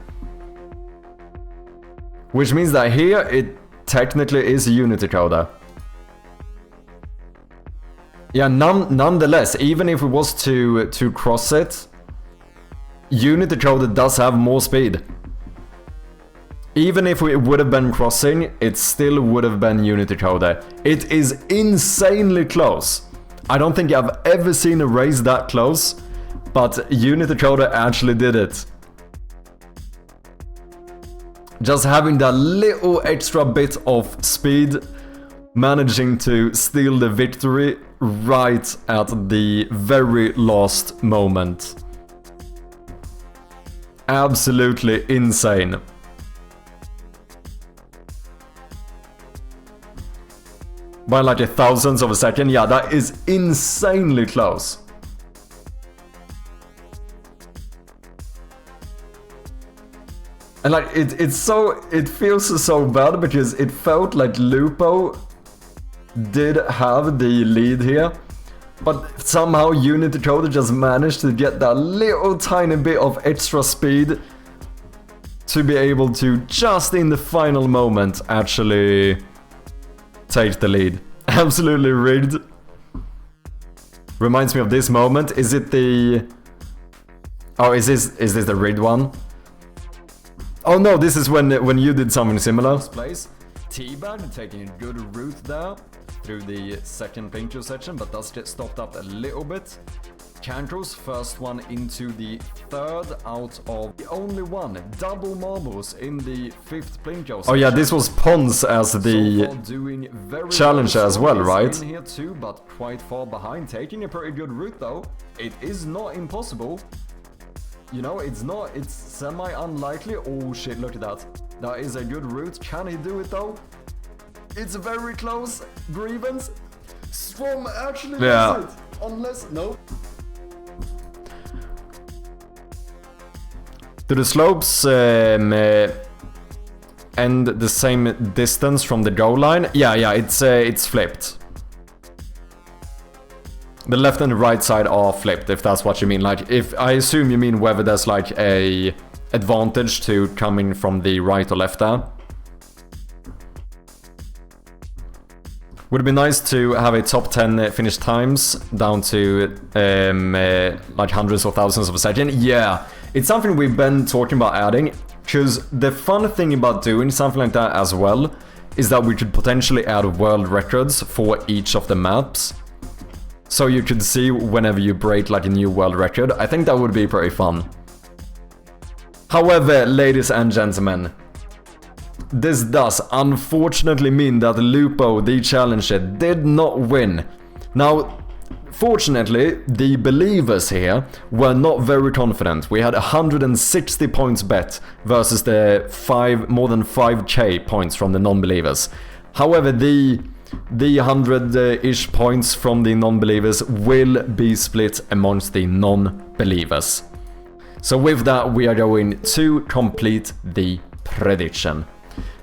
Which means that here it technically is a Unity coder. Yeah, nonetheless, even if it was to cross it, Unity coder does have more speed. Even if it would have been crossing, it still would have been Unity coder. It is insanely close. I don't think I've ever seen a race that close, but Unity coder actually did it. Just having that little extra bit of speed, managing to steal the victory right at the very last moment. Absolutely insane. By like a thousandth of a second, yeah, that is insanely close. And like, it feels so bad because it felt like Lupo did have the lead here, but somehow Unity coder just managed to get that little tiny bit of extra speed to be able to, just in the final moment, actually take the lead. Absolutely rigged. Reminds me of this moment. Is it the... Oh, is this the rigged one? Oh no, this is when you did something similar. Place. Teabag taking a good route there through the second paint section, but does get stopped up a little bit. Cancro's first one into the third out of the only one. Double marbles in the fifth Plinko. Oh yeah, this was Pons as the challenger as well, right? In here too, but quite far behind. Taking a pretty good route though. It is not impossible. You know, it's semi-unlikely. Oh shit, look at that. That is a good route. Can he do it though? It's very close. Grievance. Strom actually does it. Unless, no. Do the slopes end the same distance from the goal line? Yeah, it's flipped. The left and the right side are flipped, if that's what you mean. Like, if I assume you mean whether there's like a advantage to coming from the right or left there. Would it be nice to have a top 10 finish times down to like hundreds or thousands of a second? Yeah, it's something we've been talking about adding, because the fun thing about doing something like that as well is that we could potentially add world records for each of the maps. So you could see whenever you break like a new world record. I think that would be pretty fun. However, ladies and gentlemen, this does unfortunately mean that Lupo, the challenger, did not win. Now, fortunately, the believers here were not very confident. We had 160 points bet versus the more than 5k points from the non-believers. However, the 100-ish points from the non-believers will be split amongst the non-believers. So with that, we are going to complete the prediction.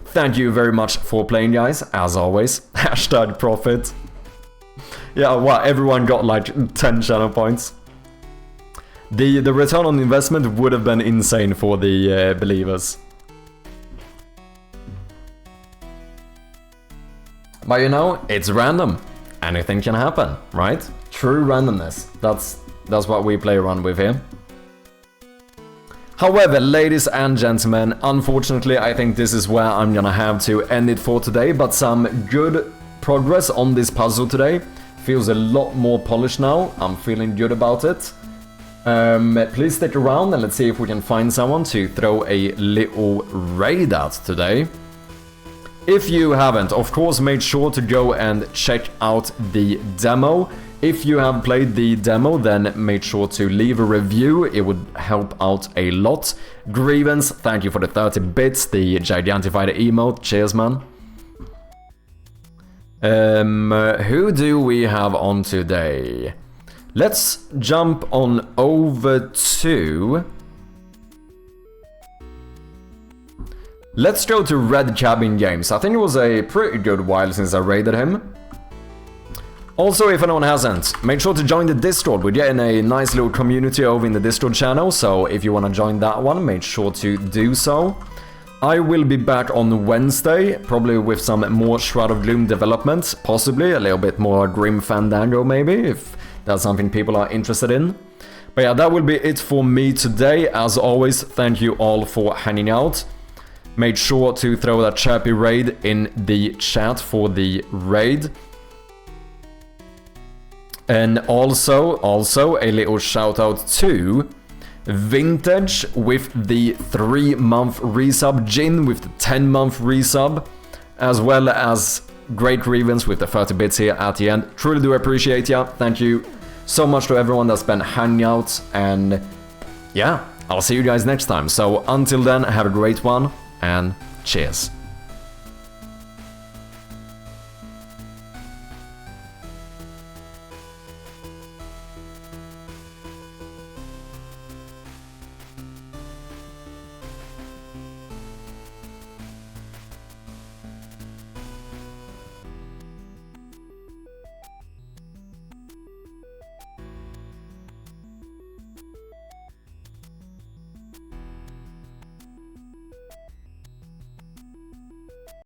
Thank you very much for playing, guys, as always. Hashtag profit. Yeah, wow, everyone got like 10 channel points. The return on investment would have been insane for the believers. But you know, it's random. Anything can happen, right? True randomness. That's what we play around with here. However, ladies and gentlemen, unfortunately, I think this is where I'm gonna have to end it for today, but some good progress on this puzzle today. Feels a lot more polished now. I'm feeling good about it. Please stick around and let's see if we can find someone to throw a little raid at today. If you haven't, of course, make sure to go and check out the demo. If you have played the demo, then make sure to leave a review. It would help out a lot. Grievance, thank you for the 30 bits, the gigantified emote. Cheers, man. Who do we have on today? Let's jump on over to... Let's go to Red Cabin Games. I think it was a pretty good while since I raided him. Also, if anyone hasn't, make sure to join the Discord. We're getting a nice little community over in the Discord channel, so if you want to join that one, make sure to do so. I will be back on Wednesday, probably with some more Shroud of Gloom development, possibly a little bit more Grim Fandango maybe, if that's something people are interested in. But yeah, that will be it for me today. As always, thank you all for hanging out. Make sure to throw that chirpy raid in the chat for the raid. And also a little shout out to Vintage with the 3-month resub, Jin with the 10-month resub, as well as Great Grievance with the 30 bits here at the end. Truly do appreciate ya. Thank you so much to everyone that's been hanging out, and yeah, I'll see you guys next time. So until then, have a great one, and cheers.